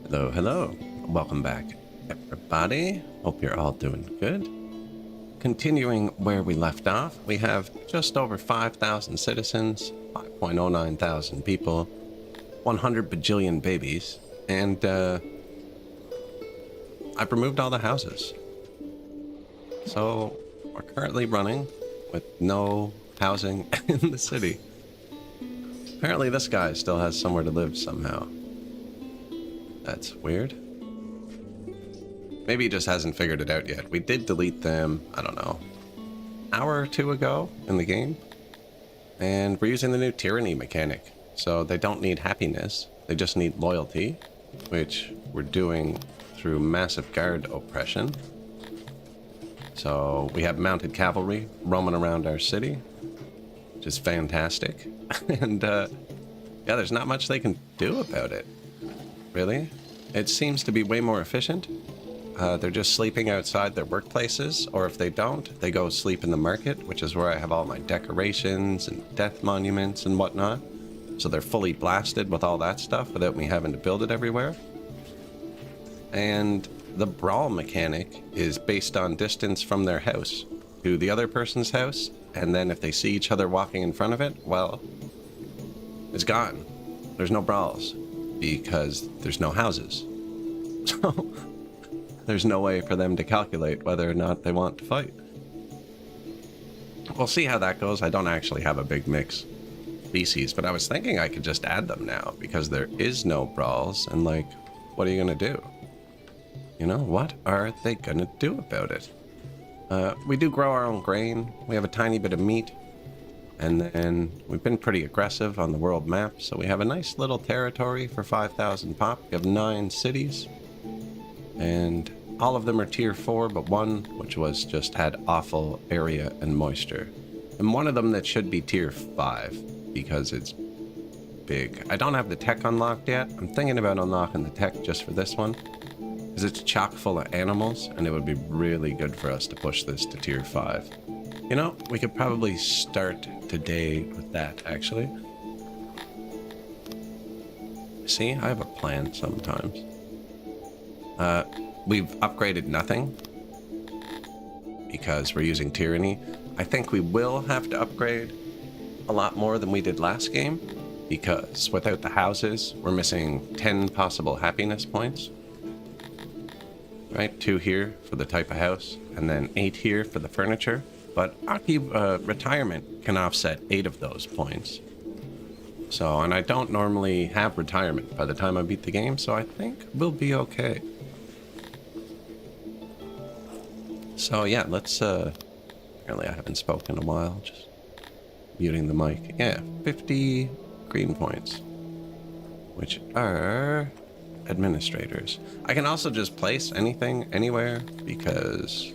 Hello, hello. Welcome back, everybody. Hope you're all doing good. Continuing where we left off, we have just over 5,000 citizens, 5.09 thousand people, 100 bajillion babies, and I've removed all the houses. So we're currently running with no housing in the city. Apparently this guy still has somewhere to live somehow. That's weird. Maybe he just hasn't figured it out yet. We did delete them, I don't know, hour or two ago in the game. And we're using the new tyranny mechanic. So they don't need happiness, they just need loyalty, which we're doing through massive guard oppression. So we have mounted cavalry roaming around our city, which is fantastic. And yeah, there's not much they can do about it. Really? It seems to be way more efficient. They're just sleeping outside their workplaces, or if they don't, they go sleep in the market, which is where I have all my decorations and death monuments and whatnot. So they're fully blasted with all that stuff without me having to build it everywhere. And the brawl mechanic is based on distance from their house to the other person's house, and then if they see each other walking in front of it, well, it's gone. There's no brawls. Because there's no houses. So there's no way for them to calculate whether or not they want to fight. We'll see how that goes. I don't actually have a big mix species, but I was thinking I could just add them now because there is no brawls, and like, what are you gonna do? You know, what are they gonna do about it? We do grow our own grain. We have a tiny bit of meat. And then we've been pretty aggressive on the world map, so we have a nice little territory for 5,000 pop. We have 9 cities, and all of them are tier 4, but one, which was just had awful area and moisture. And one of them that should be tier 5, because it's big. I don't have the tech unlocked yet. I'm thinking about unlocking the tech just for this one, because it's chock full of animals, and it would be really good for us to push this to tier 5. You know, we could probably start today with that, actually. See, I have a plan sometimes. We've upgraded nothing because we're using tyranny. I think we will have to upgrade a lot more than we did last game because without the houses, we're missing 10 possible happiness points. Right, 2 here for the type of house, and then 8 here for the furniture. But retirement can offset 8 of those points. So, and I don't normally have retirement by the time I beat the game, so I think we'll be okay. So yeah, let's, apparently I haven't spoken in a while, just muting the mic. Yeah, 50 green points, which are administrators. I can also just place anything, anywhere, because...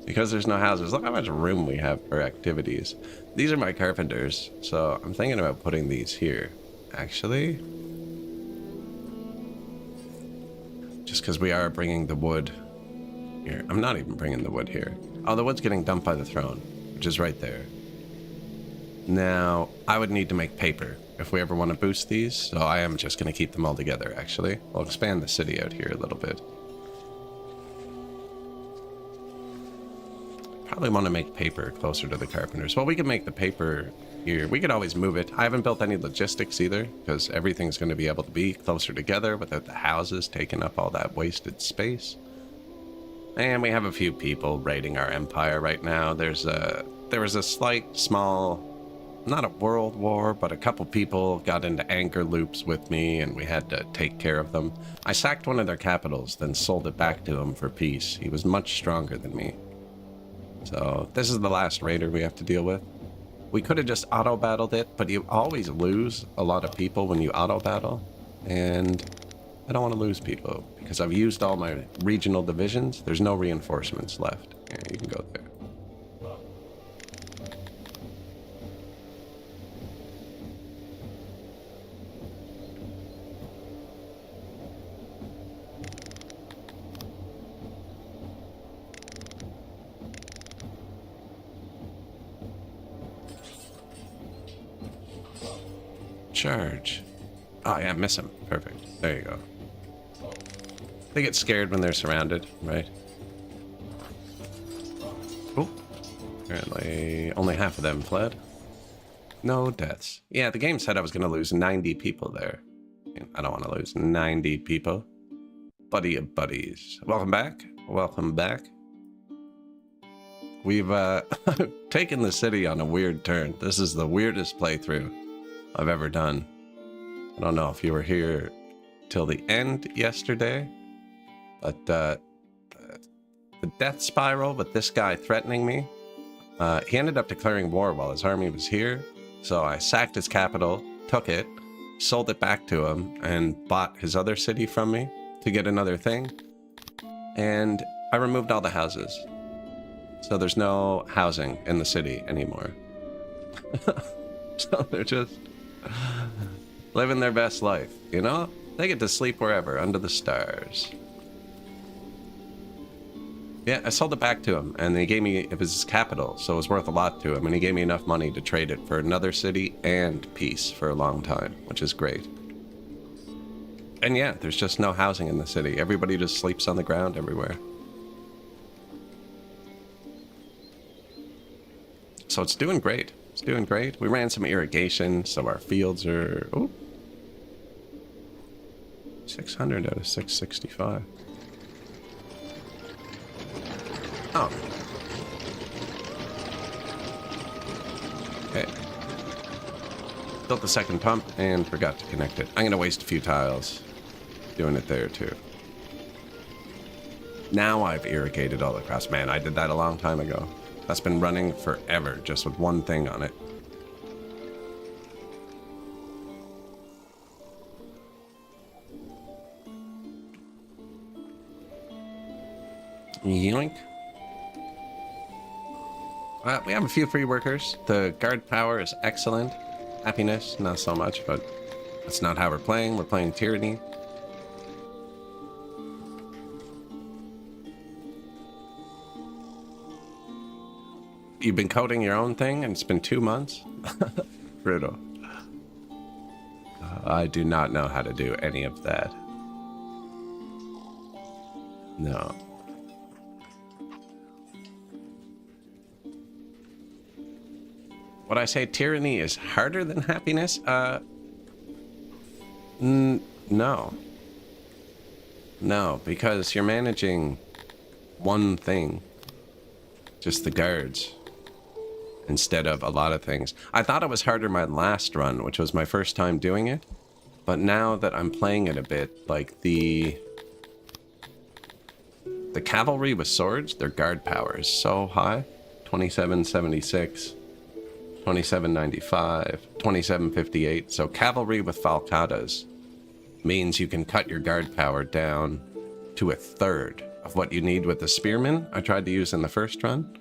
Because there's no houses. Look how much room we have for activities. These are my carpenters, so I'm thinking about putting these here. Actually, just because we are bringing the wood here. I'm not even bringing the wood here. Oh, the wood's getting dumped by the throne, which is right there. Now, I would need to make paper if we ever want to boost these, so I am just going to keep them all together, actually. I'll expand the city out here a little bit. Probably want to make paper closer to the carpenters. Well, we can make the paper here. We could always move it. I haven't built any logistics either, because everything's going to be able to be closer together without the houses taking up all that wasted space. And we have a few people raiding our empire right now. There was a slight, small, not a world war, but a couple people got into anger loops with me, and we had to take care of them. I sacked one of their capitals, then sold it back to him for peace. He was much stronger than me. So this is the last raider we have to deal with. We could have just auto-battled it, but you always lose a lot of people when you auto-battle. And I don't want to lose people because I've used all my regional divisions. There's no reinforcements left. Yeah, you can go there. Charge. Oh, yeah, miss him. Perfect. There you go. They get scared when they're surrounded, right? Oh, apparently only half of them fled. No deaths. Yeah, the game said I was going to lose 90 people there. I don't want to lose 90 people. Buddy of buddies. Welcome back. Welcome back. We've taken the city on a weird turn. This is the weirdest playthrough I've ever done. I don't know if you were here till the end yesterday, but the death spiral with this guy threatening me, he ended up declaring war while his army was here. So I sacked his capital, took it, sold it back to him, and bought his other city from me to get another thing. And I removed all the houses. So there's no housing in the city anymore. So they're just living their best life, you know? They get to sleep wherever, under the stars. Yeah, I sold it back to him, and he gave me, it was his capital, so it was worth a lot to him, and he gave me enough money to trade it for another city and peace for a long time, which is great. And yeah, there's just no housing in the city. Everybody just sleeps on the ground everywhere. So it's doing great. It's doing great. We ran some irrigation, so our fields are... Oh, 600 out of 665. Oh. Okay. Built the second pump and forgot to connect it. I'm going to waste a few tiles doing it there too. Now I've irrigated all across. Man, I did that a long time ago. That's been running forever just with one thing on it. Yoink. We have a few free workers. The guard power is excellent. Happiness, not so much, but that's not how we're playing. We're playing tyranny. You've been coding your own thing and it's been 2 months? Brutal. I do not know how to do any of that. No. Would I say tyranny is harder than happiness? No. No, because you're managing one thing. Just the guards. Instead of a lot of things. I thought it was harder my last run, which was my first time doing it. But now that I'm playing it a bit, like the cavalry with swords, their guard power is so high. 2776. 2795, 2758. So cavalry with falcatas means you can cut your guard power down to 1/3 of what you need with the spearmen I tried to use in the first run.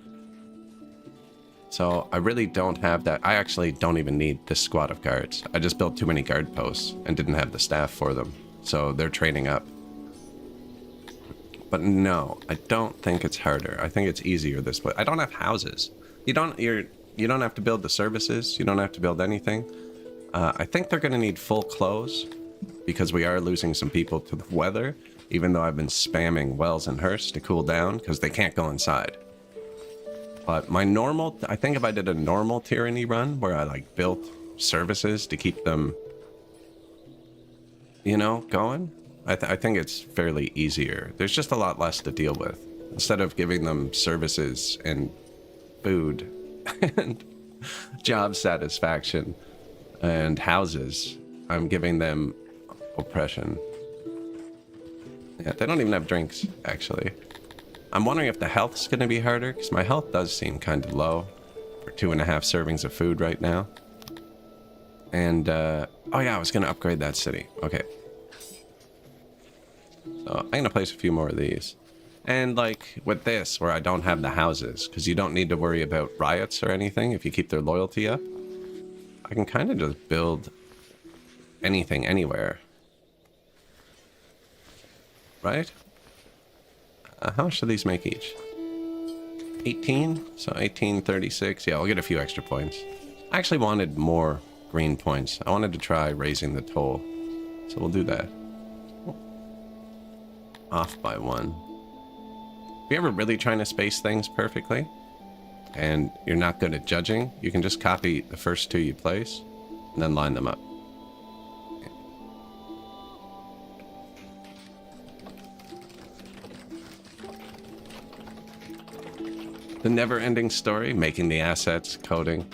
So I really don't have that. I actually don't even need this squad of guards. I just built too many guard posts and didn't have the staff for them. So they're training up. But no, I don't think it's harder. I think it's easier this way. I don't have houses. You don't have to build the services. You don't have to build anything. I think they're going to need full clothes because we are losing some people to the weather, even though I've been spamming wells and hearths to cool down because they can't go inside. But my normal, I think if I did a normal tyranny run where I like built services to keep them, you know, going, I think it's fairly easier. There's just a lot less to deal with. Instead of giving them services and food and job satisfaction and houses, I'm giving them oppression. Yeah, they don't even have drinks, actually. I'm wondering if the health's going to be harder, because my health does seem kind of low for 2.5 servings of food right now. And, oh yeah, I was going to upgrade that city. Okay. So I'm going to place a few more of these. And like with this, where I don't have the houses, because you don't need to worry about riots or anything if you keep their loyalty up, I can kind of just build anything anywhere. Right? How much do these make each? 18? So 1836. Yeah, I'll get a few extra points. I actually wanted more green points. I wanted to try raising the toll So we'll do that. Off by 1. If you're ever really trying to space things perfectly, and you're not good at judging, you can just copy the first 2 you place, and then line them up. The never-ending story, making the assets, coding.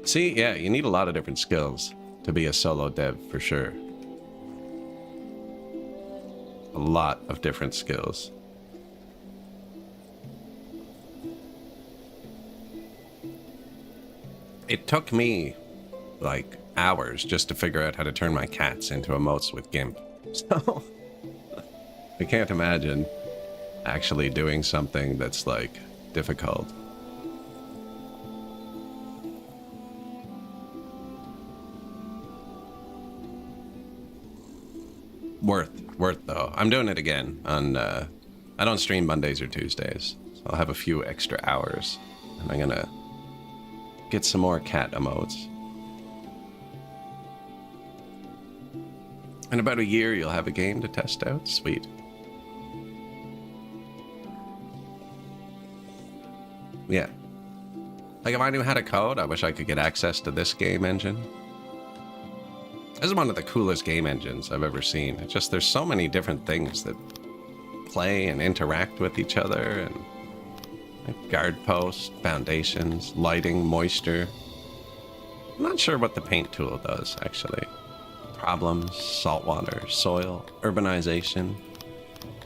See, yeah, you need a lot of different skills to be a solo dev, for sure. A lot of different skills. It took me, like, hours just to figure out how to turn my cats into emotes with GIMP. So, I can't imagine actually doing something that's, like, difficult. Worth though. I'm doing it again on, I don't stream Mondays or Tuesdays, so I'll have a few extra hours, and I'm gonna get some more cat emotes. In about a year, you'll have a game to test out. Sweet. Yeah. Like, if I knew how to code, I wish I could get access to this game engine. This is one of the coolest game engines I've ever seen. It's just, there's so many different things that play and interact with each other, and like guard posts, foundations, lighting, moisture. I'm not sure what the paint tool does, actually. Problems, saltwater, soil, urbanization,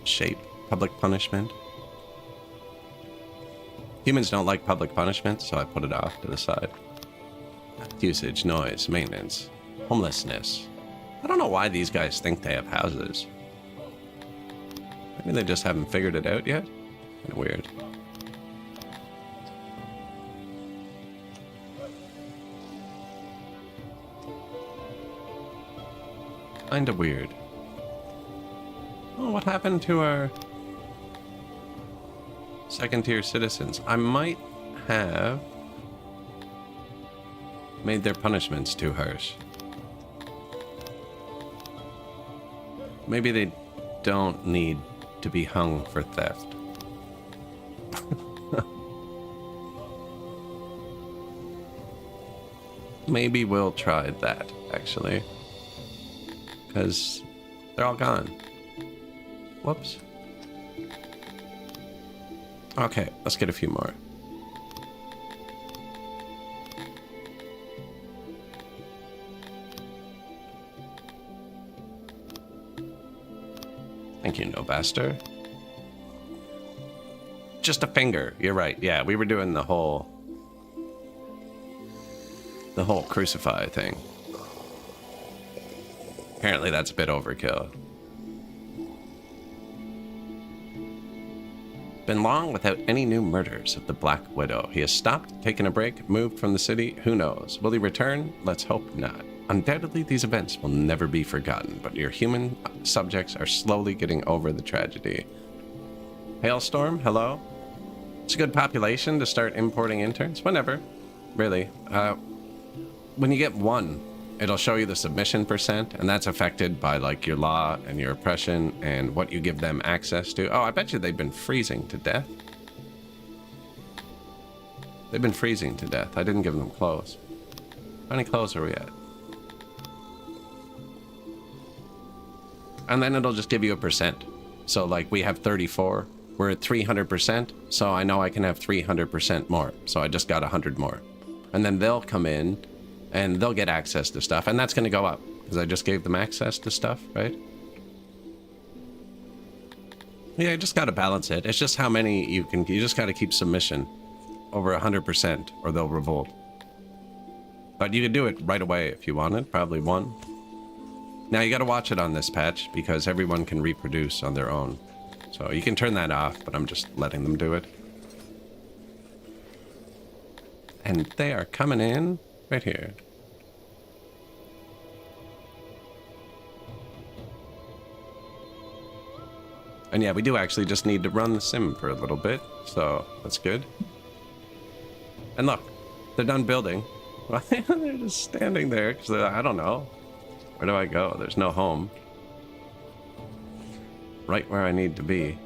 shape, public punishment. Humans don't like public punishment, so I put it off to the side. Usage, noise, maintenance, homelessness. I don't know why these guys think they have houses. Maybe they just haven't figured it out yet? Kind of weird. Kinda weird. Oh, what happened to our second-tier citizens? I might have made their punishments too harsh. Maybe they don't need to be hung for theft. Maybe we'll try that, actually. Because they're all gone. Whoops. Okay, let's get a few more. Thank you, Nobaster. Just a finger. You're right. Yeah, we were doing the whole crucify thing. Apparently that's a bit overkill. Been long without any new murders of the Black Widow. He has stopped, taken a break, moved from the city. Who knows? Will he return? Let's hope not. Undoubtedly, these events will never be forgotten, but your human subjects are slowly getting over the tragedy. Hailstorm, hello? It's a good population to start importing interns. Whenever. Really. When you get 1, it'll show you the submission percent, and that's affected by, like, your law and your oppression and what you give them access to. Oh, I bet you they've been freezing to death. They've been freezing to death. I didn't give them clothes. How many clothes are we at? And then it'll just give you a percent. So, like, we have 34. We're at 300%, so I know I can have 300% more. So I just got 100 more. And then they'll come in, and they'll get access to stuff, and that's going to go up, because I just gave them access to stuff, right? Yeah, you just got to balance it. It's just how many you just got to keep submission over 100%, or they'll revolt. But you could do it right away if you wanted, probably 1. Now you got to watch it on this patch, because everyone can reproduce on their own. So you can turn that off, but I'm just letting them do it. And they are coming in right here. And yeah, we do actually just need to run the sim for a little bit, so that's good. And look, they're done building. They're just standing there, because I don't know. Where do I go? There's no home. right where I need to be.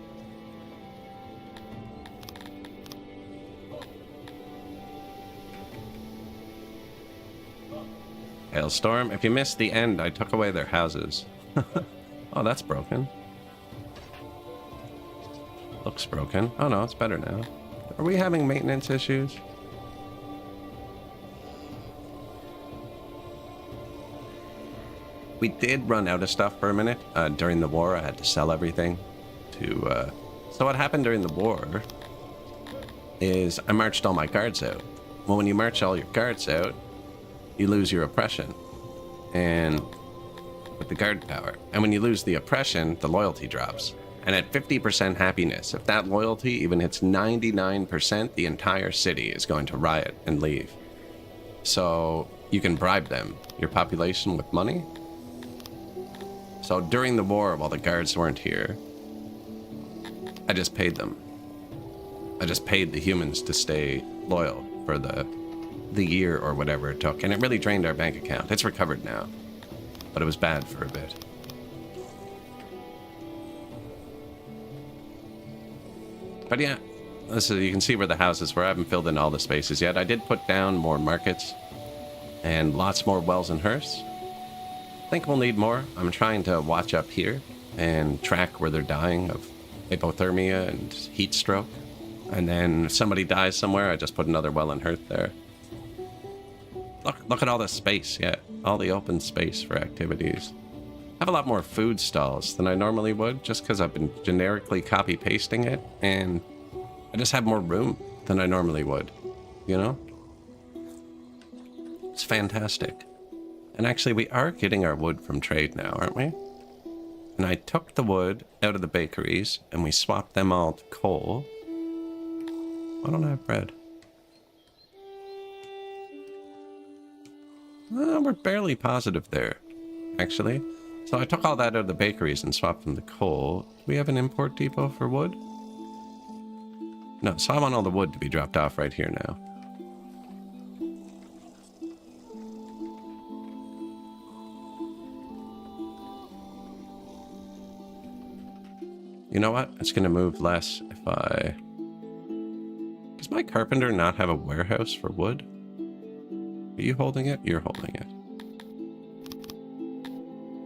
Hailstorm. If you missed the end, I took away their houses. Oh, that's broken. Looks broken. Oh no, it's better now. Are we having maintenance issues? We did run out of stuff for a minute. During the war, I had to sell everything to... So what happened during the war is I marched all my guards out. Well, when you march all your guards out, you lose your oppression and with the guard power. And when you lose the oppression, the loyalty drops. And at 50% happiness, if that loyalty even hits 99%, the entire city is going to riot and leave. So you can bribe them, your population, with money. So during the war, while the guards weren't here, I just paid them. I just paid the humans to stay loyal for the year or whatever it took. And it really drained our bank account. It's recovered now, but it was bad for a bit. But yeah, this is, you can see where the houses were. I haven't filled in all the spaces yet. I did put down more markets and lots more wells and hearths. I think we'll need more. I'm trying to watch up here and track where they're dying of hypothermia and heat stroke. And then if somebody dies somewhere, I just put another well and hearth there. Look at all the space, yeah. All the open space for activities. I have a lot more food stalls than I normally would, just because I've been generically copy-pasting it, and I just have more room than I normally would, you know? It's fantastic. And actually, we are getting our wood from trade now, aren't we? And I took the wood out of the bakeries, and we swapped them all to coal. Why don't I have bread? We're barely positive there, actually. So I took all that out of the bakeries and swapped them to coal. Do we have an import depot for wood? No, so I want all the wood to be dropped off right here now. You know what? It's going to move less if I... Does my carpenter not have a warehouse for wood? Are you holding it? You're holding it.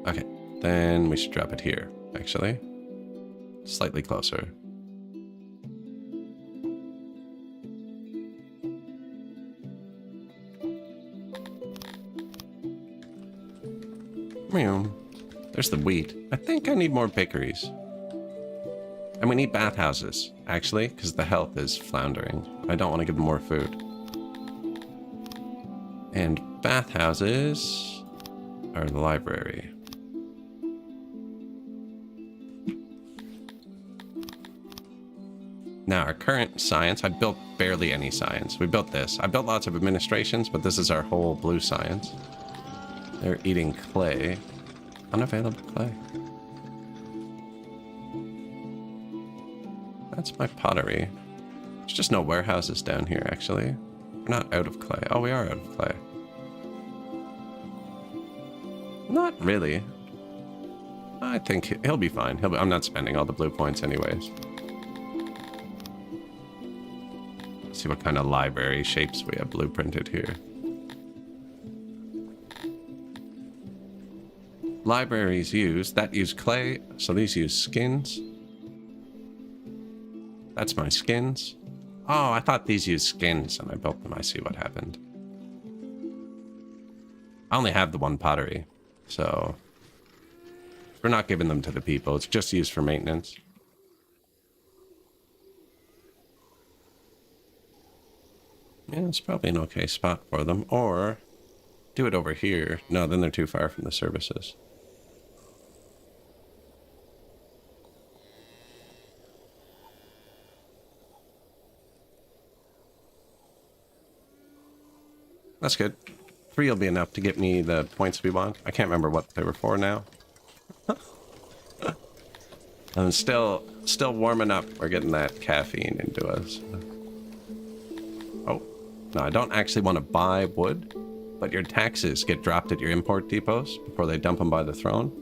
Okay, then we should drop it here, actually. Slightly closer. There's the wheat. I think I need more bakeries. And we need bathhouses, actually, because the health is floundering. I don't want to give them more food. And bathhouses are the library. Now, our current science, I built barely any science. We built this. I built lots of administrations, but this is our whole blue science. They're eating clay. Unavailable clay. That's my pottery. There's just no warehouses down here, actually. We're not out of clay. Oh, we are out of clay. Not really. I think he'll be fine. I'm not spending all the blue points anyways. Let's see what kind of library shapes we have blueprinted here. Libraries use clay, so these use skins. That's my skins. Oh, I thought these used skins and I built them. I see what happened. I only have the one pottery, so we're not giving them to the people. It's just used for maintenance. Yeah, it's probably an okay spot for them. Or do it over here. No, then they're too far from the services. That's good. 3 will be enough to get me the points we want. I can't remember what they were for now. I'm still warming up. We're getting that caffeine into us. Oh, no, I don't actually want to buy wood, but your taxes get dropped at your import depots before they dump them by the throne.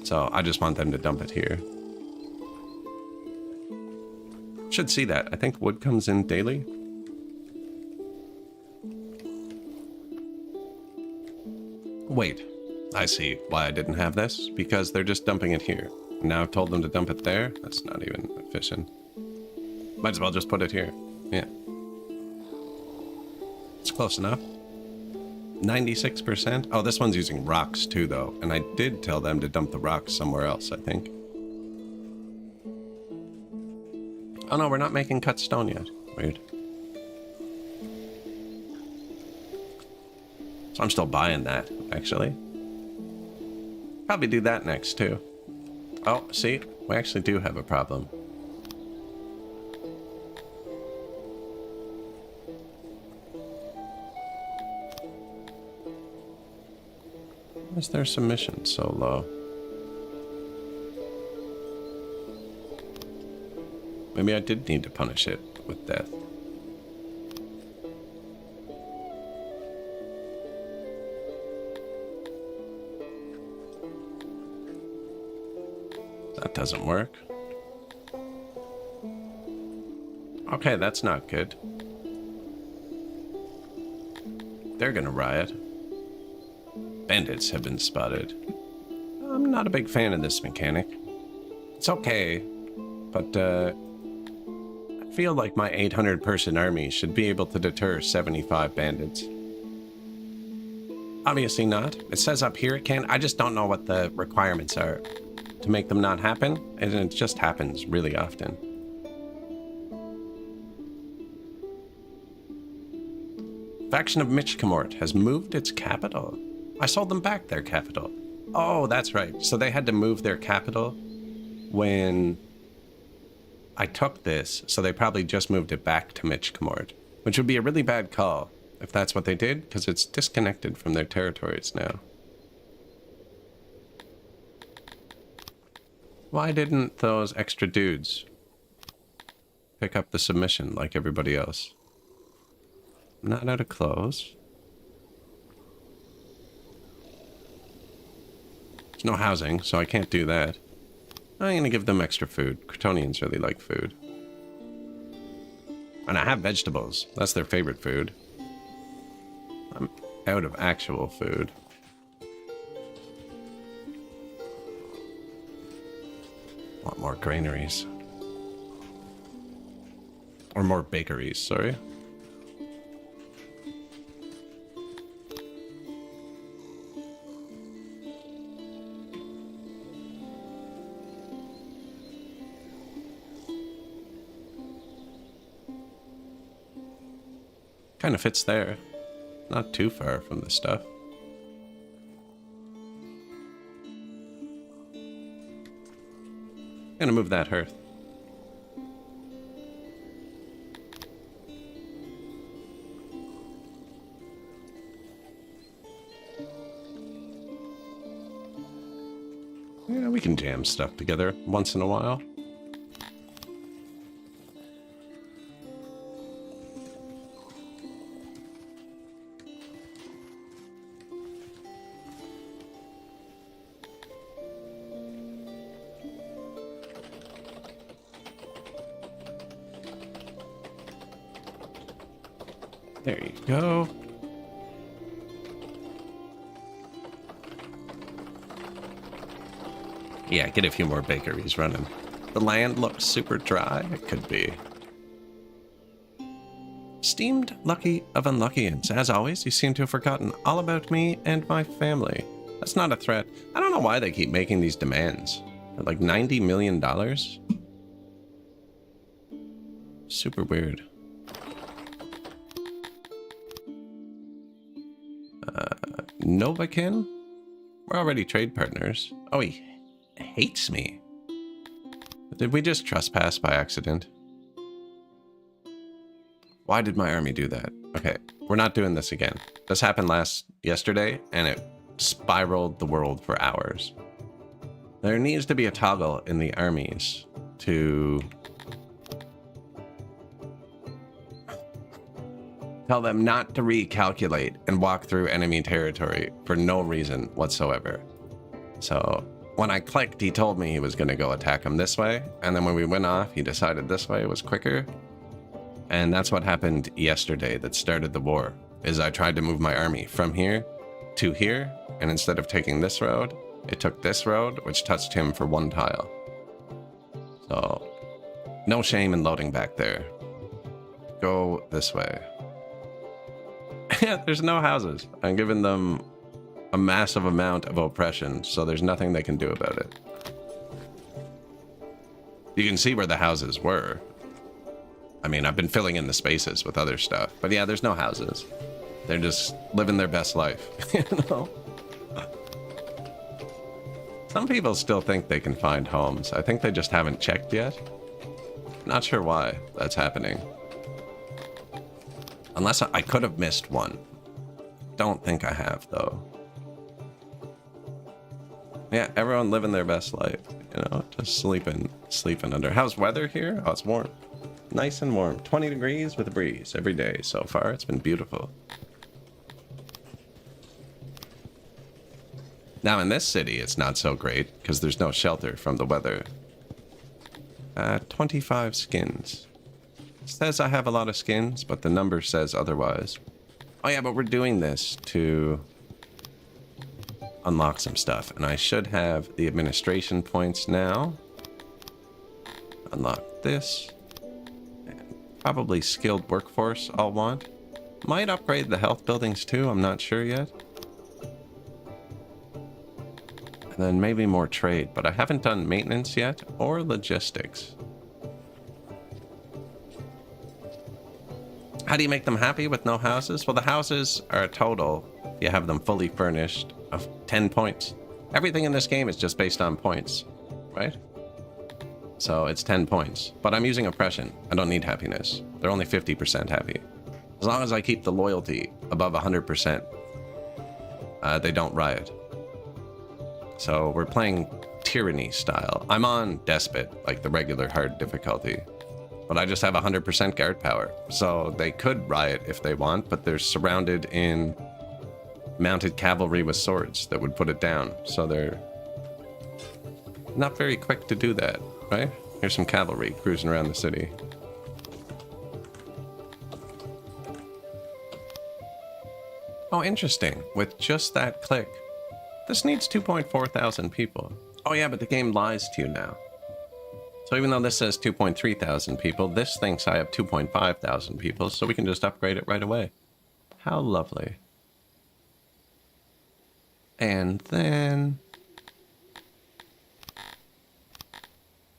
So I just want them to dump it here. Should see that. I think wood comes in daily. Wait, I see why I didn't have this. Because they're just dumping it here. Now I've told them to dump it there. That's not even efficient. Might as well just put it here. Yeah. It's close enough. 96%. Oh, this one's using rocks too, though. And I did tell them to dump the rocks somewhere else, I think. Oh no, we're not making cut stone yet. Weird. So I'm still buying that, actually. Probably do that next, too. Oh, see? We actually do have a problem. Why is their submission so low? Maybe I did need to punish it with death. That doesn't work. Okay, that's not good. They're gonna riot. Bandits have been spotted. I'm not a big fan of this mechanic. It's okay, but I feel like my 800-person army should be able to deter 75 bandits. Obviously not. It says up here it can. I just don't know what the requirements are to make them not happen, and it just happens really often. Faction of Michkamort has moved its capital. I sold them back their capital. Oh, that's right. So they had to move their capital when I took this, so they probably just moved it back to Michkamort, which would be a really bad call if that's what they did, because it's disconnected from their territories now. Why didn't those extra dudes pick up the submission like everybody else? I'm not out of clothes. There's no housing, so I can't do that. I'm gonna give them extra food. Kryptonians really like food. And I have vegetables. That's their favorite food. I'm out of actual food. Want more granaries. Or more bakeries, sorry. Kind of fits there. Not too far from the stuff. I'm gonna move that hearth. Yeah, we can jam stuff together once in a while. There you go. Yeah, get a few more bakeries running. The land looks super dry. It could be. Esteemed Lucky of Unluckians, as always, you seem to have forgotten all about me and my family. That's not a threat. I don't know why they keep making these demands. They're like $90 million. Super weird. Novakin? We're already trade partners. Oh, he hates me. Did we just trespass by accident? Why did my army do that? Okay, we're not doing this again. This happened yesterday, and it spiraled the world for hours. There needs to be a toggle in the armies to tell them not to recalculate and walk through enemy territory for no reason whatsoever. So when I clicked, he told me he was going to go attack him this way. And then when we went off, he decided this way was quicker. And that's what happened yesterday that started the war, is I tried to move my army from here to here. And instead of taking this road, it took this road, which touched him for 1 tile. So, no shame in loading back there. Go this way. Yeah, there's no houses. I'm giving them a massive amount of oppression, so there's nothing they can do about it. You can see where the houses were. I mean, I've been filling in the spaces with other stuff. But yeah, there's no houses. They're just living their best life, you know? Some people still think they can find homes. I think they just haven't checked yet. Not sure why that's happening. Unless I could have missed one. Don't think I have, though. Yeah, everyone living their best life, you know, just sleeping under. How's weather here? Oh, it's warm. Nice and warm. 20 degrees with a breeze every day so far. It's been beautiful. Now in this city, it's not so great because there's no shelter from the weather. 25 skins. It says I have a lot of skins, but the number says otherwise. Oh yeah, but we're doing this to unlock some stuff, and I should have the administration points now. Unlock this. And probably skilled workforce I'll want. Might upgrade the health buildings too, I'm not sure yet. And then maybe more trade, but I haven't done maintenance yet, or logistics. How do you make them happy with no houses? Well, the houses are a total, if you have them fully furnished, of 10 points. Everything in this game is just based on points, right? So it's 10 points. But I'm using oppression. I don't need happiness. They're only 50% happy. As long as I keep the loyalty above 100%, they don't riot. So we're playing tyranny style. I'm on despot, like the regular hard difficulty. But I just have 100% guard power. So they could riot if they want, but they're surrounded in mounted cavalry with swords that would put it down. So they're not very quick to do that, right? Here's some cavalry cruising around the city. Oh, interesting. With just that click. This needs 2.4 thousand people. Oh yeah, but the game lies to you now. So even though this says 2.3 thousand people, this thinks I have 2.5 thousand people, so we can just upgrade it right away. How lovely. And then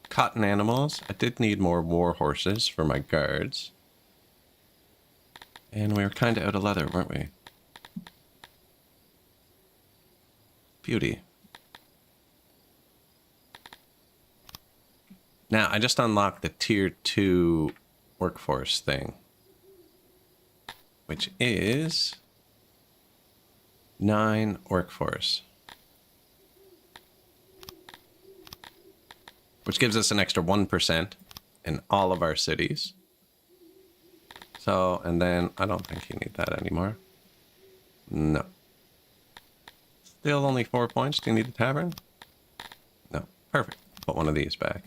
cotton animals. I did need more war horses for my guards. And we were kind of out of leather, weren't we? Beauty. Now, I just unlocked the tier 2 workforce thing, which is 9 workforce, which gives us an extra 1% in all of our cities. So, and then I don't think you need that anymore. No. Still only 4 points. Do you need the tavern? No. Perfect. Put one of these back.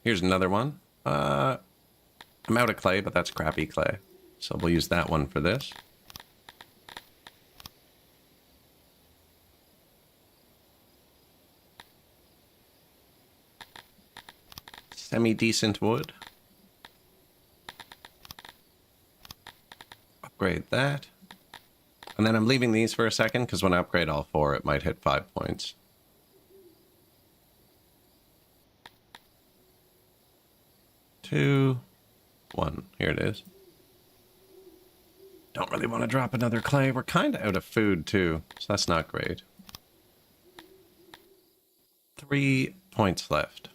Here's another one. I'm out of clay, but that's crappy clay. So we'll use that one for this. Semi-decent wood. Upgrade that. And then I'm leaving these for a second, because when I upgrade all 4, it might hit 5 points. Two, 1. Here it is. Don't really want to drop another clay. We're kind of out of food, too, so that's not great. 3 points left.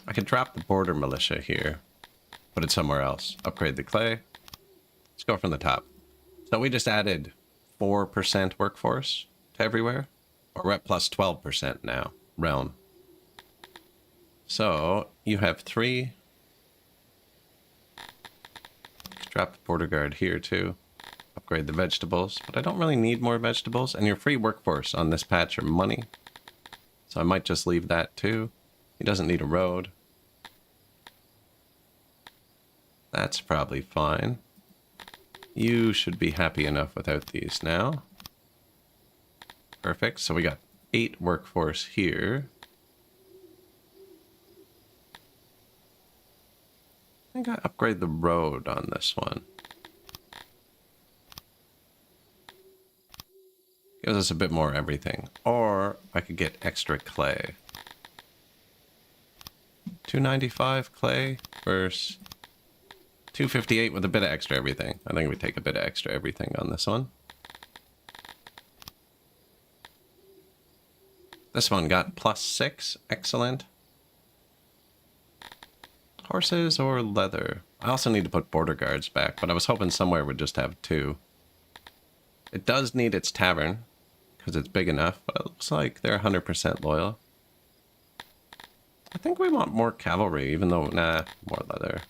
I could drop the border militia here. Put it somewhere else. Upgrade the clay. Let's go from the top. So we just added 4% workforce to everywhere. We're at plus 12% now. Realm. So you have 3 Drop the border guard here too. Upgrade the vegetables, but I don't really need more vegetables. And your free workforce on this patch are money. So I might just leave that too. He doesn't need a road. That's probably fine. You should be happy enough without these now. Perfect. So we got 8 workforce here. I think I upgrade the road on this one. Gives us a bit more everything. Or I could get extra clay. 295 clay versus 258 with a bit of extra everything. I think we take a bit of extra everything on this one. This one got +6. Excellent. Horses or leather? I also need to put border guards back, but I was hoping somewhere would just have 2. It does need its tavern, because it's big enough, but it looks like they're 100% loyal. I think we want more cavalry, even though, nah, more leather.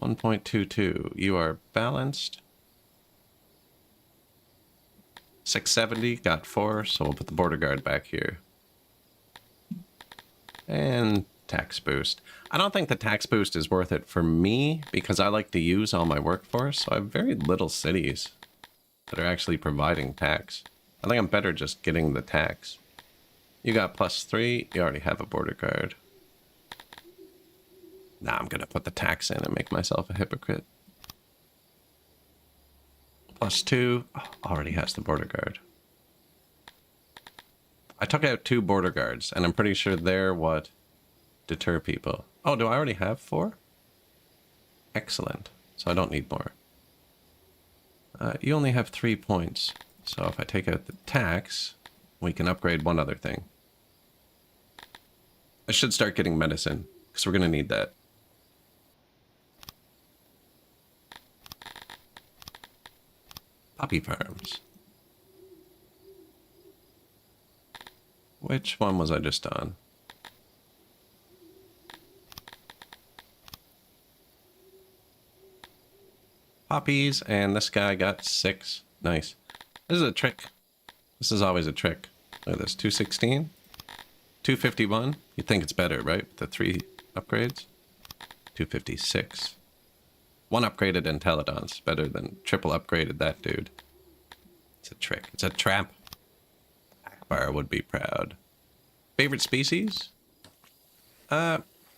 1.22. You are balanced. 670, got 4, so we'll put the border guard back here. And tax boost. I don't think the tax boost is worth it for me, because I like to use all my workforce, so I have very little cities that are actually providing tax. I think I'm better just getting the tax. You got +3, you already have a border guard. Nah, I'm gonna put the tax in and make myself a hypocrite. +2, already has the border guard. I took out 2 border guards, and I'm pretty sure they're what deter people. Oh, do I already have 4? Excellent. So I don't need more. You only have 3 points. So if I take out the tax, we can upgrade one other thing. I should start getting medicine, because we're going to need that. Poppy farms. Which one was I just on? Poppies, and this guy got 6. Nice. This is a trick. This is always a trick. Look at this, 216. 251. You'd think it's better, right? The 3 upgrades. 256. 1 upgraded Entelodon's better than triple upgraded that dude. It's a trick. It's a trap. Akbar would be proud. Favorite species?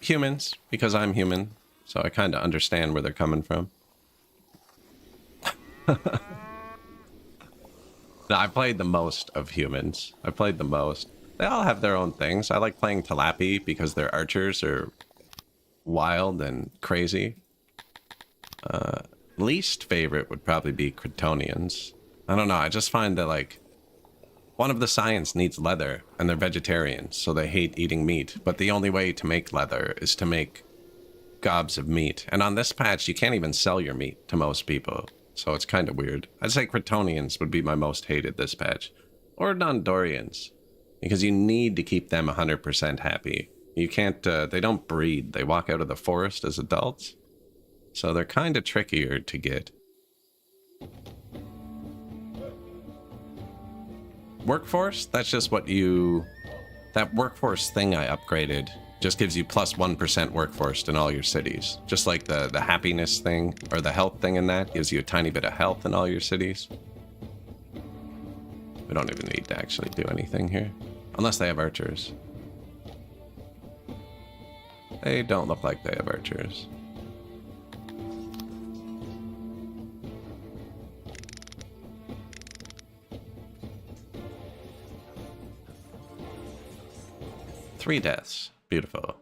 Humans, because I'm human, so I kind of understand where they're coming from. No, I played the most of humans. I played the most. They all have their own things. I like playing Talapi because their archers are wild and crazy. Least favorite would probably be Kryptonians. I don't know, I just find that, like, one of the science needs leather, and they're vegetarians, so they hate eating meat. But the only way to make leather is to make gobs of meat. And on this patch, you can't even sell your meat to most people. So it's kind of weird. I'd say Kryptonians would be my most hated this patch. Or Nondorians. Because you need to keep them 100% happy. You can't, they don't breed. They walk out of the forest as adults. So they're kind of trickier to get. Workforce, that's just what you... That workforce thing I upgraded just gives you +1% workforce in all your cities. Just like the happiness thing, or the health thing in that, gives you a tiny bit of health in all your cities. We don't even need to actually do anything here. Unless they have archers. They don't look like they have archers. Three deaths. Beautiful.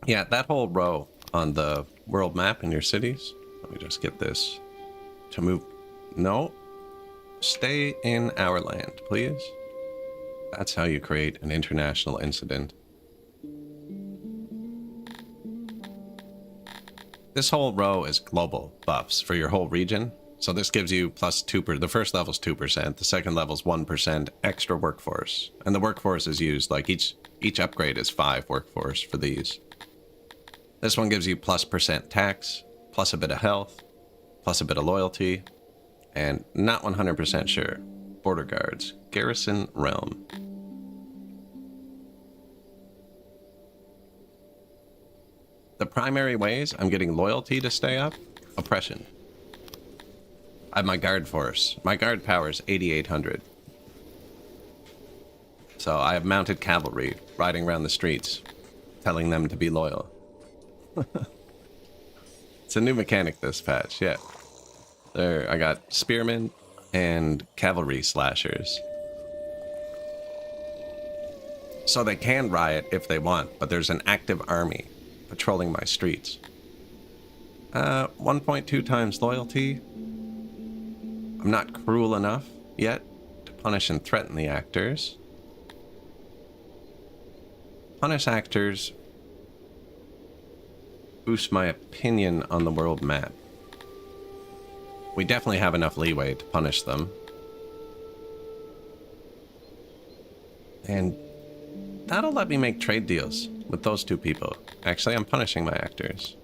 Yeah, that whole row on the world map in your cities. Let me just get this to move. No. Stay in our land, please. That's how you create an international incident. This whole row is global buffs for your whole region. So this gives you plus 2%. The first level's 2%. The second level's 1% extra workforce. And the workforce is used, like each upgrade is 5 workforce for these. This one gives you plus % tax, plus a bit of health, plus a bit of loyalty, and not 100% sure. Border guards, garrison realm. The primary ways I'm getting loyalty to stay up, oppression. I have my guard force. My guard power is 8,800. So I have mounted cavalry riding around the streets, telling them to be loyal. It's a new mechanic this patch, yeah. There, I got spearmen and cavalry slashers. So they can riot if they want, but there's an active army patrolling my streets. 1.2 times loyalty. I'm not cruel enough yet to punish and threaten the actors. Punish actors boost my opinion on the world map. We definitely have enough leeway to punish them. And that'll let me make trade deals with those two people. Actually, I'm punishing my actors.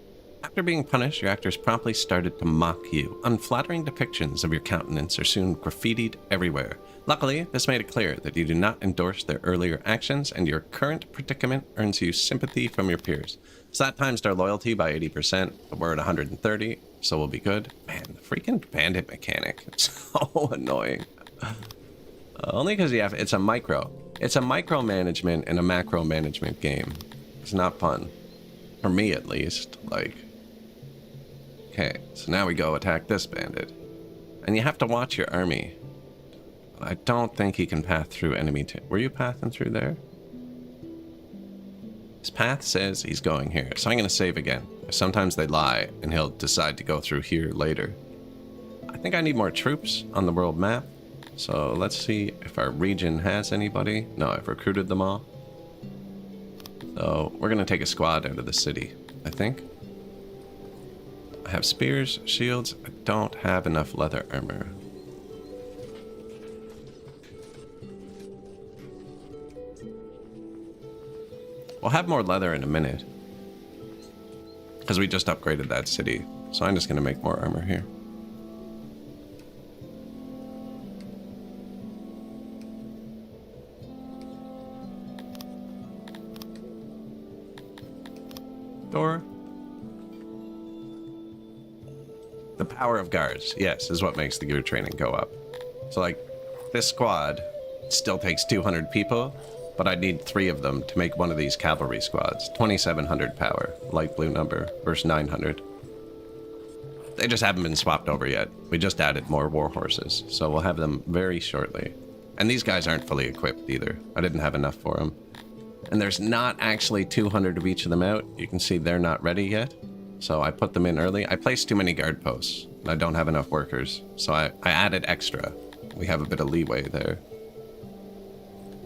After being punished, your actors promptly started to mock you. Unflattering depictions of your countenance are soon graffitied everywhere. Luckily, this made it clear that you do not endorse their earlier actions, and your current predicament earns you sympathy from your peers. So that times their loyalty by 80%, but we're at 130, so we'll be good. Man, the freaking bandit mechanic. It's so annoying. Only because you have, it's a micromanagement and a macro management game. It's not fun. For me, at least. Like, okay, so now we go attack this bandit. And you have to watch your army. I don't think he can path through enemy. Were you pathing through there? His path says he's going here, so I'm going to save again. Sometimes they lie, and he'll decide to go through here later. I think I need more troops on the world map. So let's see if our region has anybody. No, I've recruited them all. So we're going to take a squad out of the city, I think. I have spears, shields. I don't have enough leather armor. We'll have more leather in a minute. Because we just upgraded that city. So I'm just going to make more armor here. Door. The power of guards, yes, is what makes the gear training go up. So like, this squad still takes 200 people, but I need 3 of them to make one of these cavalry squads. 2,700 power, light blue number, versus 900. They just haven't been swapped over yet. We just added more war horses, so we'll have them very shortly. And these guys aren't fully equipped either. I didn't have enough for them. And there's not actually 200 of each of them out. You can see they're not ready yet. So I put them in early. I placed too many guard posts. And I don't have enough workers. So I added extra. We have a bit of leeway there.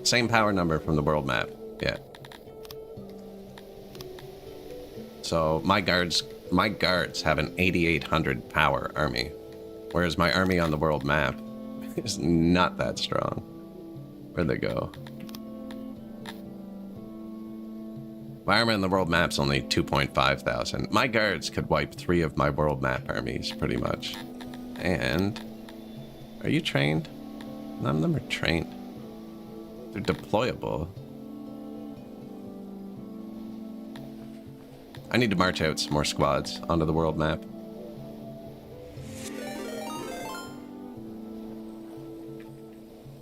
Same power number from the world map. Yeah. So my guards have an 8,800 power army. Whereas my army on the world map is not that strong. Where'd they go? My army on the world map's only 2.5 thousand. My guards could wipe 3 of my world map armies, pretty much. And... are you trained? None of them are trained. They're deployable. I need to march out some more squads onto the world map.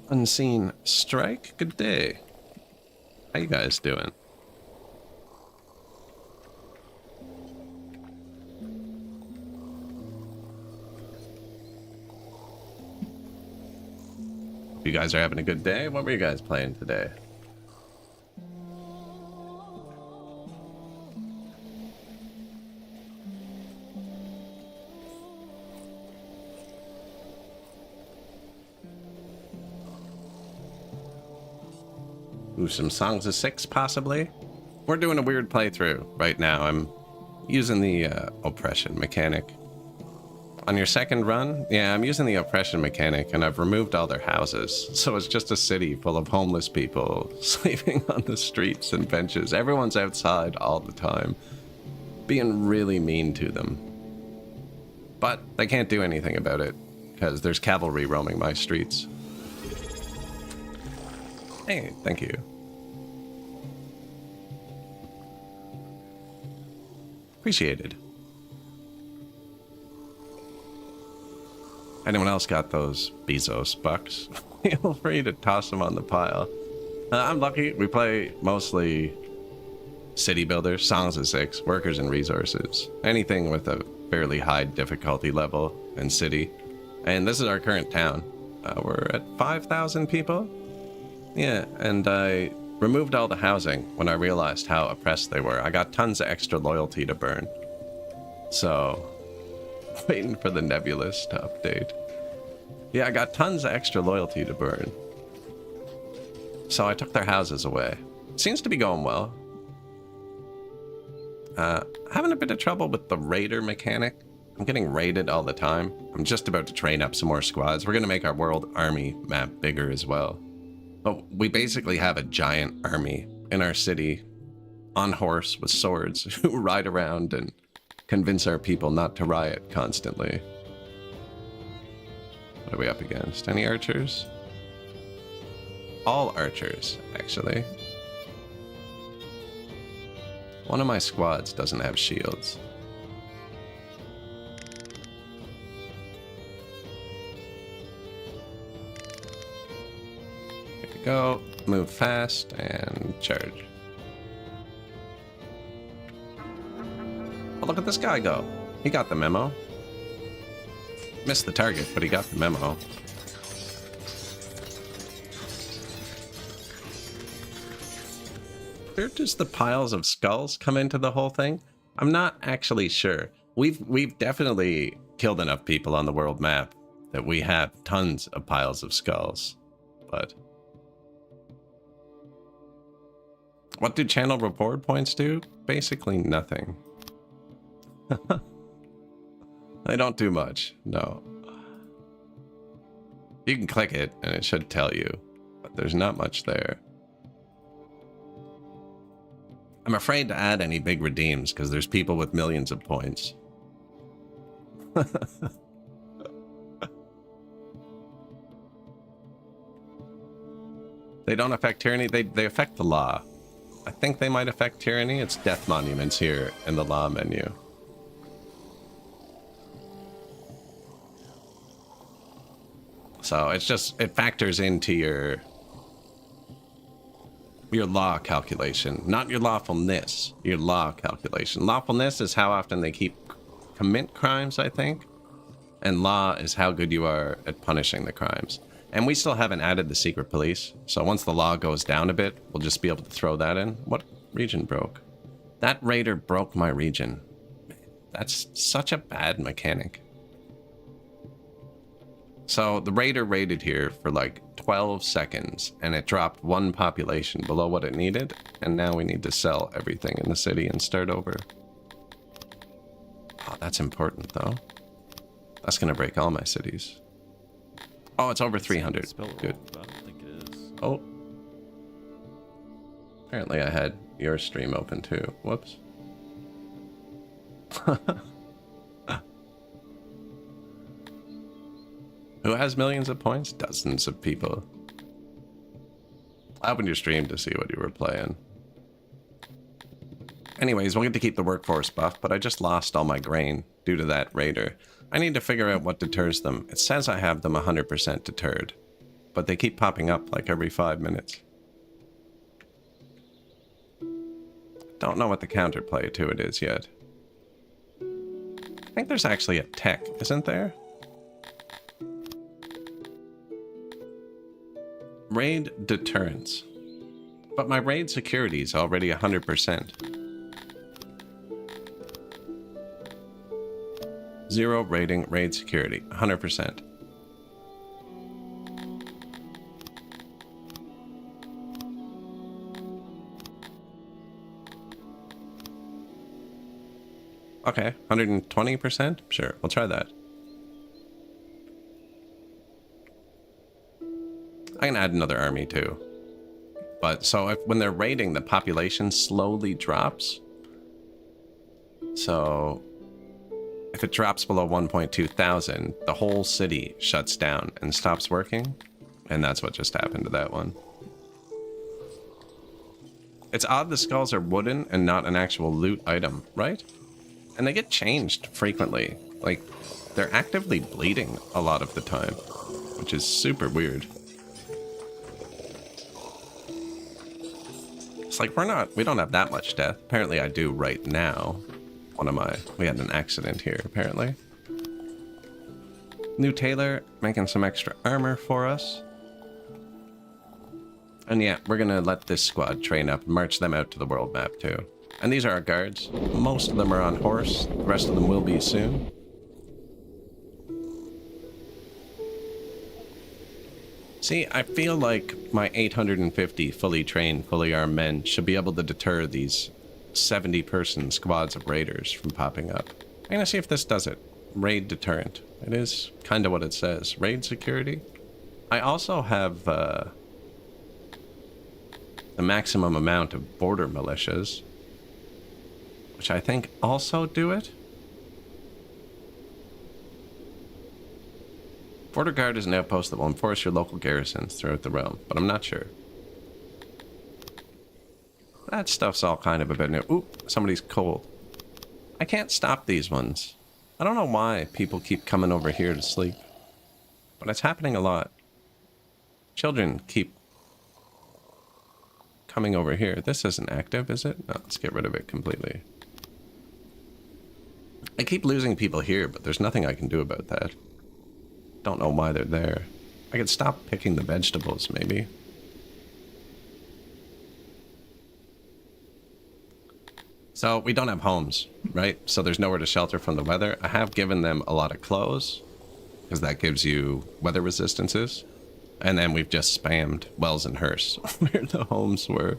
Unseen strike? Good day. How you guys doing? You guys are having a good day? What were you guys playing today? Ooh, some Songs of Six, possibly? We're doing a weird playthrough right now. I'm using the oppression mechanic. On your second run? Yeah, I'm using the oppression mechanic, and I've removed all their houses. So it's just a city full of homeless people sleeping on the streets and benches. Everyone's outside all the time, being really mean to them. But they can't do anything about it, because there's cavalry roaming my streets. Hey, thank you. Appreciated. Anyone else got those Bezos bucks? Feel free to toss them on the pile. I'm lucky. We play mostly city builders, songs of 6, workers and resources. Anything with a fairly high difficulty level in city. And this is our current town. We're at 5,000 people. Yeah, and I removed all the housing when I realized how oppressed they were. I got tons of extra loyalty to burn. So, waiting for the Nebulous to update. Yeah, I got tons of extra loyalty to burn. So I took their houses away. Seems to be going well. Having a bit of trouble with the raider mechanic. I'm getting raided all the time. I'm just about to train up some more squads. We're going to make our world army map bigger as well. But we basically have a giant army in our city on horse with swords who ride around and convince our people not to riot constantly. What are we up against? Any archers? All archers, actually. One of my squads doesn't have shields. Here we go. Move fast and charge. Oh, look at this guy go. He got the memo. Missed the target, but he got the memo. Where does the piles of skulls come into the whole thing? I'm not actually sure. We've definitely killed enough people on the world map that we have tons of piles of skulls. But what do channel reward points do? Basically nothing. They don't do much, no. You can click it and it should tell you, but there's not much there. I'm afraid to add any big redeems because there's people with millions of points. They don't affect tyranny, they affect the law. I think they might affect tyranny. It's death monuments here in the law menu. So it's just, it factors into your law calculation, not your lawfulness, your law calculation. Lawfulness is how often they commit crimes, I think. And law is how good you are at punishing the crimes. And we still haven't added the secret police. So once the law goes down a bit, we'll just be able to throw that in. What region broke? That raider broke my region. That's such a bad mechanic. So the raider raided here for like 12 seconds and it dropped 1 population below what it needed. And now we need to sell everything in the city and start over. Oh, that's important though. That's going to break all my cities. Oh, it's over 300. Good. I don't think it is. Oh. Apparently I had your stream open too. Whoops. Who has millions of points? Dozens of people. I opened your stream to see what you were playing. Anyways, we'll get to keep the workforce buff, but I just lost all my grain due to that raider. I need to figure out what deters them. It says I have them 100% deterred, but they keep popping up like every 5 minutes. Don't know what the counterplay to it is yet. I think there's actually a tech, isn't there? Raid deterrence. But my raid security is already 100%. 0 rating raid security, 100%. Okay, 120%? Sure, we'll try that. I can add another army too. But so when they're raiding, the population slowly drops. So if it drops below 1.2 thousand, the whole city shuts down and stops working. And that's what just happened to that one. It's odd the skulls are wooden and not an actual loot item, right? And they get changed frequently. Like, they're actively bleeding a lot of the time, which is super weird. It's like, we don't have that much death. Apparently I do right now. We had an accident here, apparently. New tailor making some extra armor for us. And yeah, we're gonna let this squad train up and march them out to the world map too. And these are our guards. Most of them are on horse. The rest of them will be soon. See, I feel like my 850 fully trained, fully armed men should be able to deter these 70-person squads of raiders from popping up. I'm gonna see if this does it. Raid deterrent. It is kind of what it says. Raid security. I also have the maximum amount of border militias, which I think also do it. Border Guard is an outpost that will enforce your local garrisons throughout the realm, but I'm not sure. That stuff's all kind of a bit new. Ooh, somebody's cold. I can't stop these ones. I don't know why people keep coming over here to sleep, but it's happening a lot. Children keep coming over here. This isn't active, is it? No, let's get rid of it completely. I keep losing people here, but there's nothing I can do about that. Don't know why they're there. I could stop picking the vegetables, maybe. So we don't have homes, right? So there's nowhere to shelter from the weather. I have given them a lot of clothes, because that gives you weather resistances. And then we've just spammed wells and hearse where the homes were.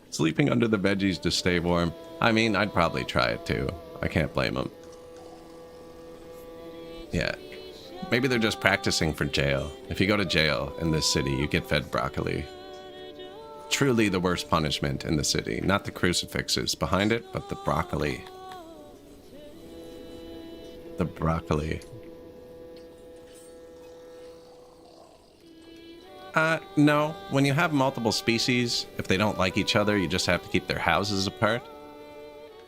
Sleeping under the veggies to stay warm. I mean, I'd probably try it too. I can't blame them. Yeah. Maybe they're just practicing for jail. If you go to jail in this city, you get fed broccoli. Truly the worst punishment in the city. Not the crucifixes behind it, but the broccoli. The broccoli. No. When you have multiple species, if they don't like each other, you just have to keep their houses apart.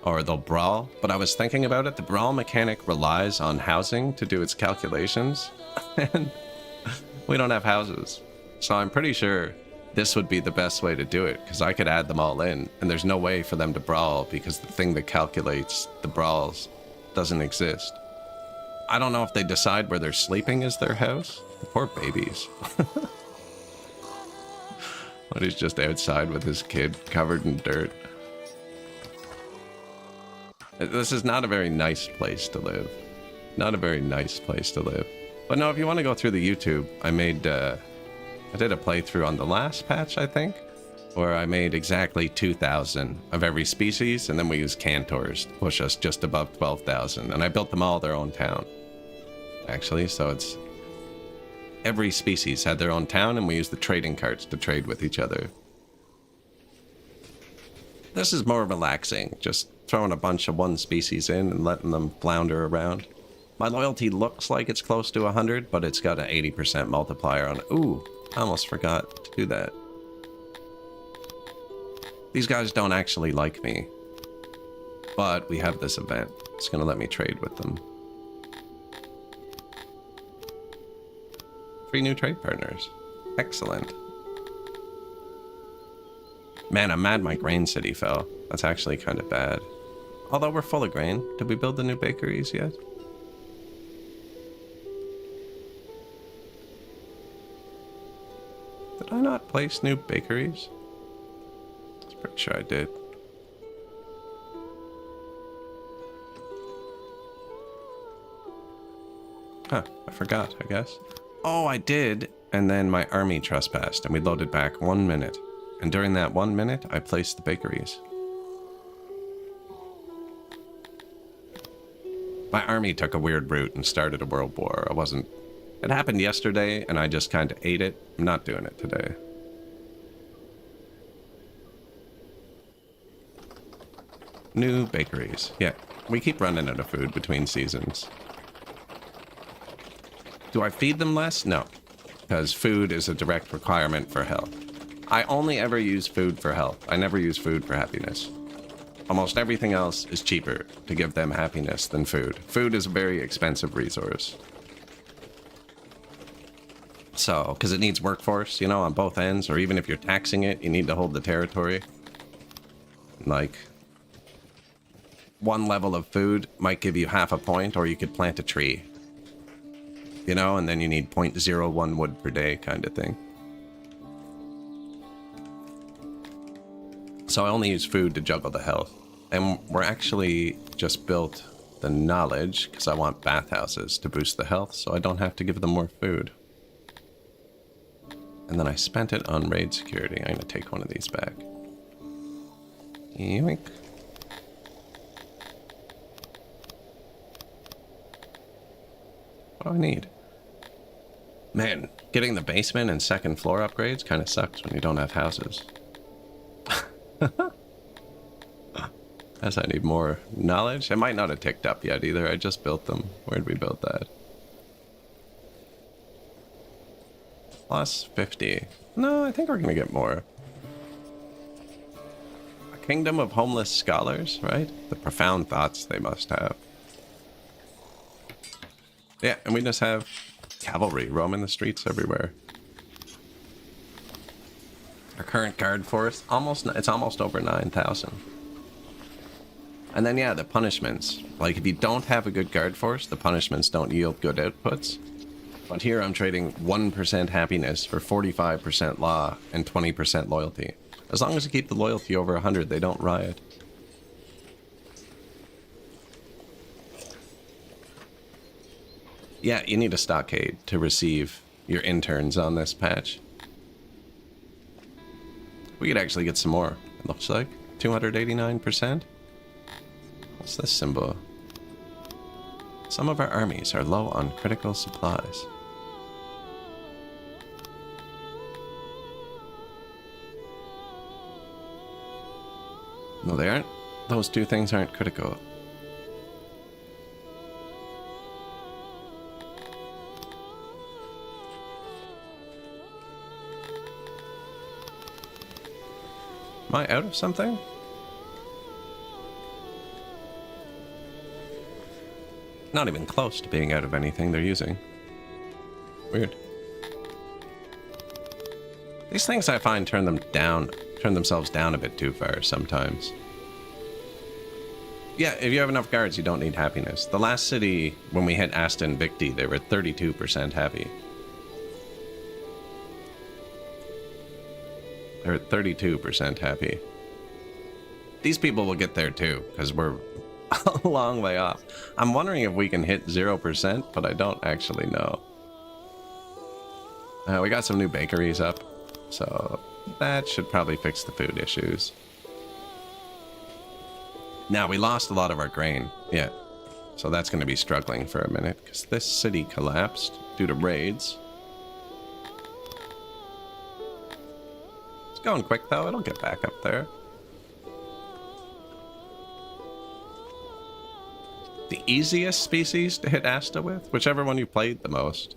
Or they'll brawl. But I was thinking about it. The brawl mechanic relies on housing to do its calculations. And we don't have houses. So I'm pretty sure this would be the best way to do it, because I could add them all in, and there's no way for them to brawl because the thing that calculates the brawls doesn't exist. I don't know if they decide where they're sleeping is their house. The poor babies. But he's just outside with his kid covered in dirt. This is not a very nice place to live. Not a very nice place to live. But no, if you want to go through the YouTube, I did a playthrough on the last patch, I think, where I made exactly 2,000 of every species, and then we used cantors to push us just above 12,000, and I built them all their own town, actually, so it's every species had their own town, and we used the trading carts to trade with each other. This is more relaxing, just throwing a bunch of one species in and letting them flounder around. My loyalty looks like it's close to 100, but it's got an 80% multiplier on it. Ooh, I almost forgot to do that. These guys don't actually like me, but we have this event. It's going to let me trade with them. 3 new trade partners. Excellent. Man, I'm mad my grain city fell. That's actually kind of bad. Although we're full of grain. Did we build the new bakeries yet? Did I not place new bakeries? I'm pretty sure I did. Huh, I forgot, I guess. Oh, I did. And then my army trespassed and we loaded back 1 minute. And during that 1 minute, I placed the bakeries. My army took a weird route and started a world war. I wasn't It happened yesterday, and I just kind of ate it. I'm not doing it today. New bakeries. Yeah, we keep running out of food between seasons. Do I feed them less? No, because food is a direct requirement for health. I only ever use food for health. I never use food for happiness. Almost everything else is cheaper to give them happiness than food. Food is a very expensive resource. So, because it needs workforce, you know, on both ends, or even if you're taxing it, you need to hold the territory. Like, one level of food might give you half a point, or you could plant a tree. You know, and then you need 0.01 wood per day kind of thing. So I only use food to juggle the health. And we're actually just built the knowledge, because I want bathhouses to boost the health, so I don't have to give them more food. And then I spent it on raid security. I'm going to take one of these back. Yoink. What do I need? Man, getting the basement and second floor upgrades kind of sucks when you don't have houses. As I need more knowledge. It might not have ticked up yet either. I just built them. Where'd we build that? Plus 50. No, I think we're going to get more. A kingdom of homeless scholars, right? The profound thoughts they must have. Yeah, and we just have cavalry roaming the streets everywhere. Our current guard force, it's almost over 9,000. And then, yeah, the punishments. Like, if you don't have a good guard force, the punishments don't yield good outputs. But here I'm trading 1% happiness for 45% law and 20% loyalty. As long as you keep the loyalty over 100, they don't riot. Yeah, you need a stockade to receive your interns on this patch. We could actually get some more, it looks like. 289%. What's this symbol? Some of our armies are low on critical supplies. No, they aren't. Those two things aren't critical. Am I out of something? Not even close to being out of anything they're using. Weird. These things I find turn themselves down a bit too far sometimes. Yeah, if you have enough guards, you don't need happiness. The last city, when we hit Asta and Victi, they were 32% happy. They're at 32% happy. These people will get there too, because we're a long way off. I'm wondering if we can hit 0%, but I don't actually know. We got some new bakeries up, so that should probably fix the food issues. Now, we lost a lot of our grain, yeah. So that's going to be struggling for a minute, because this city collapsed due to raids. It's going quick, though. It'll get back up there. The easiest species to hit Asta with? Whichever one you played the most.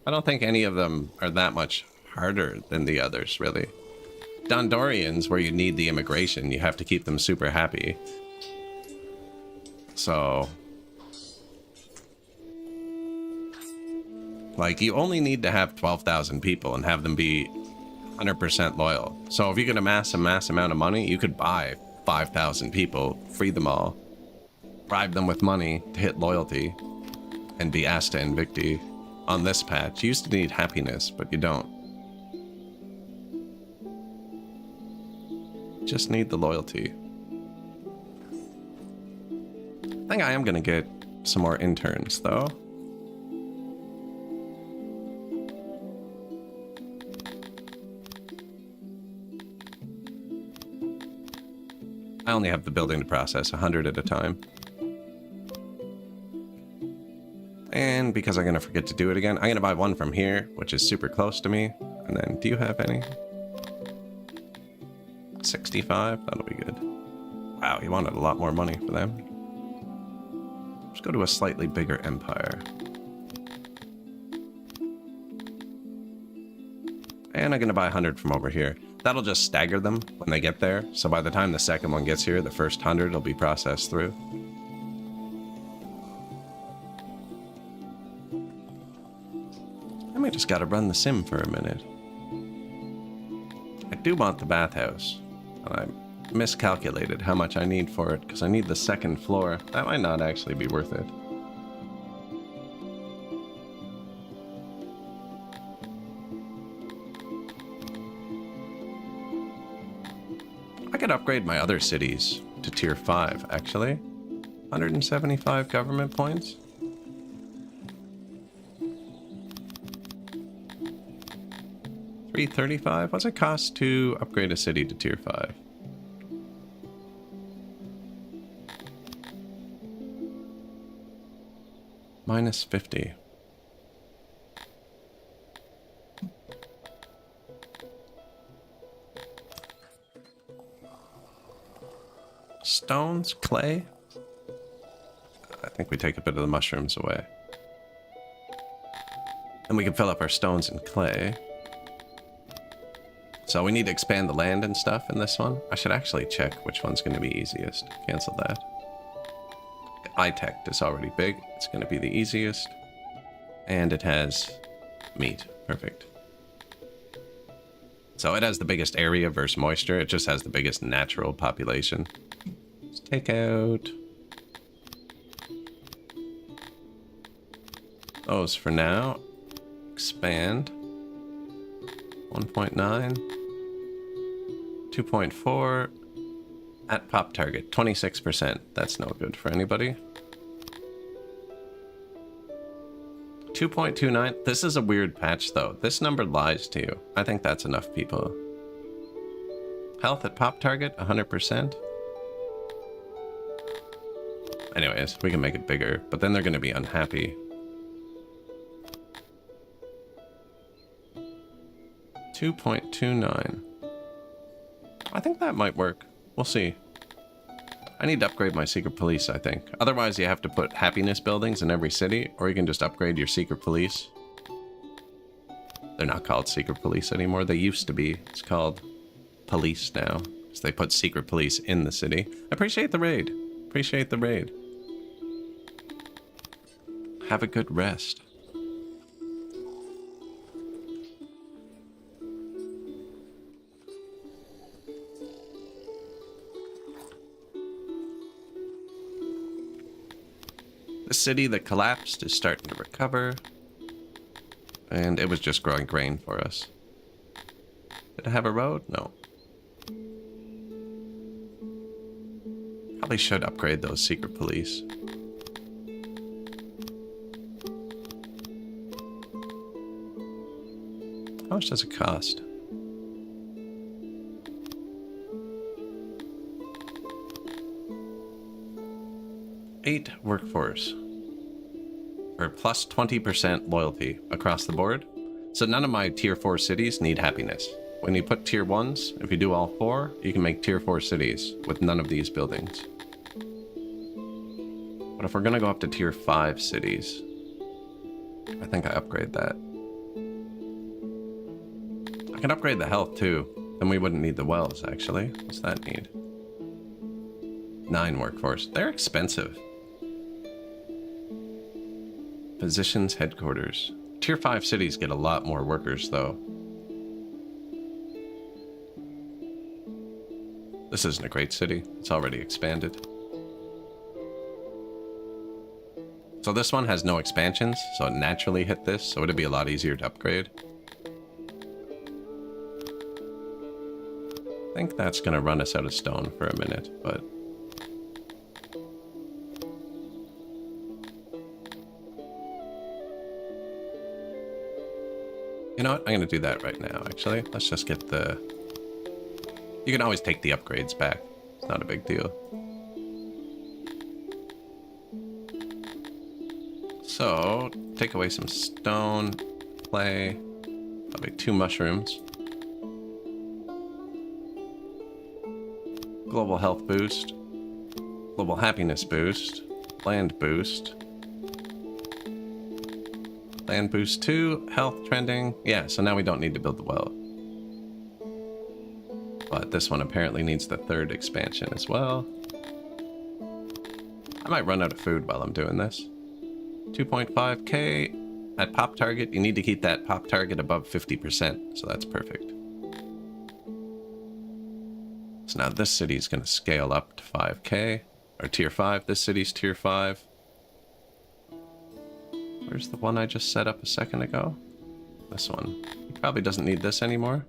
I don't think any of them are that much harder than the others, really. Dondorians, where you need the immigration, you have to keep them super happy. So... like, you only need to have 12,000 people and have them be 100% loyal. So if you could amass a mass amount of money, you could buy 5,000 people, free them all, bribe them with money to hit loyalty, and be Asta and Victi on this patch. You used to need happiness, but you don't. Just need the loyalty. I think I am gonna get some more interns, though. I only have the building to process 100 at a time. And because I'm going to forget to do it again, I'm going to buy one from here, which is super close to me. And then, do you have any? 65? That'll be good. Wow, he wanted a lot more money for them. Let's go to a slightly bigger empire. And I'm going to buy 100 from over here. That'll just stagger them when they get there. So by the time the second one gets here, the first 100 will be processed through. I might just got to run the sim for a minute. I do want the bathhouse. And I miscalculated how much I need for it because I need the second floor. That might not actually be worth it. I could upgrade my other cities to tier 5, actually. 175 government points. $335? What's it cost to upgrade a city to tier 5? Minus 50. Stones? Clay? I think we take a bit of the mushrooms away. And we can fill up our stones and clay. So we need to expand the land and stuff in this one. I should actually check which one's going to be easiest. Cancel that. iTech is already big. It's going to be the easiest. And it has meat. Perfect. So it has the biggest area versus moisture. It just has the biggest natural population. Let's take out those for now. Expand. 1.9. 2.4 at pop target, 26%. That's no good for anybody. 2.29. This is a weird patch though. This number lies to you. I think that's enough people. Health at pop target, 100%. Anyways, we can make it bigger, but then they're going to be unhappy. 2.29. I think that might work. We'll see. I need to upgrade my secret police, I think. Otherwise, you have to put happiness buildings in every city, or you can just upgrade your secret police. They're not called secret police anymore. They used to be. It's called police now, because they put secret police in the city. Appreciate the raid. Appreciate the raid. Have a good rest. The city that collapsed is starting to recover. And it was just growing grain for us. Did it have a road? No. Probably should upgrade those secret police. How much does it cost? Eight workforce. Or plus 20% loyalty across the board. So none of my tier 4 cities need happiness. When you put tier 1s, if you do all 4, you can make tier 4 cities with none of these buildings. But if we're gonna go up to tier 5 cities, I think I upgrade that. I can upgrade the health too. Then we wouldn't need the wells, actually. What's that need? 9 workforce. They're expensive. Physicians headquarters. Tier 5 cities get a lot more workers, though. This isn't a great city. It's already expanded. So this one has no expansions, so it naturally hit this, so it'd be a lot easier to upgrade. I think that's gonna run us out of stone for a minute, but... You know what? I'm gonna do that right now, actually. Let's just get the... You can always take the upgrades back. It's not a big deal. So, take away some stone, clay, probably 2 mushrooms. Global health boost, global happiness boost, land boost. Land boost 2, health trending. Yeah, so now we don't need to build the well. But this one apparently needs the 3rd expansion as well. I might run out of food while I'm doing this. 2.5k at pop target. You need to keep that pop target above 50%, so that's perfect. So now this city is going to scale up to 5k, or tier 5. This city's tier 5. Where's the one I just set up a second ago? This one. He probably doesn't need this anymore.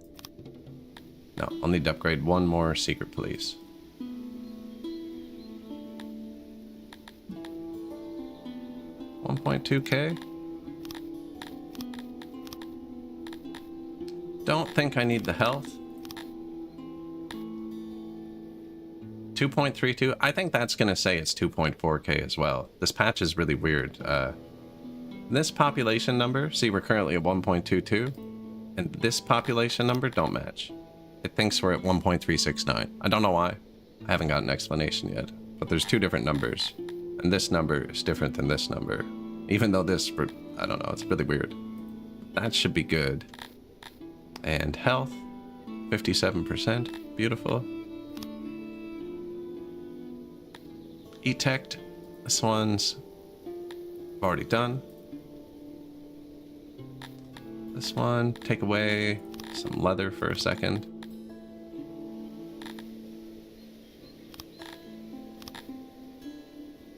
No, I'll need to upgrade 1 more secret police. $1.2k. Don't think I need the health. 2.32. I think that's going to say it's 2.4k as well. This patch is really weird. This population number, see we're currently at 1.22, and this population number don't match. It thinks we're at 1.369. I don't know why. I haven't got an explanation yet, but there's 2 different numbers, and this number is different than this number. Even though this, I don't know, it's really weird. That should be good. And health, 57%, beautiful. Etect, this one's already done. This one, take away some leather for a second.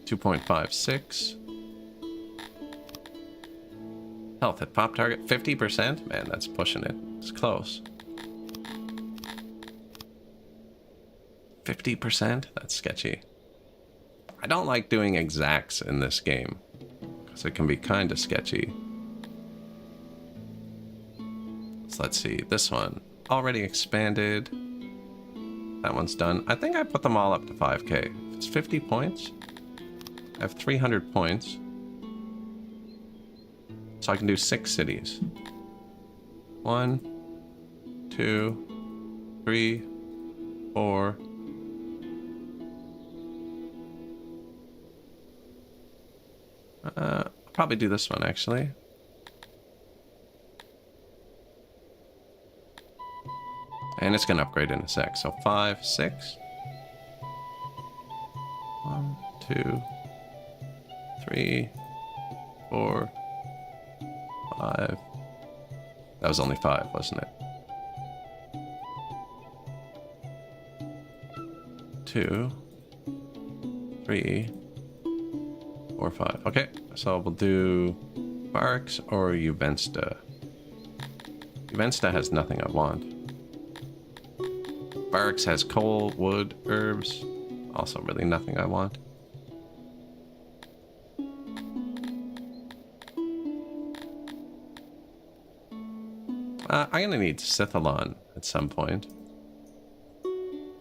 $2.56. Health at pop target, 50%? Man, that's pushing it. It's close. 50%? That's sketchy. I don't like doing exacts in this game, because it can be kind of sketchy. So let's see, this one, already expanded. That one's done. I think I put them all up to 5k. If it's 50 points, I have 300 points. So I can do 6 cities. 1, 2, 3, 4. I'll probably do this one actually. And it's gonna upgrade in a sec. So 5, 6. 1, 2, 3, 4, 5. That was only 5, wasn't it? 2, 3, 4, 5. Okay, so we'll do Barracks or Juvensta. Juvensta has nothing I want. Barracks has coal, wood, herbs. Also really nothing I want. I'm gonna need Sithalon at some point.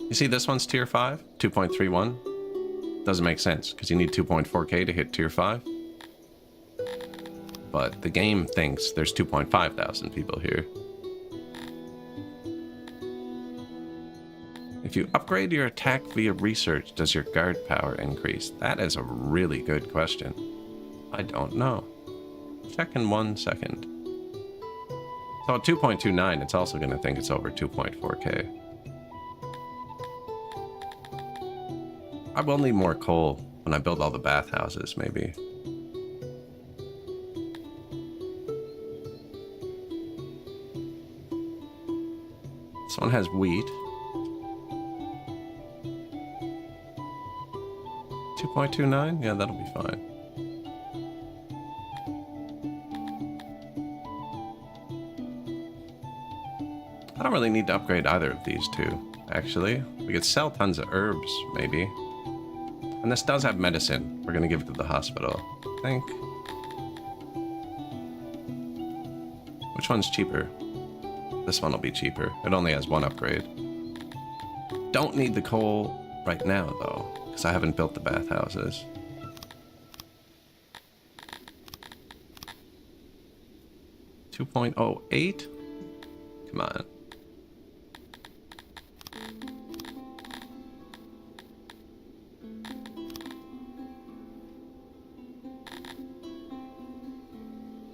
You see this one's tier 5, 2.31. Doesn't make sense, because you need 2.4k to hit tier 5. But the game thinks there's 2.5 thousand people here. If you upgrade your attack via research, does your guard power increase? That is a really good question. I don't know. Check in 1 second. So at 2.29, it's also going to think it's over 2.4k. I will need more coal when I build all the bathhouses, maybe. This one has wheat. 2.29? Yeah, that'll be fine. I don't really need to upgrade either of these two, actually. We could sell tons of herbs, maybe. And this does have medicine. We're gonna give it to the hospital, I think. Which one's cheaper? This one will be cheaper. It only has 1 upgrade. Don't need the coal right now, though, because I haven't built the bathhouses. 2.08? Come on.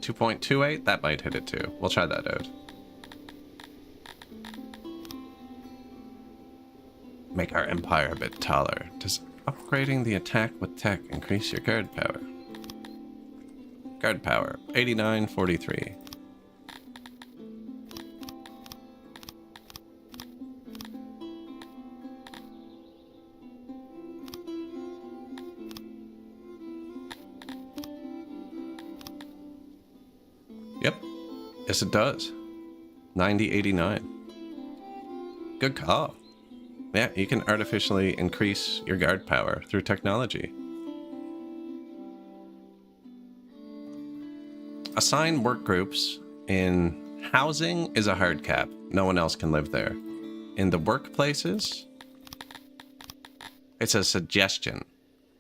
.28? That might hit it too. We'll try that out. Make our empire a bit taller. Does upgrading the attack with tech increase your guard power? Guard power, 8943. Yep. Yes, it does. 9089. Good call. Yeah, you can artificially increase your guard power through technology. Assign work groups. In housing is a hard cap. No one else can live there. In the workplaces, it's a suggestion.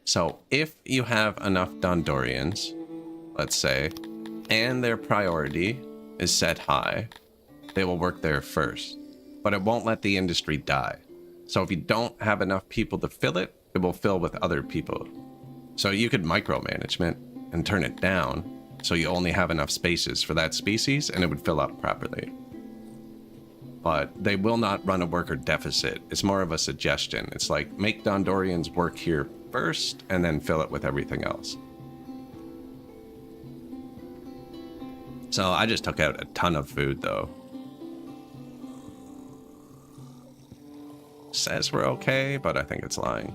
So if you have enough Dondorians, let's say, and their priority is set high, they will work there first. But it won't let the industry die. So if you don't have enough people to fill it, it will fill with other people. So you could micromanagement and turn it down so you only have enough spaces for that species and it would fill up properly. But they will not run a worker deficit. It's more of a suggestion. It's like, make Dondorians work here first and then fill it with everything else. So I just took out a ton of food though. Says we're okay, but I think it's lying.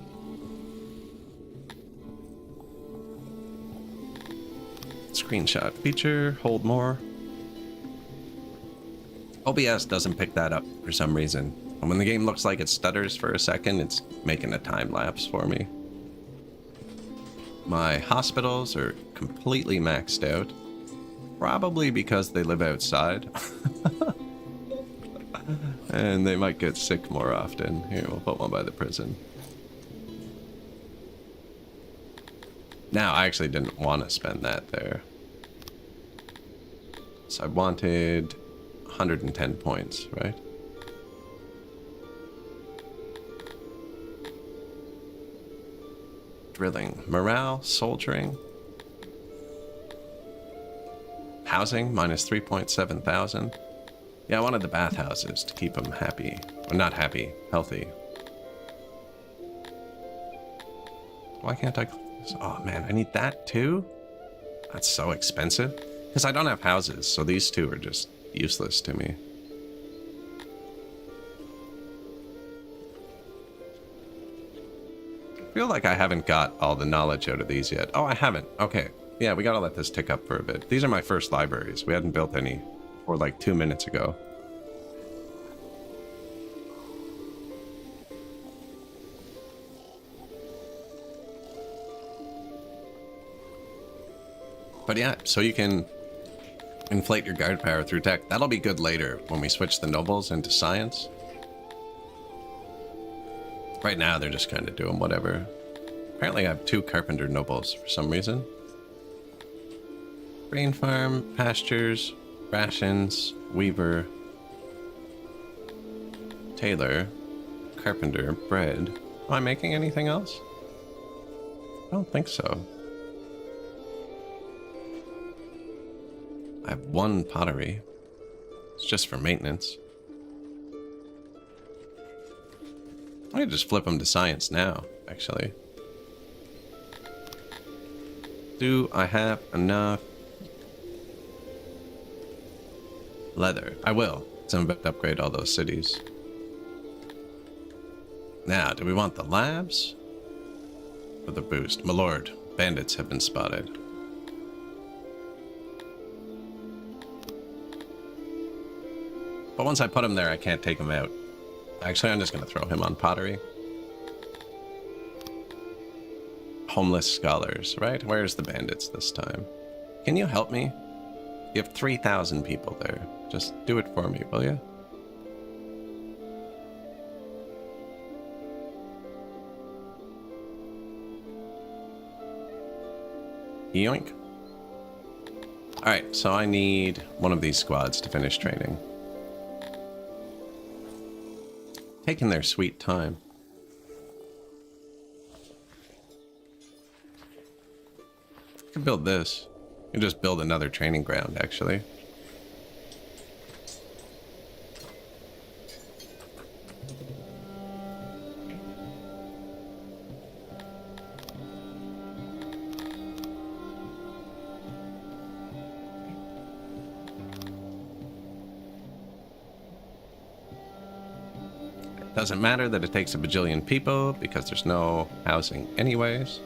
Screenshot feature, hold more. OBS doesn't pick that up for some reason. And when the game looks like it stutters for a second, it's making a time lapse for me. My hospitals are completely maxed out. Probably because they live outside. And they might get sick more often. Here, we'll put one by the prison. Now, I actually didn't want to spend that there. So I wanted 110 points, right? Drilling. Morale, soldiering. Housing, minus 3.7 thousand. Yeah, I wanted the bathhouses to keep them happy. Well, not happy, healthy. Why can't I... Oh man, I need that too? That's so expensive. Because I don't have houses, so these two are just useless to me. I feel like I haven't got all the knowledge out of these yet. Oh, I haven't. Okay. Yeah, we gotta let this tick up for a bit. These are my first libraries. We hadn't built any for like 2 minutes ago. But yeah, so you can inflate your guard power through tech. That'll be good later when we switch the nobles into science. Right now, they're just kind of doing whatever. Apparently, I have 2 carpenter nobles for some reason. Grain farm, pastures, rations, weaver, tailor, carpenter, bread. Am I making anything else? I don't think so. I have 1 pottery. It's just for maintenance. I could just flip them to science now, actually. Do I have enough leather? I will. So I'm about to upgrade all those cities. Now, do we want the labs? Or the boost? My lord, bandits have been spotted. But once I put him there, I can't take him out. Actually, I'm just going to throw him on pottery. Homeless scholars, right? Where's the bandits this time? Can you help me? You have 3,000 people there. Just do it for me, will you? Yoink. Alright, so I need one of these squads to finish training. Taking their sweet time. I could build this. You can just build another training ground, actually. Doesn't matter that it takes a bajillion people because there's no housing anyways.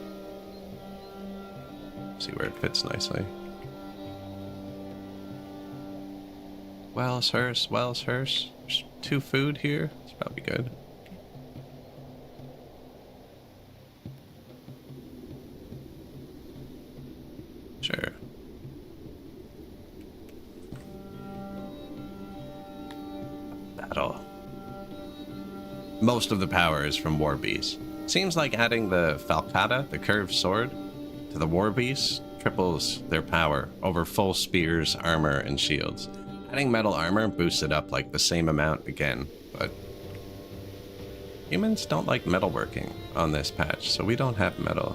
See where it fits nicely. Wellshurst, Wellshurst. There's 2 food here. It's probably good. Sure. Battle. Most of the power is from war beasts. Seems like adding the falcata, the curved sword, to the war beasts triples their power over full spears, armor, and shields. Adding metal armor boosts it up like the same amount again, but humans don't like metalworking on this patch, so we don't have metal.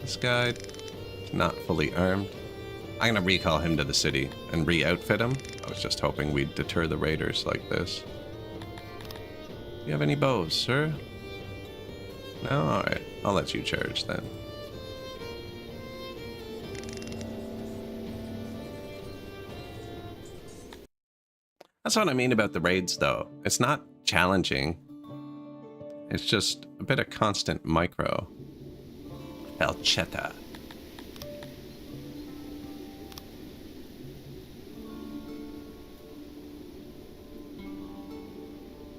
This guy is not fully armed. I'm gonna recall him to the city and re-outfit him. I was just hoping we'd deter the raiders like this. Do you have any bows, sir? No? Alright, I'll let you charge then. That's what I mean about the raids, though. It's not challenging. It's just a bit of constant micro. Falchetta.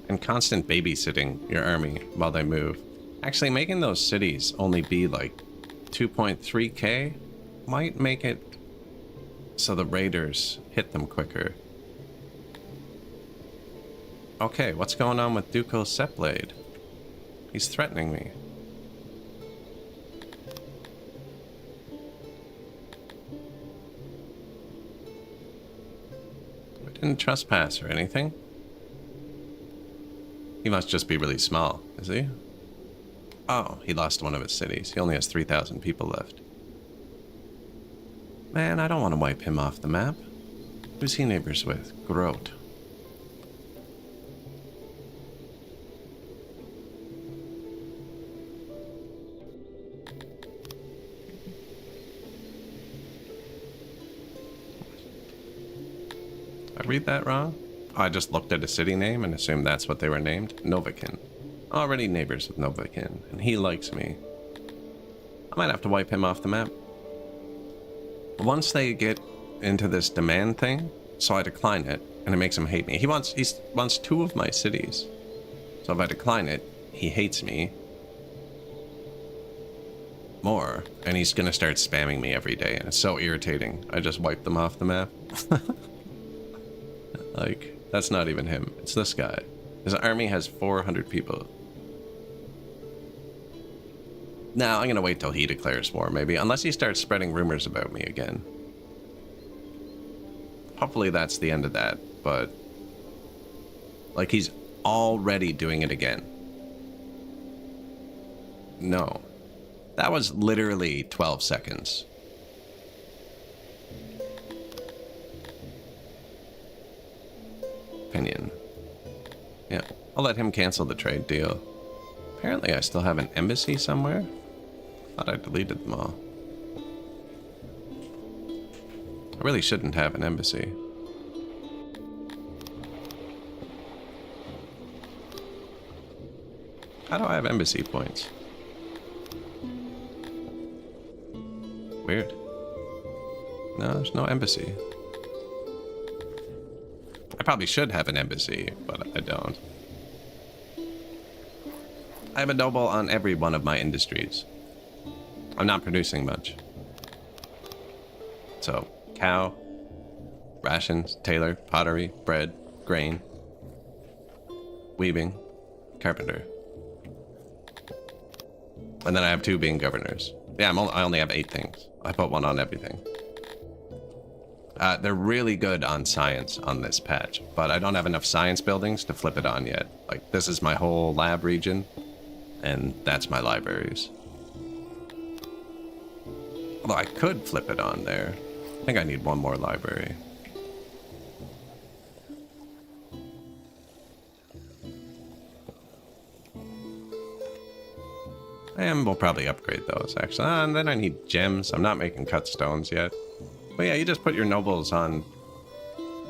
And constant babysitting your army while they move. Actually, making those cities only be like 2.3k might make it so the raiders hit them quicker. Okay, what's going on with Ducal Sepblade? He's threatening me. I didn't trespass or anything. He must just be really small, is he? Oh, he lost one of his cities. He only has 3,000 people left. Man, I don't want to wipe him off the map. Who's he neighbors with? Grote. Did I read that wrong? Oh, I just looked at a city name and assumed that's what they were named. Novikin. Already neighbors with Novikin, and he likes me. I might have to wipe him off the map. Once they get into this demand thing, so I decline it, and it makes him hate me. He wants 2 of my cities. So if I decline it, he hates me more, and he's gonna start spamming me every day, and it's so irritating. I just wiped them off the map. Like, that's not even him. It's this guy. His army has 400 people. Now, I'm gonna wait till he declares war, maybe. Unless he starts spreading rumors about me again. Hopefully that's the end of that, but... like, he's already doing it again. No. That was literally 12 seconds. Opinion. Yeah, I'll let him cancel the trade deal. Apparently I still have an embassy somewhere. Thought I deleted them all. I really shouldn't have an embassy. How do I have embassy points? Weird. No, there's no embassy. I probably should have an embassy, but I don't. I have a noble on every one of my industries. I'm not producing much. So, cow, rations, tailor, pottery, bread, grain, weaving, carpenter. And then I have 2 being governors. Yeah, I only have 8 things. I put 1 on everything. They're really good on science on this patch, but I don't have enough science buildings to flip it on yet. Like, this is my whole lab region, and that's my libraries. Although I could flip it on there. I think I need one more library. And we'll probably upgrade those, actually. And then I need gems. I'm not making cut stones yet. But yeah, you just put your nobles on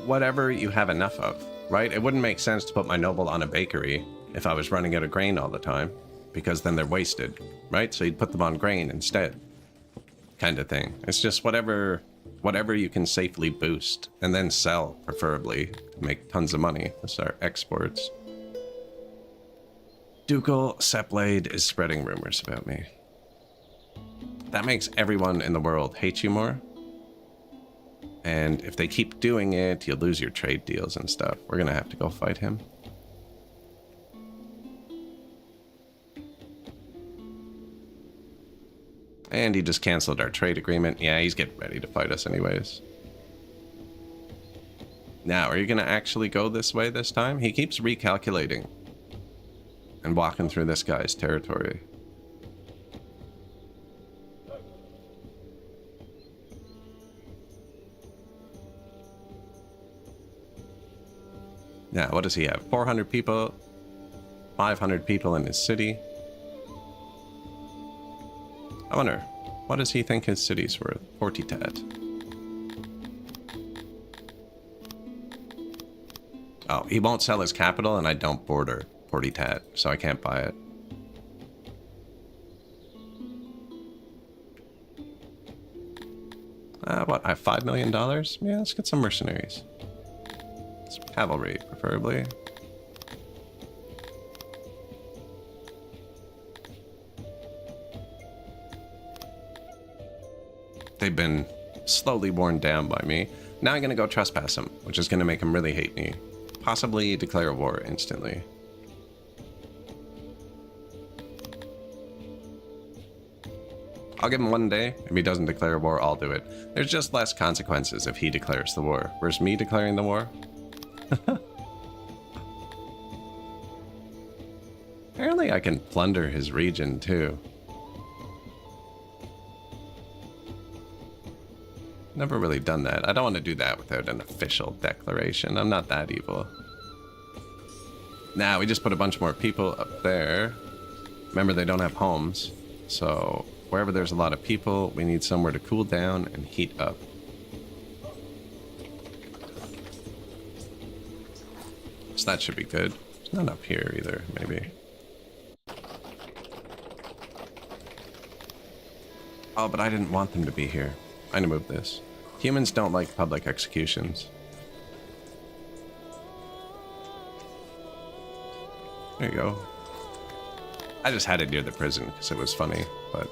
whatever you have enough of, right? It wouldn't make sense to put my noble on a bakery if I was running out of grain all the time, because then they're wasted, right? So you'd put them on grain instead, kind of thing. It's just whatever you can safely boost and then sell, preferably, to make tons of money. That's our exports. Ducal Seplade is spreading rumors about me. That makes everyone in the world hate you more. And if they keep doing it, you'll lose your trade deals and stuff. We're gonna have to go fight him. And he just canceled our trade agreement. Yeah, he's getting ready to fight us anyways. Now, are you gonna actually go this way this time? He keeps recalculating and walking through this guy's territory. Now, what does he have? 400 people, 500 people in his city. I wonder, what does he think his city's worth? 40 tat. Oh, he won't sell his capital, and I don't border 40 tat, so I can't buy it. What, I have $5 million? Yeah, let's get some mercenaries. Some cavalry, preferably. They've been slowly worn down by me. Now I'm gonna go trespass him, which is gonna make him really hate me. Possibly declare war instantly. I'll give him 1 day. If he doesn't declare war, I'll do it. There's just less consequences if he declares the war. Whereas me declaring the war? Apparently I can plunder his region too. Never really done that. I don't want to do that without an official declaration. I'm not that evil. Now we just put a bunch more people up there. Remember, they don't have homes. So wherever there's a lot of people, we need somewhere to cool down and heat up. So that should be good. It's not up here either, maybe. Oh, but I didn't want them to be here. I'm gonna move this. Humans don't like public executions. There you go. I just had it near the prison because it was funny, but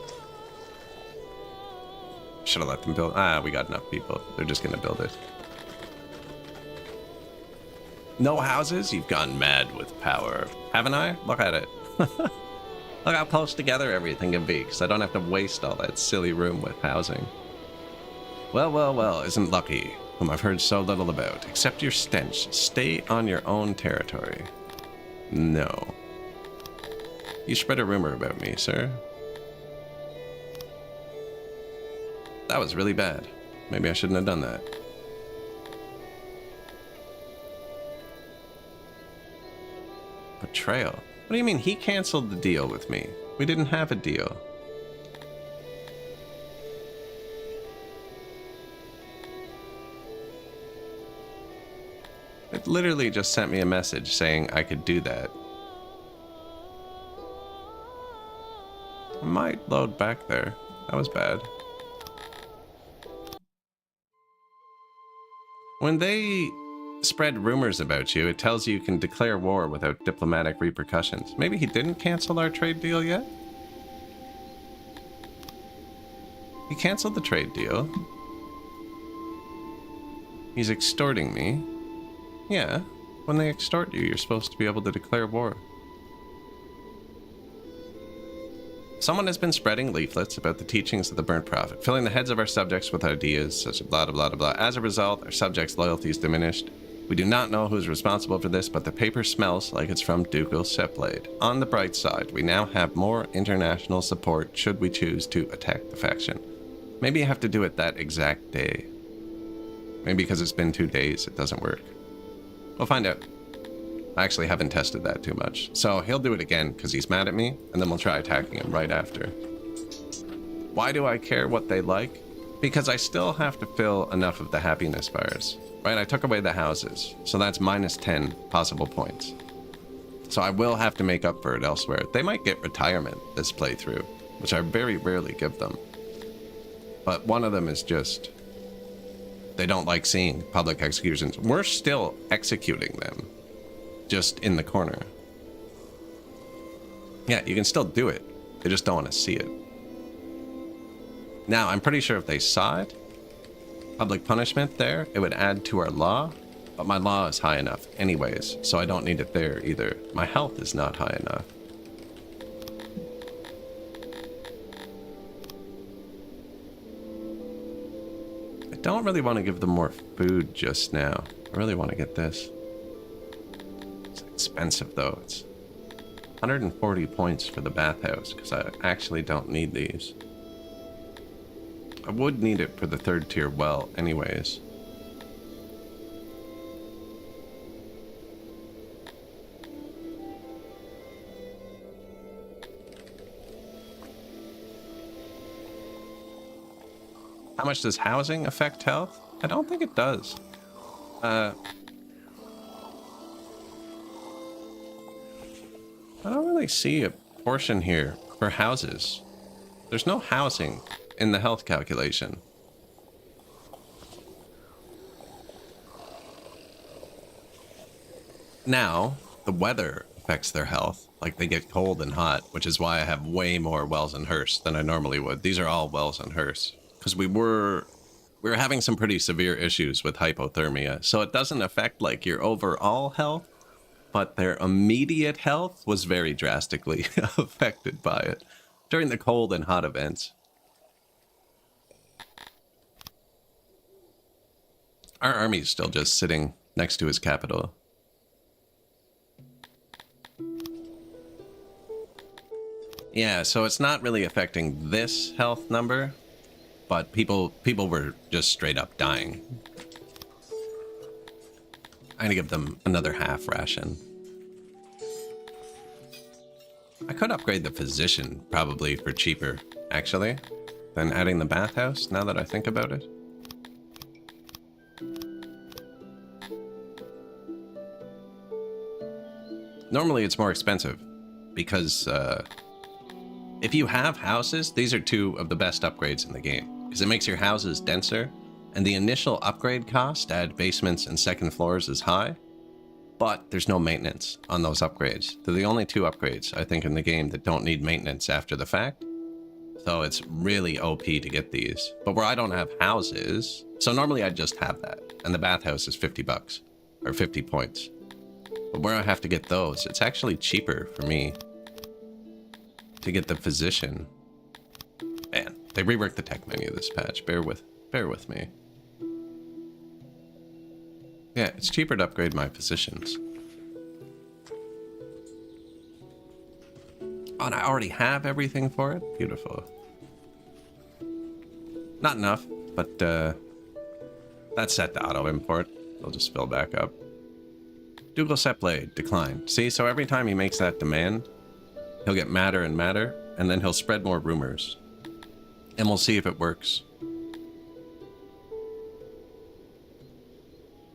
should have let them build. Ah, we got enough people. They're just gonna build it. No houses? You've gone mad with power. Haven't I? Look at it. Look how close together everything can be, because I don't have to waste all that silly room with housing. Well, well, well, isn't Lucky, whom I've heard so little about. Accept your stench. Stay on your own territory. No. You spread a rumor about me, sir. That was really bad. Maybe I shouldn't have done that. Betrayal? What do you mean? He canceled the deal with me. We didn't have a deal. It literally just sent me a message saying I could do that. I might load back there. That was bad. When they spread rumors about you, it tells you can declare war without diplomatic repercussions. Maybe he didn't cancel our trade deal yet? He canceled the trade deal. He's extorting me. Yeah, when they extort you, you're supposed to be able to declare war. Someone has been spreading leaflets about the teachings of the burnt prophet, filling the heads of our subjects with ideas such as blah, blah, blah, blah. As a result, our subjects' loyalty is diminished. We do not know who's responsible for this, but the paper smells like it's from Ducal Sepblade. On the bright side, we now have more international support should we choose to attack the faction. Maybe you have to do it that exact day. Maybe because it's been 2 days, it doesn't work. We'll find out. I actually haven't tested that too much. So he'll do it again because he's mad at me, and then we'll try attacking him right after. Why do I care what they like? Because I still have to fill enough of the happiness bars. Right, I took away the houses, so that's minus 10 possible points. So I will have to make up for it elsewhere. They might get retirement this playthrough, which I very rarely give them. But one of them is just, they don't like seeing public executions. We're still executing them, just in the corner. Yeah, you can still do it. They just don't want to see it. Now, I'm pretty sure if they saw it, public punishment there, it would add to our law, but my law is high enough anyways, so I don't need it there either. My health is not high enough. I don't really want to give them more food just now. I really want to get this. It's expensive though. It's 140 points for the bathhouse because I actually don't need these. I would need it for the 3rd tier well anyways. How much does housing affect health? I don't think it does. I don't really see a portion here for houses. There's no housing in the health calculation. Now, the weather affects their health. Like they get cold and hot, which is why I have way more wells and hearse than I normally would. These are all wells and hearse. Because we were having some pretty severe issues with hypothermia. So it doesn't affect like your overall health, but their immediate health was very drastically affected by it during the cold and hot events. Our army's still just sitting next to his capital. Yeah, so it's not really affecting this health number, but people were just straight up dying. I'm gonna give them another half ration. I could upgrade the physician probably for cheaper, actually, than adding the bathhouse, now that I think about it. Normally it's more expensive because if you have houses, these are 2 of the best upgrades in the game because it makes your houses denser, and the initial upgrade cost to add basements and 2nd floors is high, but there's no maintenance on those upgrades. They're the only 2 upgrades I think in the game that don't need maintenance after the fact. So it's really OP to get these. But where I don't have houses, so normally I'd just have that, and the bathhouse is 50 bucks or 50 points. But where I have to get those, it's actually cheaper for me to get the physician. Man, they reworked the tech menu this patch. Bear with me. Yeah, it's cheaper to upgrade my physicians. Oh, and I already have everything for it? Beautiful. Not enough, but that's set to auto-import. They'll just fill back up. Ducal Sepblade declined. See, so every time he makes that demand, he'll get madder and madder, and then he'll spread more rumors. And we'll see if it works.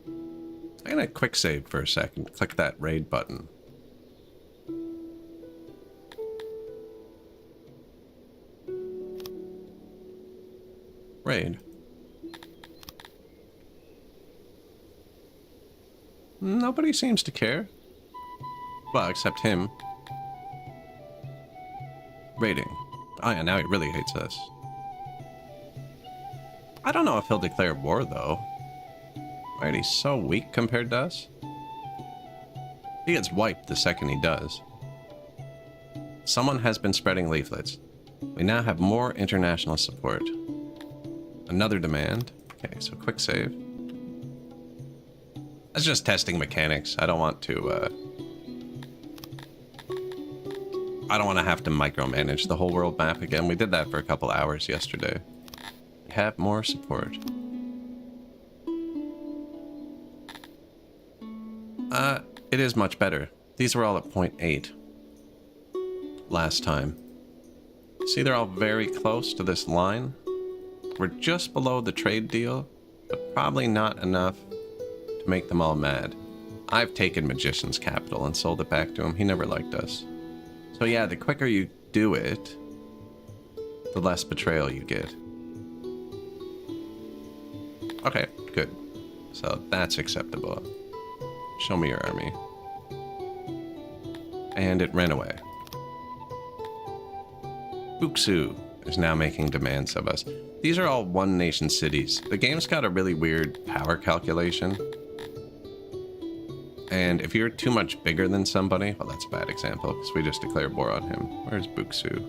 I'm gonna quick save for a second. Click that raid button. Raid. Nobody seems to care. Well, except him. Raiding. Oh yeah, now he really hates us. I don't know if he'll declare war, though. Right, he's so weak compared to us. He gets wiped the second he does. Someone has been spreading leaflets. We now have more international support. Another demand. Okay, so quick save. That's just testing mechanics. I don't want to have to micromanage the whole world map again. We did that for a couple hours yesterday. We have more support. It is much better. These were all at 0.8 last time. See, they're all very close to this line. We're just below the trade deal, but probably not enough to make them all mad. I've taken Magician's capital and sold it back to him. He never liked us. So yeah, the quicker you do it, the less betrayal you get. Okay, good. So that's acceptable. Show me your army. And it ran away. Buksu is now making demands of us. These are all one nation cities. The game's got a really weird power calculation. And if you're too much bigger than somebody, well, that's a bad example because we just declared war on him. Where's Buksu?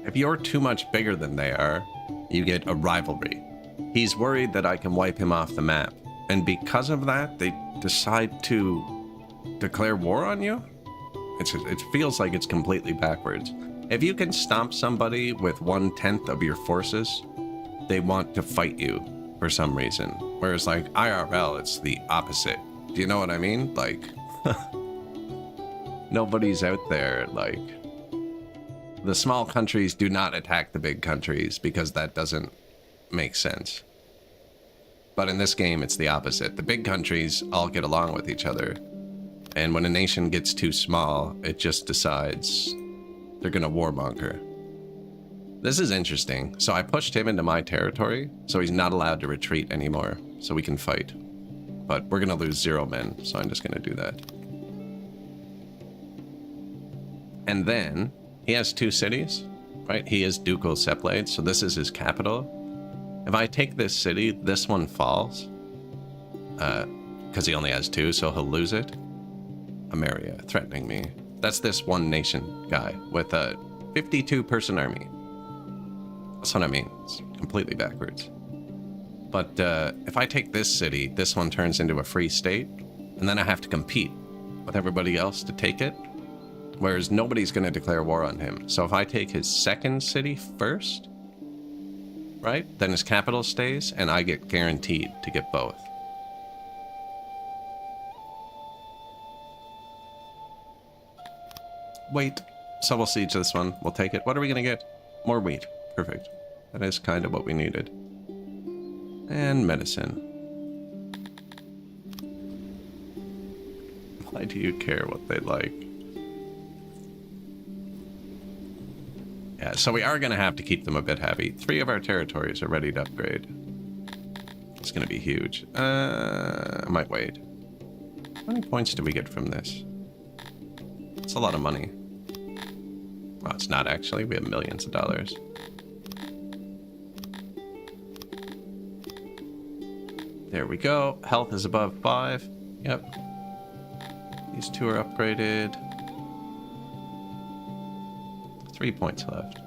If you're too much bigger than they are, you get a rivalry. He's worried that I can wipe him off the map. And because of that, they decide to declare war on you? It feels like it's completely backwards. If you can stomp somebody with 1/10 of your forces, they want to fight you for some reason. Whereas like IRL, it's the opposite. Do you know what I mean? Like, nobody's out there like... The small countries do not attack the big countries because that doesn't make sense. But in this game, it's the opposite. The big countries all get along with each other. And when a nation gets too small, it just decides they're gonna warmonger. This is interesting. So I pushed him into my territory, so he's not allowed to retreat anymore, so we can fight. But we're gonna lose 0 men, so I'm just gonna do that. And then, he has 2 cities, right? He is Ducal Seplade, so this is his capital. If I take this city, this one falls. Because he only has 2, so he'll lose it. Ameria, threatening me. That's this one nation guy with a 52-person army. That's what I mean. It's completely backwards. But if I take this city, this one turns into a free state, and then I have to compete with everybody else to take it. Whereas nobody's going to declare war on him. So if I take his second city first, right, then his capital stays, and I get guaranteed to get both. Wait, so we'll siege this one. We'll take it. What are we going to get? More wheat. Perfect. That is kind of what we needed. And medicine. Why do you care what they like? Yeah, so we are going to have to keep them a bit happy. 3 of our territories are ready to upgrade. It's going to be huge. I might wait. How many points do we get from this? It's a lot of money. Well, it's not actually. We have millions of dollars. There we go. Health is above 5. Yep. These 2 are upgraded. 3 points left.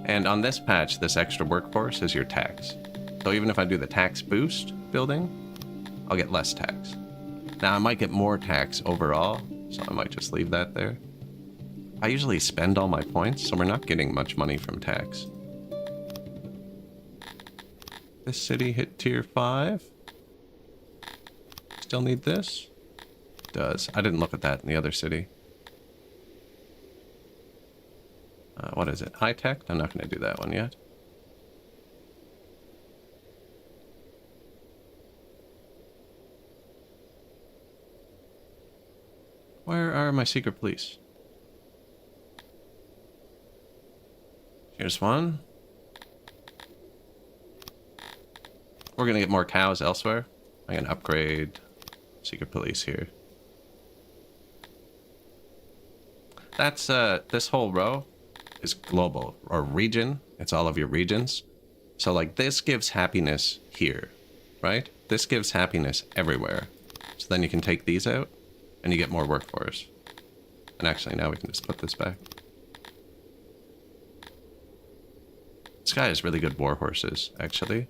And on this patch, this extra workforce is your tax. So even if I do the tax boost building, I'll get less tax. Now I might get more tax overall, so I might just leave that there. I usually spend all my points, so we're not getting much money from tax. This city hit tier 5. Still need this? It does. I didn't look at that in the other city. What is it? High tech? I'm not going to do that one yet. Where are my secret police? Here's one. We're going to get more cows elsewhere. I'm going to upgrade secret police here. That's, this whole row is global, or region. It's all of your regions. So like this gives happiness here, right? This gives happiness everywhere. So then you can take these out and you get more workforce. And actually, now we can just put this back. This guy has really good war horses, actually.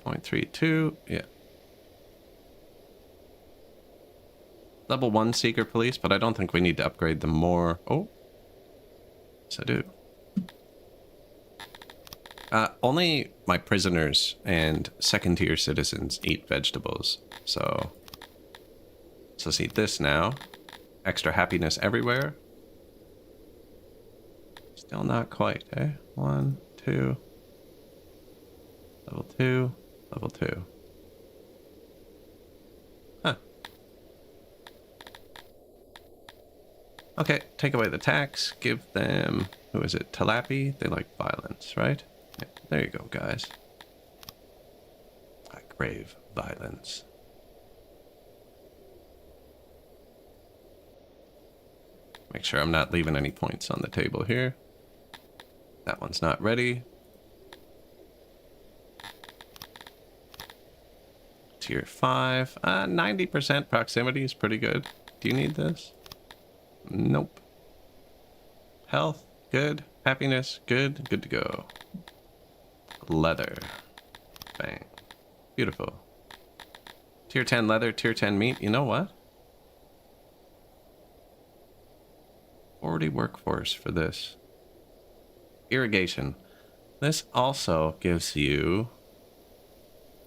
.32, yeah. Level 1 Seeker Police, but I don't think we need to upgrade them more. Oh. Yes, I do. Only my prisoners and second-tier citizens eat vegetables, so... let's eat this now. Extra happiness everywhere. Still not quite, eh? 1, 2... Level 2, level 2. Huh. Okay, take away the tax, give them, who is it, Talapi? They like violence, right? Yeah, there you go, guys. I crave violence. Make sure I'm not leaving any points on the table here. That one's not ready. Tier 5. 90% proximity is pretty good. Do you need this? Nope. Health, good. Happiness, good. Good to go. Leather. Bang. Beautiful. Tier 10 leather, tier 10 meat. You know what? 40 workforce for this. Irrigation. This also gives you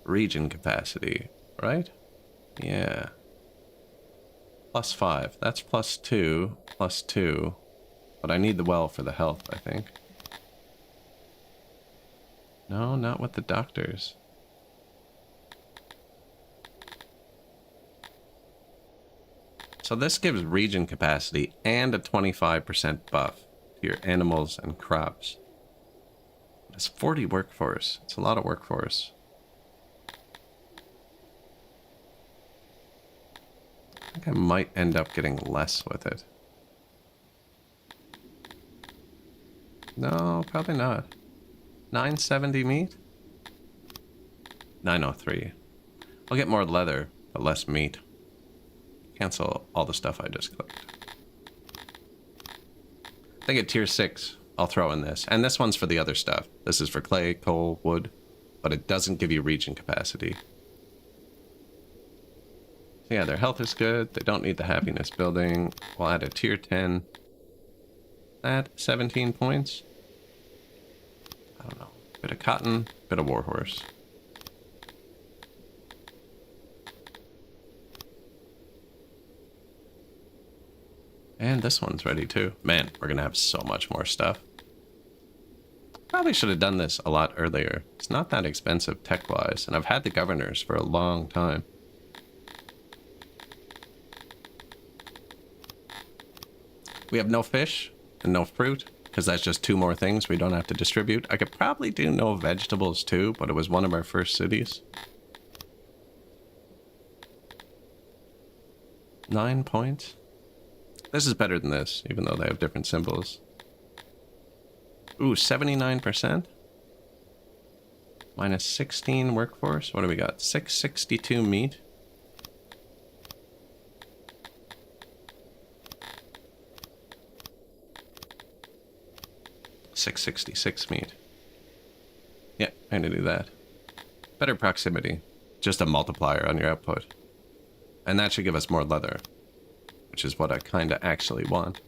region capacity, right? Yeah. +5. That's +2, +2. But I need the well for the health, I think. No, not with the doctors. So this gives region capacity and a 25% buff to your animals and crops. It's 40 workforce. It's a lot of workforce. I think I might end up getting less with it. No, probably not. 970 meat? 903. I'll get more leather, but less meat. Cancel all the stuff I just clicked. I think at tier 6, I'll throw in this. And this one's for the other stuff. This is for clay, coal, wood, but it doesn't give you region capacity. So yeah, their health is good. They don't need the happiness building. We'll add a tier 10. At 17 points. I don't know. Bit of cotton, bit of warhorse. And this one's ready too. Man, we're gonna have so much more stuff. Probably should have done this a lot earlier. It's not that expensive tech-wise, and I've had the governors for a long time. We have no fish and no fruit, because that's just 2 more things we don't have to distribute. I could probably do no vegetables too, but it was one of our first cities. 9 points. This is better than this, even though they have different symbols. Ooh, 79%? Minus 16 workforce. What do we got? 662 meat. $666 meat. Yeah, I'm gonna do that. Better proximity. Just a multiplier on your output. And that should give us more leather, which is what I kinda actually want.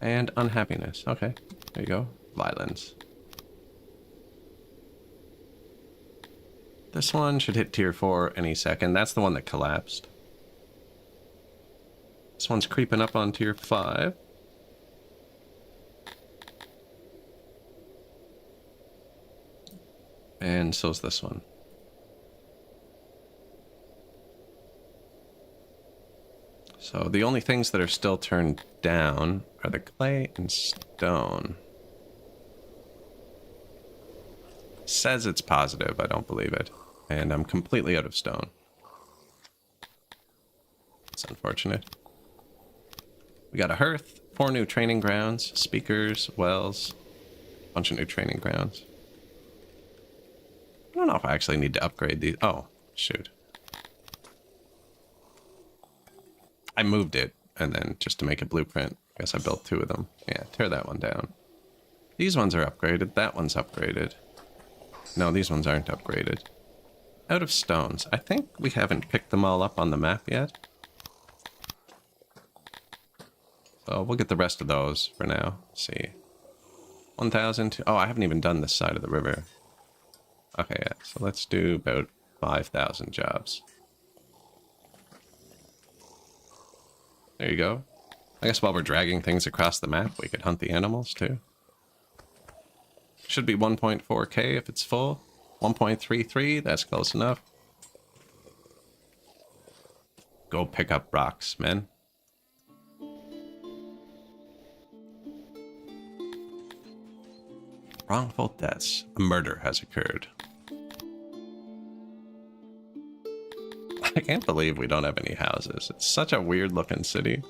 And unhappiness. Okay, there you go. Violence. This one should hit tier 4 any second. That's the one that collapsed. This one's creeping up on tier 5. And so's this one. So the only things that are still turned down are the clay and stone. It says it's positive, I don't believe it. And I'm completely out of stone. It's unfortunate. We got a hearth, 4 new training grounds, speakers, wells, a bunch of new training grounds. don't know if I actually need to upgrade these. Oh, shoot. I moved it, and then just to make a blueprint, I guess I built 2 of them. Yeah, tear that one down. These ones are upgraded. That one's upgraded. No, these ones aren't upgraded. Out of stones. I think we haven't picked them all up on the map yet. So we'll get the rest of those for now. Let's see. 1,000. Oh, I haven't even done this side of the river. Okay, yeah. So let's do about 5,000 jobs. There you go. I guess while we're dragging things across the map, we could hunt the animals too. Should be 1.4K if it's full. 1.33, that's close enough. Go pick up rocks, men. Wrongful deaths. A murder has occurred. I can't believe we don't have any houses. It's such a weird looking city.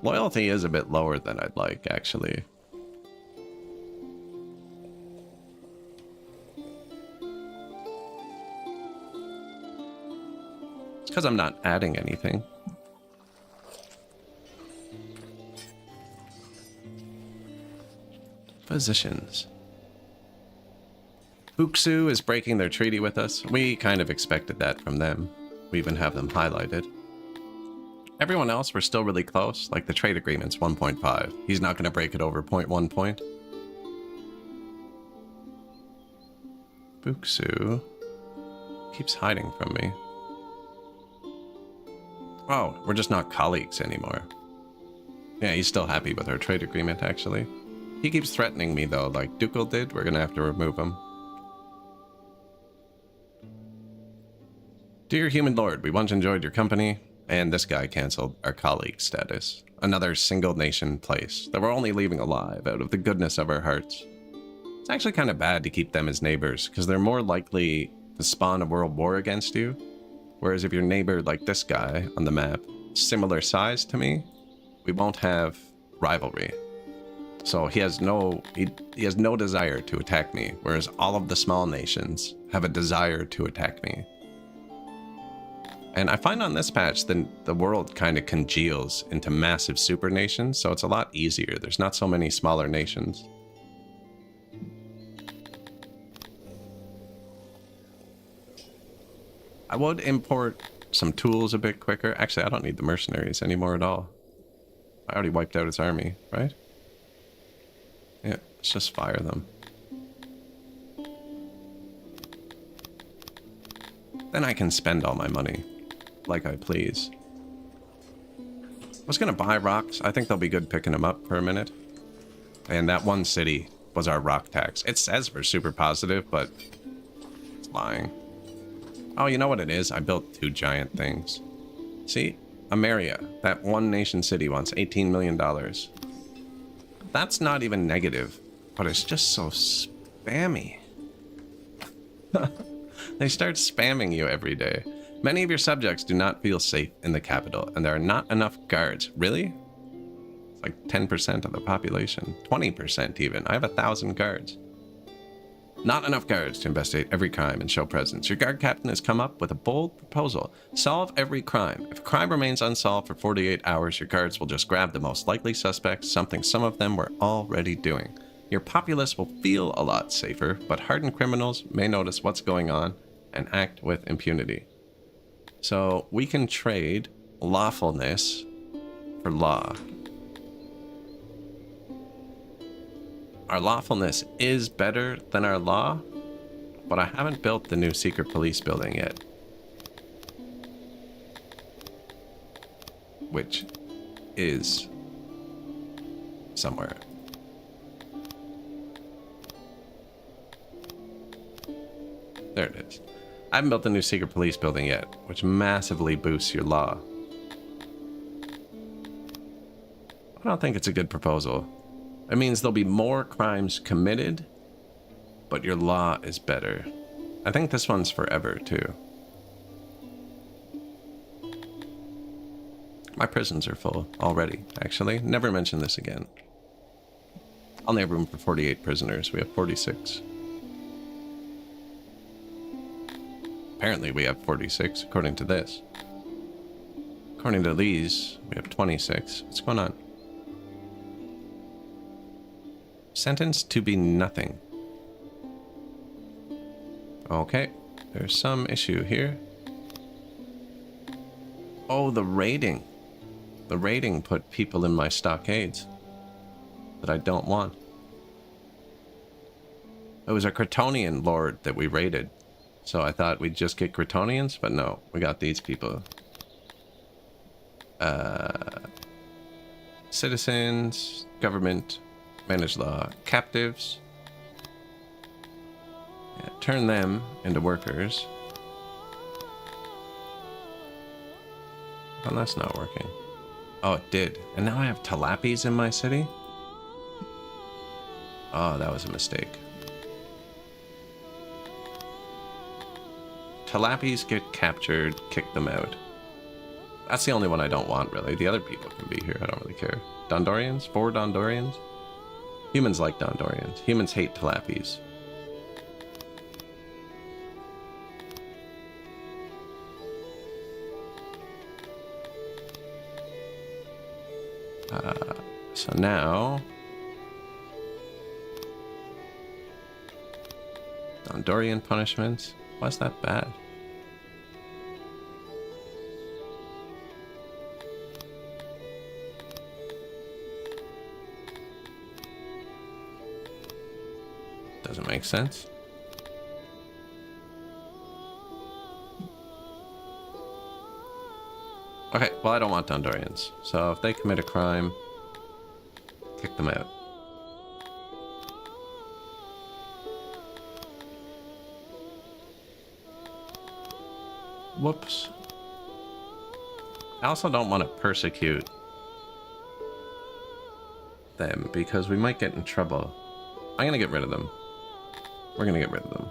Loyalty is a bit lower than I'd like, actually. It's because I'm not adding anything. Positions. Buksu is breaking their treaty with us. We kind of expected that from them. We even have them highlighted. Everyone else, we're still really close. Like the trade agreement's 1.5. He's not going to break it over 0.1 point. Buksu keeps hiding from me. Oh, we're just not colleagues anymore. Yeah, he's still happy with our trade agreement, actually. He keeps threatening me, though, like Ducal did. We're going to have to remove him. Dear Human Lord, we once enjoyed your company, and this guy canceled our colleague status. Another single nation place that we're only leaving alive out of the goodness of our hearts. It's actually kind of bad to keep them as neighbors, because they're more likely to spawn a world war against you. Whereas if your neighbor, like this guy on the map, similar size to me, we won't have rivalry. So he has no desire to attack me, whereas all of the small nations have a desire to attack me. And I find on this patch, the world kind of congeals into massive super nations, so it's a lot easier. There's not so many smaller nations. I would import some tools a bit quicker. Actually, I don't need the mercenaries anymore at all. I already wiped out his army, right? Yeah, let's just fire them. Then I can spend all my money like I please. I was gonna buy rocks. I think they'll be good picking them up for a minute. And that one city was our rock tax. It says we're super positive, but it's lying. Oh, you know what it is? I built 2 giant things. See? Ameria, that one nation city wants $18 million. That's not even negative, but it's just so spammy. They start spamming you every day. Many of your subjects do not feel safe in the capital, and there are not enough guards. Really? It's like 10% of the population. 20% even. I have 1,000 guards. Not enough guards to investigate every crime and show presence. Your guard captain has come up with a bold proposal. Solve every crime. If a crime remains unsolved for 48 hours, your guards will just grab the most likely suspects, something some of them were already doing. Your populace will feel a lot safer, but hardened criminals may notice what's going on and act with impunity. So we can trade lawfulness for law. Our lawfulness is better than our law, but I haven't built the new secret police building yet. Which is somewhere. There it is. I haven't built the new secret police building yet, which massively boosts your law. I don't think it's a good proposal. It means there'll be more crimes committed, but your law is better. I think this one's forever, too. My prisons are full already, actually. Never mention this again. Only have room for 48 prisoners. We have 46. Apparently we have 46, according to this. According to these, we have 26. What's going on? Sentenced to be nothing. Okay, there's some issue here. Oh, the raiding. The raiding put people in my stockades that I don't want. It was a Cretonian lord that we raided. So I thought we'd just get Cretonians, but no, we got these people. Citizens, government, manage law, captives. Yeah, turn them into workers. Oh, that's not working. Oh, it did. And now I have tilapis in my city? Oh, that was a mistake. Tilapis get captured, kick them out. That's the only one I don't want, really. The other people can be here. I don't really care. Dondorians? 4 Dondorians? Humans like Dondorians. Humans hate tilapis. So now... Dondorian punishments? Why's that bad? Doesn't make sense. Okay, well I don't want Dondorians. So if they commit a crime, kick them out. Whoops. I also don't want to persecute them because we might get in trouble. I'm gonna get rid of them. We're gonna get rid of them.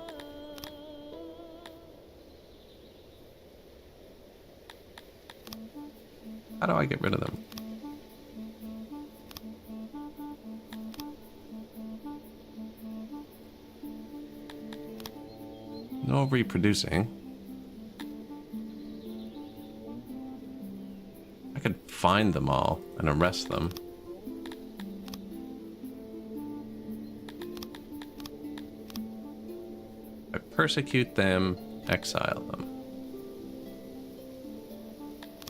How do I get rid of them? No reproducing. I could find them all and arrest them. I persecute them, exile them.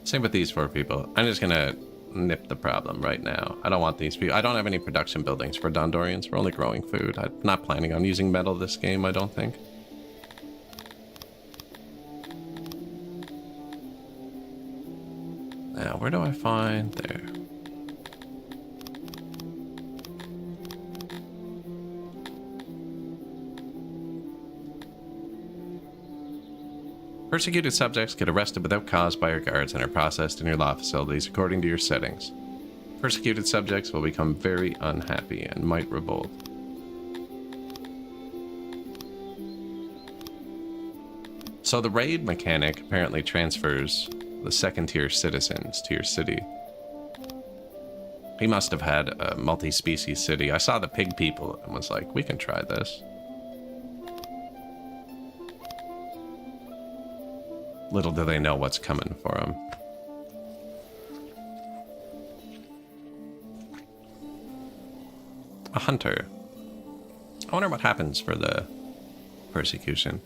Same with these 4 people. I'm just gonna nip the problem right now. I don't want these people. I don't have any production buildings for Dondorians. We're only growing food. I'm not planning on using metal this game, I don't think. Now, where do I find there? Persecuted subjects get arrested without cause by your guards and are processed in your law facilities according to your settings. Persecuted subjects will become very unhappy and might revolt. So the raid mechanic apparently transfers the second-tier citizens to your city. He must have had a multi-species city. I saw the pig people and was like, we can try this. Little do they know what's coming for them. A hunter. I wonder what happens for the persecution.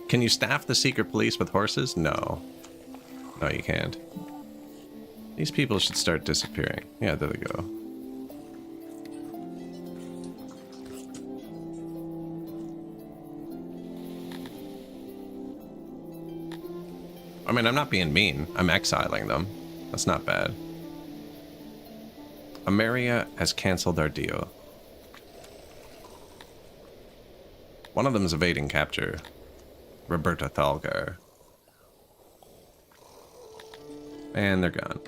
Can you staff the secret police with horses? No. No, you can't. These people should start disappearing. Yeah, there they go. I mean, I'm not being mean. I'm exiling them. That's not bad. Ameria has canceled our deal. One of them is evading capture. Roberta Thalgar. And they're gone.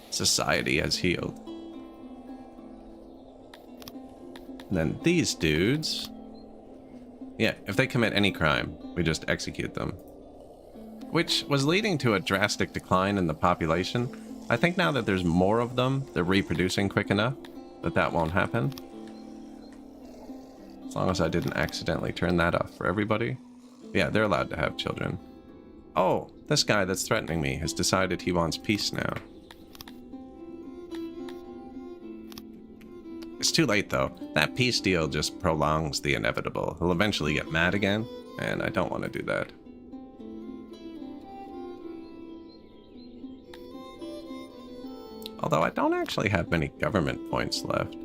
Society has healed. And then these dudes... Yeah, if they commit any crime, we just execute them. Which was leading to a drastic decline in the population. I think now that there's more of them, they're reproducing quick enough that that won't happen. As long as I didn't accidentally turn that off for everybody. Yeah, they're allowed to have children. Oh, this guy that's threatening me has decided he wants peace now. It's too late, though. That peace deal just prolongs the inevitable. He'll eventually get mad again, and I don't want to do that. Although I don't actually have many government points left.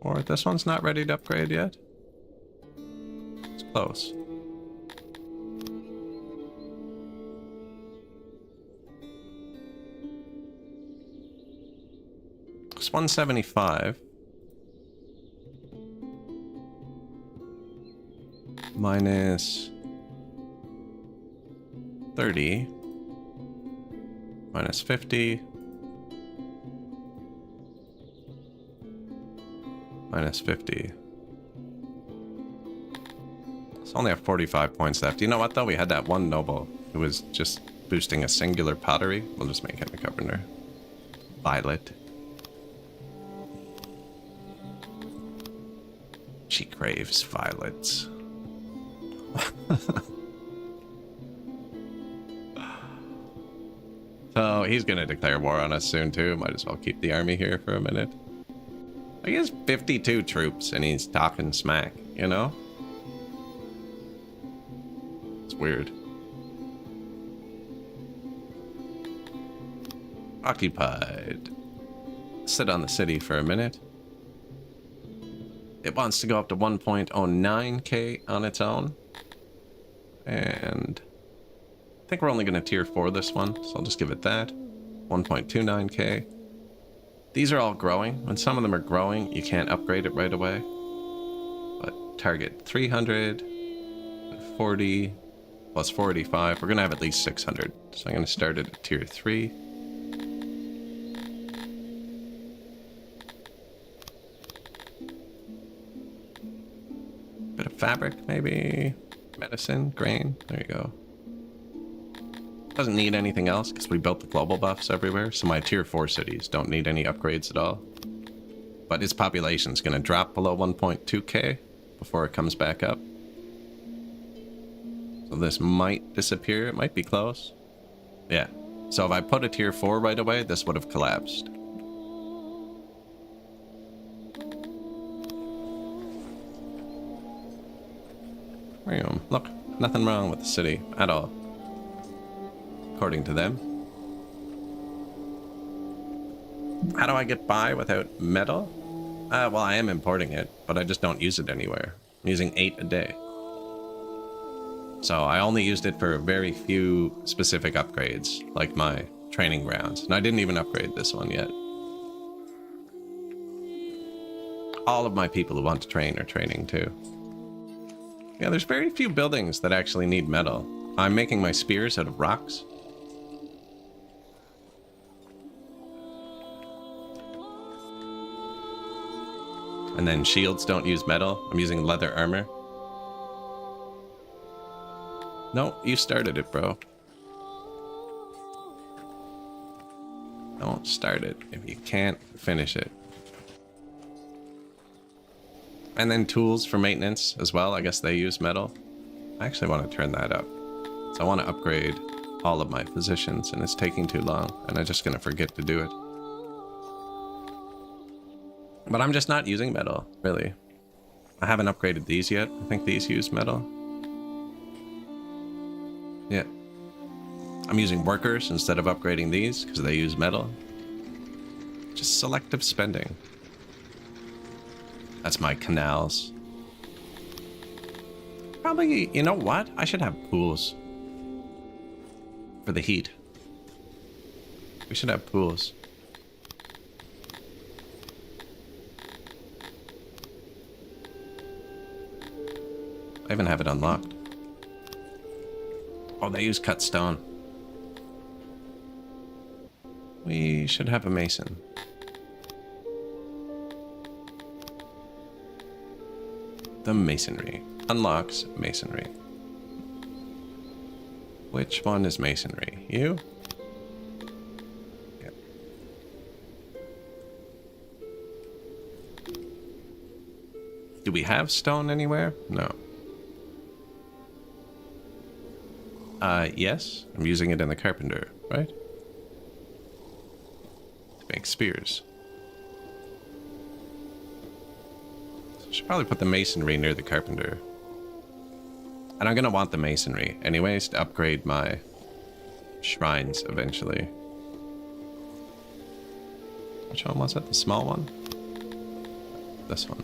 Or this one's not ready to upgrade yet. It's close. It's 175. Minus 30. Minus 50. Minus 50. So only have 45 points left. You know what, though? We had that one noble who was just boosting a singular pottery. We'll just make him a governor. Violet. She craves violets. So he's gonna declare war on us soon, too. Might as well keep the army here for a minute. He has 52 troops and he's talking smack, you know? It's weird. Occupied. Sit on the city for a minute. It wants to go up to 1.09k on its own. And I think we're only going to tier 4 this one, so I'll just give it that. 1.29k. These are all growing. When some of them are growing, you can't upgrade it right away. But target 340 plus 485. We're going to have at least 600. So I'm going to start it at tier 3. Bit of fabric, maybe. Medicine, grain. There you go. Doesn't need anything else because we built the global buffs everywhere, so my tier 4 cities don't need any upgrades at all. But its population is going to drop below 1.2k before it comes back up. So this might disappear. It might be close. Yeah. So if I put a tier 4 right away, this would have collapsed. There you go. Look, nothing wrong with the city at all. According to them. How do I get by without metal? Well, I am importing it, but I just don't use it anywhere. I'm using 8 a day. So I only used it for very few specific upgrades, like my training grounds. And I didn't even upgrade this one yet. All of my people who want to train are training too. Yeah, there's very few buildings that actually need metal. I'm making my spears out of rocks. And then shields don't use metal. I'm using leather armor. No, you started it, bro. Don't start it if you can't finish it. And then tools for maintenance as well. I guess they use metal. I actually want to turn that up. So I want to upgrade all of my positions, and it's taking too long, and I'm just going to forget to do it. But I'm just not using metal, really. I haven't upgraded these yet. I think these use metal. Yeah. I'm using workers instead of upgrading these because they use metal. Just selective spending. That's my canals. Probably, you know what? I should have pools. For the heat. We should have pools. I even have it unlocked. Oh, they use cut stone. We should have a mason. The masonry. Unlocks masonry. Which one is masonry? You? Yeah. Do we have stone anywhere? No. Yes. I'm using it in the carpenter, right? To make spears. So I should probably put the masonry near the carpenter. And I'm gonna want the masonry anyways to upgrade my shrines eventually. Which one was it? The small one? This one.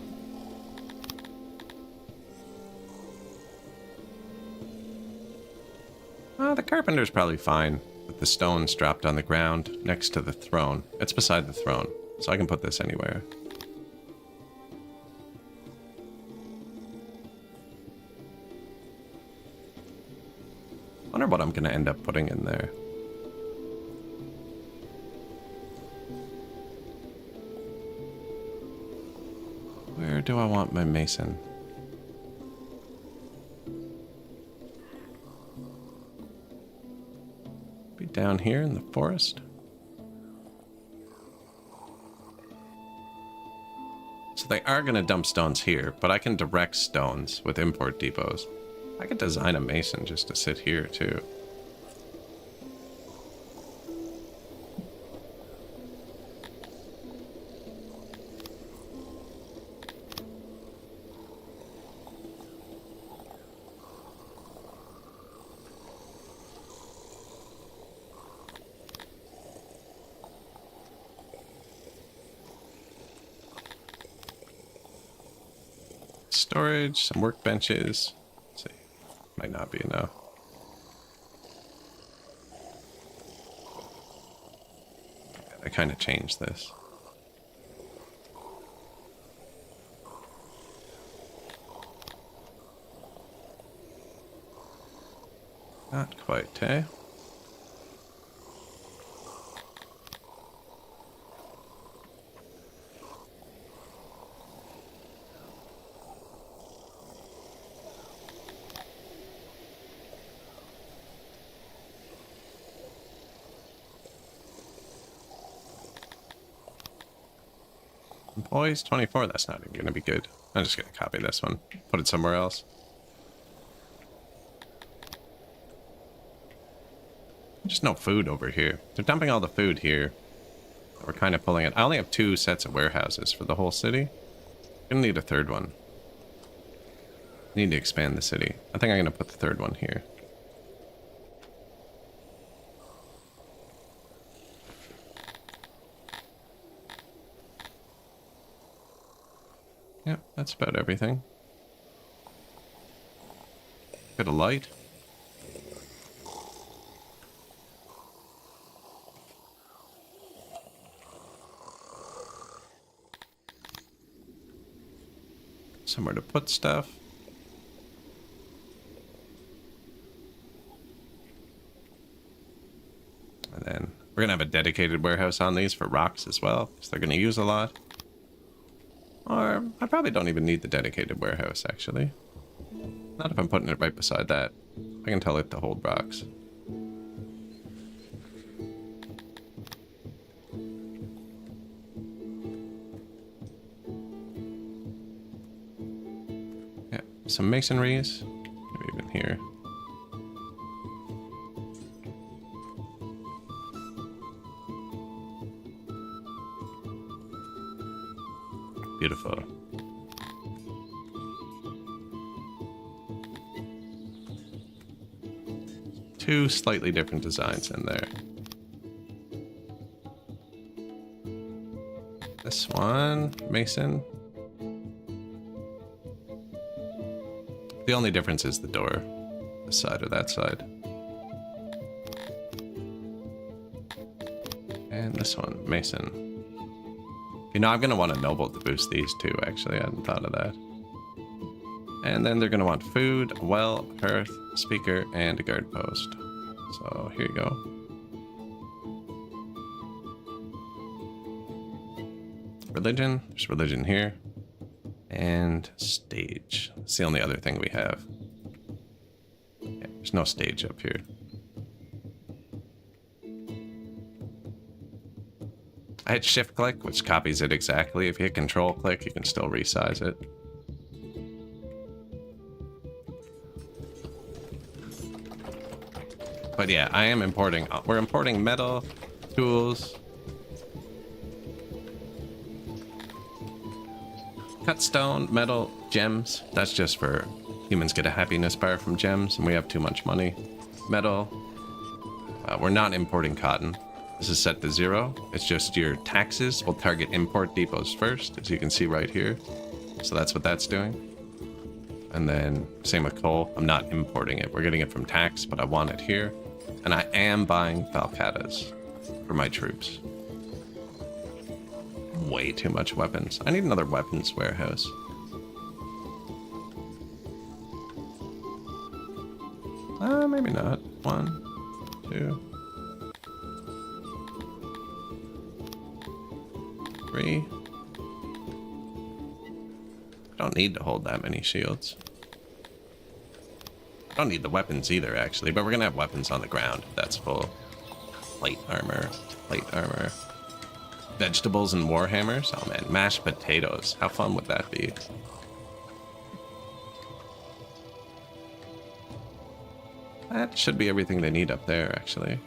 The carpenter's probably fine with the stones dropped on the ground next to the throne. It's beside the throne, so I can put this anywhere. Wonder what I'm gonna end up putting in there. Where do I want my mason? Be down here in the forest. So they are gonna dump stones here, but I can direct stones with import depots. I could design a mason just to sit here too. Storage, some workbenches. Let's see. Might not be enough. I kind of changed this. Not quite, eh? Employees 24, that's not even gonna be good. I'm just gonna copy this one, put it somewhere else. Just no food over here. They're dumping all the food here. We're kind of pulling it. I only have 2 sets of warehouses for the whole city. Gonna need a 3rd one. Need to expand the city. I think I'm gonna put the 3rd one here. Yep, that's about everything. Bit of light. Somewhere to put stuff. And then we're gonna have a dedicated warehouse on these for rocks as well, because they're gonna use a lot. Or I probably don't even need the dedicated warehouse, actually. Not if I'm putting it right beside that. I can tell it to hold rocks. Yeah, some masonries. Maybe even here. Beautiful. Two slightly different designs in there. This one, Mason. The only difference is the door, this side or that side. And this one, Mason. You know, I'm going to want a noble to boost these too, actually. I hadn't thought of that. And then they're going to want food, a well, hearth, speaker, and a guard post. So here you go. Religion. There's religion here. And stage. That's the only other thing we have. Yeah, there's no stage up here. I hit shift click, which copies it exactly. If you hit control click, you can still resize it. But yeah, I am importing. We're importing metal, tools, cut stone, metal, gems. That's just for humans get a happiness bar from gems, and we have too much money. Metal. We're not importing cotton. This is set to 0. It's just your taxes will target import depots first, as you can see right here. So that's what that's doing. And then same with coal. I'm not importing it. We're getting it from tax, but I want it here. And I am buying falcatas for my troops. Way too much weapons. I need another weapons warehouse. Maybe not. 1, 2, 3. I don't need to hold that many shields. I don't need the weapons either, actually, but we're gonna have weapons on the ground. That's full. Plate armor, plate armor. Vegetables and warhammers? Oh man, mashed potatoes. How fun would that be? That should be everything they need up there, actually.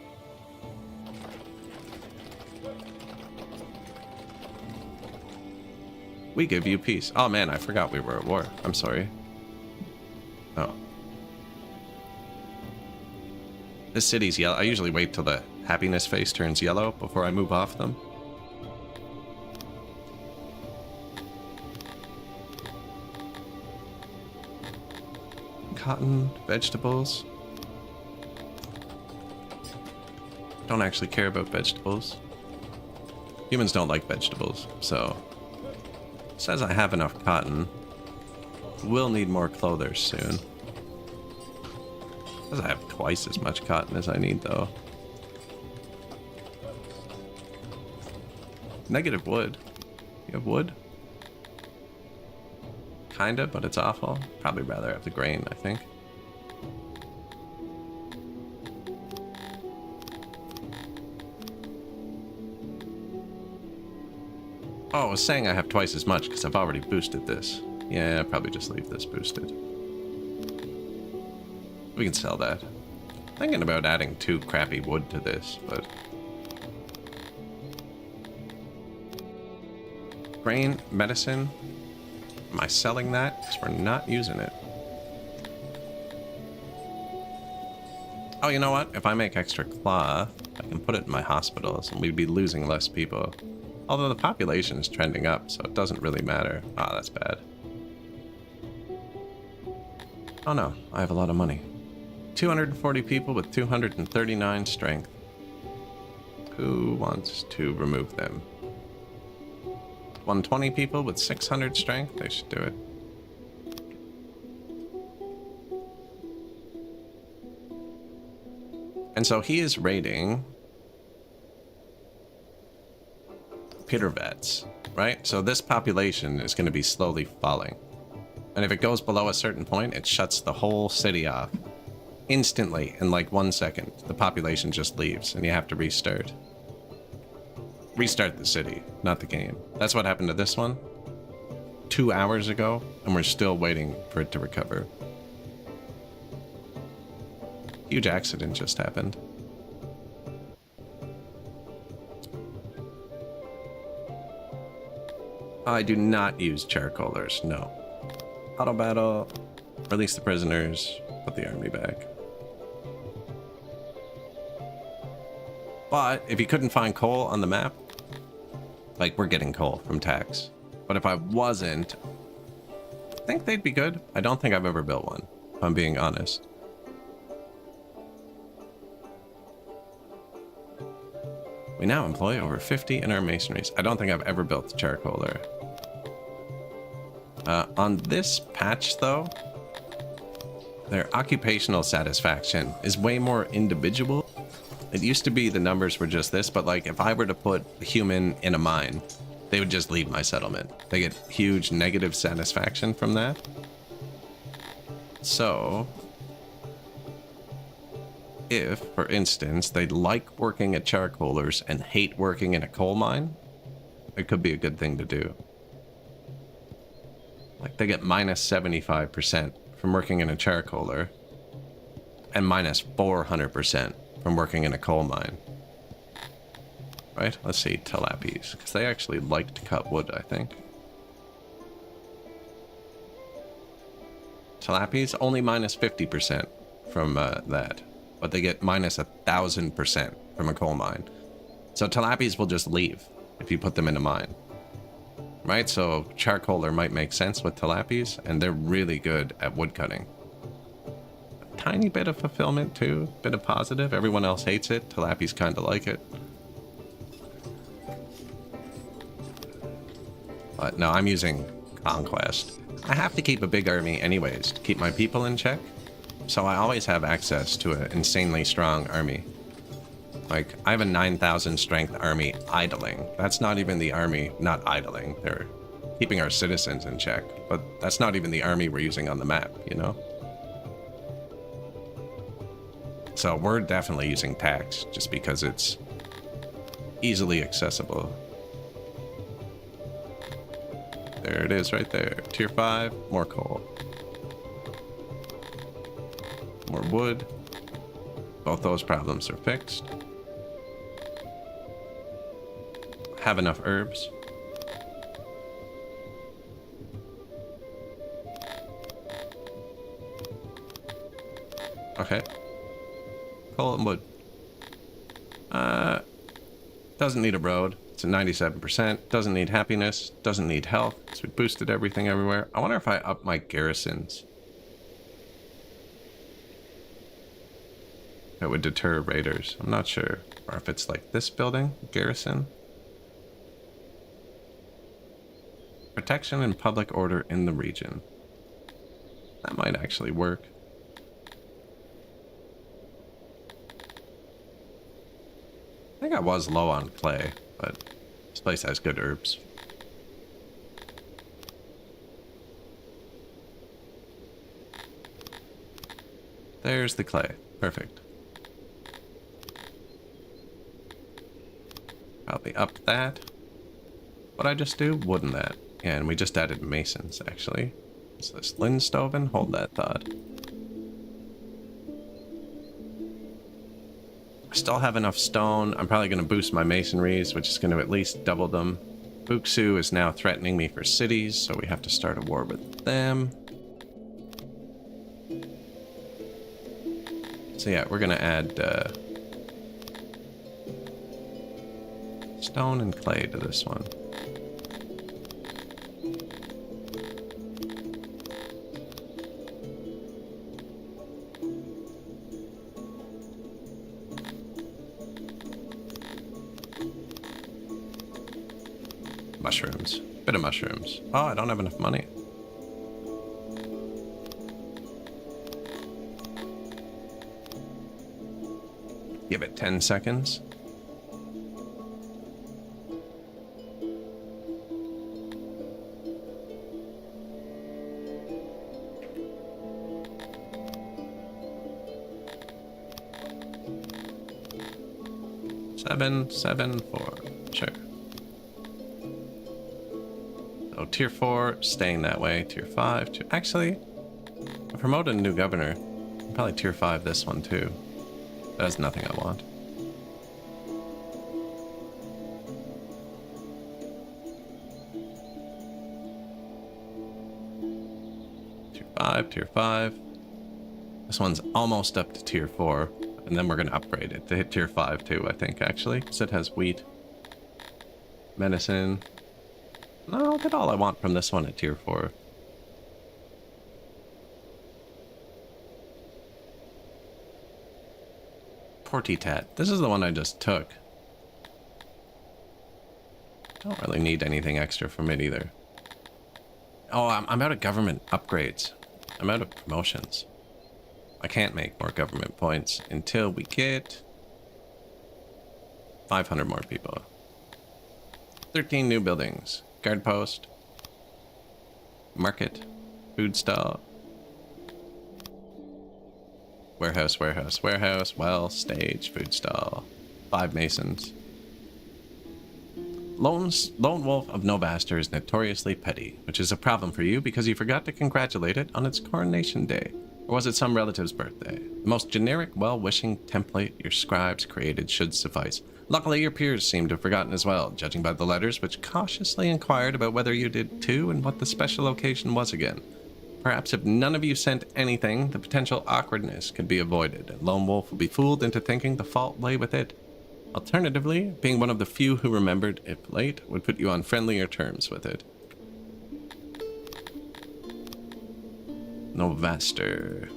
We give you peace. Oh man, I forgot we were at war. I'm sorry. Oh. This city's yellow. I usually wait till the happiness face turns yellow before I move off them. Cotton, vegetables. Don't actually care about vegetables. Humans don't like vegetables, so... Says I have enough cotton. Will need more clothers soon. Says I have twice as much cotton as I need, though. Negative wood. You have wood? Kinda, but it's awful. Probably rather have the grain, I think. Oh, I was saying I have twice as much because I've already boosted this. Yeah, I'll probably just leave this boosted. We can sell that. Thinking about adding 2 crappy wood to this, but... Grain, medicine. Am I selling that? Because we're not using it. Oh, you know what? If I make extra cloth, I can put it in my hospitals and we'd be losing less people. Although the population is trending up, so it doesn't really matter. Ah, oh, that's bad. Oh no, I have a lot of money. 240 people with 239 strength. Who wants to remove them? 120 people with 600 strength? They should do it. And so he is raiding Peter vets, right? So this population is going to be slowly falling. And if it goes below a certain point, it shuts the whole city off. Instantly, in like 1 second, the population just leaves and you have to restart. Restart the city, not the game. That's what happened to this one 2 hours ago, and we're still waiting for it to recover. Huge accident just happened. I do not use charcoalers, no. Auto battle, release the prisoners, put the army back. But if you couldn't find coal on the map, like we're getting coal from tax. But if I wasn't, I think they'd be good. I don't think I've ever built one, if I'm being honest. We now employ over 50 in our masonries. I don't think I've ever built a charcoaler. On this patch, though, their occupational satisfaction is way more individual. It used to be the numbers were just this, but like if I were to put a human in a mine, they would just leave my settlement. They get huge negative satisfaction from that. So, if, for instance, they like working at charcoalers and hate working in a coal mine, it could be a good thing to do. Like, they get minus 75% from working in a charcoaler, and minus 400% from working in a coal mine. Right? Let's see, tilapis, because they actually like to cut wood, I think. Tilapis, only minus 50% from that, but they get minus 1,000% from a coal mine. So tilapis will just leave if you put them in a mine. Right? So charcoaler might make sense with tilapis, and they're really good at wood cutting. A tiny bit of fulfillment too, bit of positive. Everyone else hates it. Tilapis kind of like it. But no, I'm using Conquest. I have to keep a big army anyways to keep my people in check. So I always have access to an insanely strong army. Like, I have a 9,000 strength army idling. That's not even the army not idling. They're keeping our citizens in check. But that's not even the army we're using on the map, you know? So we're definitely using tax just because it's easily accessible. There it is right there. Tier 5, more coal. More wood. Both those problems are fixed. Have enough herbs. Okay. Coal and wood. Doesn't need a road. It's at 97%. Doesn't need happiness. Doesn't need health. So we boosted everything everywhere. I wonder if I up my garrisons. That would deter raiders. I'm not sure. Or if it's like this building, garrison. Protection and public order in the region. That might actually work. I think I was low on clay, but this place has good herbs. There's the clay. Perfect. Probably up that. What'd I just do? Wooden that. Yeah, and we just added masons, actually. Is this Lindstoven? Hold that thought. I still have enough stone. I'm probably going to boost my masonries, which is going to at least double them. Buksu is now threatening me for cities, so we have to start a war with them. So yeah, we're going to add stone and clay to this one. Mushrooms. Bit of mushrooms. Oh, I don't have enough money. Give it 10 seconds. Seven, 4. Sure. So tier 4, staying that way. Tier 5. Actually, I promoted a new governor. I'll probably tier 5 this one too. That's nothing I want. Tier 5. This one's almost up to tier 4. And then we're going to upgrade it to hit tier 5 too, I think, actually. Because it has wheat. Medicine. No, I'll get all I want from this one at tier 4. Portitat. This is the one I just took. Don't really need anything extra from it either. Oh, I'm out of government upgrades. I'm out of promotions. I can't make more government points until we get 500 more people. 13 new buildings. Guard post. Market. Food stall. Warehouse, warehouse, warehouse. Well, stage, food stall. 5 masons. Lone Wolf of Novaster is notoriously petty, which is a problem for you because you forgot to congratulate it on its coronation day. Or was it some relative's birthday? The most generic, well-wishing template your scribes created should suffice. Luckily, your peers seem to have forgotten as well, judging by the letters which cautiously inquired about whether you did too and what the special occasion was again. Perhaps if none of you sent anything, the potential awkwardness could be avoided, and Lone Wolf will be fooled into thinking the fault lay with it. Alternatively, being one of the few who remembered, if late, would put you on friendlier terms with it. Novaster.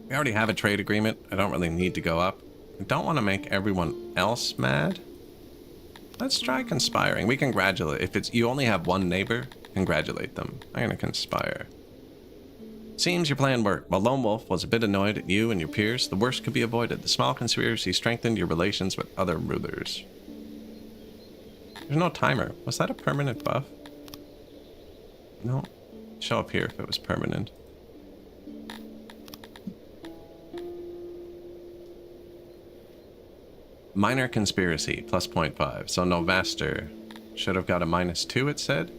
We already have a trade agreement. I don't really need to go up. I don't want to make everyone else mad. Let's try conspiring. We congratulate. If it's you only have one neighbor, congratulate them. I'm gonna conspire. Seems your plan worked. While Lone Wolf was a bit annoyed at you and your peers, the worst could be avoided. The small conspiracy strengthened your relations with other rulers. There's no timer. Was that a permanent buff? No. Show up here if it was permanent. Minor conspiracy, plus 0.5. So Novaster should have got a -2, it said.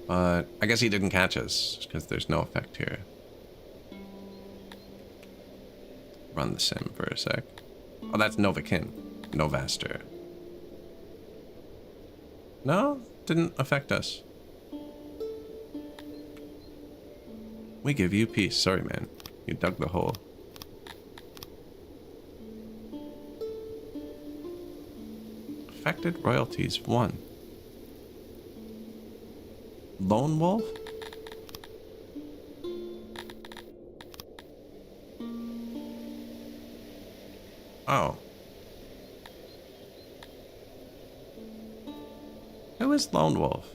But I guess he didn't catch us, because there's no effect here. Run the sim for a sec. Oh, that's Novakin. Novaster. No, didn't affect us. We give you peace. Sorry, man. You dug the hole. Affected royalties 1. Lone Wolf? Oh. Who is Lone Wolf?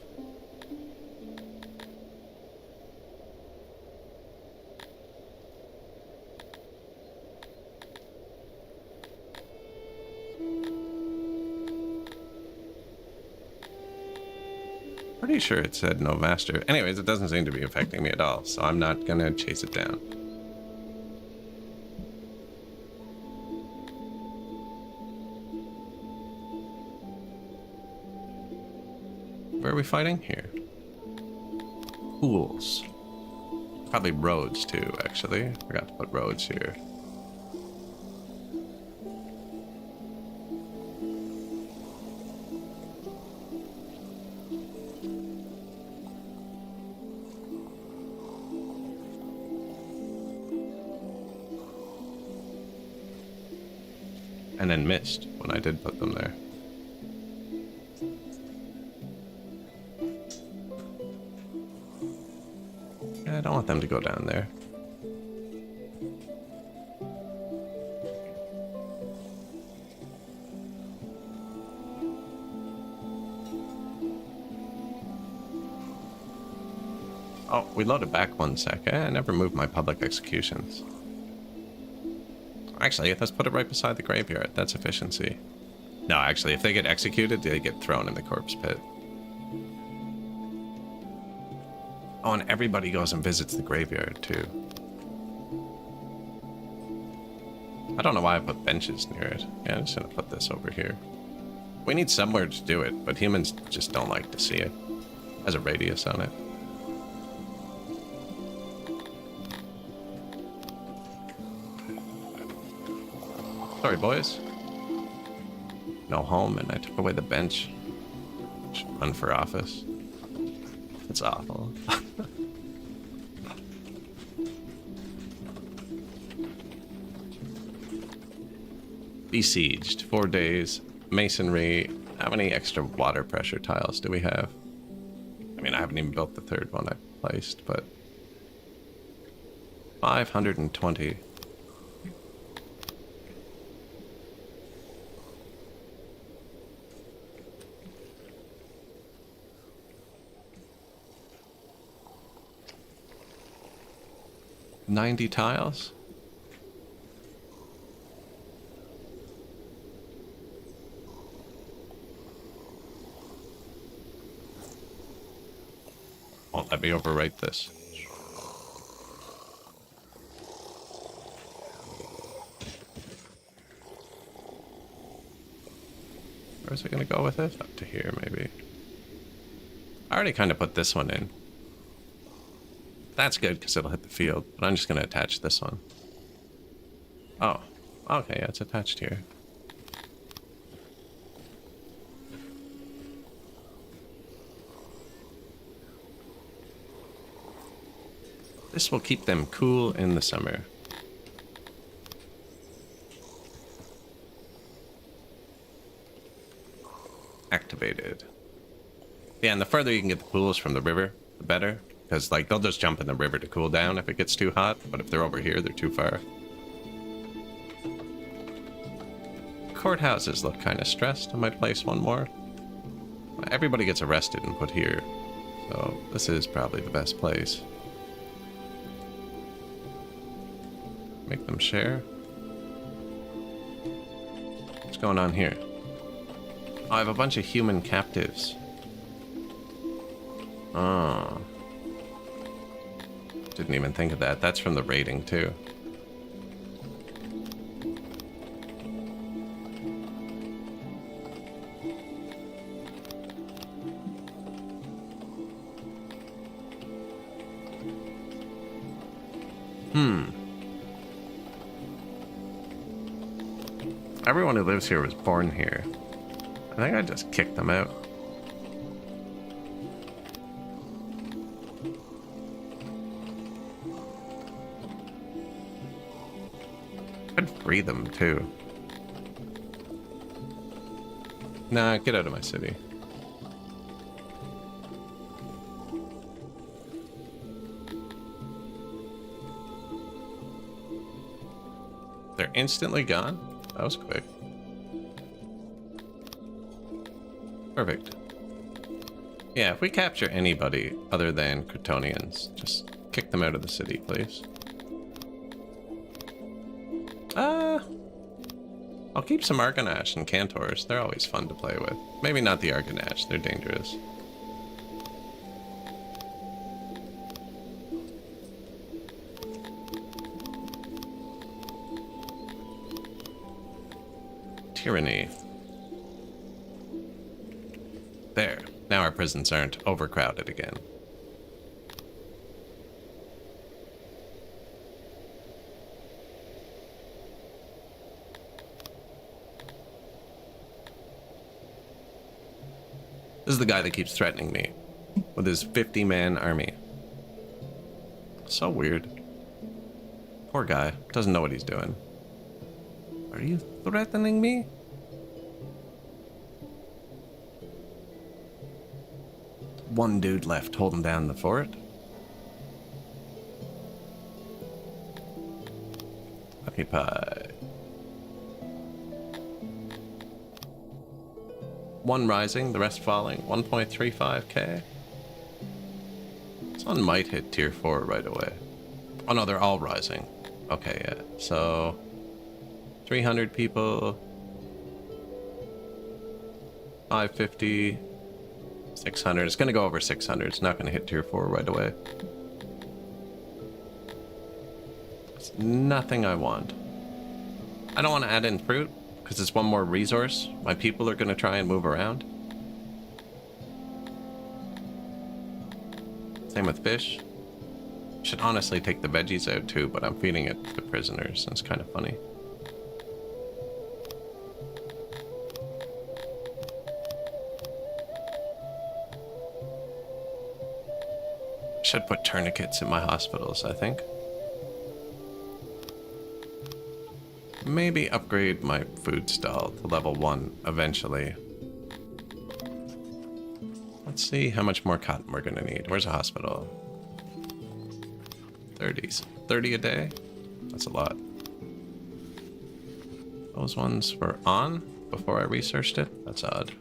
Pretty sure it said Novaster. Anyways, it doesn't seem to be affecting me at all, so I'm not gonna chase it down. Where are we fighting? Here. Pools. Probably roads too, actually. Forgot to put roads here. And then missed when I did put them there. I don't want them to go down there. Oh, we loaded back 1 sec. I never moved my public executions. Actually, let's put it right beside the graveyard. That's efficiency. No, actually, if they get executed, they get thrown in the corpse pit. Oh, and everybody goes and visits the graveyard, too. I don't know why I put benches near it. Yeah, I'm just gonna put this over here. We need somewhere to do it, but humans just don't like to see it. It has a radius on it. Sorry, boys. No home, and I took away the bench. Should run for office. It's awful. Besieged. 4 days. Masonry. How many extra water pressure tiles do we have? I mean, I haven't even built the 3rd one I placed, but... 520. $90 tiles? Won't let me overwrite this. Where's it gonna go with it? Up to here, maybe. I already kind of put this one in. That's good because it'll hit the field, but I'm just gonna attach this one. Oh, okay, yeah, it's attached here. This will keep them cool in the summer. Activated. Yeah, and the further you can get the pools from the river, the better. Because, like, they'll just jump in the river to cool down if it gets too hot. But if they're over here, they're too far. Courthouses look kind of stressed. I might place one more. Everybody gets arrested and put here. So, this is probably the best place. Make them share. What's going on here? Oh, I have a bunch of human captives. Oh. Didn't even think of that. That's from the raiding, too. Everyone who lives here was born here. I think I just kicked them out. I'd free them too. Nah, get out of my city. They're instantly gone? That was quick. Perfect. Yeah, if we capture anybody other than Kryptonians, just kick them out of the city, please. I'll keep some Argonash and Cantors. They're always fun to play with. Maybe not the Argonash, they're dangerous. Tyranny. There. Now our prisons aren't overcrowded again. This is the guy that keeps threatening me with his 50-man army. So weird. Poor guy. Doesn't know what he's doing. Are you threatening me? One dude left holding down the fort. Occupy. One rising, the rest falling. 1.35k. This one might hit tier 4 right away. Oh no, they're all rising. Okay, yeah. So 300 people. 550. 600. It's gonna go over 600. It's not gonna hit tier 4 right away. It's nothing I want. I don't want to add in fruit because it's one more resource. My people are gonna try and move around. Same with fish. Should honestly take the veggies out too, but I'm feeding it to prisoners. It's kind of funny. Should put tourniquets in my hospitals, I think. Maybe upgrade my food stall to level 1 eventually. Let's see how much more cotton we're gonna need. Where's a hospital? 30 a day? That's a lot. Those ones were on before I researched it? That's odd.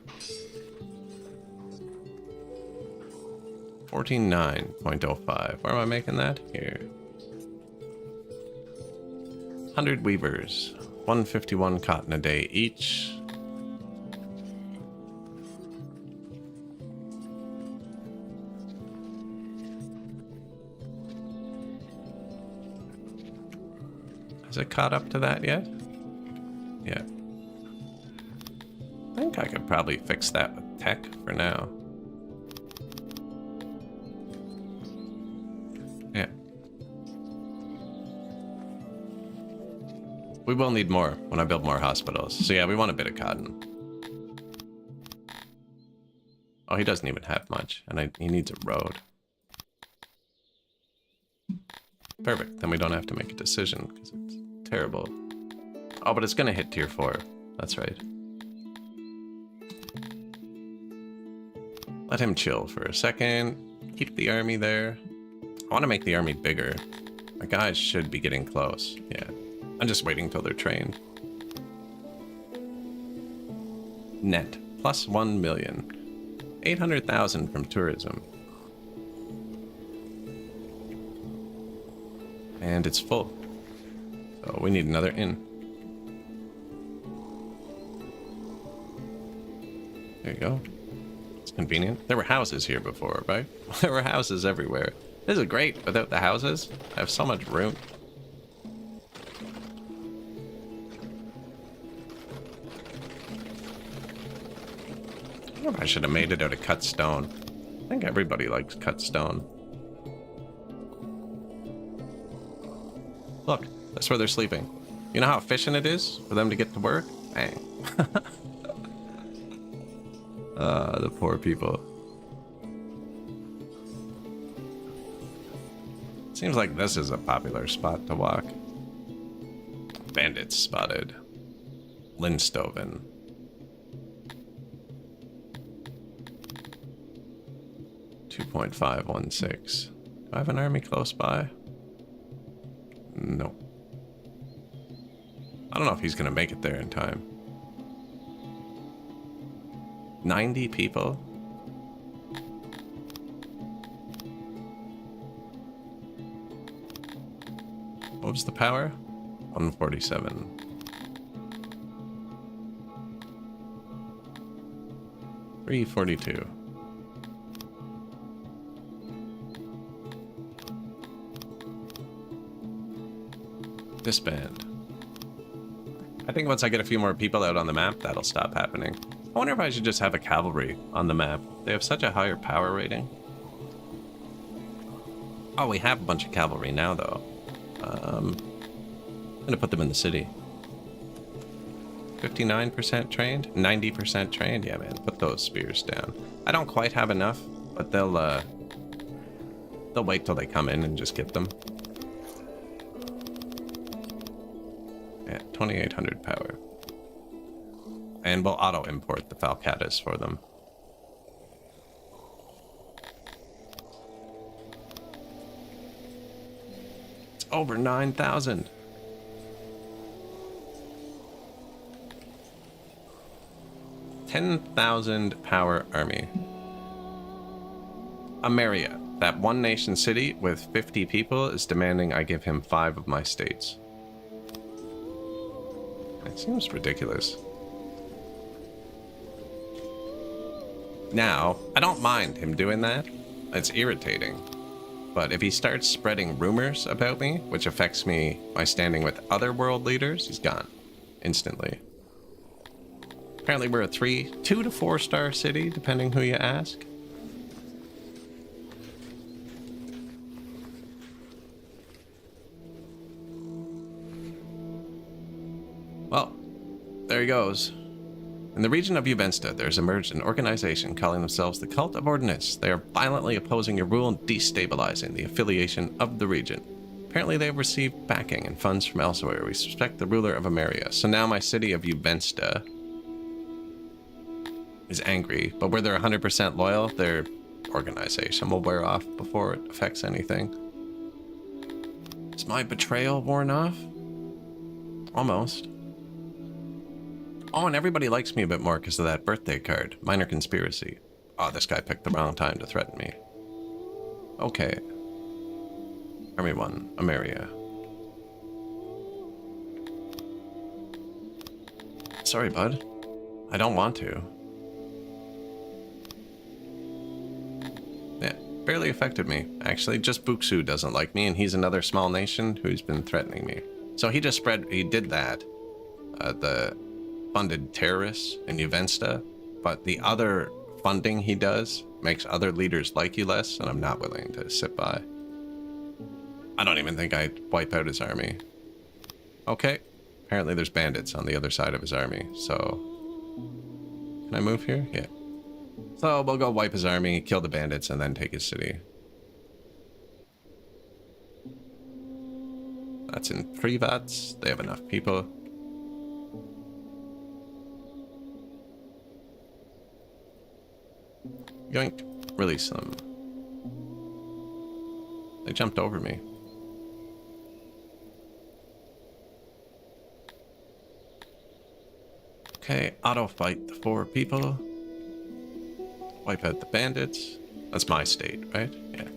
49.05. Where am I making that? Here. 100 weavers. 151 cotton a day each. Has it caught up to that yet? Yeah. I think think I could probably fix that with tech for now. Yeah. We will need more when I build more hospitals. So yeah, we want a bit of cotton. Oh, he doesn't even have much, and he needs a road. Perfect, then we don't have to make a decision, because it's terrible. Oh, but it's gonna hit tier 4. That's right. Let him chill for a second. Keep the army there. I want to make the army bigger. My guys should be getting close. Yeah. I'm just waiting till they're trained. Net. Plus 1 million. 800,000 from tourism. And it's full. So we need another inn. There you go. It's convenient. There were houses here before, right? There were houses everywhere. This is great without the houses. I have so much room. I wonder if I should have made it out of cut stone. I think everybody likes cut stone. Look, that's where they're sleeping. You know how efficient it is for them to get to work? Bang. The poor people. Seems like this is a popular spot to walk. Bandits spotted. Linstoven. .516. Do I have an army close by? No. I don't know if he's gonna make it there in time. 90 people? What was the power? 147. $342. Disband. I think once I get a few more people out on the map, that'll stop happening. I wonder if I should just have a cavalry on the map. They have such a higher power rating. Oh, we have a bunch of cavalry now, though. I'm gonna put them in the city. 59% trained? 90% trained? Yeah, man, put those spears down. I don't quite have enough, but they'll wait till they come in and just get them. Yeah, 2,800 power. And we'll auto-import the Falcatas for them. It's over 9,000. $10,000 power army. Ameria, that one nation city with 50 people, is demanding I give him 5 of my states. It seems ridiculous. Now, I don't mind him doing that. It's irritating. But if he starts spreading rumors about me, which affects my standing with other world leaders, he's gone. Instantly. Apparently we're a 2 to 4 star city, depending who you ask. Well, there he goes. In the region of Juvensta, there's emerged an organization calling themselves the Cult of Ordnance. They are violently opposing your rule and destabilizing the affiliation of the region. Apparently they have received backing and funds from elsewhere. We suspect the ruler of Ameria. So now my city of Juvensta is angry, but where they're 100% loyal, their organization will wear off before it affects anything. Is my betrayal worn off? Almost. Oh, and everybody likes me a bit more because of that birthday card. Minor conspiracy. Oh, this guy picked the wrong time to threaten me. Okay. Army 1, Ameria. Sorry, bud. I don't want to. Yeah, barely affected me. Actually, just Buxu doesn't like me, and he's another small nation who's been threatening me. So he did that. funded terrorists in Juvensta, but the other funding he does makes other leaders like you less, and I'm not willing to sit by. I don't even think I'd wipe out his army. Okay, apparently there's bandits on the other side of his army, so... Can I move here? Yeah. So we'll go wipe his army, kill the bandits, and then take his city. That's in Privats. They have enough people. Yoink. Release them. They jumped over me. Okay, auto fight the 4 people. Wipe out the bandits. That's my state, right? Yeah.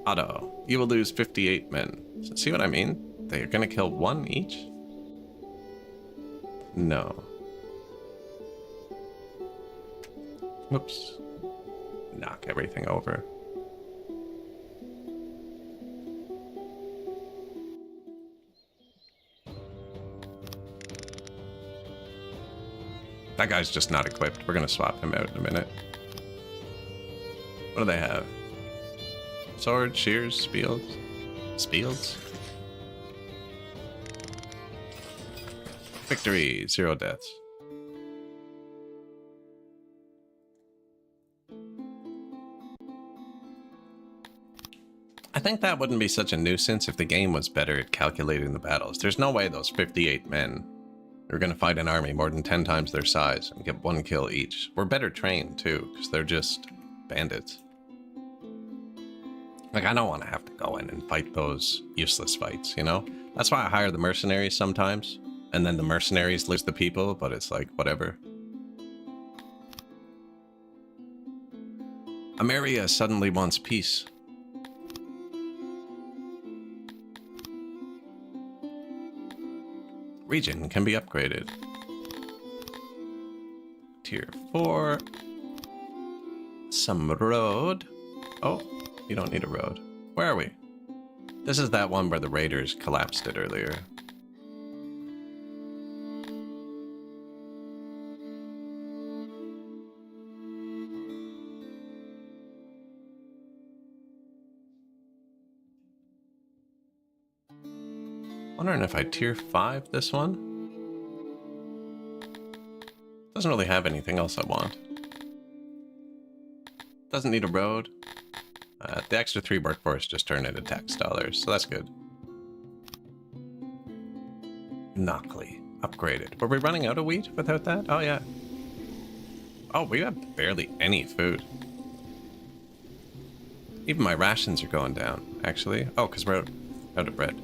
Auto. You will lose 58 men. So see what I mean? They're gonna kill 1 each? No. Oops. Knock everything over. That guy's just not equipped. We're gonna swap him out in a minute. What do they have? Swords, shears, spiels? Spiels? Victory, 0 deaths. I think that wouldn't be such a nuisance if the game was better at calculating the battles. There's no way those 58 men are going to fight an army more than 10 times their size and get 1 kill each. We're better trained, too, because they're just bandits. Like, I don't want to have to go in and fight those useless fights, you know? That's why I hire the mercenaries sometimes, and then the mercenaries lose the people, but it's like, whatever. Ameria suddenly wants peace. Region can be upgraded. Tier 4. Some road. Oh, you don't need a road. Where are we? This is that one where the raiders collapsed it earlier. Wondering if I tier 5 this one? Doesn't really have anything else I want. Doesn't need a road. The extra 3 workforce just turned into tax dollars, so that's good. Knockley. Upgraded. Were we running out of wheat without that? Oh, yeah. Oh, we have barely any food. Even my rations are going down, actually. Oh, because we're out of bread.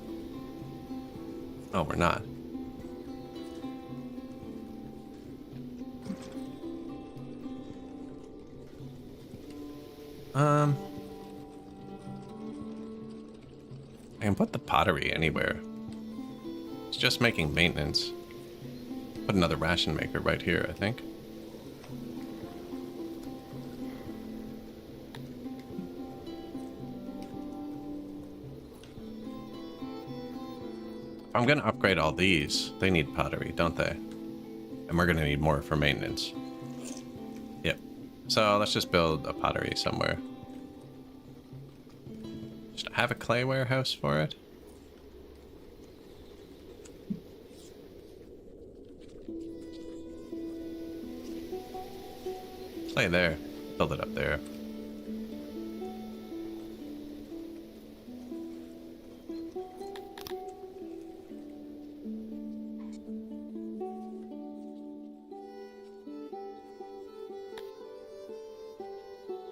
Oh, we're not. I can put the pottery anywhere. It's just making maintenance. Put another ration maker right here, I think. If I'm gonna upgrade all these, they need pottery, don't they? And we're gonna need more for maintenance. Yep. So let's just build a pottery somewhere. Just have a clay warehouse for it. Clay there. Build it up there.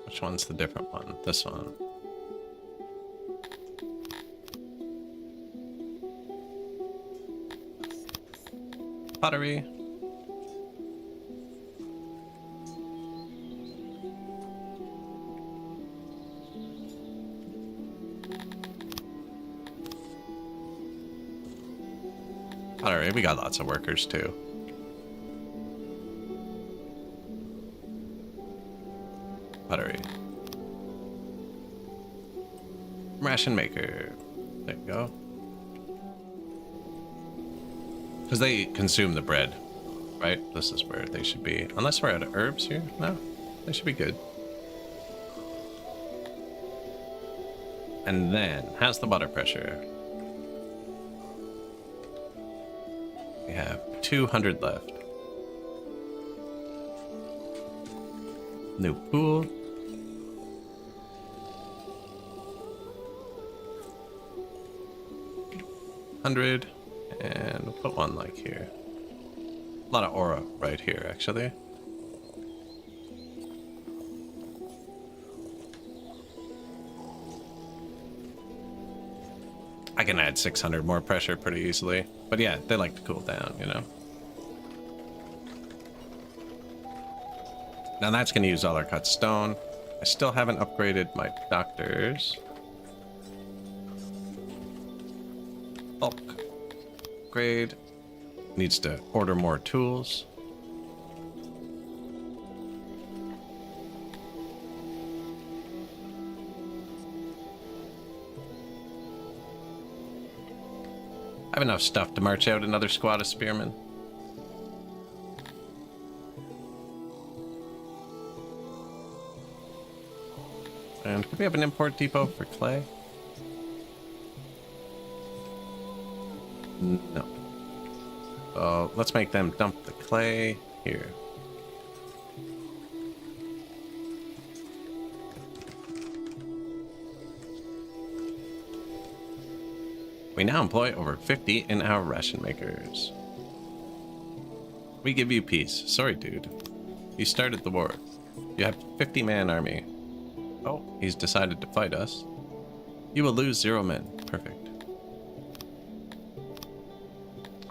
Which one's the different one? This one. Pottery. Pottery, we got lots of workers too. Pottery. Ration maker. There you go. Because they consume the bread, right? This is where they should be. Unless we're out of herbs here. No, they should be good. And then, how's the water pressure? We have 200 left. New pool. 100. And we'll put one like here. A lot of aura right here, actually. I can add 600 more pressure pretty easily. But yeah, they like to cool down, you know? Now that's going to use all our cut stone. I still haven't upgraded my doctors. Bulk. Upgrade. Needs to order more tools. I have enough stuff to march out another squad of spearmen. And could we have an import depot for clay? No. Let's make them dump the clay here. We now employ over 50 in our ration makers. We give you peace. Sorry, dude. You started the war. You have 50-man army. Oh, he's decided to fight us. You will lose 0 men. Perfect.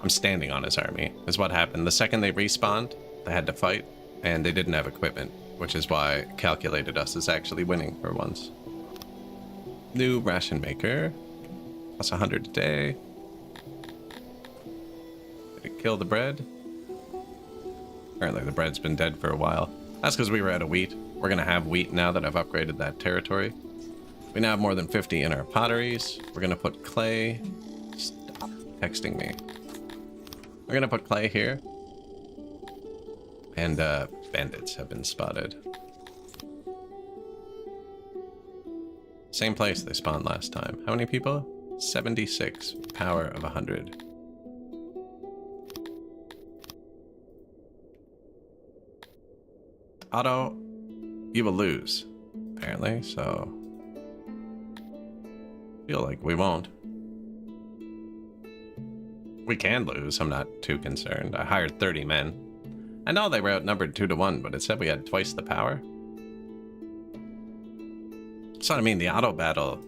I'm standing on his army, is what happened. The second they respawned, they had to fight, and they didn't have equipment, which is why it calculated us as actually winning for once. New ration maker. Plus 100 a day. Did it kill the bread? Apparently the bread's been dead for a while. That's because we were out of wheat. We're going to have wheat now that I've upgraded that territory. We now have more than 50 in our potteries. We're going to put clay. Stop texting me. We're going to put clay here. And bandits have been spotted. Same place they spawned last time. How many people? 76. Power of 100. Auto, you will lose, apparently, so feel like we won't. We can lose, I'm not too concerned. I hired 30 men. I know they were outnumbered 2 to 1, but it said we had twice the power. So I mean, the auto battle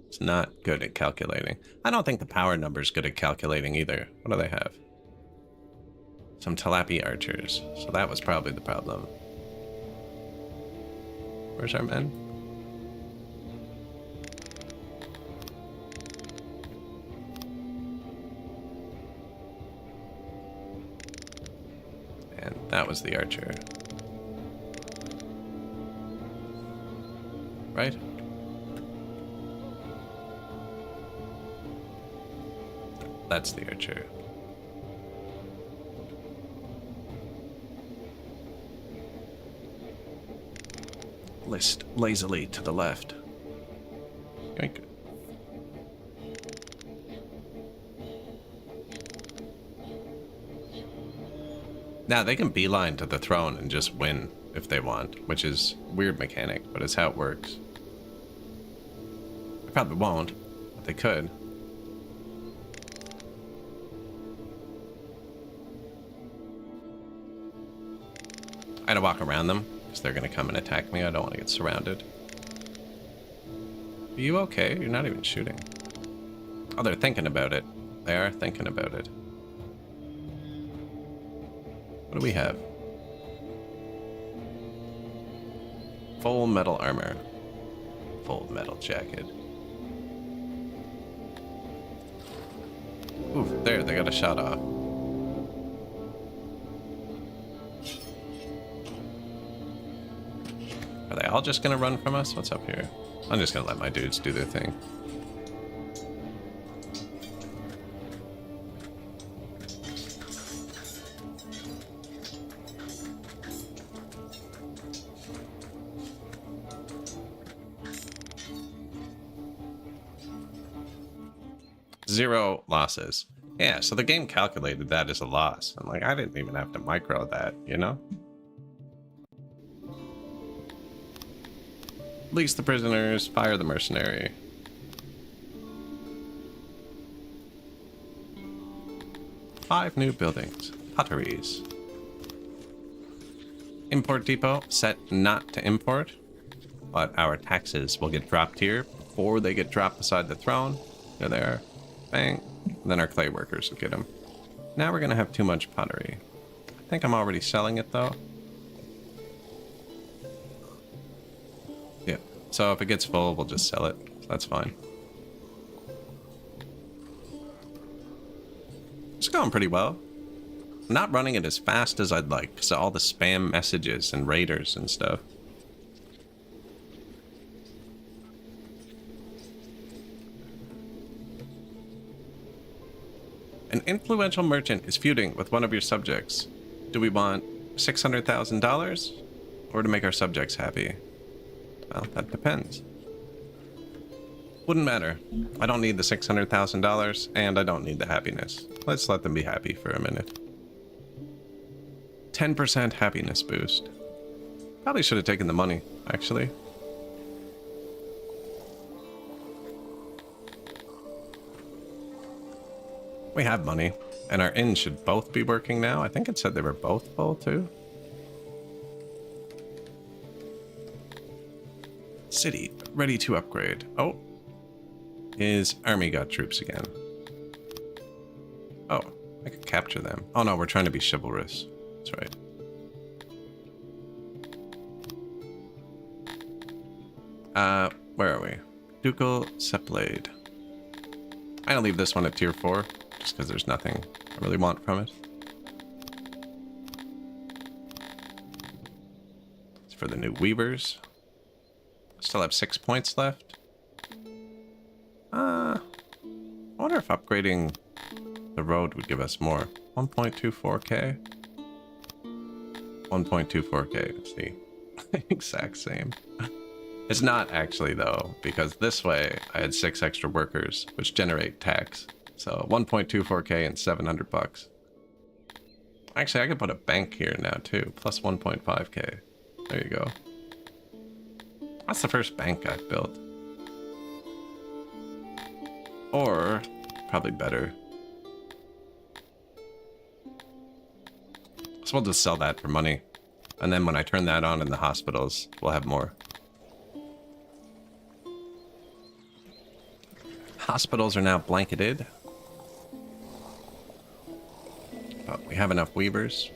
is not good at calculating. I don't think the power number is good at calculating either. What do they have? Some Talapi archers, so that was probably the problem. Where's our men? And that was the archer. Right? That's the archer. List lazily to the left. Yoink. Now they can beeline to the throne and just win if they want, which is a weird mechanic, but it's how it works. They probably won't, but they could. I gotta walk around them, because they're gonna come and attack me. I don't want to get surrounded. Are you okay? You're not even shooting. Oh, they're thinking about it. They are thinking about it. What do we have? Full metal armor. Full metal jacket. Ooh, there, they got a shot off. Are they all just gonna run from us? What's up here? I'm just gonna let my dudes do their thing. 0 losses. Yeah, so the game calculated that as a loss. I'm like, I didn't even have to micro that, you know? Release the prisoners, fire the mercenary. Five new buildings. Potteries. Import depot, set not to import. But our taxes will get dropped here before they get dropped beside the throne. There they are. Bang. And then our clay workers will get them. Now we're going to have too much pottery. I think I'm already selling it, though. Yeah. So if it gets full, we'll just sell it. That's fine. It's going pretty well. I'm not running it as fast as I'd like because of all the spam messages and raiders and stuff. An influential merchant is feuding with one of your subjects. Do we want $600,000 or to make our subjects happy? Well, that depends. Wouldn't matter. I don't need the $600,000 and I don't need the happiness. Let's let them be happy for a minute. 10% happiness boost. Probably should have taken the money, actually. We have money, and our inns should both be working now. I think it said they were both full, too. City, ready to upgrade. Oh. His army got troops again. Oh, I could capture them. Oh no, we're trying to be chivalrous. That's right. Where are we? Ducal Seplade. I'm gonna leave this one at tier 4. Just because there's nothing I really want from it. It's for the new weavers. Still have 6 points left. I wonder if upgrading the road would give us more. 1.24k? 1.24k, it's the exact same. It's not actually though, because this way I had 6 extra workers, which generate tax. So 1.24k and 700 bucks. Actually, I could put a bank here now too, plus 1.5k. There you go. That's the first bank I've built. Or, probably better. So we'll just sell that for money. And then when I turn that on in the hospitals, we'll have more. Hospitals are now blanketed. But we have enough weavers.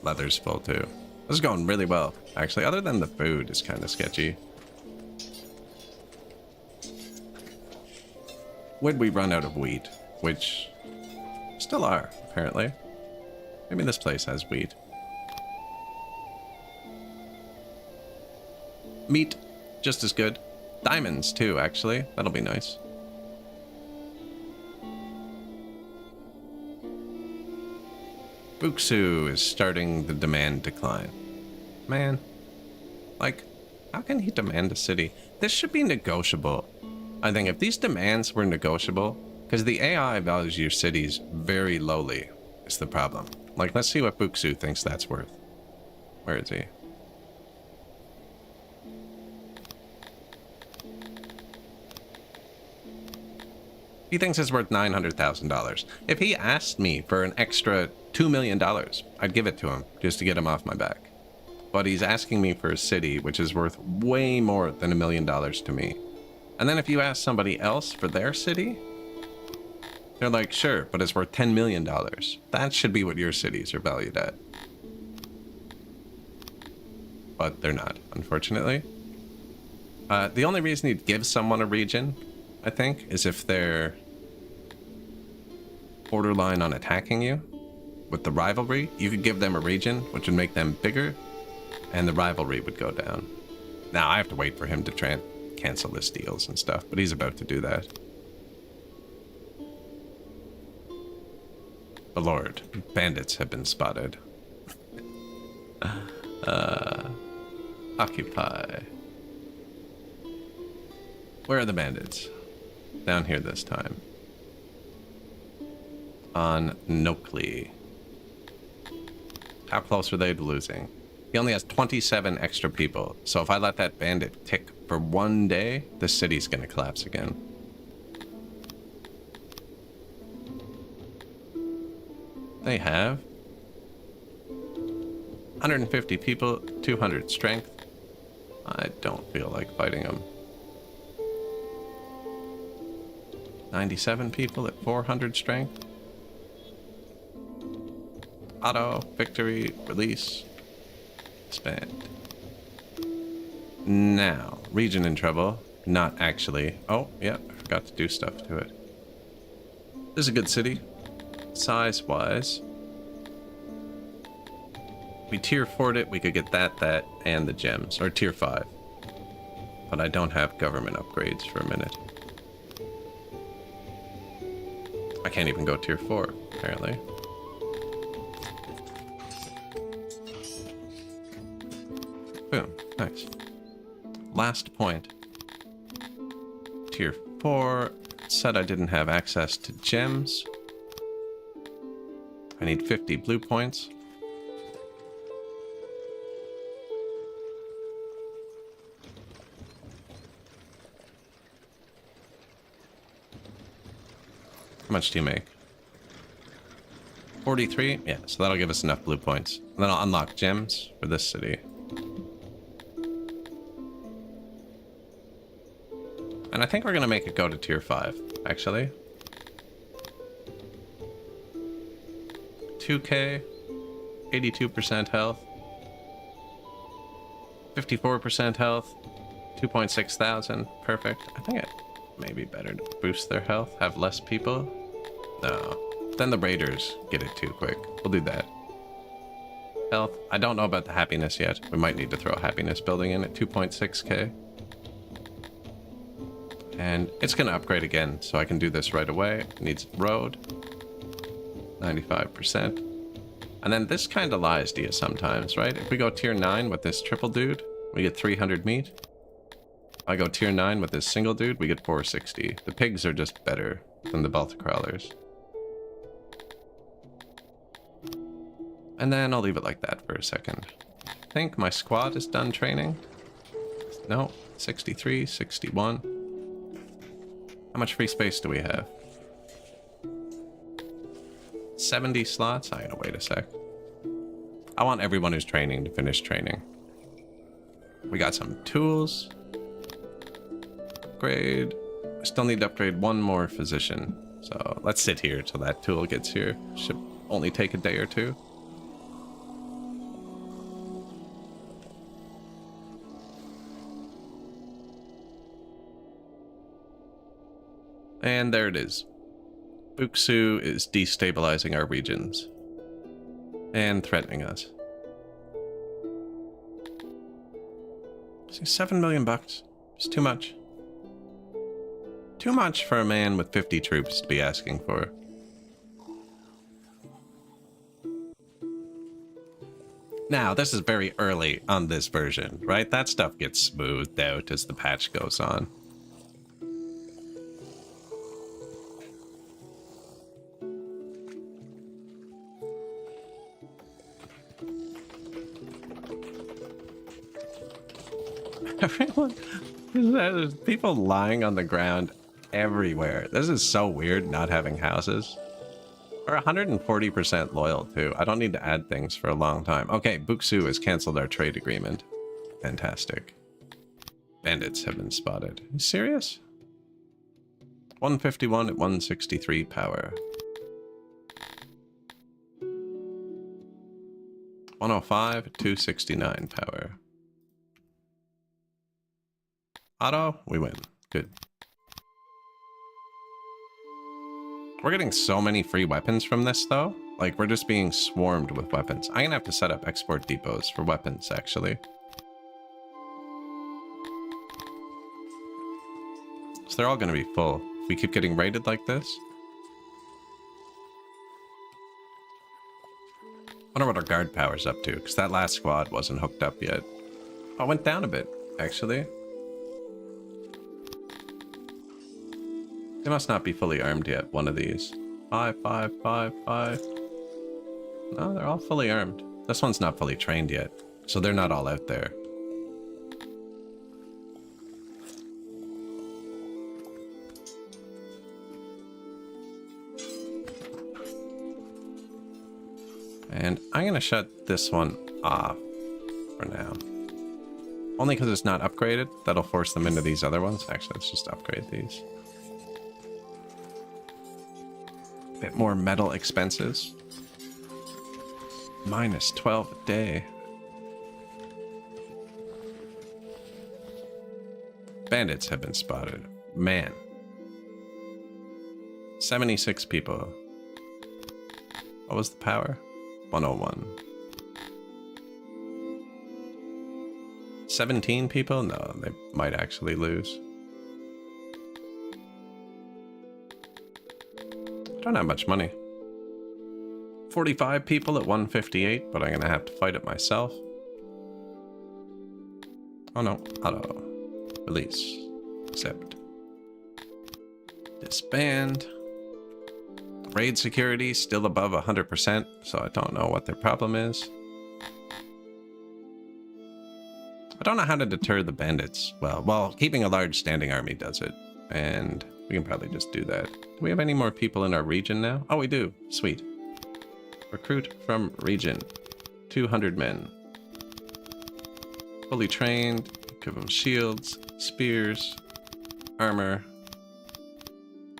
Leather's full too. This is going really well, actually, other than the food is kind of sketchy. Would we run out of wheat? Which still are, apparently. Maybe this place has wheat. Meat, just as good. Diamonds too, actually. That'll be nice. Buxu is starting the demand decline. Man, like, how can he demand a city? This should be negotiable. I think if these demands were negotiable, because the AI values your cities very lowly, is the problem. Like, let's see what Buxu thinks that's worth. Where is he? He thinks it's worth $900,000. If he asked me for an extra $2 million, I'd give it to him just to get him off my back. But he's asking me for a city which is worth way more than $1 million to me. And then if you ask somebody else for their city, they're like, sure, but it's worth $10 million. That should be what your cities are valued at. But they're not, unfortunately. The only reason you'd give someone a region, I think, is if they're borderline on attacking you. With the rivalry, you could give them a region, which would make them bigger, and the rivalry would go down. Now, I have to wait for him to cancel his deals and stuff, but he's about to do that. But Lord, bandits have been spotted. Occupy. Where are the bandits? Down here this time. On Nokley. How close are they to losing? He only has 27 extra people. So if I let that bandit tick for 1 day, the city's gonna collapse again. They have 150 people, 200 strength. I don't feel like fighting them. 97 people at 400 strength. Auto, victory, release, spend. Now, region in trouble. Not actually. Oh, yeah, I forgot to do stuff to it. This is a good city. Size-wise. We tier 4'd it, we could get that, and the gems. Or tier 5. But I don't have government upgrades for a minute. I can't even go tier 4, apparently. Boom. Nice. Last point. Tier 4. Said I didn't have access to gems. I need 50 blue points. How much do you make? 43? Yeah, so that'll give us enough blue points. And then I'll unlock gems for this city. And I think we're going to make it go to tier 5, actually. 2k, 82% health, 54% health, 2.6 thousand. Perfect. I think it may be better to boost their health, have less people. No. Then the raiders get it too quick. We'll do that. Health. I don't know about the happiness yet. We might need to throw a happiness building in at 2.6k. And it's going to upgrade again, so I can do this right away. It needs road. 95%. And then this kind of lies to you sometimes, right? If we go tier 9 with this triple dude, we get 300 meat. If I go tier 9 with this single dude, we get 460. The pigs are just better than the belt crawlers. And then I'll leave it like that for a second. I think my squad is done training. No, 63, 61. How much free space do we have? 70 slots? I gotta wait a sec. I want everyone who's training to finish training. We got some tools. Upgrade. I still need to upgrade one more physician. So let's sit here till that tool gets here. Should only take a day or two. And there it is. Buksu is destabilizing our regions. And threatening us. See, 7 million bucks. It's too much. Too much for a man with 50 troops to be asking for. Now, this is very early on this version, right? That stuff gets smoothed out as the patch goes on. Everyone, there's people lying on the ground everywhere. This is so weird not having houses. We're 140% loyal too. I don't need to add things for a long time. Okay, Buksu has canceled our trade agreement. Fantastic. Bandits have been spotted. Are you serious? 151 at 163 power. 105 at 269 power. Auto, we win. Good. We're getting so many free weapons from this, though. Like, we're just being swarmed with weapons. I'm gonna have to set up export depots for weapons, actually. So they're all gonna be full. If we keep getting raided like this. Wonder what our guard power's up to, because that last squad wasn't hooked up yet. Oh, it went down a bit, actually. They must not be fully armed yet, one of these. 5, 5, 5, 5. No, they're all fully armed. This one's not fully trained yet, so they're not all out there. And I'm going to shut this one off for now. Only because it's not upgraded. That'll force them into these other ones. Actually, let's just upgrade these. Bit more metal expenses. Minus 12 a day. Bandits have been spotted. Man. 76 people. What was the power? 101. 17 people? No, they might actually lose. I don't have much money. 45 people at 158, but I'm gonna have to fight it myself. Oh no, auto. Release. Accept. Disband. Raid security still above 100%, so I don't know what their problem is. I don't know how to deter the bandits. Well, keeping a large standing army does it, and we can probably just do that. Do we have any more people in our region now? Oh, we do. Sweet. Recruit from region. 200 men. Fully trained. Give them shields, spears, armor,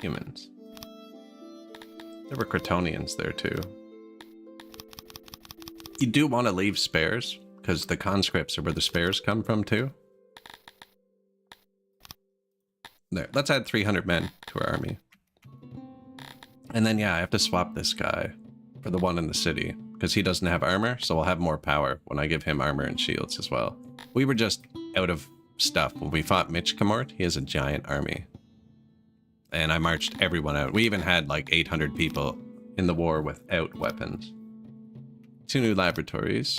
humans. There were Cretonians there too. You do want to leave spares, because the conscripts are where the spares come from too. There, let's add 300 men to our army. And then yeah, I have to swap this guy for the one in the city, because he doesn't have armor, so we'll have more power when I give him armor and shields as well. We were just out of stuff. When we fought Mitch Kamort, he has a giant army. And I marched everyone out. We even had like 800 people in the war without weapons. 2 new laboratories.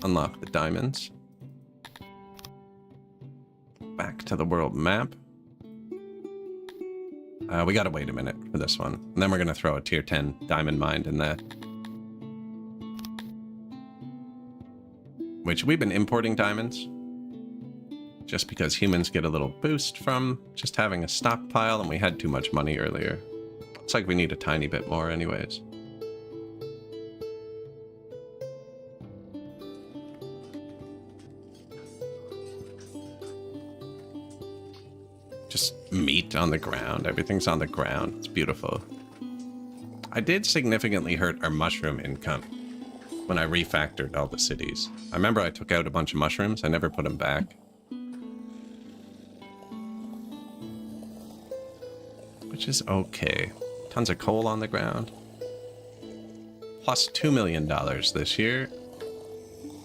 Unlock the diamonds. Back to the world map. We gotta wait a minute for this one. And then we're gonna throw a tier 10 diamond mine in that. Which we've been importing diamonds. Just because humans get a little boost from just having a stockpile, and we had too much money earlier. Looks like we need a tiny bit more anyways. Just meat on the ground. Everything's on the ground. It's beautiful. I did significantly hurt our mushroom income when I refactored all the cities. I remember I took out a bunch of mushrooms. I never put them back. Which is okay. Tons of coal on the ground. Plus $2 million this year.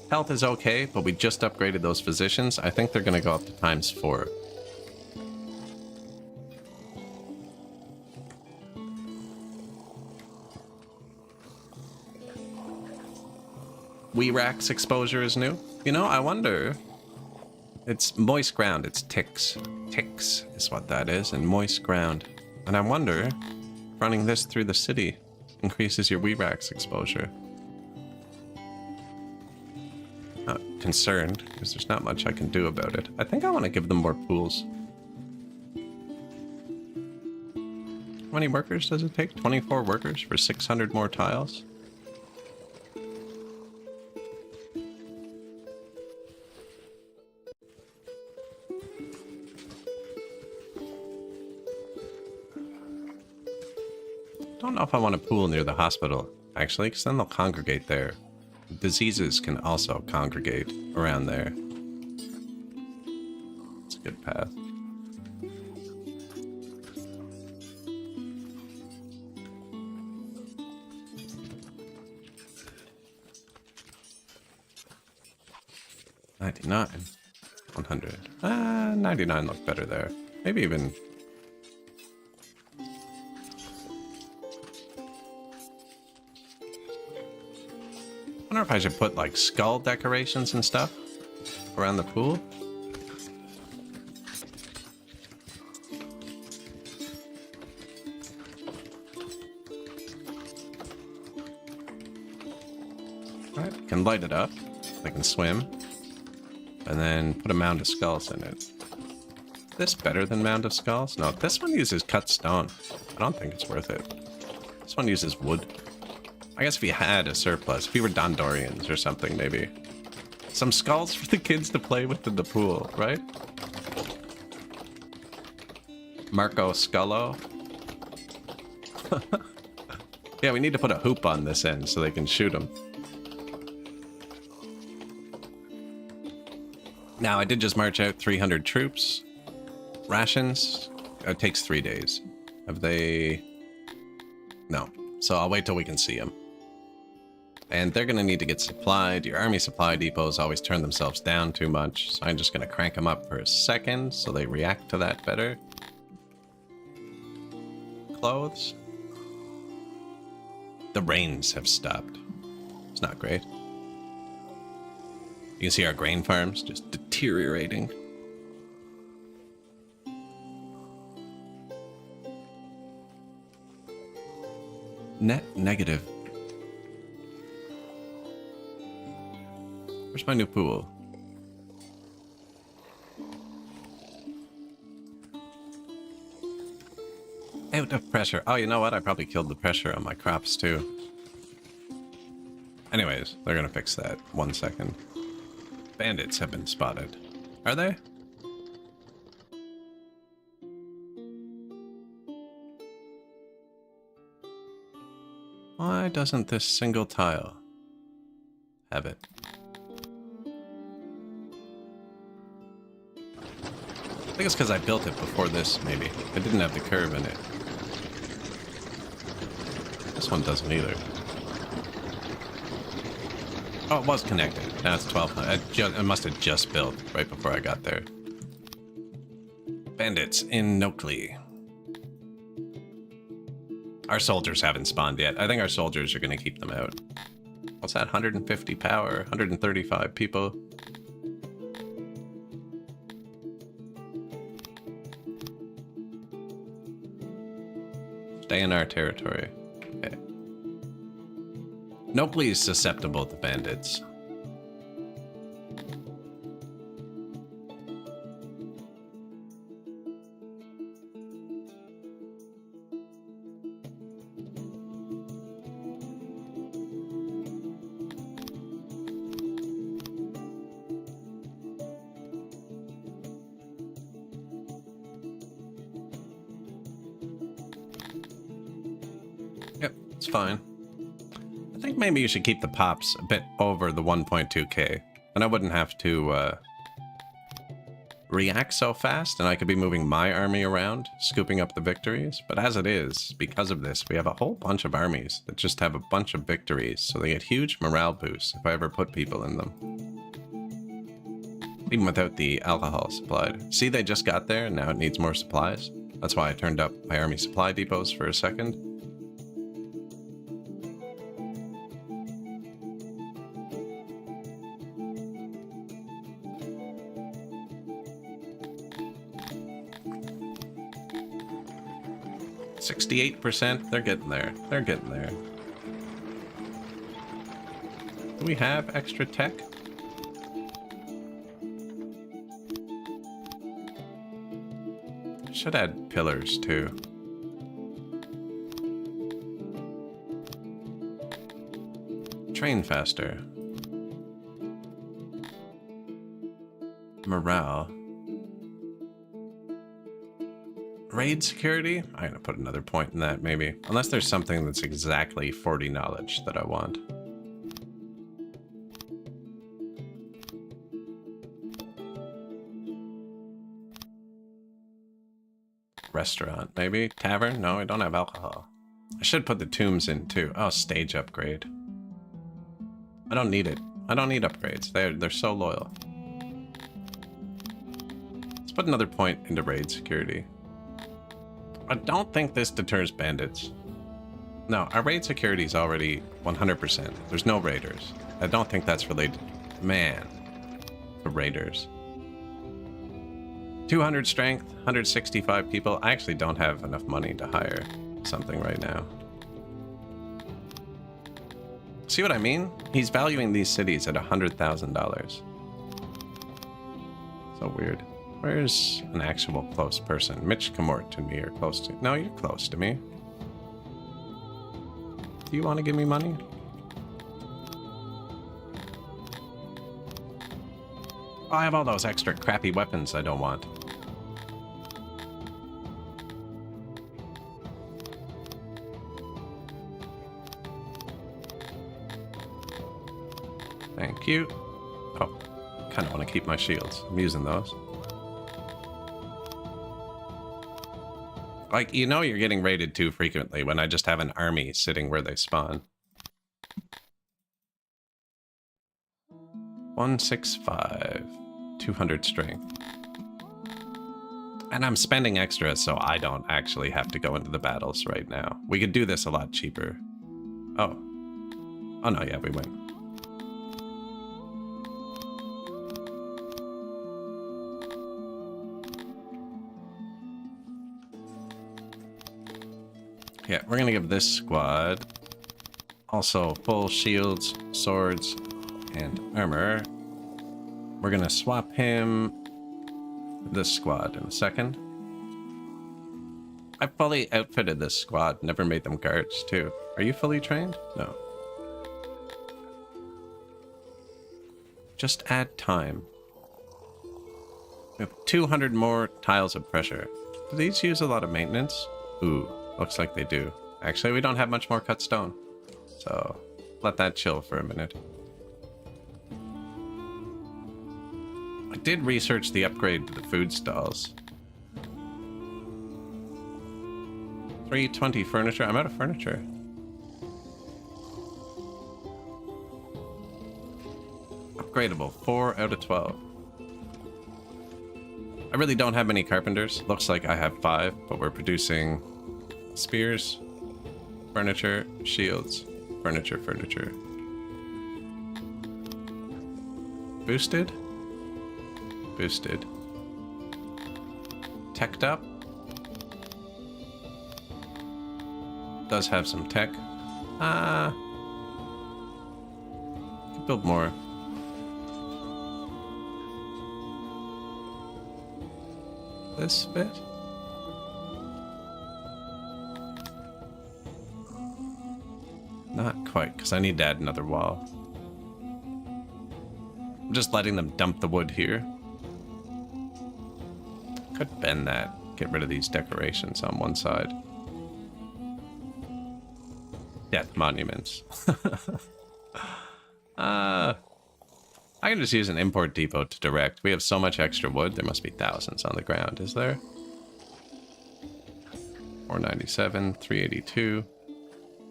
Health is okay, but we just upgraded those physicians. I think they're going to go up to ×4. Weerax exposure is new. You know, I wonder... It's moist ground. It's ticks. Ticks is what that is, and moist ground. And I wonder if running this through the city increases your Weerax exposure. Not concerned, because there's not much I can do about it. I think I want to give them more pools. How many workers does it take? 24 workers for 600 more tiles? I don't know if I want to pool near the hospital, actually, because then they'll congregate there. Diseases can also congregate around there. It's a good path. $99. 100. 99 looked better there. Maybe even... I wonder if I should put like skull decorations and stuff around the pool. Alright, can light it up. I can swim. And then put a mound of skulls in it. Is this better than mound of skulls? No, this one uses cut stone. I don't think it's worth it. This one uses wood. I guess if you had a surplus, if you were Dondorians or something, maybe. Some skulls for the kids to play with in the pool, right? Marco Scullo. Yeah, we need to put a hoop on this end so they can shoot them. Now, I did just march out 300 troops. Rations. It takes 3 days. Have they... No. So I'll wait till we can see them. And they're going to need to get supplied. Your army supply depots always turn themselves down too much. So I'm just going to crank them up for a second so they react to that better. Clothes. The rains have stopped. It's not great. You can see our grain farms just deteriorating. Net negative. Where's my new pool? Out of pressure. Oh, you know what? I probably killed the pressure on my crops too. Anyways, they're gonna fix that. 1 second. Bandits have been spotted. Are they? Why doesn't this single tile have it? I think it's because I built it before this, maybe. It didn't have the curve in it. This one doesn't either. Oh, it was connected. Now it's 1200. I must have just built right before I got there. Bandits in Nokley. Our soldiers haven't spawned yet. I think our soldiers are going to keep them out. What's that? 150 power, 135 people. Stay in our territory. Okay. Nokley is susceptible to bandits. Yep, it's fine. I think maybe you should keep the pops a bit over the 1.2k. And I wouldn't have to react so fast, and I could be moving my army around, scooping up the victories. But as it is, because of this, we have a whole bunch of armies that just have a bunch of victories, so they get huge morale boosts if I ever put people in them. Even without the alcohol supplied. See, they just got there, and now it needs more supplies. That's why I turned up my army supply depots for a second. %, they're getting there. They're getting there. Do we have extra tech? Should add pillars too. Train faster. Morale. Raid security? I'm gonna put another point in that, maybe. Unless there's something that's exactly 40 knowledge that I want. Restaurant, maybe? Tavern? No, I don't have alcohol. I should put the tombs in too. Oh, stage upgrade. I don't need it. I don't need upgrades. They're so loyal. Let's put another point into raid security. I don't think this deters bandits. No, our raid security is already 100%. There's no raiders. I don't think that's related, man, to raiders. 200 strength, 165 people. I actually don't have enough money to hire something right now. See what I mean? He's valuing these cities at $100,000. So weird. Where's an actual close person? Mitch, come over to me or close to... No, you're close to me. Do you want to give me money? Oh, I have all those extra crappy weapons I don't want. Thank you. Oh, kind of want to keep my shields. I'm using those. Like, you know you're getting raided too frequently when I just have an army sitting where they spawn. 165. 200 strength. And I'm spending extra so I don't actually have to go into the battles right now. We could do this a lot cheaper. Oh. Oh no, yeah, we win. Yeah, we're gonna give this squad also full shields, swords, and armor. We're gonna swap him with this squad in a second. I fully outfitted this squad, never made them guards too. Are you fully trained? No. Just add time. We have 200 more tiles of pressure. Do these use a lot of maintenance? Ooh. Looks like they do. Actually, we don't have much more cut stone. So, let that chill for a minute. I did research the upgrade to the food stalls. 320 furniture. I'm out of furniture. Upgradable. 4 out of 12. I really don't have many carpenters. Looks like I have 5, but we're producing... spears, furniture, shields, furniture. Boosted? Boosted. Teched up? Does have some tech. Could build more. This bit? Not quite, because I need to add another wall. I'm just letting them dump the wood here. Could bend that. Get rid of these decorations on one side. Death monuments. I can just use an import depot to direct. We have so much extra wood. There must be thousands on the ground, is there? 497, 382.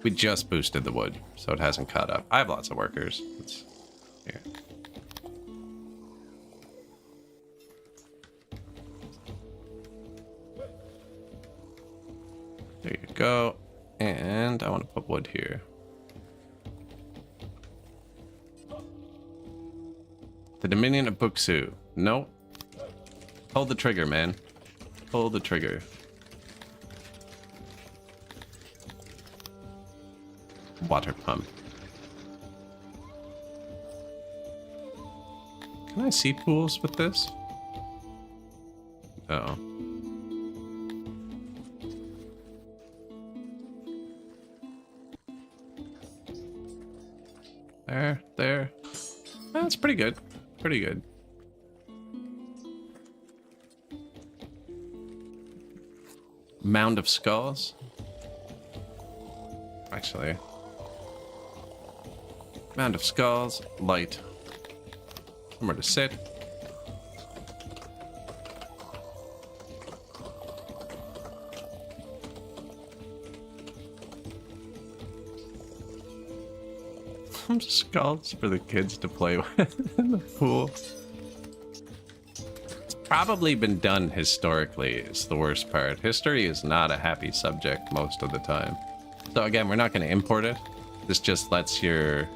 We just boosted the wood, so it hasn't caught up. I have lots of workers. It's here. There you go. And I want to put wood here. The Dominion of Buksu. Nope. Pull the trigger, man. Pull the trigger. Water pump. Can I see pools with this? Oh. There. That's pretty good. Pretty good. Mound of skulls. Actually. Mound of skulls. Light. Somewhere to sit. Some skulls for the kids to play with in the pool. It's probably been done historically, is the worst part. History is not a happy subject most of the time. So again, we're not going to import it. This just lets your...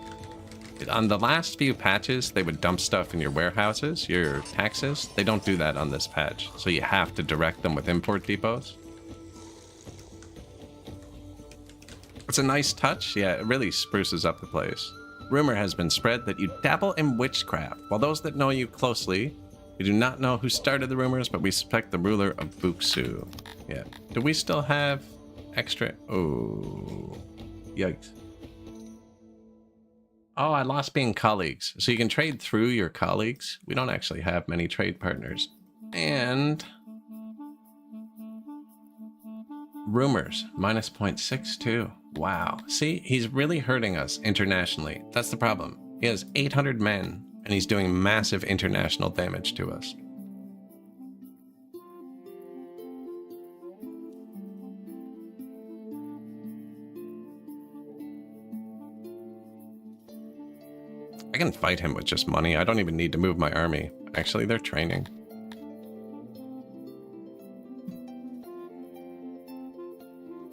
On the last few patches, they would dump stuff in your warehouses, your taxes. They don't do that on this patch, so you have to direct them with import depots. It's a nice touch. Yeah, it really spruces up the place. Rumor has been spread that you dabble in witchcraft. While those that know you closely, we do not know who started the rumors, but we suspect the ruler of Buksu. Yeah. Do we still have extra? Oh, yikes. Oh, I lost being colleagues. So you can trade through your colleagues. We don't actually have many trade partners. And rumors, minus 0.62. Wow. See, he's really hurting us internationally. That's the problem. He has 800 men, and he's doing massive international damage to us. I can fight him with just money. I don't even need to move my army. Actually, they're training.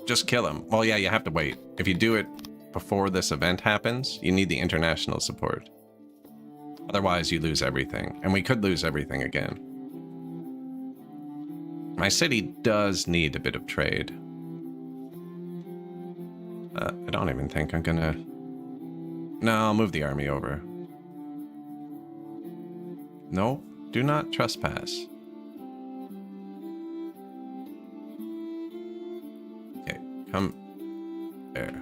Just kill him. Well, yeah, you have to wait. If you do it before this event happens, you need the international support. Otherwise, you lose everything. And we could lose everything again. My city does need a bit of trade. I don't even think I'm gonna... No, I'll move the army over. No, do not trespass. Okay, come there.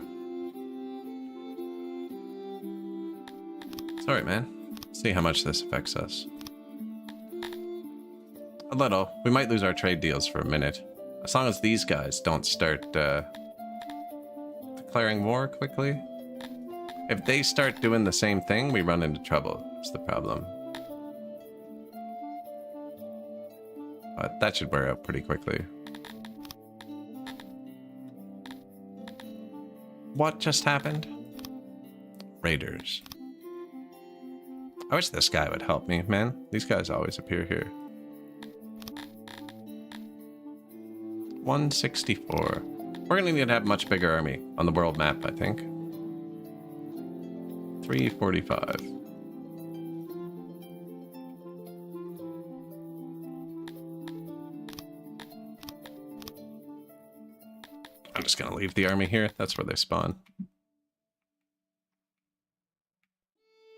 Sorry, man. See how much this affects us. A little. We might lose our trade deals for a minute. As long as these guys don't start declaring war quickly. If they start doing the same thing, we run into trouble. That's the problem. But that should wear out pretty quickly. What just happened? Raiders. I wish this guy would help me, man. These guys always appear here. 164. We're gonna need to have a much bigger army on the world map, I think. 345. I'm just gonna leave the army here. That's where they spawn.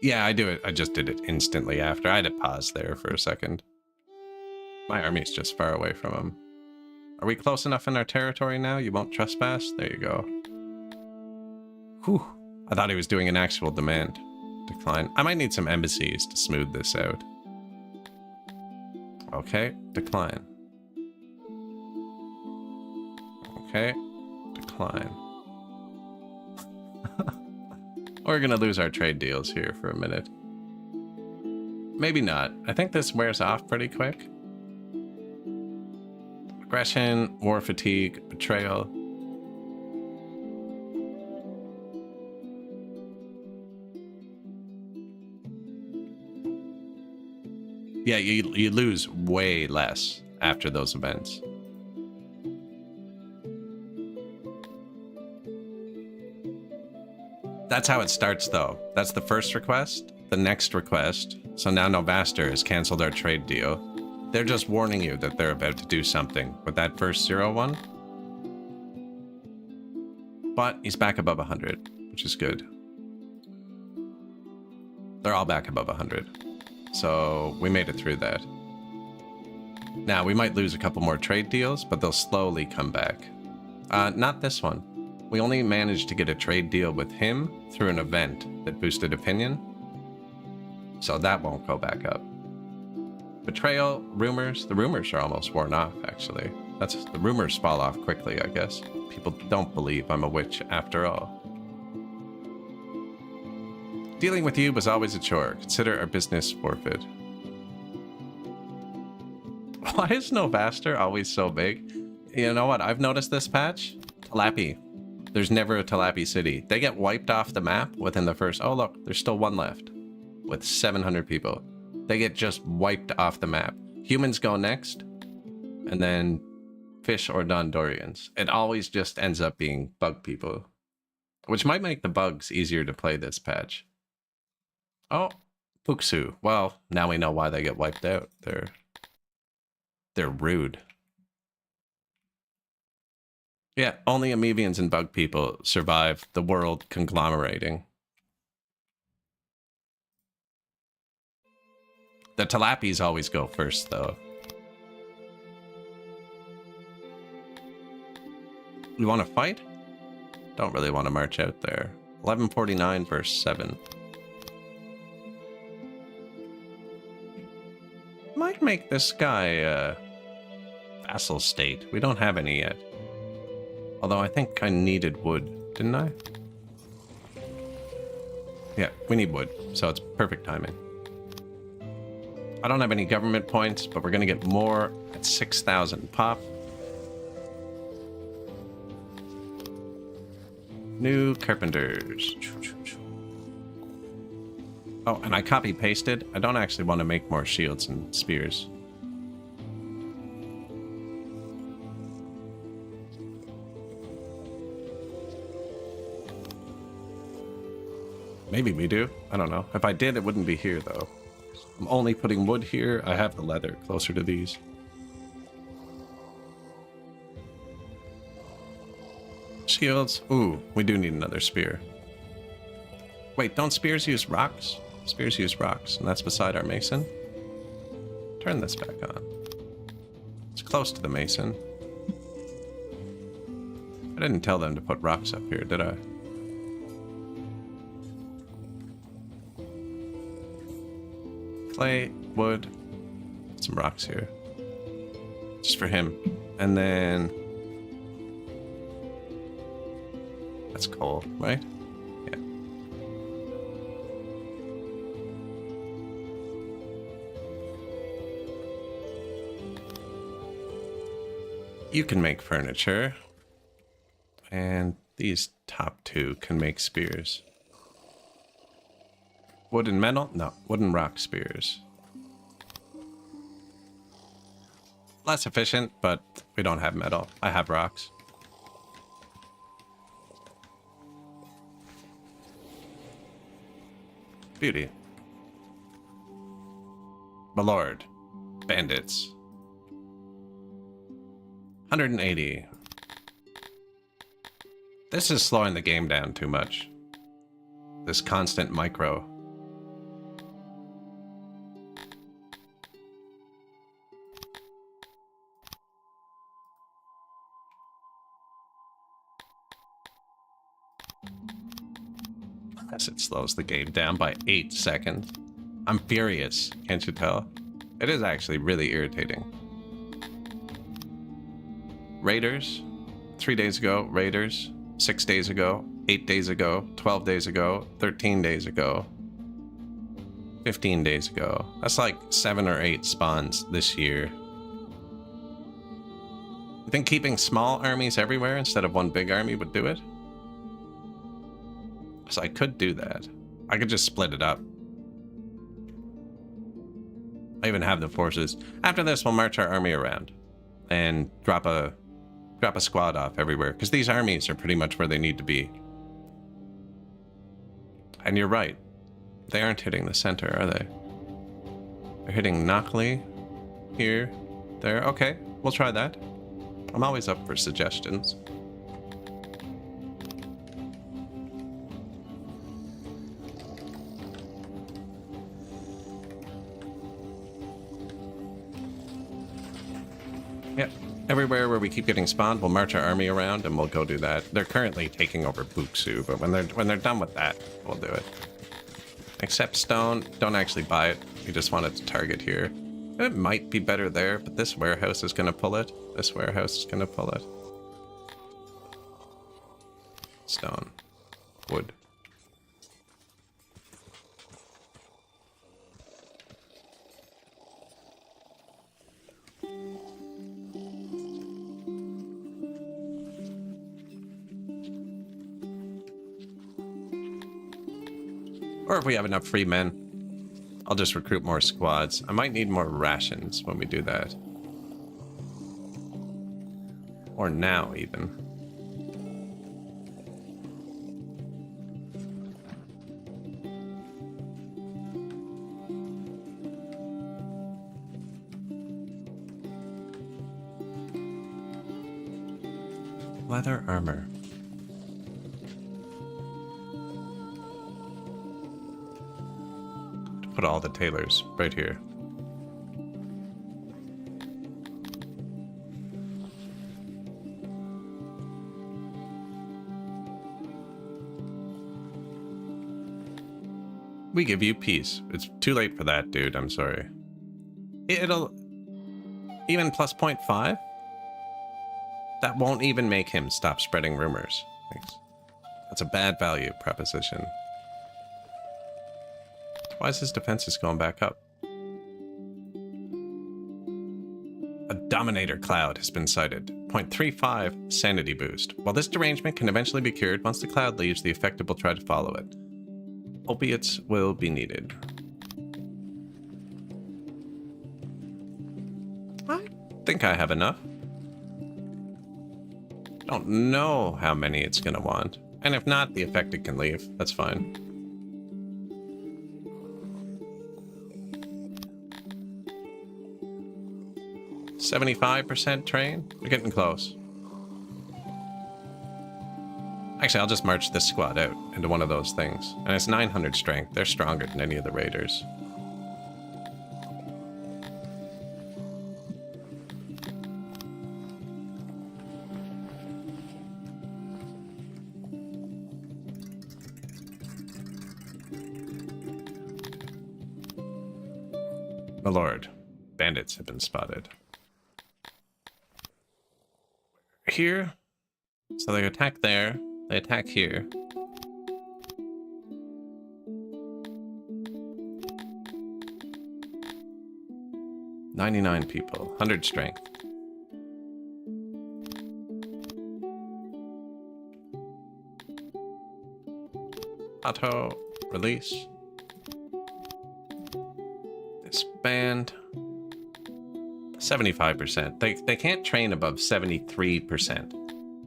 Yeah, I do it. I just did it instantly after. I had to pause there for a second. My army's just far away from them. Are we close enough in our territory now? You won't trespass? There you go. Whew. I thought he was doing an actual demand. Decline. I might need some embassies to smooth this out. Okay, decline. Okay, decline. We're gonna lose our trade deals here for a minute. Maybe not. I think this wears off pretty quick. Aggression, war fatigue, betrayal. Yeah, you lose way less after those events. That's how it starts, though. That's the first request. The next request. So now Novaster has canceled our trade deal. They're just warning you that they're about to do something with that first 0-1. But he's back above 100, which is good. They're all back above 100. So we made it through that. Now, we might lose a couple more trade deals, but they'll slowly come back. Not this one. We only managed to get a trade deal with him through an event that boosted opinion. So that won't go back up. Betrayal, rumors. The rumors are almost worn off, actually. The rumors fall off quickly, I guess. People don't believe I'm a witch after all. Dealing with you was always a chore. Consider our business forfeit. Why is Novaster always so big? You know what? I've noticed this patch. Talapi. There's never a Talapi city. They get wiped off the map within the first... Oh, look. There's still one left. With 700 people. They get just wiped off the map. Humans go next. And then fish or Dondorians. It always just ends up being bug people. Which might make the bugs easier to play this patch. Oh, Buksu. Well, now we know why they get wiped out. They're rude. Yeah, only amoebians and bug people survive the world conglomerating. The tilapies always go first, though. You want to fight? Don't really want to march out there. 1149 verse 7. Might make this guy vassal state. We don't have any yet. Although I think I needed wood, didn't I? Yeah, we need wood, so it's perfect timing. I don't have any government points, but we're going to get more at 6,000 pop. New carpenters. Oh, and I copy-pasted. I don't actually want to make more shields and spears. Maybe we do. I don't know. If I did, it wouldn't be here, though. I'm only putting wood here. I have the leather closer to these. Shields. Ooh, we do need another spear. Wait, don't spears use rocks? Spears use rocks, and that's beside our mason. Turn this back on. It's close to the mason. I didn't tell them to put rocks up here, did I? Clay, wood, some rocks here. Just for him. And then... that's coal, right? Yeah. You can make furniture. And these top two can make spears. Wood and metal? No, wood and rock spears. Less efficient, but we don't have metal. I have rocks. Beauty. My lord. Bandits. 180. This is slowing the game down too much. This constant micro. Yes, it slows the game down by 8 seconds. I'm furious, can't you tell? It is actually really irritating. Raiders, 3 days ago, Raiders, 6 days ago, 8 days ago, 12 days ago, 13 days ago, 15 days ago. That's like 7 or 8 spawns this year. You think keeping small armies everywhere instead of one big army would do it? So I could do that. I could just split it up. I even have the forces. After this, we'll march our army around and drop a squad off everywhere, because these armies are pretty much where they need to be. And you're right. They aren't hitting the center, are they? They're hitting Knockley here, there. Okay, we'll try that. I'm always up for suggestions. Yep. Everywhere where we keep getting spawned, we'll march our army around and we'll go do that. They're currently taking over Buksu, but when they're done with that, we'll do it. Except stone, don't actually buy it. We just want it to target here. It might be better there, but this warehouse is gonna pull it. This warehouse is gonna pull it. Stone. Wood. Or if we have enough free men, I'll just recruit more squads. I might need more rations when we do that. Or now, even. Leather armor. Put all the tailors right here. We give you peace. It's too late for that, dude. I'm sorry. It'll... Even plus 0.5? That won't even make him stop spreading rumors. Thanks. That's a bad value proposition. Why is his defenses going back up? A Dominator cloud has been sighted. 0.35 sanity boost. While this derangement can eventually be cured, once the cloud leaves, the affected will try to follow it. Opiates will be needed. I think I have enough. Don't know how many it's gonna want. And if not, the affected can leave. That's fine. %75% train? We're getting close. Actually, I'll just march this squad out into one of those things. And it's 900 strength. They're stronger than any of the raiders. My lord, bandits have been spotted. Here. So they attack there. They attack here. $99 people, 100 strength. Auto release. Disband. 75%. They can't train above 73%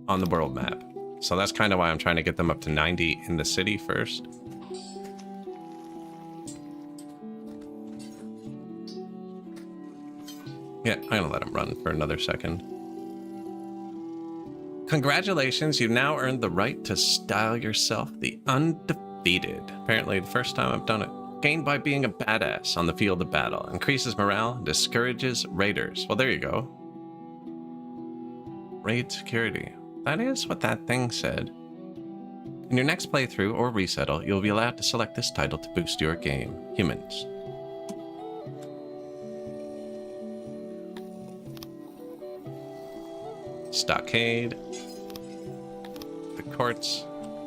on the world map. So that's kind of why I'm trying to get them up to 90 in the city first. Yeah, I'm gonna let them run for another second. Congratulations, you've now earned the right to style yourself the undefeated. Apparently the first time I've done it. Gained by being a badass on the field of battle. Increases morale, discourages raiders. Well, there you go. Raid security. That is what that thing said. In your next playthrough or resettle, you'll be allowed to select this title to boost your game. Humans. Stockade. The courts.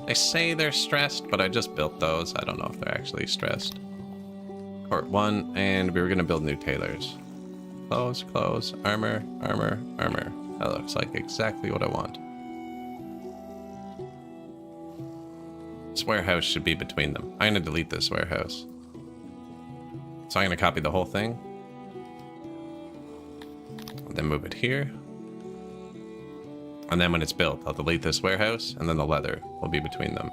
They say they're stressed, but I just built those. I don't know if they're actually stressed. Court 1, and we were going to build new tailors. Close, close, armor, armor, armor. That looks like exactly what I want. This warehouse should be between them. I'm going to delete this warehouse. So I'm going to copy the whole thing. And then move it here. And then when it's built, I'll delete this warehouse, and then the leather will be between them.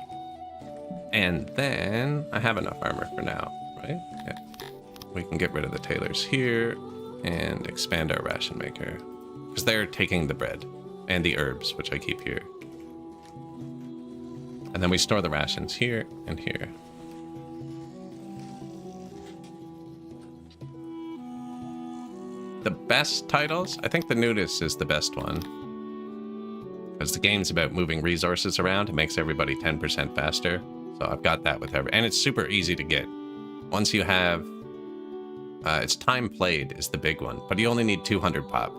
And then I have enough armor for now, right? Yeah. We can get rid of the tailors here and expand our ration maker. Because they're taking the bread and the herbs, which I keep here. And then we store the rations here and here. The best titles? I think the nudist is the best one. Because the game's about moving resources around, it makes everybody 10% faster. So I've got that with and it's super easy to get. Once you have, it's time played is the big one, but you only need 200 pop.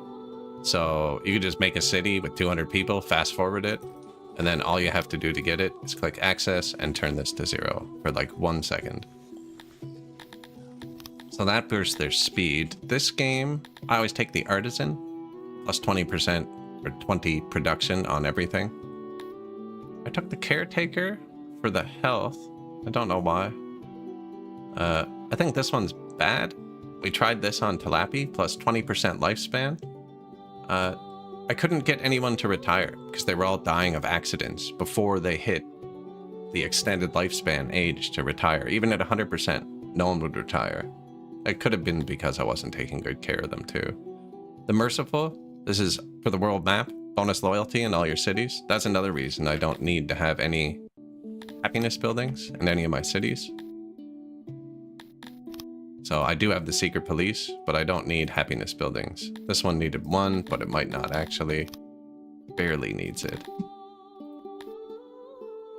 So you could just make a city with 200 people, fast forward it, and then all you have to do to get it is click access and turn this to 0 for like 1 second. So that boosts their speed. This game, I always take the artisan, plus 20% or 20 production on everything. I took the caretaker for the health. I don't know why. I think this one's bad. We tried this on Talapi, plus 20% lifespan. I couldn't get anyone to retire because they were all dying of accidents before they hit the extended lifespan age to retire. Even at 100%, no one would retire. It could have been because I wasn't taking good care of them too. The Merciful, this is for the world map. bonus loyalty in all your cities. That's another reason I don't need to have any happiness buildings in any of my cities. So I do have the secret police, but I don't need happiness buildings. This one needed one, but it might not actually. Barely needs it.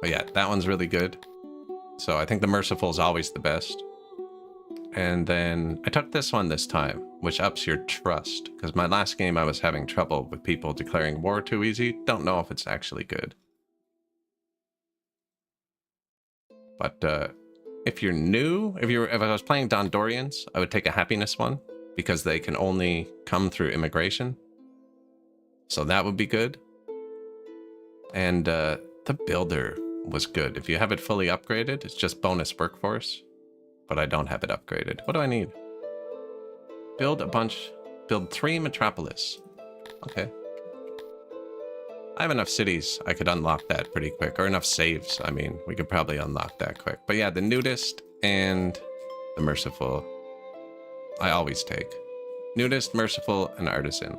But yeah, that one's really good. So I think the merciful is always the best. And then I took this one this time, which ups your trust. Because my last game I was having trouble with people declaring war too easy. Don't know if it's actually good. But if you're new, if I was playing Dondorians, I would take a happiness one. Because they can only come through immigration. So that would be good. And the builder was good. If you have it fully upgraded, it's just bonus workforce. But I don't have it upgraded. What do I need? Build 3 metropolis. Okay. I have enough cities. I could unlock that pretty quick. Or enough saves. I mean, we could probably unlock that quick. But yeah, the nudist and the merciful, I always take. Nudist, merciful, and artisan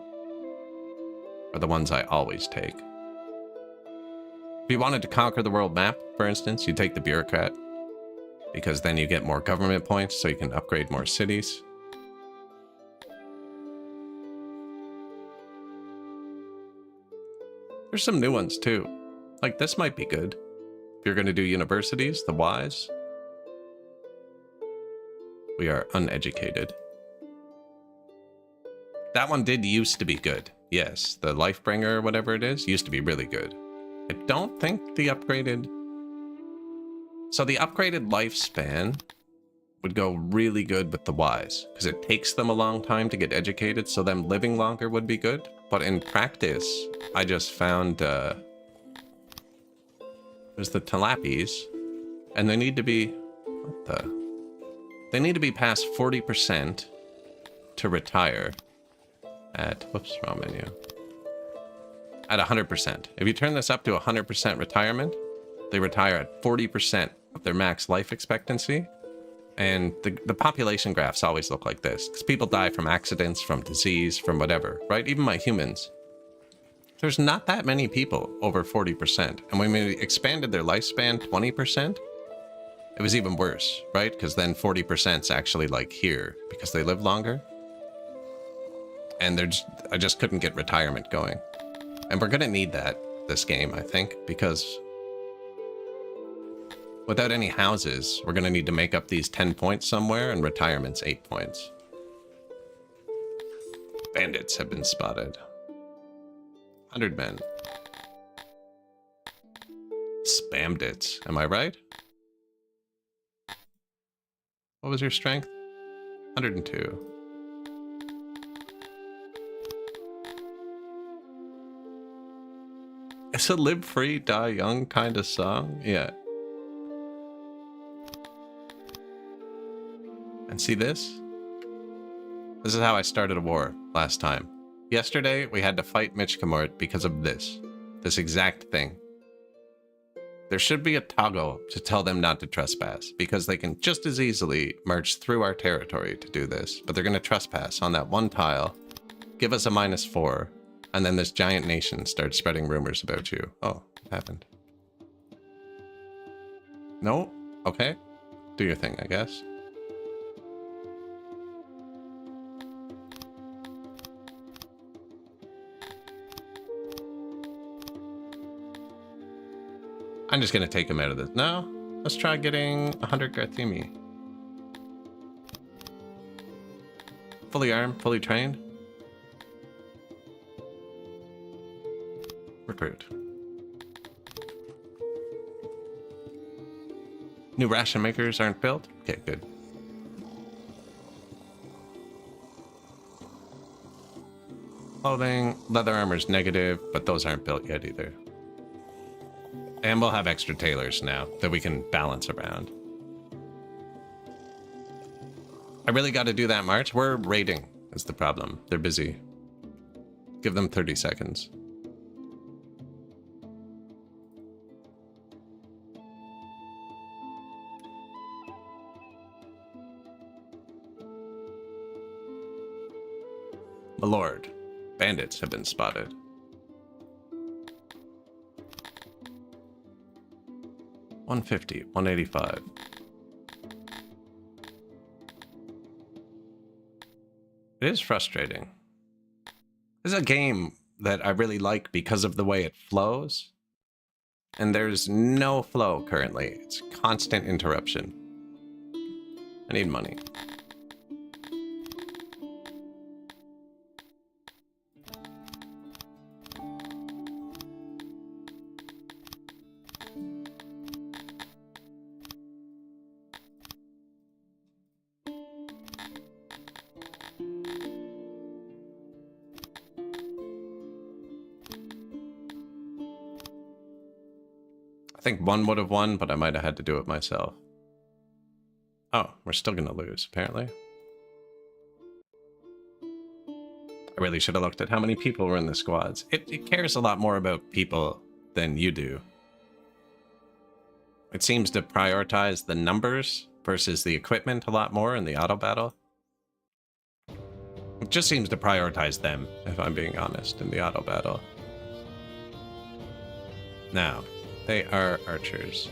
are the ones I always take. If you wanted to conquer the world map, for instance, you take the bureaucrat. Because then you get more government points, so you can upgrade more cities. There's some new ones too. Like this might be good. If you're going to do universities, the wise. We are uneducated. That one did used to be good. Yes, the Lifebringer or whatever it is, used to be really good. I don't think the upgraded... So the upgraded lifespan would go really good with the wise, because it takes them a long time to get educated, so them living longer would be good. But in practice, I just found there's the Talapis, and they need to be they need to be past 40% to retire at wrong menu. At 100%. If you turn this up to 100% retirement, they retire at 40% of their max life expectancy. And the population graphs always look like this, because people die from accidents, from disease, from whatever, right? Even my humans. There's not that many people over 40%. And when we expanded their lifespan 20%, it was even worse, right? Because then 40% is actually like here, because they live longer. And I just couldn't get retirement going. And we're going to need that this game, I think, because without any houses, we're going to need to make up these 10 points somewhere, and retirement's 8 points. Bandits have been spotted. 100 men. Spammed it. Am I right? What was your strength? 102. It's a live free, die young kind of song. Yeah. And see this? This is how I started a war last time. Yesterday, we had to fight Michkamort because of this exact thing. There should be a toggle to tell them not to trespass, because they can just as easily march through our territory to do this, but they're going to trespass on that one tile, give us a -4, and then this giant nation starts spreading rumors about you. Oh, what happened? No? Okay. Do your thing, I guess. I'm just gonna take him out of this. No, let's try getting 100 Garthimi. Fully armed, fully trained. Recruit. New ration makers aren't built? Okay, good. Clothing, leather armor's negative, but those aren't built yet either. And we'll have extra tailors now that we can balance around. I really got to do that march. We're raiding is the problem. They're busy. Give them 30 seconds. My lord, bandits have been spotted. 150, 185. It is frustrating. This is a game that I really like because of the way it flows. And there's no flow currently. It's constant interruption. I need money. I think one would have won, but I might have had to do it myself. Oh, we're still gonna lose, apparently. I really should have looked at how many people were in the squads. It cares a lot more about people than you do. It seems to prioritize the numbers versus the equipment a lot more in the auto battle. It just seems to prioritize them, if I'm being honest, in the auto battle. Now, they are archers.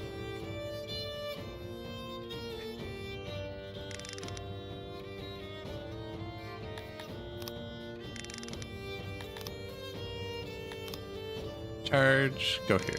Charge, go here.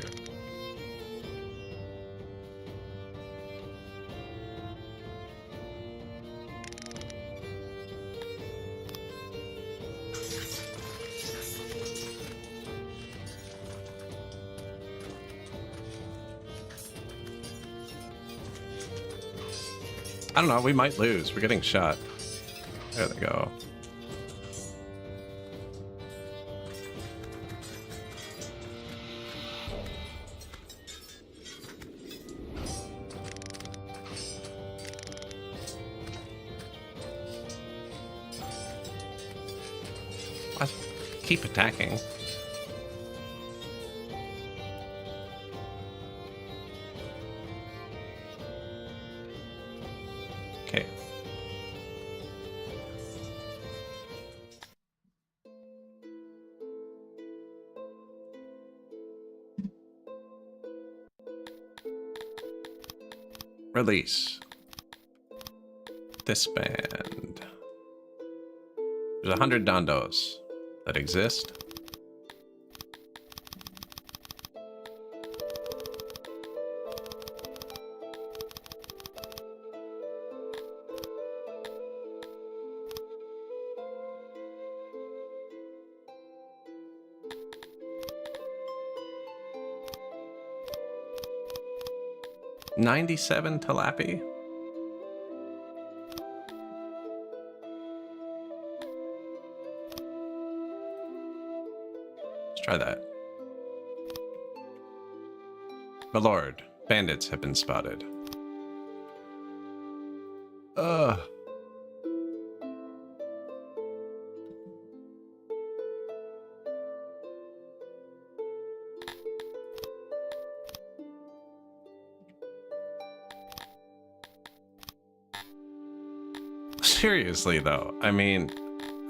I don't know, we might lose. We're getting shot. There they go. What? Keep attacking. Okay. Release. Disband. There's 100 Dondos that exist. $97 Talapi. Let's try that. My lord, bandits have been spotted. Ugh. Seriously though, I mean,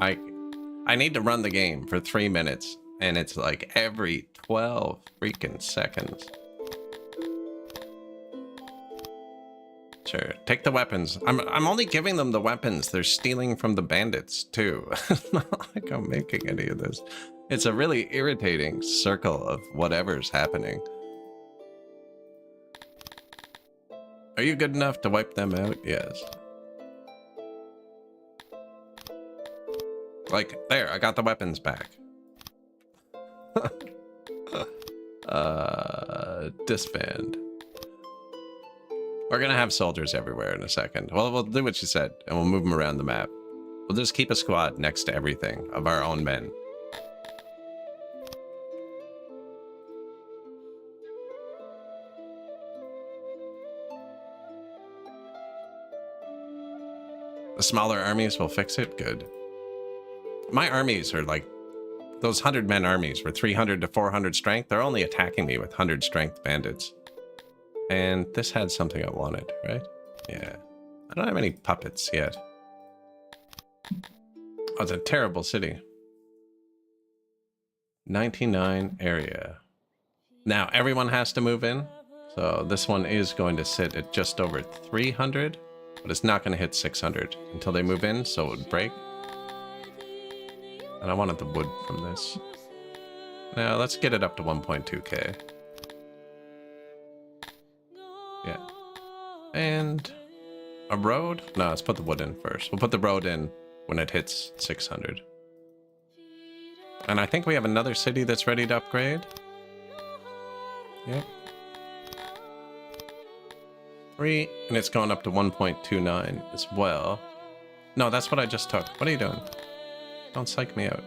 I need to run the game for 3 minutes, and it's like every 12 freaking seconds. Sure, take the weapons. I'm only giving them the weapons. They're stealing from the bandits too. It's not like I'm making any of this. It's a really irritating circle of whatever's happening. Are you good enough to wipe them out? Yes. Like, there, I got the weapons back. Disband. We're gonna have soldiers everywhere in a second. Well, we'll do what you said, and we'll move them around the map. We'll just keep a squad next to everything of our own men. The smaller armies will fix it? Good. My armies are like, those 100-man armies were 300 to 400 strength. They're only attacking me with 100 strength bandits. And this had something I wanted, right? Yeah. I don't have any puppets yet. Oh, it's a terrible city. 99 area. Now, everyone has to move in. So this one is going to sit at just over 300, but it's not going to hit 600 until they move in, so it would break. And I wanted the wood from this. Now let's get it up to 1.2k. Yeah. And a road? No, let's put the wood in first. We'll put the road in when it hits 600. And I think we have another city that's ready to upgrade. Yep. 3, and it's going up to 1.29 as well. No, that's what I just took. What are you doing? Don't psych me out.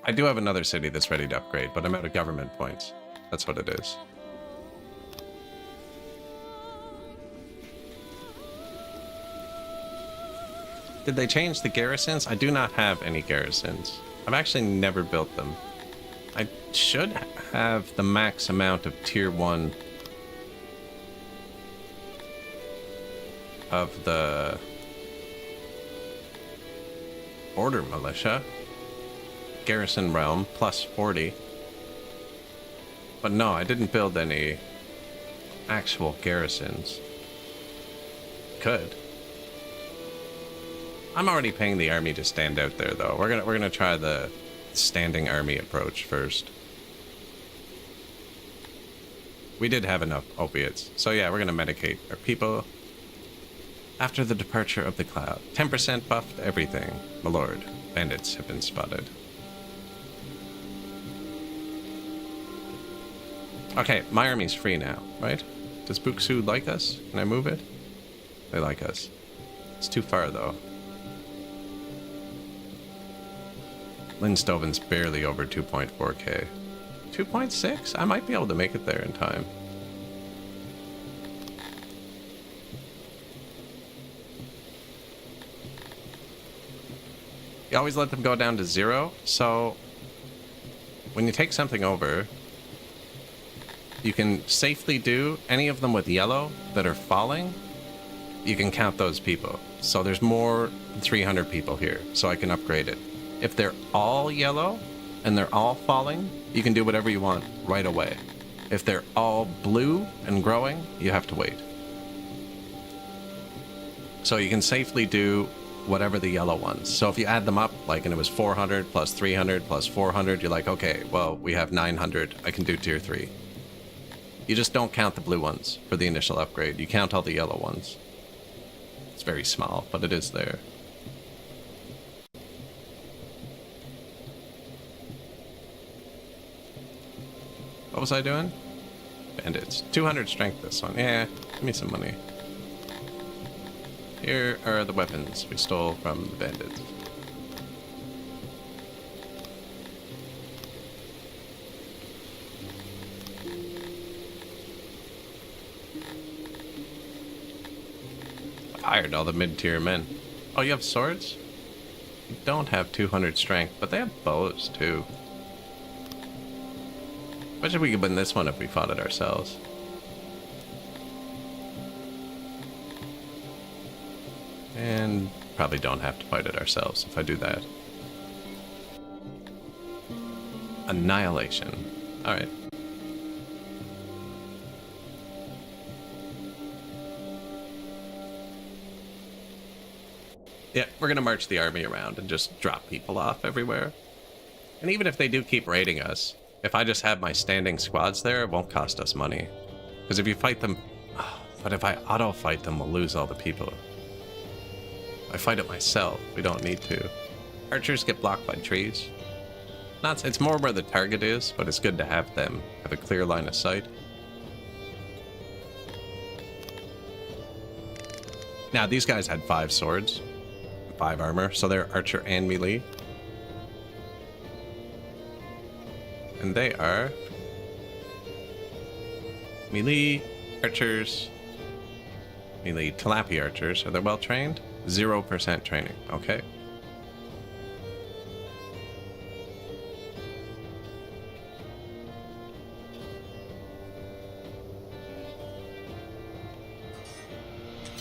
I do have another city that's ready to upgrade, but I'm out of government points. That's what it is. Did they change the garrisons? I do not have any garrisons. I've actually never built them. I should have the max amount of tier 1 of the border militia. Garrison realm, plus 40. But no, I didn't build any actual garrisons. Could. I'm already paying the army to stand out there, though. We're gonna try the standing army approach first. We did have enough opiates, so yeah, we're gonna medicate our people. After the departure of the cloud, 10% buff to everything. My lord, bandits have been spotted. Okay, my army's free now, right? Does Buxu like us? Can I move it? They like us. It's too far, though. Lindstoven's barely over 2.4k. 2.6? I might be able to make it there in time. You always let them go down to 0, so when you take something over, you can safely do any of them with yellow that are falling. You can count those people. So there's more than 300 people here, so I can upgrade it. If they're all yellow and they're all falling, you can do whatever you want right away. If they're all blue and growing, you have to wait. So you can safely do whatever the yellow ones. So if you add them up, like, and it was 400 plus 300 plus 400, you're like, okay, well, we have 900. I can do tier 3. You just don't count the blue ones for the initial upgrade. You count all the yellow ones. It's very small, but it is there. What was I doing? Bandits. 200 strength this one. Yeah, give me some money. Here are the weapons we stole from the bandits. I hired all the mid-tier men. Oh, you have swords? You don't have 200 strength, but they have bows too. Imagine we could win this one if we fought it ourselves. And probably don't have to fight it ourselves if I do that. Annihilation. Alright. Yeah, we're gonna march the army around and just drop people off everywhere. And even if they do keep raiding us, if I just have my standing squads there, it won't cost us money. Because if you fight them... But if I auto-fight them, we'll lose all the people. I fight it myself. We don't need to. Archers get blocked by trees. It's more where the target is, but it's good to have them have a clear line of sight. Now, these guys had 5 swords, 5 armor, so they're archer and melee. And they are melee archers, melee tilapia archers. Are they well trained? 0% training. Okay.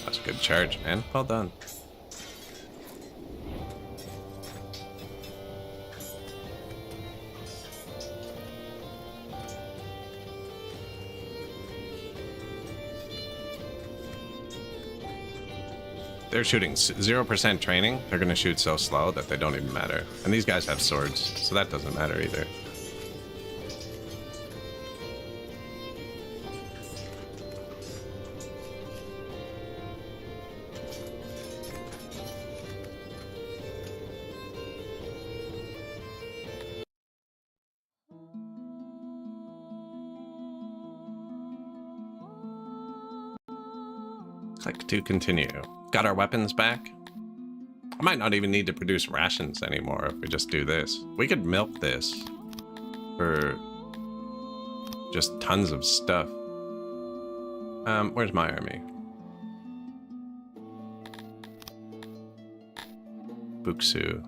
That's a good charge, man. Well done. they're shooting 0% training. They're going to shoot so slow that they don't even matter. And these guys have swords, so that doesn't matter either. Click to continue. Got our weapons back. I might not even need to produce rations anymore if we just do this. We could milk this for just tons of stuff. Where's my army? Buksu.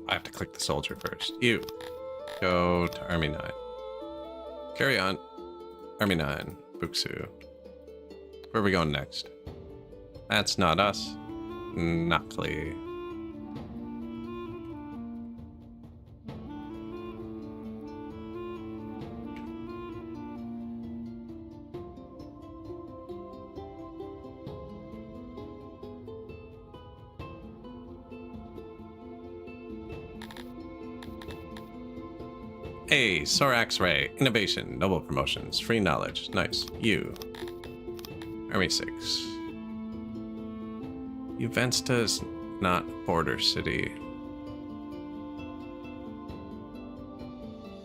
I have to click the soldier first. You. Go to Army 9. Carry on. Army 9. Buksu. Where are we going next? That's not us. Nakli. Hey, Sorax Ray. Innovation. Noble promotions. Free knowledge. Nice. You. Army 6. Uvensta's not border city.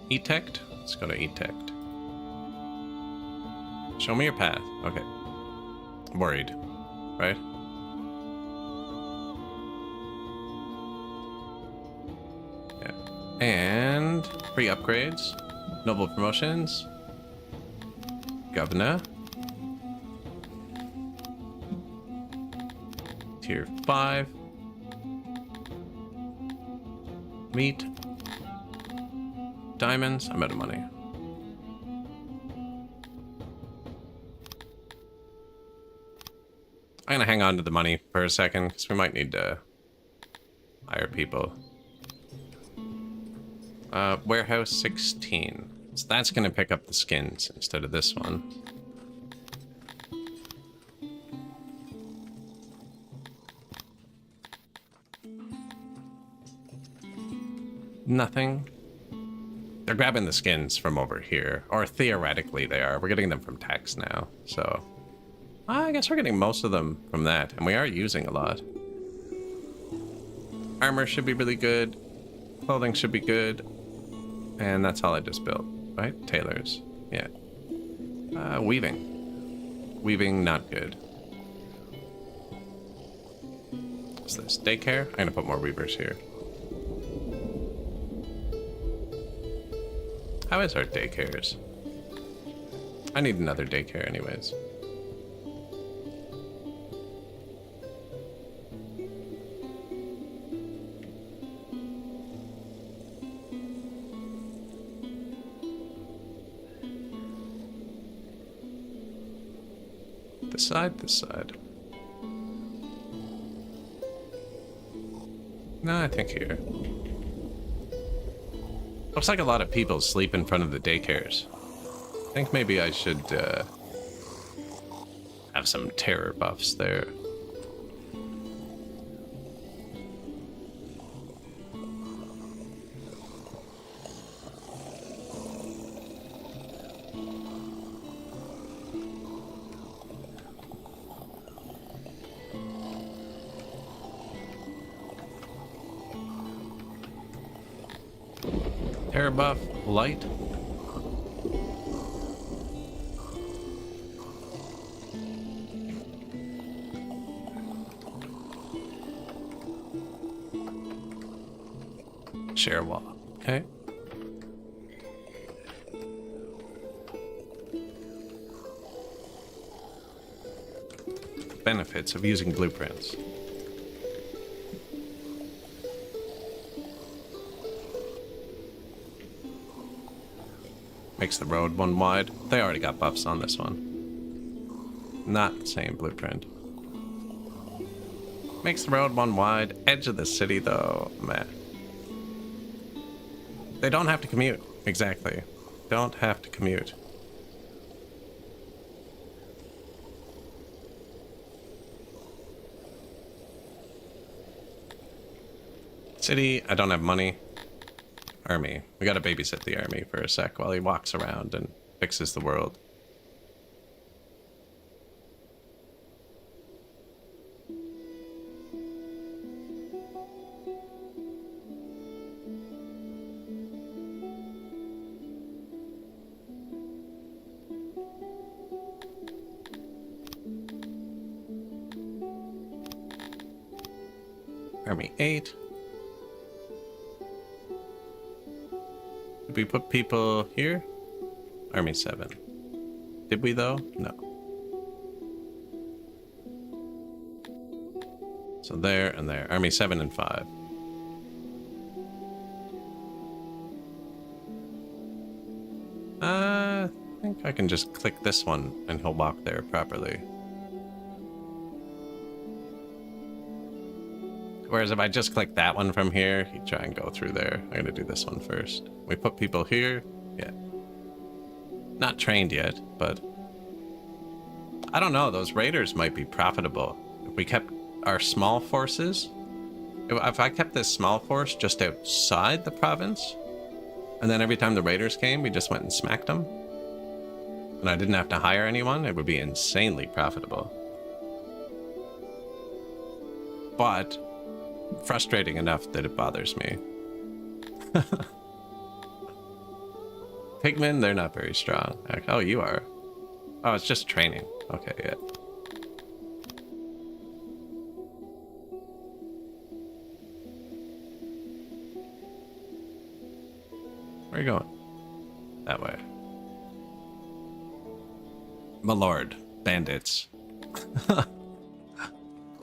Etect? Let's go to Etect. Show me your path. Okay. Worried. Right? And free upgrades, noble promotions, governor, tier 5, meat, diamonds. I'm out of money. I'm gonna hang on to the money for a second because we might need to hire people. Warehouse 16. So that's going to pick up the skins instead of this one. Nothing. They're grabbing the skins from over here. Or theoretically they are. We're getting them from tax now. So I guess we're getting most of them from that. And we are using a lot. Armor should be really good. Clothing should be good. And that's all I just built, right? Tailors. Yeah. Weaving. Weaving, not good. What's this? Daycare? I'm gonna put more weavers here. How is our daycares? I need another daycare anyways. This side, this side. No, I think here. Looks like a lot of people sleep in front of the daycares. I think maybe I should have some terror buffs there. Terror buff, light. Share wall. Okay. Benefits of using blueprints. Makes the road one wide. They already got buffs on this one. Not the same blueprint. Makes the road one wide. Edge of the city, though, meh. They don't have to commute. Exactly. Don't have to commute. City, I don't have money. Army. We gotta babysit the army for a sec while he walks around and fixes the world. Army 8. Did we put people here? Army 7. Did we though? No. So there and there. Army 7 and 5. I think I can just click this one and he'll walk there properly. Whereas if I just click that one from here, he'd try and go through there. I'm gonna do this one first. We put people here. Yeah. Not trained yet, but I don't know. Those raiders might be profitable. If we kept our small forces, if I kept this small force just outside the province, and then every time the raiders came, we just went and smacked them, and I didn't have to hire anyone, it would be insanely profitable. But frustrating enough that it bothers me. Pigmen, they're not very strong. Oh, you are. Oh, it's just training. Okay, yeah. Where are you going? That way. My lord, bandits.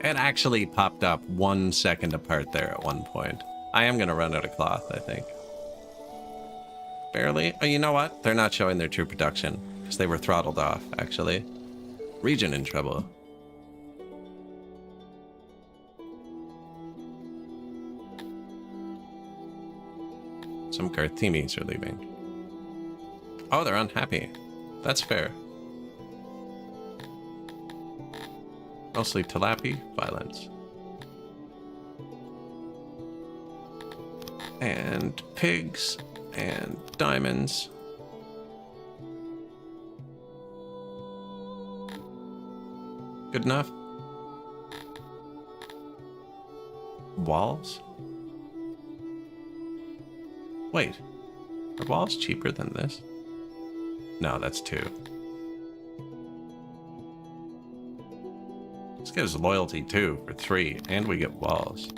It actually popped up 1 second apart there at one point. I am gonna run out of cloth, I think. Barely. Oh, you know what? They're not showing their true production because they were throttled off, actually. Region in trouble. Some Carthimis are leaving. Oh, they're unhappy. That's fair. Mostly Talapi, violence. And pigs, and diamonds. Good enough? Walls? Wait, are walls cheaper than this? No, that's 2. This gives loyalty 2 for 3, and we get walls.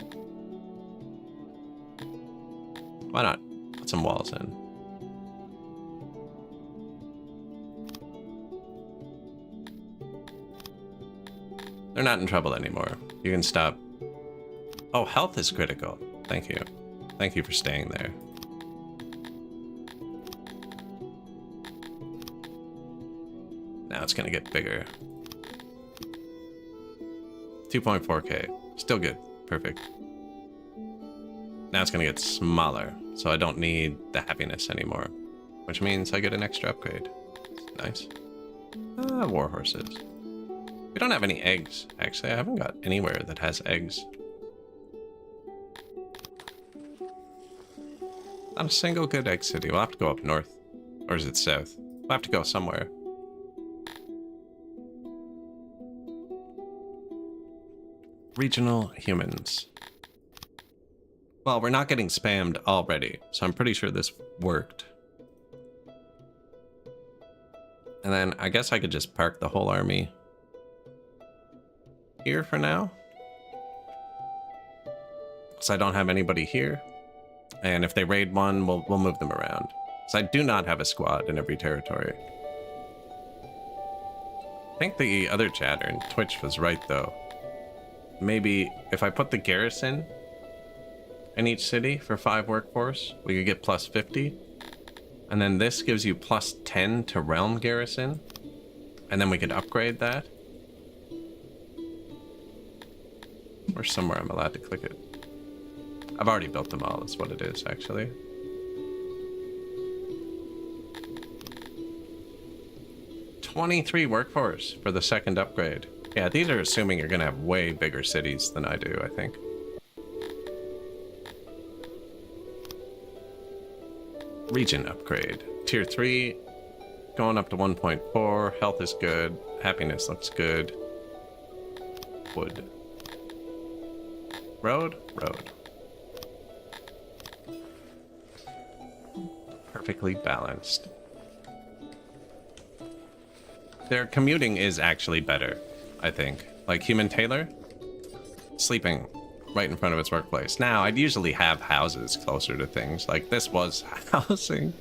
Why not put some walls in? They're not in trouble anymore. You can stop. Oh, health is critical. Thank you. Thank you for staying there. Now it's gonna get bigger. 2.4k. Still good. Perfect. Now it's gonna get smaller, so I don't need the happiness anymore. Which means I get an extra upgrade. Nice. War horses. We don't have any eggs, actually. I haven't got anywhere that has eggs. Not a single good egg city. We'll have to go up north. Or is it south? We'll have to go somewhere. Regional humans. Well, we're not getting spammed already, so I'm pretty sure this worked. And then I guess I could just park the whole army here for now. So I don't have anybody here. And if they raid one, we'll move them around. So I do not have a squad in every territory. I think the other chatter in Twitch was right though. Maybe if I put the garrison in each city for 5 workforce, we could get plus 50. And then this gives you plus 10 to realm garrison. And then we could upgrade that. Or somewhere I'm allowed to click it. I've already built them all, is what it is, actually. $23 workforce for the second upgrade. Yeah, these are assuming you're gonna have way bigger cities than I do, I think. Region upgrade. Tier 3, going up to 1.4. Health is good. Happiness looks good. Wood. Road? Road. Perfectly balanced. Their commuting is actually better, I think. Like Human Tailor, sleeping right in front of its workplace. Now, I'd usually have houses closer to things. Like, this was housing.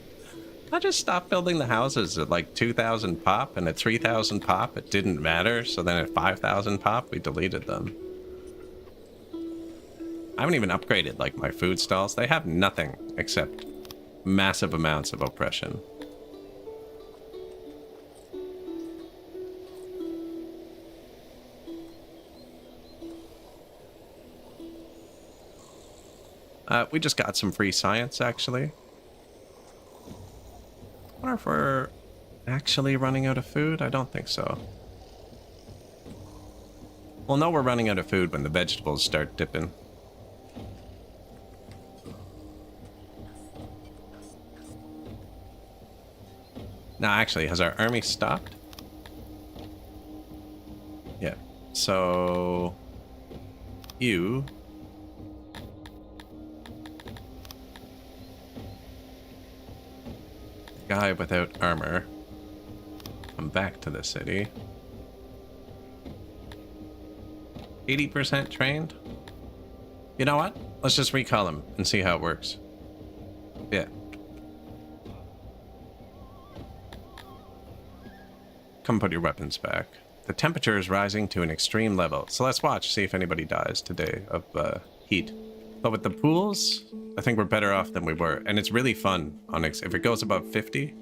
I just stopped building the houses at like 2,000 pop, and at 3,000 pop, it didn't matter. So then at 5,000 pop, we deleted them. I haven't even upgraded, like, my food stalls. They have nothing except massive amounts of oppression. We just got some free science, actually. I wonder if we're actually running out of food? I don't think so. We'll know we're running out of food when the vegetables start dipping. Now, actually, has our army stopped? Yeah. So... you... guy without armor. Come back to the city. 80% trained? You know what? Let's just recall him and see how it works. Yeah. Come put your weapons back. The temperature is rising to an extreme level, so let's watch, see if anybody dies today of heat. But with the pools, I think we're better off than we were. And it's really fun, Onyx. If it goes above 50...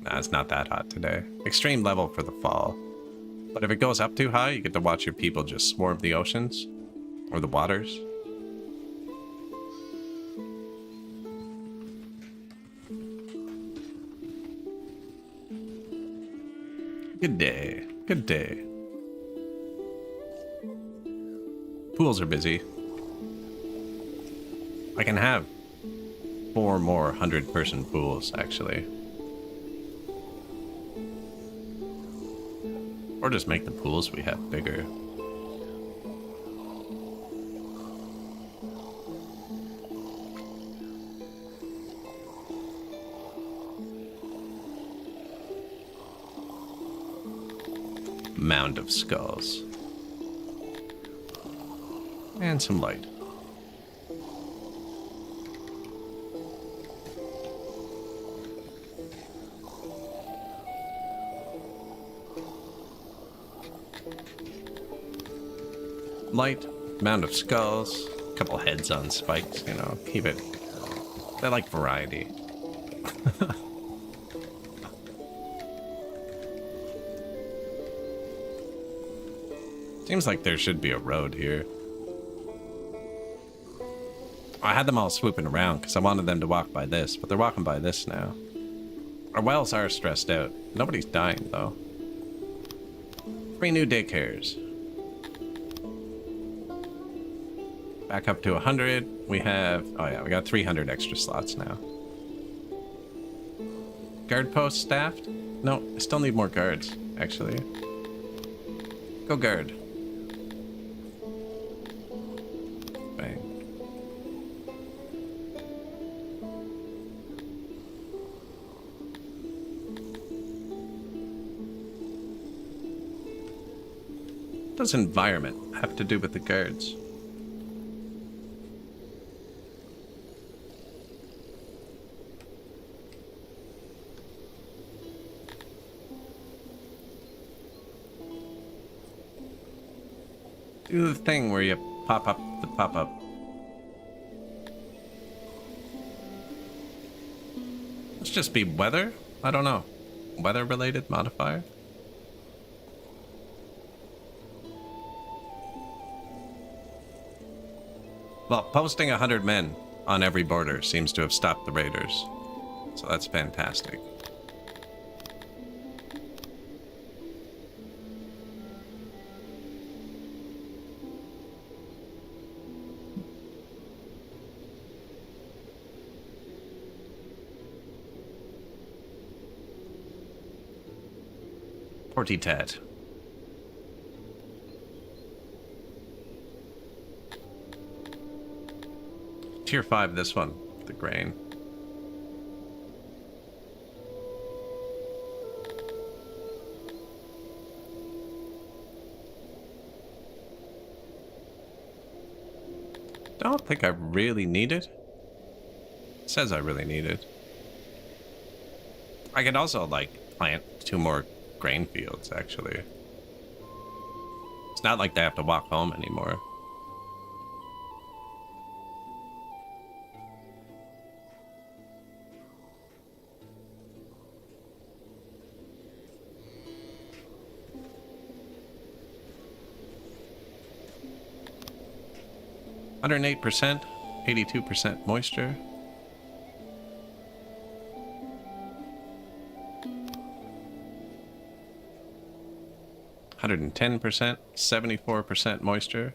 Nah, it's not that hot today. Extreme level for the fall. But if it goes up too high, you get to watch your people just swarm the oceans. Or the waters. Good day. Good day. Pools are busy. I can have 4 more 100-person pools, actually. Or just make the pools we have bigger. Mound of skulls. And some light. Light, mound of skulls, a couple heads on spikes, you know, keep it. I like variety. Seems like there should be a road here. I had them all swooping around because I wanted them to walk by this, but they're walking by this now. Our wells are stressed out. Nobody's dying, though. 3 new daycares. Back up to 100. We have... oh yeah, we got 300 extra slots now. Guard post staffed? No, I still need more guards, actually. Go guard. Bang. What does environment have to do with the guards? Do the thing where you pop up the pop-up. Let's just be weather? I don't know. Weather-related modifier? Well, posting 100 men on every border seems to have stopped the raiders. So that's fantastic. Porty-tat. Tier 5, this one. The grain. Don't think I really need it. It says I really need it. I could also, like, plant 2 more grain fields, actually. It's not like they have to walk home anymore. %, 82% moisture. %, 74% moisture.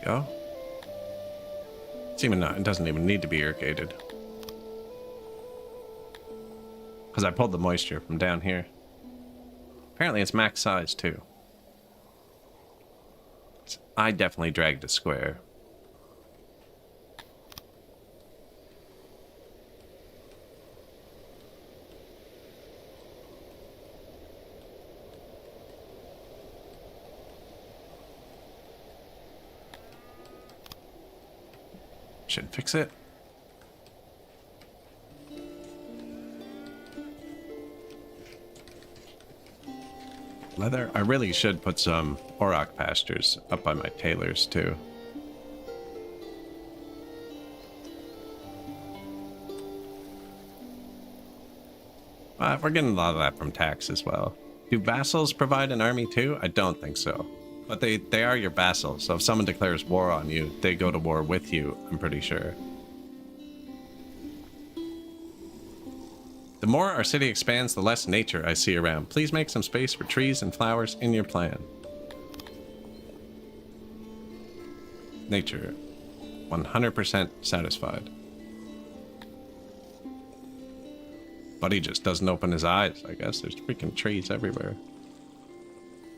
Go. It doesn't even need to be irrigated. Because I pulled the moisture from down here. Apparently it's max size too. I definitely dragged a square. Should fix it. Leather. I really should put some auroch pastures up by my tailors too. We're getting a lot of that from tax as well. Do vassals provide an army too? I don't think so. But they are your vassals, so if someone declares war on you, they go to war with you, I'm pretty sure. The more our city expands, the less nature I see around. Please make some space for trees and flowers in your plan. Nature. 100% satisfied. But he just doesn't open his eyes, I guess. There's freaking trees everywhere.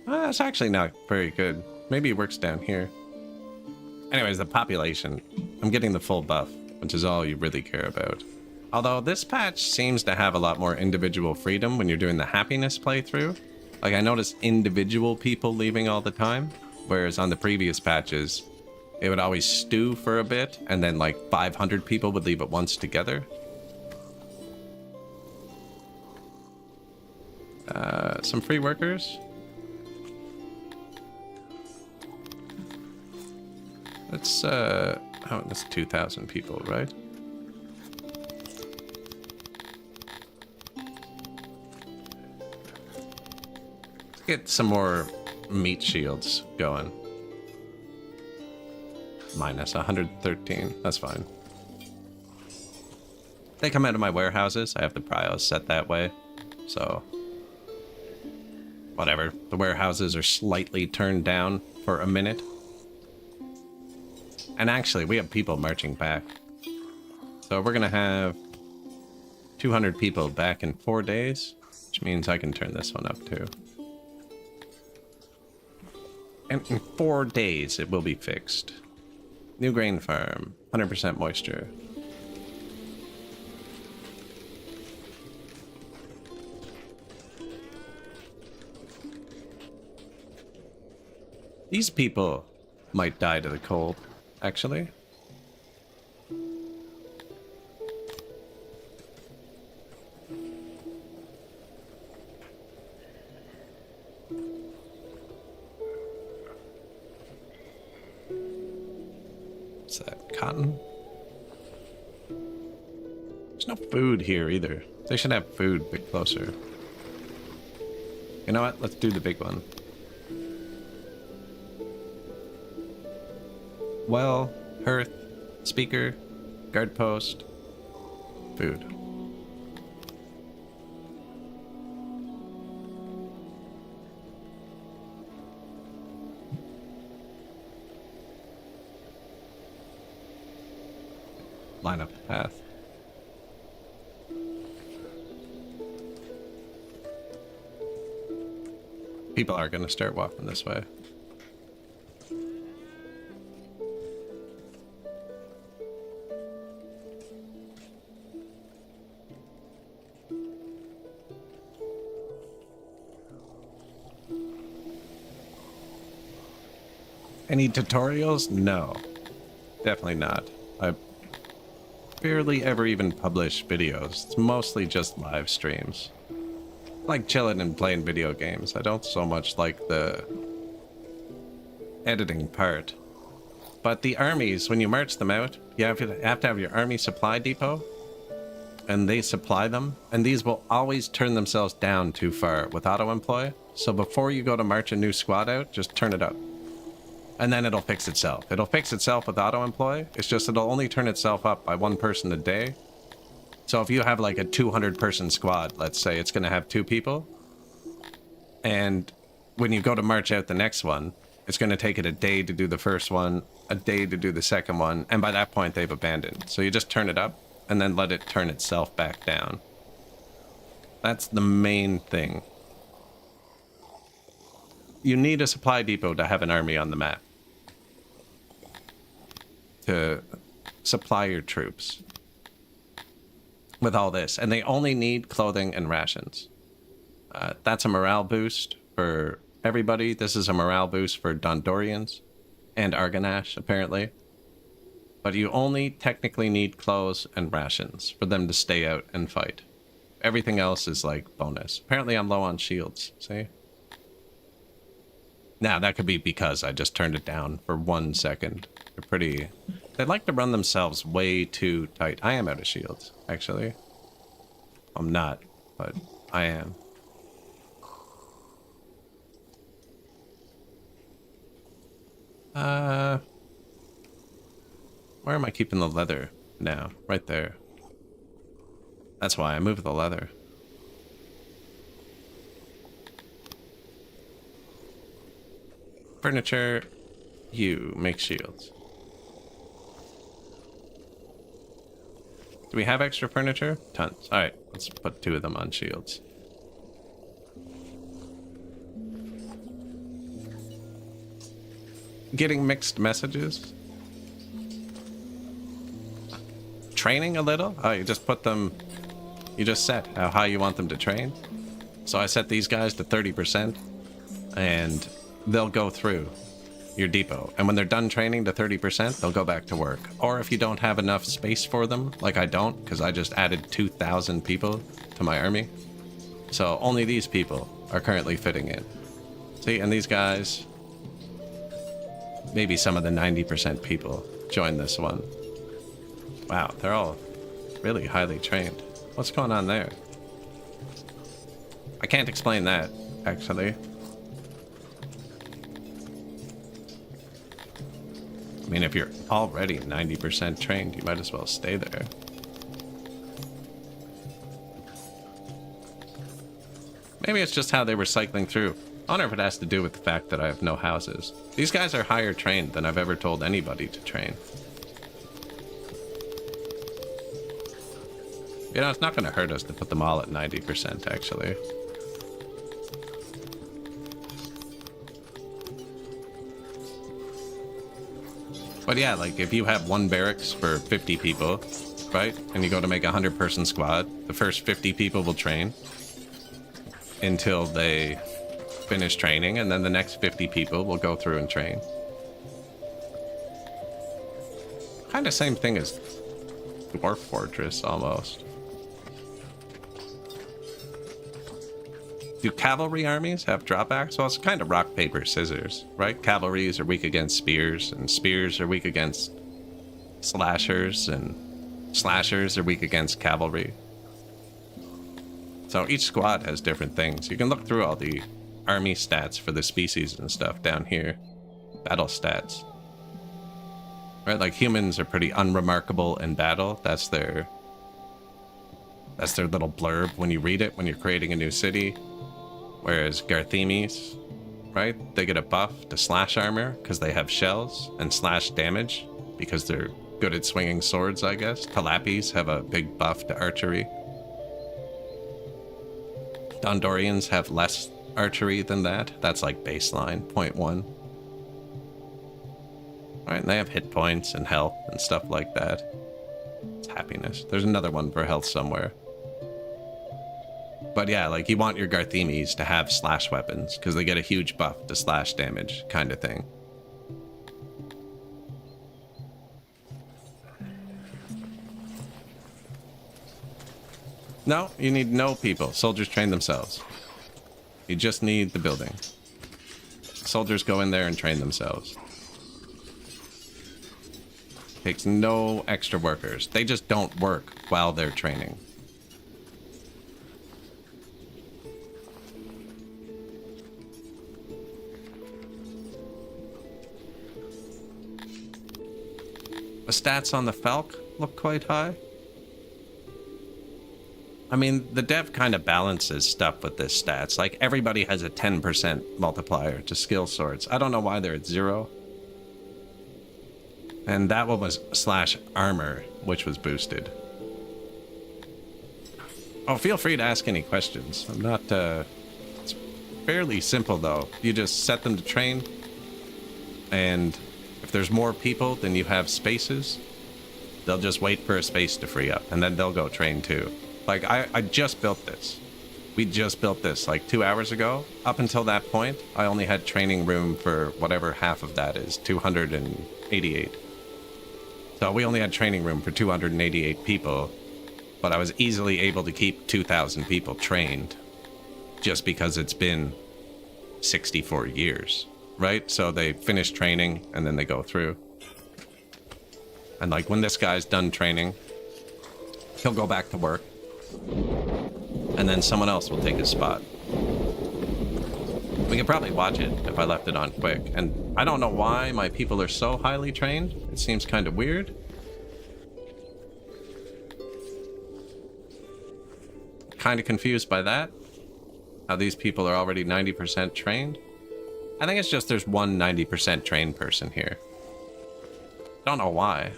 That's actually not very good. Maybe it works down here. Anyways, the population. I'm getting the full buff, which is all you really care about. Although this patch seems to have a lot more individual freedom when you're doing the happiness playthrough. Like, I noticed individual people leaving all the time, whereas on the previous patches, it would always stew for a bit, and then like 500 people would leave at once together. Some free workers. Let's, oh, that's 2,000 people, right? Let's get some more meat shields going. Minus 113, that's fine. They come out of my warehouses. I have the prios set that way, so whatever. The warehouses are slightly turned down for a minute. And actually, we have people marching back. So we're gonna have 200 people back in 4 days, which means I can turn this one up too. And in 4 days, it will be fixed. New grain farm, 100% moisture. These people might die to the cold, actually. What's that? Cotton? There's no food here either. They should have food a bit closer. You know what? Let's do the big one. Well, hearth, speaker, guard post, food. Line up the path. People are going to start walking this way. Any tutorials? No. Definitely not. I barely ever even publish videos. It's mostly just live streams. I like chilling and playing video games. I don't so much like the editing part. But the armies, when you march them out, you have to have your army supply depot. And they supply them. And these will always turn themselves down too far with auto-employ. So before you go to march a new squad out, just turn it up. And then it'll fix itself. It'll fix itself with auto-employ. It's just it'll only turn itself up by 1 person a day. So if you have like a 200-person squad, let's say, it's going to have 2 people. And when you go to march out the next one, it's going to take it a day to do the first one, a day to do the second one, and by that point they've abandoned. So you just turn it up and then let it turn itself back down. That's the main thing. You need a supply depot to have an army on the map. To supply your troops with all this. And they only need clothing and rations. That's a morale boost for everybody. This is a morale boost for Dondorians and Arganash, apparently. But you only technically need clothes and rations for them to stay out and fight. Everything else is like bonus. Apparently I'm low on shields, see? Now, that could be because I just turned it down for 1 second. They're pretty... They like to run themselves way too tight. I am out of shields, actually. I'm not, but I am. Where am I keeping the leather now? Right there. That's why I moved the leather. Furniture, you make shields. Do we have extra furniture? Tons. Alright, let's put 2 of them on shields. Getting mixed messages. Training a little? Oh, you just put them... You just set how high you want them to train. So I set these guys to 30%. And they'll go through your depot. And when they're done training to 30%, they'll go back to work. Or if you don't have enough space for them, like I don't, because I just added 2,000 people to my army. So only these people are currently fitting in. See, and these guys, maybe some of the 90% people join this one. Wow, they're all really highly trained. What's going on there? I can't explain that, actually. I mean, if you're already 90% trained, you might as well stay there. Maybe it's just how they were cycling through. I wonder if it has to do with the fact that I have no houses. These guys are higher trained than I've ever told anybody to train. You know, it's not going to hurt us to put them all at 90%, actually. But yeah, like, if you have 1 barracks for 50 people, right? And you go to make a 100-person squad, the first 50 people will train until they finish training, and then the next 50 people will go through and train. Kind of same thing as Dwarf Fortress, almost. Do cavalry armies have drawbacks? Well, it's kind of rock, paper, scissors, right? Cavalries are weak against spears, and spears are weak against slashers, and slashers are weak against cavalry. So each squad has different things. You can look through all the army stats for the species and stuff down here. Battle stats. Right, like humans are pretty unremarkable in battle. That's their little blurb when you read it when you're creating a new city. Whereas Garthemes, right, they get a buff to slash armor because they have shells, and slash damage because they're good at swinging swords, I guess. Talapis have a big buff to archery. Dondorians have less archery than that. That's like baseline, 0.1. Alright, and they have hit points and health and stuff like that. It's happiness. There's another one for health somewhere. But yeah, like you want your Garthemes to have slash weapons because they get a huge buff to slash damage kind of thing. No, you need no people. Soldiers train themselves. You just need the building. Soldiers go in there and train themselves. Takes no extra workers. They just don't work while they're training. The stats on the Falk look quite high. I mean, the dev kind of balances stuff with this stats. Like, everybody has a 10% multiplier to skill swords. I don't know why they're at 0. And that one was slash armor, which was boosted. Oh, feel free to ask any questions. I'm not, it's fairly simple, though. You just set them to train, and if there's more people than you have spaces, they'll just wait for a space to free up, and then they'll go train too. Like, I just built this. We just built this like 2 hours ago. Up until that point, I only had training room for whatever half of that is, 288. So we only had training room for 288 people, but I was easily able to keep 2,000 people trained just because it's been 64 years, right? So they finish training and then they go through. And like when this guy's done training, he'll go back to work. And then someone else will take his spot. We could probably watch it if I left it on quick. And I don't know why my people are so highly trained. It seems kind of weird. Kind of confused by that. How these people are already 90% trained. I think it's just there's one 90% trained person here. Don't know why.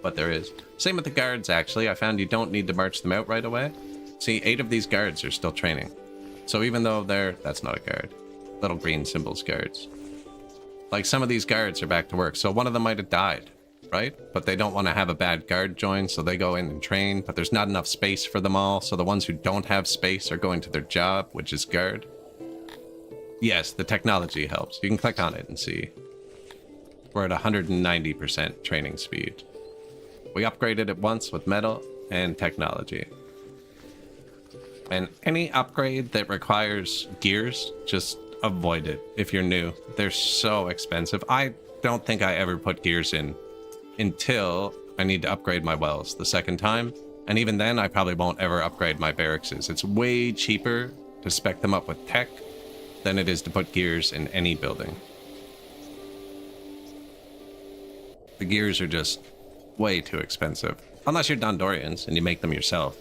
But there is. Same with the guards, actually. I found you don't need to march them out right away. See, 8 of these guards are still training. So even though they're... That's not a guard. Little green symbols guards. Like, some of these guards are back to work. So one of them might have died, right? But they don't want to have a bad guard join, so they go in and train. But there's not enough space for them all. So the ones who don't have space are going to their job, which is guard. Yes, the technology helps. You can click on it and see. We're at 190% training speed. We upgraded it once with metal and technology. And any upgrade that requires gears, just avoid it if you're new. They're so expensive. I don't think I ever put gears in until I need to upgrade my wells the second time. And even then, I probably won't ever upgrade my barracks. It's way cheaper to spec them up with tech than it is to put gears in any building. The gears are just way too expensive. Unless you're Dondorians and you make them yourself.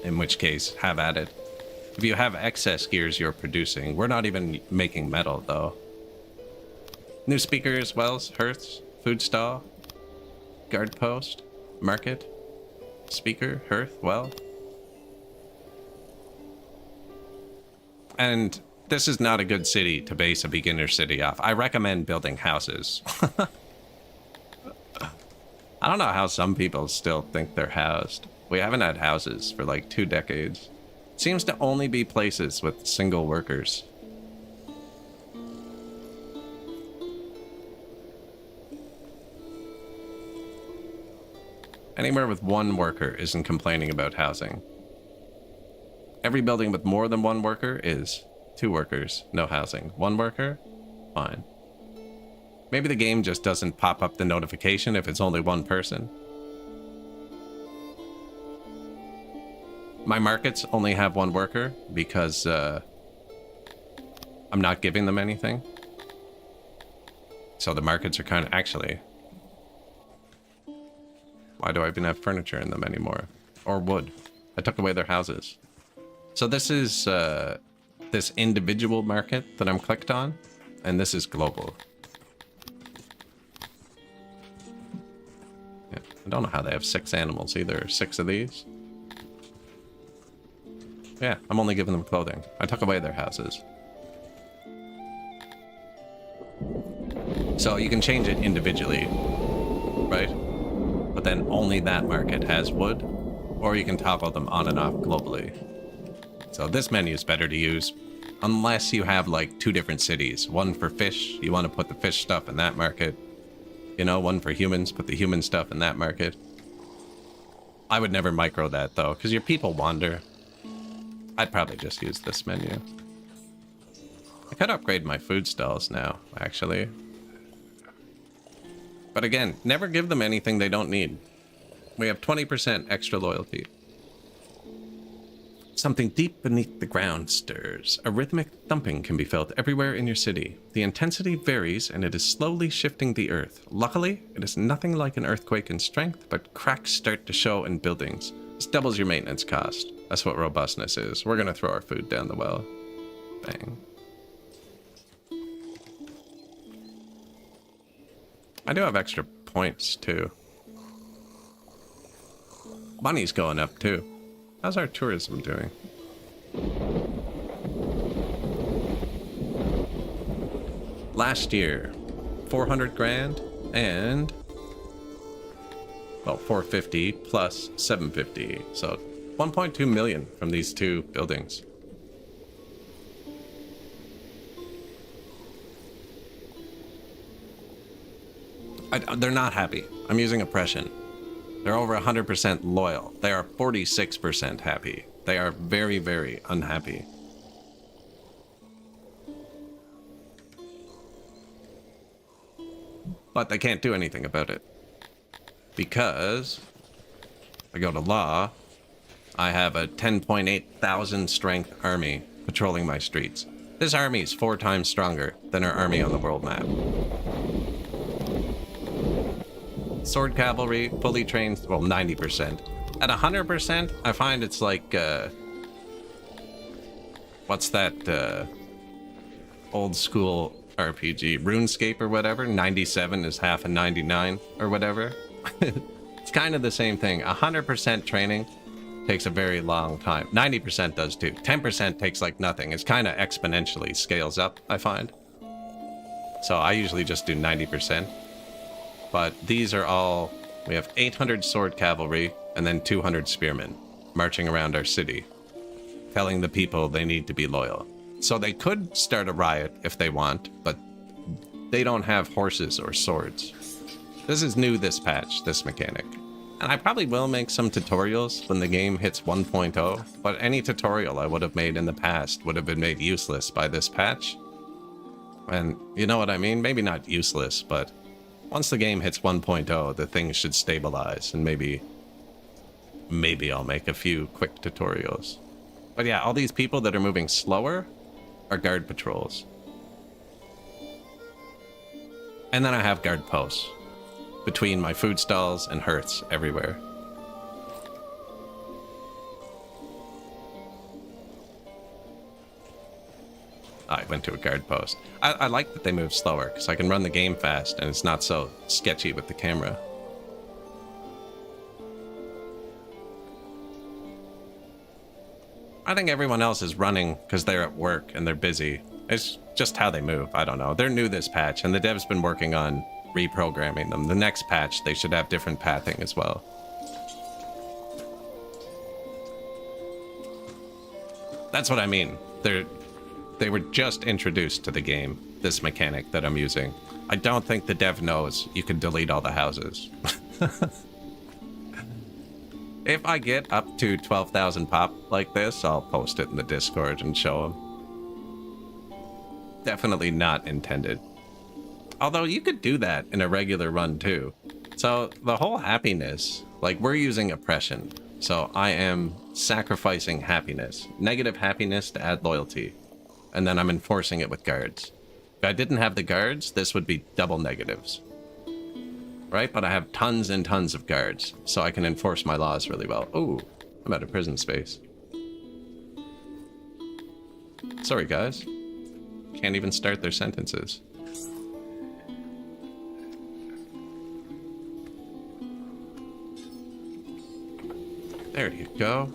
In which case, have at it. If you have excess gears you're producing, we're not even making metal, though. New speakers, wells, hearths, food stall, guard post, market, speaker, hearth, well. And this is not a good city to base a beginner city off. I recommend building houses. I don't know how some people still think they're housed. We haven't had houses for like 2 decades. It seems to only be places with single workers. Anywhere with one worker isn't complaining about housing. Every building with more than one worker is. 2 workers, no housing. 1 worker, fine. Maybe the game just doesn't pop up the notification if it's only 1 person. My markets only have 1 worker because I'm not giving them anything. So the markets are kind of... Actually, why do I even have furniture in them anymore? Or wood? I took away their houses. So this is this individual market that I'm clicked on, and this is global. Yeah, I don't know how they have 6 animals either. 6 of these. Yeah, I'm only giving them clothing. I took away their houses. So you can change it individually, right? But then only that market has wood, or you can toggle them on and off globally. So this menu is better to use unless you have like 2 different cities. One for fish, you want to put the fish stuff in that market. You know, one for humans, put the human stuff in that market. I would never micro that though, because your people wander. I'd probably just use this menu. I could upgrade my food stalls now, actually. But again, never give them anything they don't need. We have 20% extra loyalty. Something deep beneath the ground stirs. A rhythmic thumping can be felt everywhere in your city. The intensity varies and it is slowly shifting the earth. Luckily, it is nothing like an earthquake in strength, but cracks start to show in buildings. This doubles your maintenance cost. That's what robustness is. We're gonna throw our food down the well. Bang. I do have extra points too. Money's going up too. How's our tourism doing? Last year, 400 grand and, well, 450 plus 750. So 1.2 million from these 2 buildings. They're not happy. I'm using oppression. They're over 100% loyal. They are 46% happy. They are very, very unhappy. But they can't do anything about it. Because if I go to law, I have a 10.8 thousand strength army patrolling my streets. This army is 4 times stronger than our army on the world map. Sword cavalry, fully trained, well, 90%. At 100%, I find it's like, what's that, old school RPG, RuneScape or whatever? 97 is half a 99 or whatever. It's kind of the same thing. 100% training takes a very long time. 90% does too. 10% takes like nothing. It's kind of exponentially scales up, I find. So I usually just do 90%. But these are all, we have 800 sword cavalry and then 200 spearmen marching around our city, telling the people they need to be loyal. So they could start a riot if they want, but they don't have horses or swords. This is new this patch, this mechanic. And I probably will make some tutorials when the game hits 1.0, but any tutorial I would have made in the past would have been made useless by this patch. And you know what I mean? Maybe not useless, but once the game hits 1.0, the things should stabilize, and maybe I'll make a few quick tutorials. But yeah, all these people that are moving slower are guard patrols. And then I have guard posts between my food stalls and hearths everywhere. I went to a guard post. I like that they move slower, because I can run the game fast, and it's not so sketchy with the camera. I think everyone else is running because they're at work and they're busy. It's just how they move. I don't know. They're new this patch, and the dev's been working on reprogramming them. The next patch, they should have different pathing as well. That's what I mean. They were just introduced to the game, this mechanic that I'm using. I don't think the dev knows you can delete all the houses. If I get up to 12,000 pop like this, I'll post it in the Discord and show them. Definitely not intended. Although you could do that in a regular run too. So the whole happiness, like we're using oppression. So I am sacrificing happiness, negative happiness to add loyalty. And then I'm enforcing it with guards. If I didn't have the guards, this would be double negatives. Right? But I have tons and tons of guards, so I can enforce my laws really well. Ooh, I'm out of prison space. Sorry, guys. Can't even start their sentences. There you go.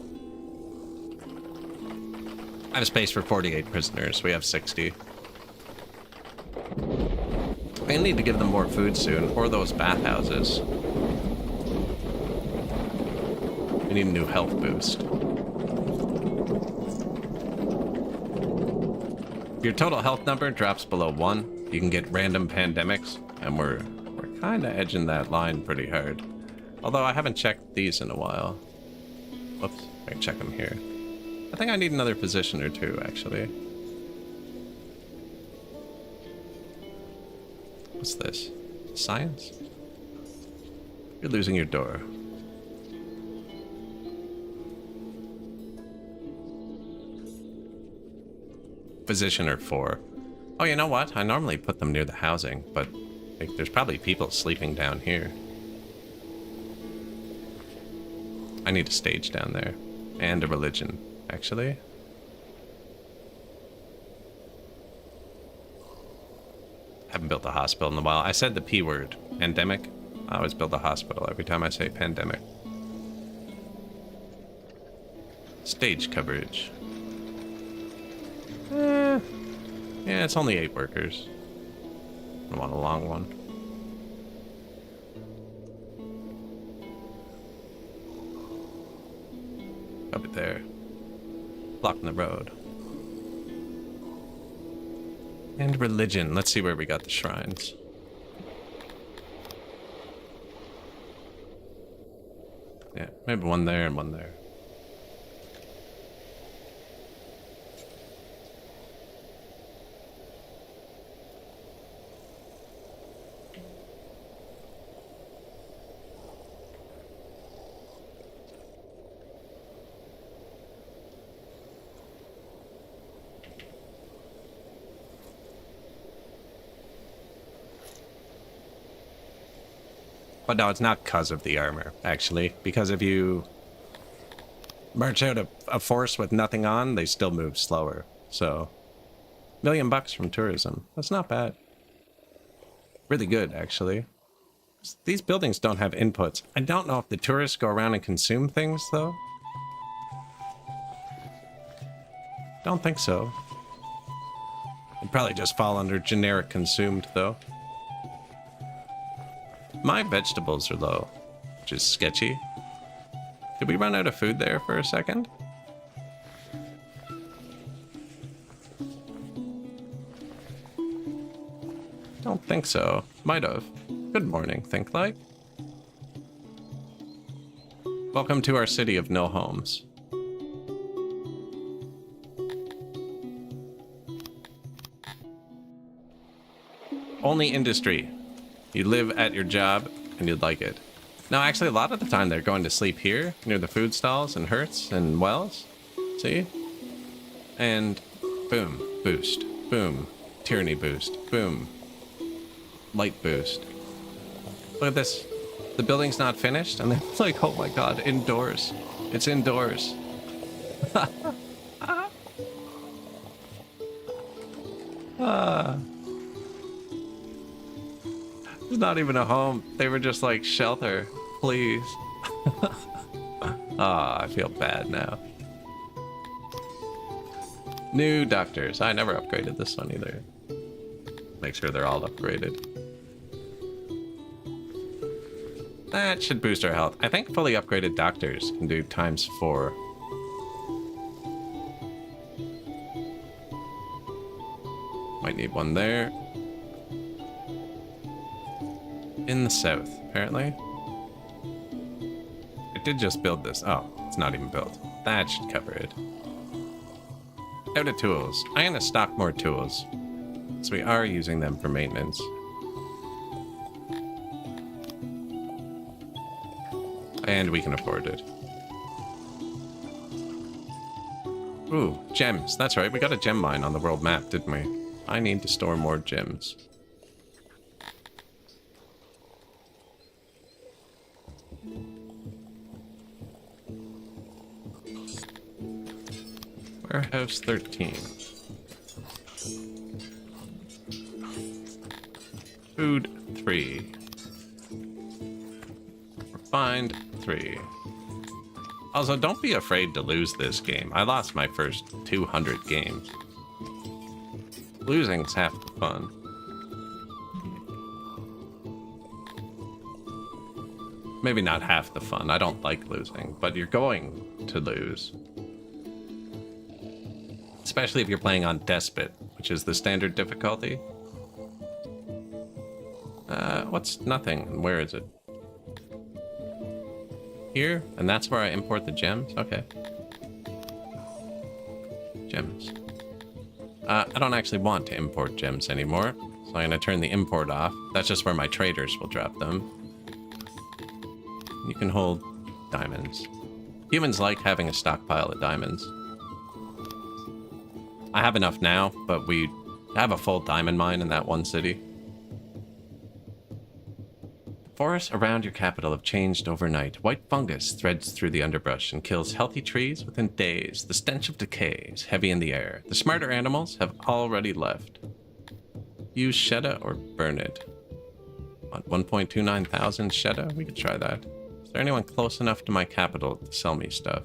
I have space for 48 prisoners. We have 60. I need to give them more food soon, or those bathhouses. We need a new health boost. If your total health number drops below 1, you can get random pandemics, and we're kind of edging that line pretty hard. Although I haven't checked these in a while. Whoops, I can check them here. I think I need another position or two, actually. What's this? Science? You're losing your door. Physician or 4. Oh, you know what? I normally put them near the housing, but like, there's probably people sleeping down here. I need a stage down there. And a religion, actually. Haven't built a hospital in a while. I said the P word. Pandemic. I always build a hospital every time I say pandemic. Stage coverage. Yeah, it's only 8 workers. I want a long one. Up it there. Blocking the road. And religion. Let's see where we got the shrines. Yeah, maybe one there and one there. But no, it's not because of the armor, actually. Because if you march out a force with nothing on, they still move slower. So, $1 million from tourism. That's not bad. Really good, actually. These buildings don't have inputs. I don't know if the tourists go around and consume things, though. Don't think so. It'd probably just fall under generic consumed, though. My vegetables are low, which is sketchy. Did we run out of food there for a second? Don't think so. Might have. Good morning, Think Like. Welcome to our city of no homes. Only industry. You live at your job and you'd like it. No, actually, a lot of the time they're going to sleep here near the food stalls and Hertz and Wells. See? And boom, boost, boom, tyranny boost, boom, light boost. Look at this. The building's not finished and they're like, oh my god, indoors. It's indoors. It's not even a home. They were just like, shelter, please. I feel bad now. New doctors. I never upgraded this one either. Make sure they're all upgraded. That should boost our health. I think fully upgraded doctors can do ×4. Might need one there. In the south, apparently. did just build this. Oh, it's not even built. That should cover it. Out of tools. I'm going to stock more tools. So we are using them for maintenance. And we can afford it. Ooh, gems. That's right. We got a gem mine on the world map, didn't we? I need to store more gems. Warehouse 13. Food 3. Refined 3. Also, don't be afraid to lose this game. I lost my first 200 games. Losing's half the fun. Maybe not half the fun. I don't like losing, but you're going to lose. Especially if you're playing on Despot, which is the standard difficulty. What's nothing? Where is it? Here? And that's where I import the gems? Okay. Gems. I don't actually want to import gems anymore, so I'm going to turn the import off. That's just where my traders will drop them. You can hold diamonds. Humans like having a stockpile of diamonds. I have enough now, but we have a full diamond mine in that one city. The forests around your capital have changed overnight. White fungus threads through the underbrush and kills healthy trees within days. The stench of decay is heavy in the air. The smarter animals have already left. Use Shedda or burn it. What, 1.29 thousand Shedda? We could try that. Is there anyone close enough to my capital to sell me stuff?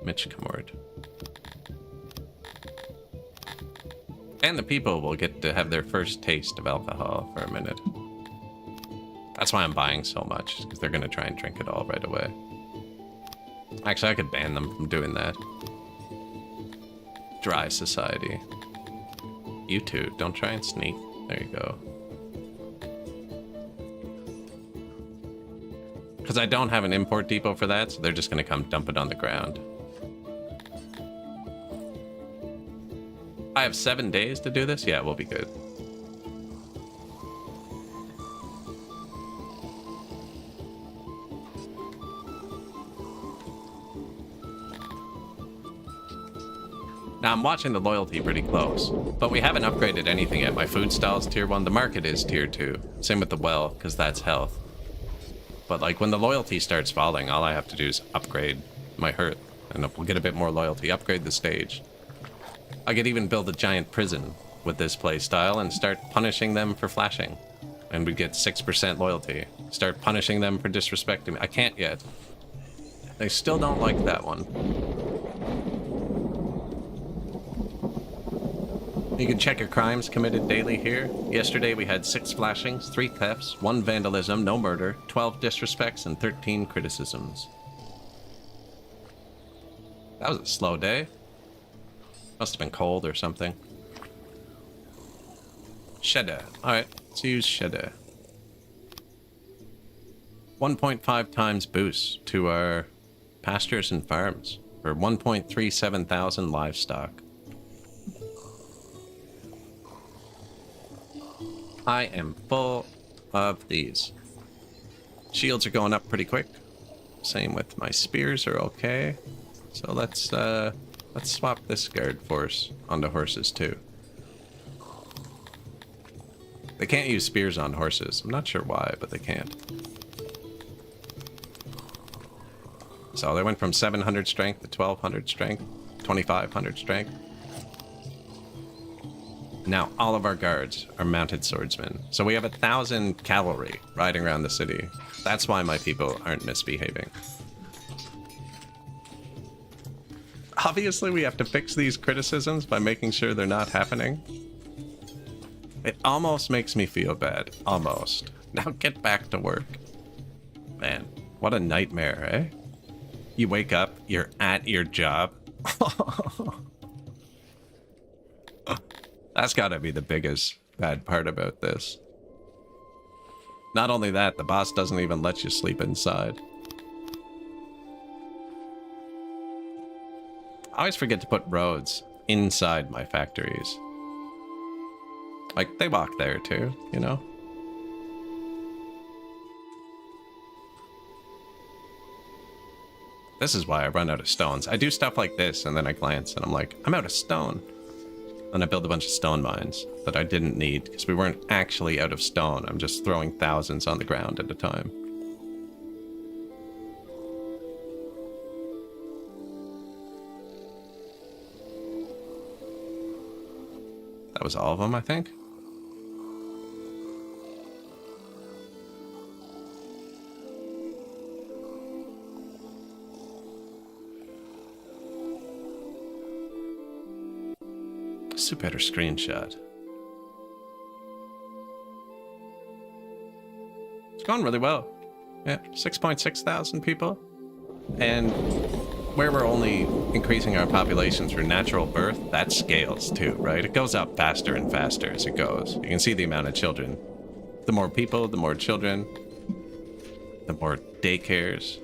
Mitch Comord. And the people will get to have their first taste of alcohol for a minute. That's why I'm buying so much, because they're going to try and drink it all right away. Actually, I could ban them from doing that. Dry society. You two, don't try and sneak. There you go. Because I don't have an import depot for that, so they're just going to come dump it on the ground. I have 7 days to do this? Yeah, we'll be good. Now, I'm watching the loyalty pretty close, but we haven't upgraded anything yet. My food stall's tier 1, the market is tier 2. Same with the well, because that's health. But like when the loyalty starts falling, all I have to do is upgrade my hearth, and we'll get a bit more loyalty, upgrade the stage. I could even build a giant prison with this playstyle and start punishing them for flashing. And we'd get 6% loyalty. Start punishing them for disrespecting me. I can't yet. They still don't like that one. You can check your crimes committed daily here. Yesterday we had 6 flashings, 3 thefts, 1 vandalism, no murder, 12 disrespects, and 13 criticisms. That was a slow day. Must have been cold or something. Shedda. Alright, let's use Shedda. 1.5 times boost to our pastures and farms for 1.37 thousand livestock. I am full of these. Shields are going up pretty quick. Same with my spears are okay. So let's swap this guard force onto horses too. They can't use spears on horses. I'm not sure why, but they can't. So they went from 700 strength to 1200 strength, 2500 strength. Now all of our guards are mounted swordsmen. So we have 1,000 cavalry riding around the city. That's why my people aren't misbehaving. Obviously, we have to fix these criticisms by making sure they're not happening. It almost makes me feel bad. Almost. Now get back to work. Man, what a nightmare, eh? You wake up, you're at your job. That's gotta be the biggest bad part about this. Not only that, the boss doesn't even let you sleep inside. I always forget to put roads inside my factories. Like, they walk there too, you know? This is why I run out of stones. I do stuff like this, and then I glance, and I'm like, I'm out of stone. And I build a bunch of stone mines that I didn't need, because we weren't actually out of stone. I'm just throwing thousands on the ground at a time. That was all of them, I think. Super better screenshot. It's going really well. Yeah, 6.6 thousand people. And where we're only increasing our population through natural birth, that scales too, right? It goes up faster and faster as it goes. You can see the amount of children. The more people, the more children, the more daycares.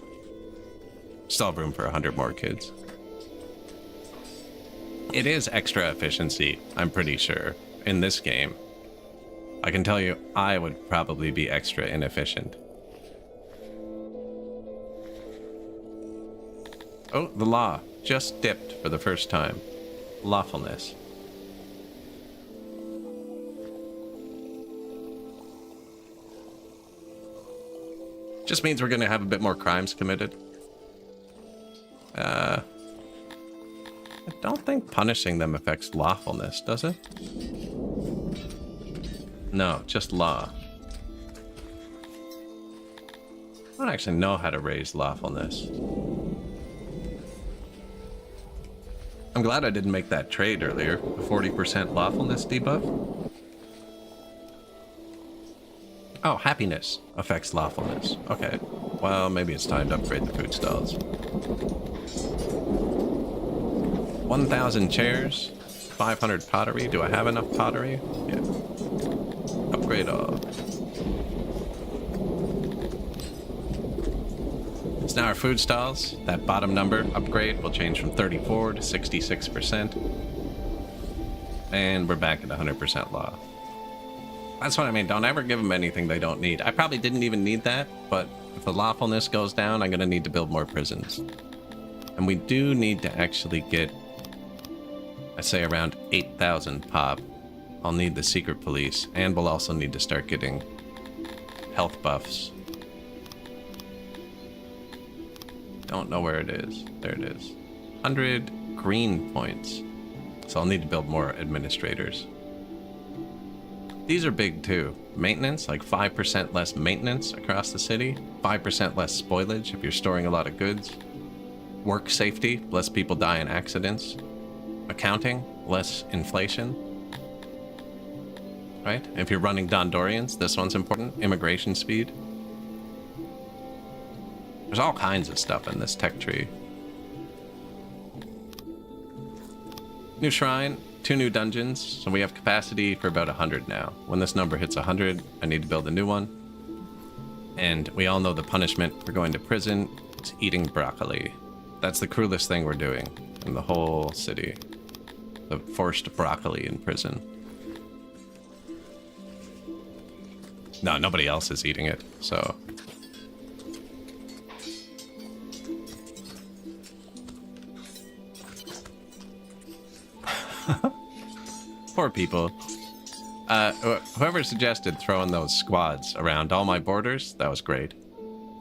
Still have room for 100 more kids. It is extra efficiency, I'm pretty sure, in this game. I can tell you, I would probably be extra inefficient. Oh, the law just dipped for the first time. Lawfulness. Just means we're going to have a bit more crimes committed. I don't think punishing them affects lawfulness, does it? No, just law. I don't actually know how to raise lawfulness. I'm glad I didn't make that trade earlier. The 40% lawfulness debuff. Oh, happiness affects lawfulness. Okay. Well, maybe it's time to upgrade the food stalls. 1,000 chairs. 500 pottery. Do I have enough pottery? Yeah. Upgrade all. It's now our food stalls. That bottom number upgrade will change from 34 to 66%. And we're back at 100% law. That's what I mean. Don't ever give them anything they don't need. I probably didn't even need that, but if the lawfulness goes down, I'm going to need to build more prisons. And we do need to actually get, I say, around 8,000 pop. I'll need the secret police, and we'll also need to start getting health buffs. Don't know where it is. There it is. 100 green points. So I'll need to build more administrators. These are big too. Maintenance, like 5% less maintenance across the city. 5% less spoilage if you're storing a lot of goods. Work safety, less people die in accidents. Accounting, less inflation. Right? If you're running Dondorians, this one's important. Immigration speed. There's all kinds of stuff in this tech tree. New shrine, 2 new dungeons, so we have capacity for about 100 now. When this number hits 100, I need to build a new one. And we all know the punishment for going to prison is eating broccoli. That's the cruelest thing we're doing in the whole city. The forced broccoli in prison. No, nobody else is eating it, so... Poor people. Whoever suggested throwing those squads around all my borders, that was great.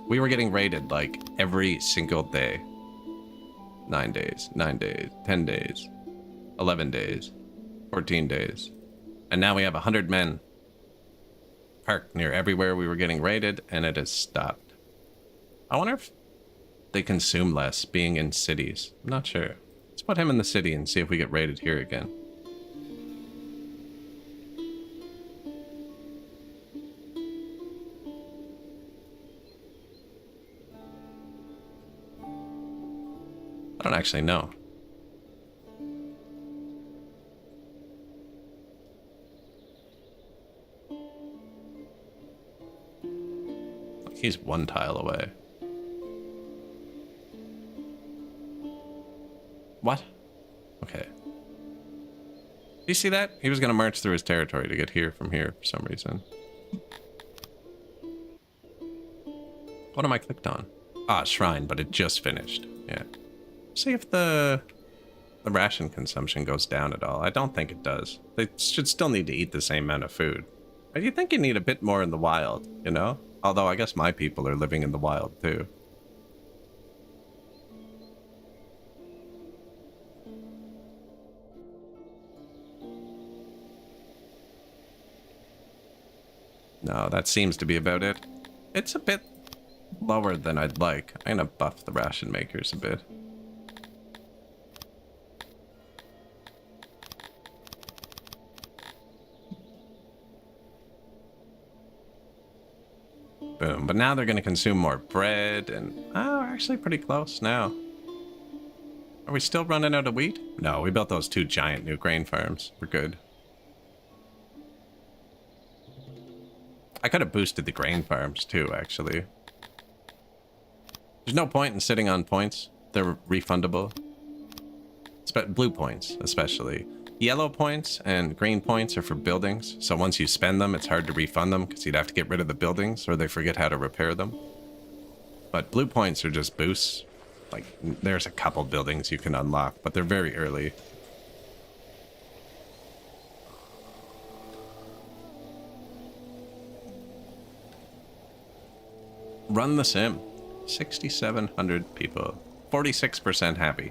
We were getting raided like every single day. 9 days, 9 days, 10 days, 11 days, 14 days. And now we have 100 men parked near everywhere we were getting raided, and it has stopped. I wonder if they consume less being in cities. I'm not sure. Let's put him in the city and see if we get raided here again. I don't actually know. He's one tile away. What? Okay. You see that? He was going to march through his territory to get here from here for some reason. What am I clicked on? Ah, shrine, but it just finished. Yeah. See if the ration consumption goes down at all. I don't think it does. They should still need to eat the same amount of food. But you think you need a bit more in the wild, you know? Although I guess my people are living in the wild too. No, that seems to be about it. It's a bit lower than I'd like. I'm gonna buff the ration makers a bit. Boom. But now they're gonna consume more bread and... Oh, we're actually pretty close now. Are we still running out of wheat? No, we built those 2 giant new grain farms. We're good. I could have boosted the grain farms too, actually. There's no point in sitting on points. They're refundable. Blue points, especially. Yellow points and green points are for buildings, so once you spend them, it's hard to refund them because you'd have to get rid of the buildings or they forget how to repair them. But blue points are just boosts. Like, there's a couple buildings you can unlock, but they're very early. Run the sim. 6,700 people. 46% happy.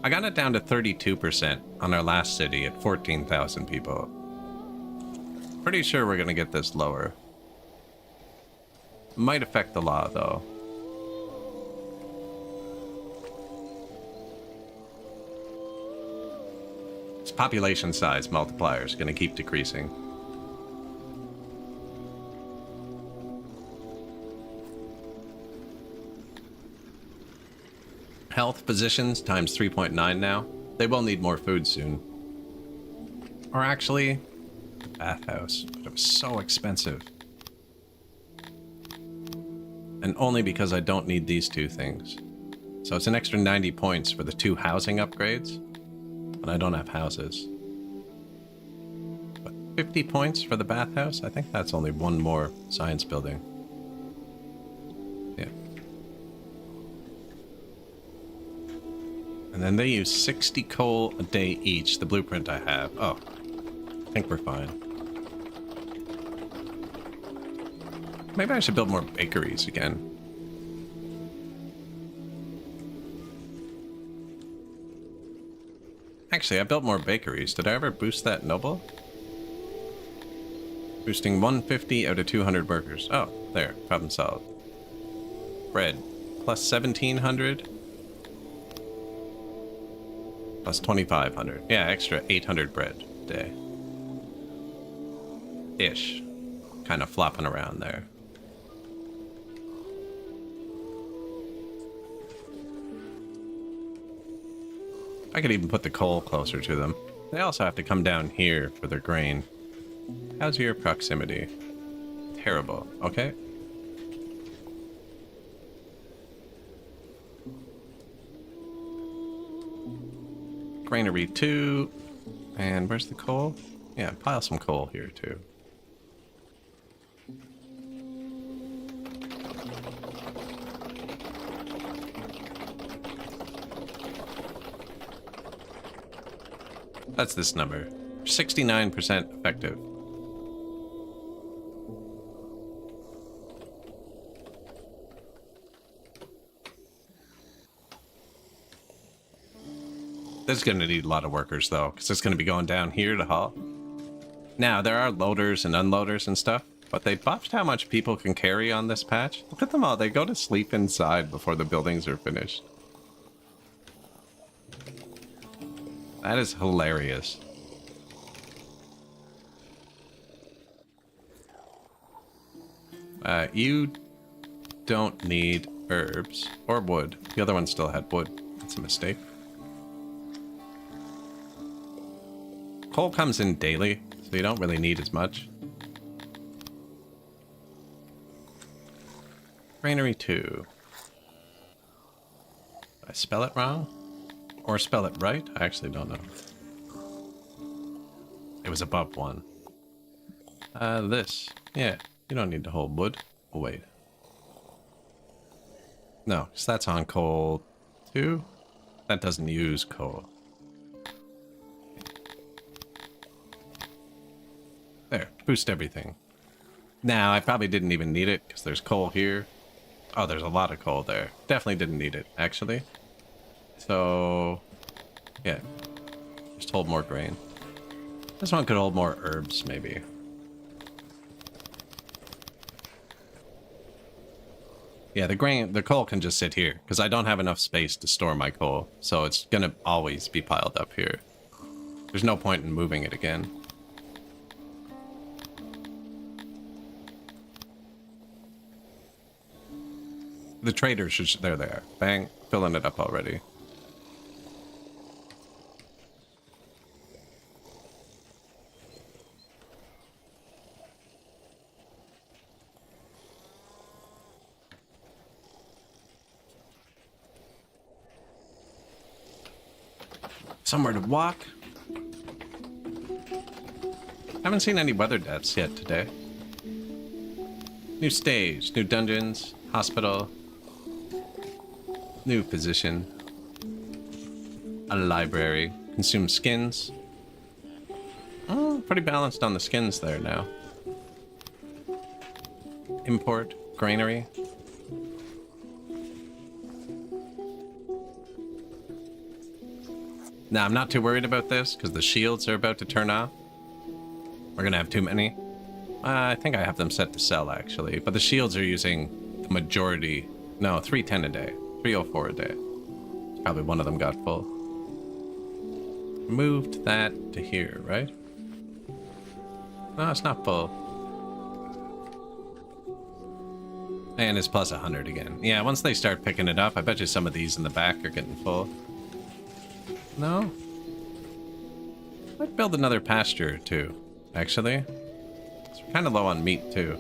I got it down to 32% on our last city at 14,000 people. Pretty sure we're gonna get this lower. Might affect the law, though. This population size multiplier is gonna keep decreasing. Health positions times 3.9 now. They will need more food soon. Or actually, the bathhouse. But it was so expensive. And only because I don't need these 2 things. So it's an extra 90 points for the 2 housing upgrades. But I don't have houses. But 50 points for the bathhouse? I think that's only 1 more science building. Yeah. And then they use 60 coal a day each, the blueprint I have. Oh, I think we're fine. Maybe I should build more bakeries again. Actually, I built more bakeries. Did I ever boost that noble? Boosting 150 out of 200 workers. Oh, there. Problem solved. Bread. Plus 1,700. Plus 2,500. Yeah, extra 800 bread a day. Ish. Kind of flopping around there. I could even put the coal closer to them. They also have to come down here for their grain. How's your proximity? Terrible. Okay. Granary 2. And where's the coal? Yeah, pile some coal here too. That's this number. 69% effective. This is going to need a lot of workers, though, because it's going to be going down here to haul. Now, there are loaders and unloaders and stuff, but they buffed how much people can carry on this patch. Look at them all. They go to sleep inside before the buildings are finished. That is hilarious. You don't need herbs or wood. The other one still had wood. That's a mistake. Coal comes in daily, so you don't really need as much. Granary 2. Did I spell it wrong? Or spell it right? I actually don't know. It was above 1. This. Yeah, you don't need to hold wood. Oh, wait. No, because that's on coal 2. That doesn't use coal. There, boost everything. Now, I probably didn't even need it, because there's coal here. Oh, there's a lot of coal there. Definitely didn't need it, actually. So, yeah. Just hold more grain. This one could hold more herbs, maybe. Yeah, the coal can just sit here, because I don't have enough space to store my coal, so it's gonna always be piled up here. There's no point in moving it again. The traders should... There they are. Bang. Filling it up already. Somewhere to walk. Haven't seen any weather deaths yet today. New stage, new dungeons, hospital, new position, a library, consume skins. Oh, pretty balanced on the skins there now. Import, granary. Now, I'm not too worried about this, because the shields are about to turn off. We're going to have too many. I think I have them set to sell, actually. But the shields are using the majority... No, 310 a day. 304 a day. Probably one of them got full. Moved that to here, right? No, it's not full. And it's plus 100 again. Yeah, once they start picking it up, I bet you some of these in the back are getting full. No? Might build another pasture or two, actually. We're kind of low on meat, too.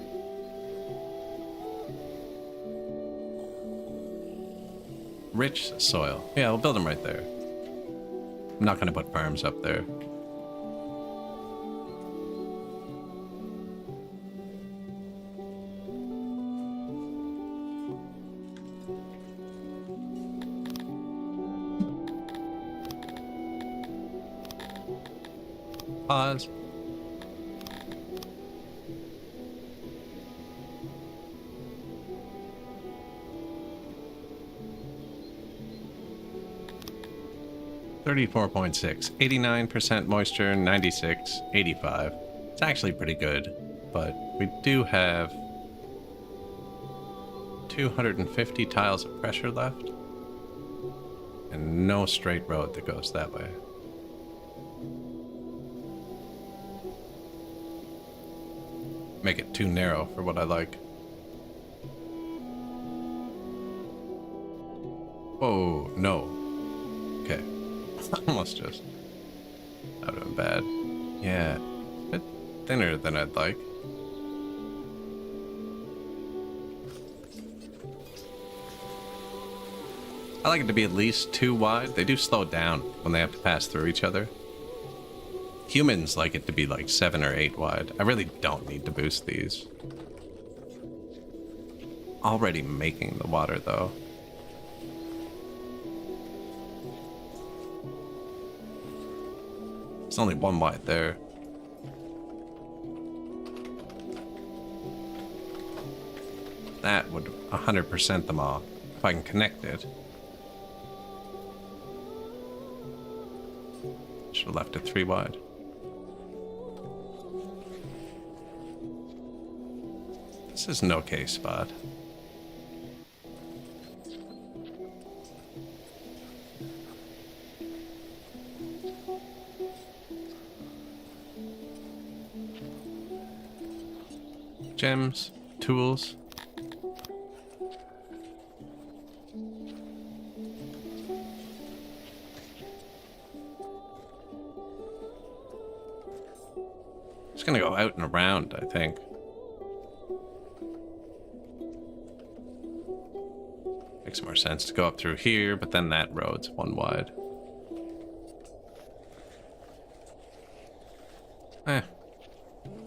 Rich soil. Yeah, we'll build them right there. I'm not going to put farms up there. Pause. $34.6, 89% moisture, 96, 85. It's actually pretty good, but we do have 250 tiles of pressure left, and no straight road that goes that way. Make it too narrow for what I like. Oh, no. Okay. Almost just. That would have been bad. Yeah. A bit thinner than I'd like. I like it to be at least 2 wide. They do slow down when they have to pass through each other. Humans like it to be like 7 or 8 wide. I really don't need to boost these. Already making the water, though. It's only 1 wide there. That would 100% them all, if I can connect it. Should have left it 3 wide. This is an okay spot. Gems, tools. Just gonna go out and around, I think. makes more sense to go up through here, but then that road's one wide.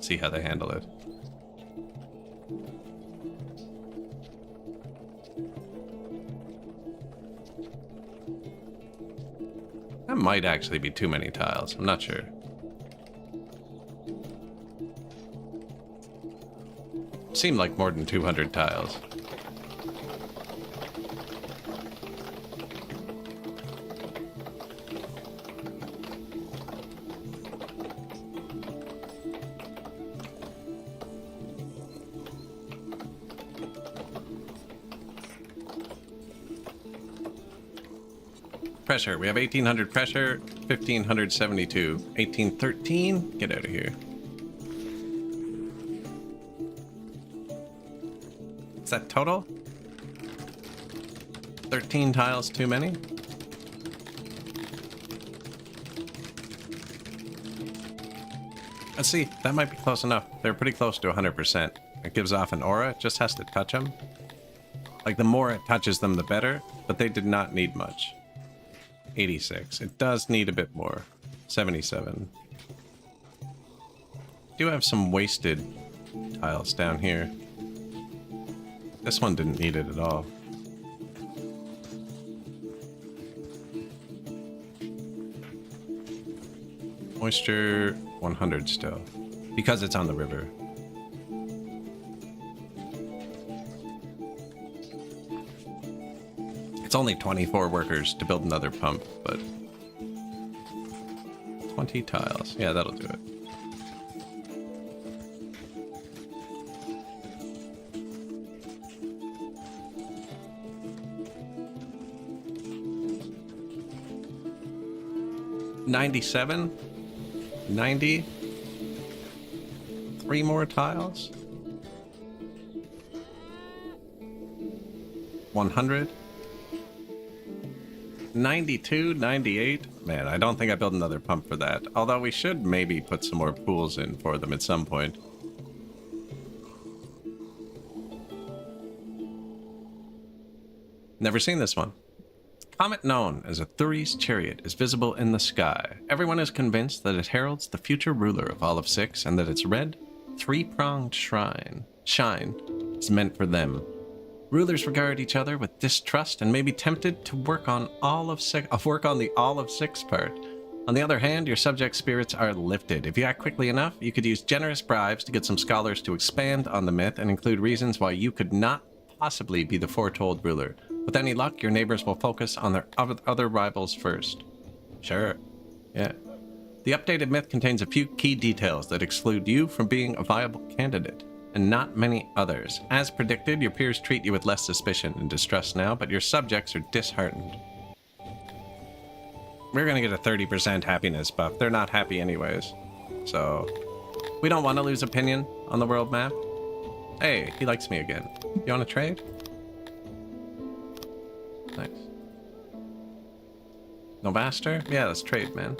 See how they handle it. That might actually be too many tiles. I'm not sure. Seemed like more than 200 tiles. Pressure. We have 1800 pressure, 1572, 1813. Get out of here. Is that total? 13 tiles too many? Let's see. That might be close enough. They're pretty close to 100%. It gives off an aura. It just has to touch them. Like, the more it touches them, the better. But they did not need much. 86. It does need a bit more. 77. Do have some wasted tiles down here. This one didn't need it at all. Moisture 100 still. Because it's on the river. It's only 24 workers to build another pump, but 20 tiles. Yeah, that'll do it. $97, 90, 3 more tiles, 100. 92, 98. Man, I don't think I built another pump for that. Although we should maybe put some more pools in for them at some point. Never seen this one. Comet known as a Thury's chariot is visible in the sky. Everyone is convinced that it heralds the future ruler of all of Six and that its red, three-pronged shine is meant for them. Rulers regard each other with distrust and may be tempted to work on the all of six part. On the other hand, your subject spirits are lifted. If you act quickly enough, you could use generous bribes to get some scholars to expand on the myth and include reasons why you could not possibly be the foretold ruler. With any luck, your neighbors will focus on their other rivals first. Sure. Yeah. The updated myth contains a few key details that exclude you from being a viable candidate, and not many others. As predicted, your peers treat you with less suspicion and distrust now, but your subjects are disheartened. We're gonna get a 30% happiness buff. They're not happy anyways. So, we don't want to lose opinion on the world map. Hey, he likes me again. You wanna trade? Nice. Novaster? Yeah, let's trade, man.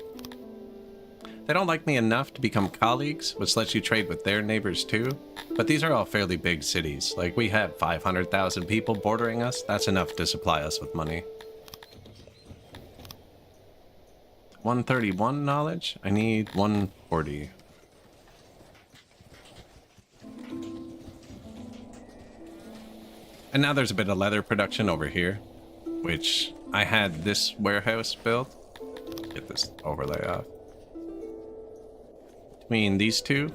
They don't like me enough to become colleagues, which lets you trade with their neighbors too. But these are all fairly big cities. Like, we have 500,000 people bordering us. That's enough to supply us with money. 131 knowledge? I need 140. And now there's a bit of leather production over here, which I had this warehouse built. Get this overlay off. Between these two,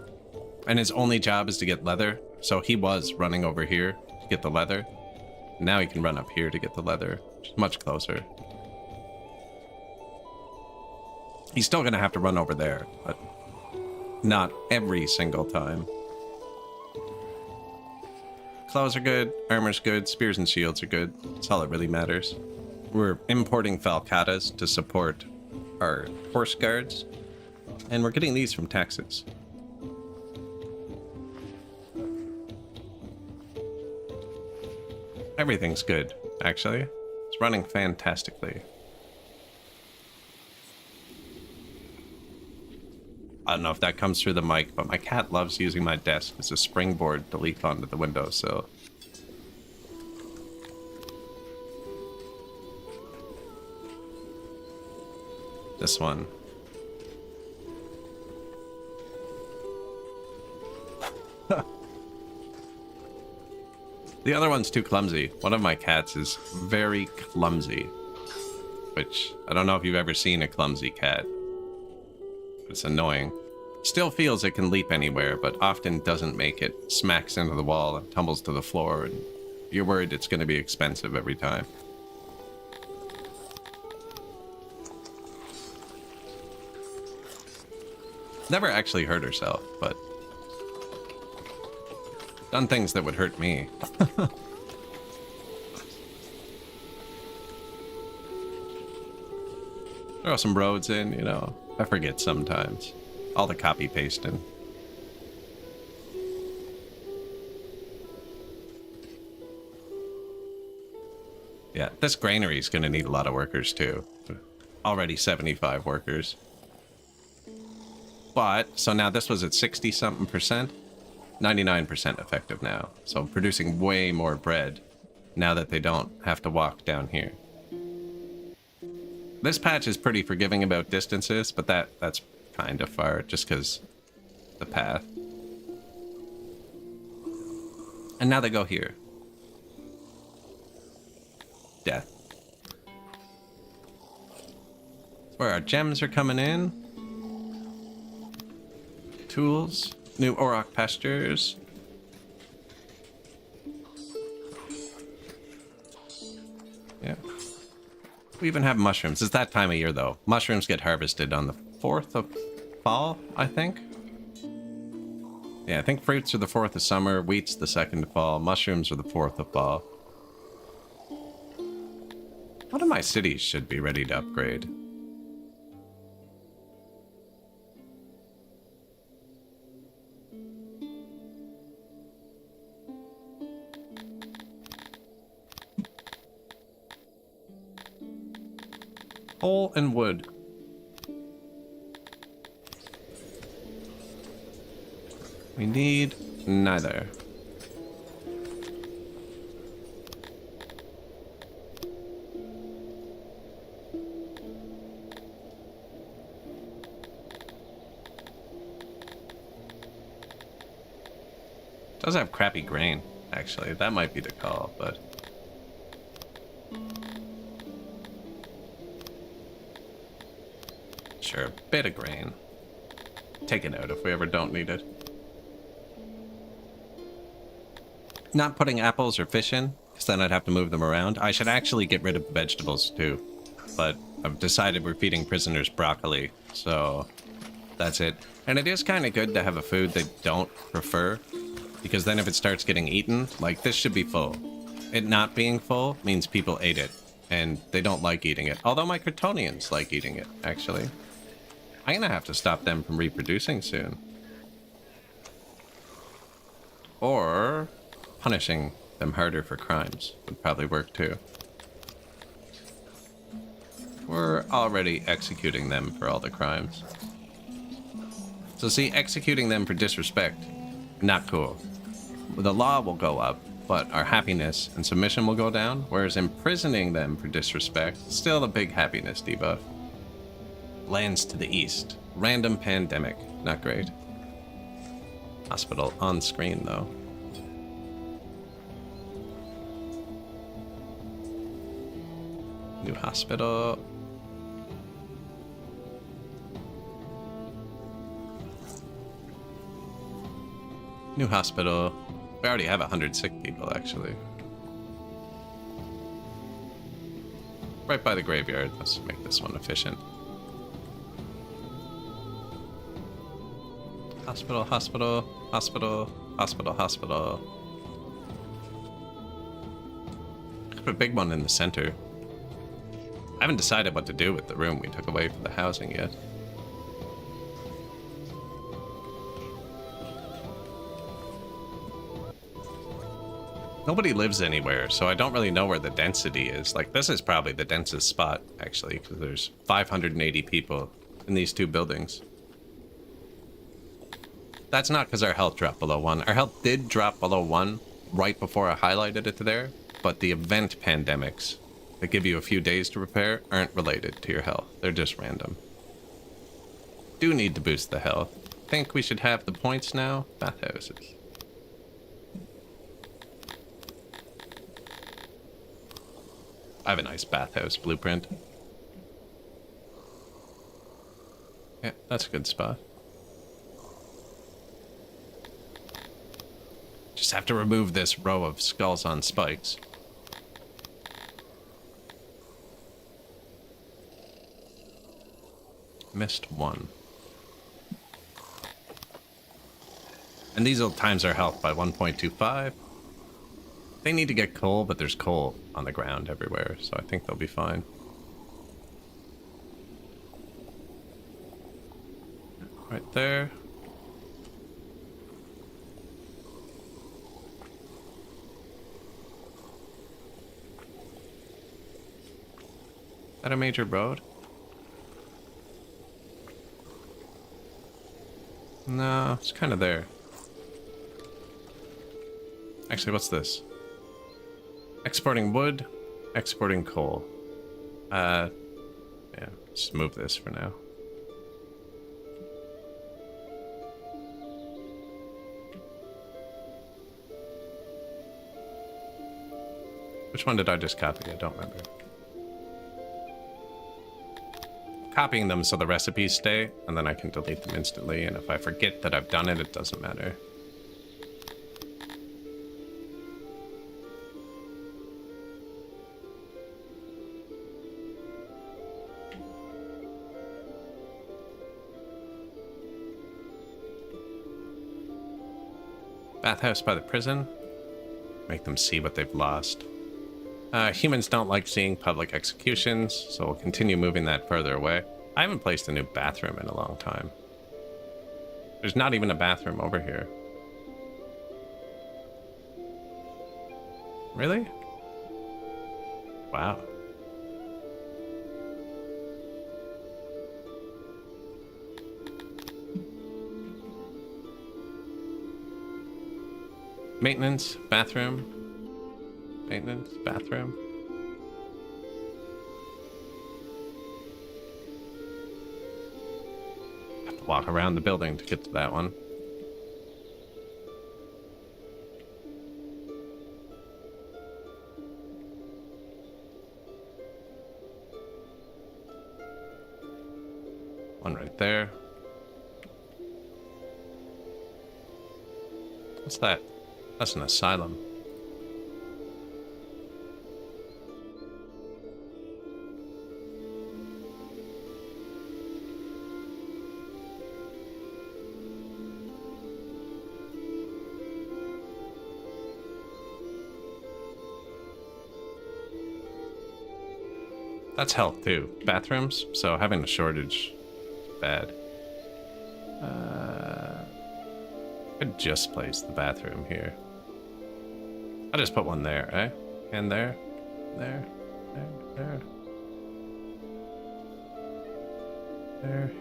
and his only job is to get leather, so he was running over here to get the leather. Now he can run up here to get the leather, which is much closer. He's still gonna have to run over there, but not every single time. Clothes are good, armor's good, spears and shields are good. That's all that really matters. We're importing falcatas to support our horse guards, and we're getting these from taxes. Everything's good, actually. It's running fantastically. I don't know if that comes through the mic, but my cat loves using my desk as a springboard to leap onto the windowsill. this one. The other one's too clumsy. One of my cats is very clumsy. Which, I don't know if you've ever seen a clumsy cat. It's annoying. Still feels it can leap anywhere, but often doesn't make it. Smacks into the wall and tumbles to the floor, and you're worried it's going to be expensive every time. Never actually hurt herself, but done things that would hurt me. Throw some roads in, you know. I forget sometimes. All the copy pasting. Yeah, this granary is going to need a lot of workers too. Already 75 workers. But, so now this was at 60-something percent. 99% effective now. So producing way more bread now that they don't have to walk down here. This patch is pretty forgiving about distances, but that's kind of far just because the path. And now they go here. Death. That's where our gems are coming in. Tools. New Auroch pastures. Yeah. We even have mushrooms. It's that time of year, though. Mushrooms get harvested on the 4th of fall, I think. Yeah, I think fruits are the 4th of summer, wheat's the 2nd of fall, mushrooms are the 4th of fall. One of my cities should be ready to upgrade. Coal and wood. We need neither. Does have crappy grain, actually. That might be the call, but... Sure, a bit of grain. Take it out if we ever don't need it. Not putting apples or fish in, because then I'd have to move them around. I should actually get rid of the vegetables too. But I've decided we're feeding prisoners broccoli, so that's it. And it is kind of good to have a food they don't prefer, because then if it starts getting eaten, like this should be full. It not being full means people ate it, and they don't like eating it. Although my Kryptonians like eating it, actually. I'm gonna have to stop them from reproducing soon. Or punishing them harder for crimes would probably work too. We're already executing them for all the crimes. So see, executing them for disrespect, not cool. The law will go up, but our happiness and submission will go down, whereas imprisoning them for disrespect, still a big happiness debuff. Lands to the east. Random pandemic. Not great. Hospital on screen, though. New hospital. New hospital. We already have 100 sick people, actually. Right by the graveyard. Let's make this one efficient. Hospital, hospital, hospital, hospital, hospital. Put a big one in the center. I haven't decided what to do with the room we took away from the housing yet. Nobody lives anywhere, so I don't really know where the density is. Like, this is probably the densest spot, actually, because there's 580 people in these two buildings. That's not because our health dropped below 1. Our health did drop below 1 right before I highlighted it there, but the event pandemics that give you a few days to repair aren't related to your health. They're just random. Do need to boost the health. Think we should have the points now? Bathhouses. I have a nice bathhouse blueprint. Yeah, that's a good spot. Just have to remove this row of skulls on spikes. Missed one. And these will times our health by 1.25. They need to get coal, but there's coal on the ground everywhere, so I think they'll be fine. Right there. Is that a major road? No, it's kind of there. Actually, what's this? Exporting wood, exporting coal. Yeah, just move this for now. Which one did I just copy? I don't remember. Copying them so the recipes stay, and then I can delete them instantly, and if I forget that I've done it, it doesn't matter. Bathhouse by the prison. Make them see what they've lost. Humans don't like seeing public executions, so we'll continue moving that further away. I haven't placed a new bathroom in a long time. There's not even a bathroom over here. Really? Wow. Maintenance, bathroom. Maintenance, bathroom. Have to walk around the building to get to that one. One right there. What's that? That's an asylum. That's health too. Bathrooms, so having a shortage is bad. Could just place the bathroom here. I'll just put one there, eh? And there, there,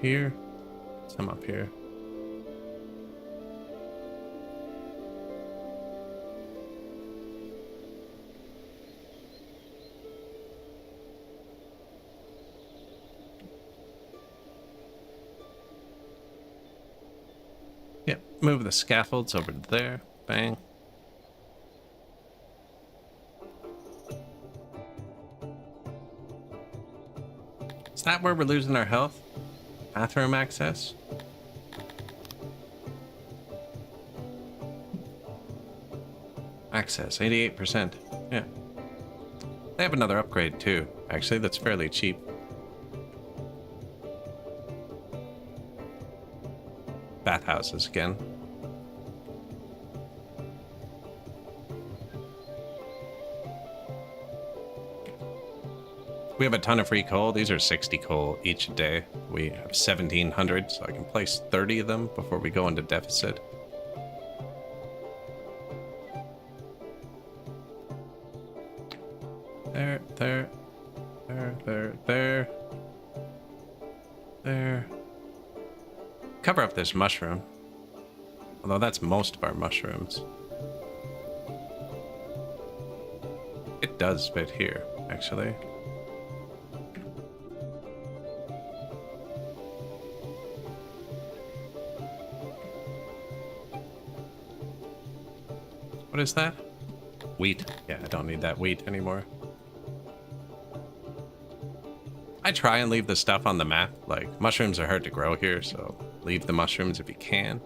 here, some up here. Yep, move the scaffolds over to there. Bang. Is that where we're losing our health? Bathroom access? Access, 88%. Yeah. They have another upgrade too, actually, that's fairly cheap. Bathhouses again. We have a ton of free coal. These are 60 coal each day. We have 1,700, so I can place 30 of them before we go into deficit. There. Cover up this mushroom. Although that's most of our mushrooms. It does fit here, actually. What is that? Wheat. Yeah, I don't need that wheat anymore. I try and leave the stuff on the map. Like, mushrooms are hard to grow here, so leave the mushrooms if you can.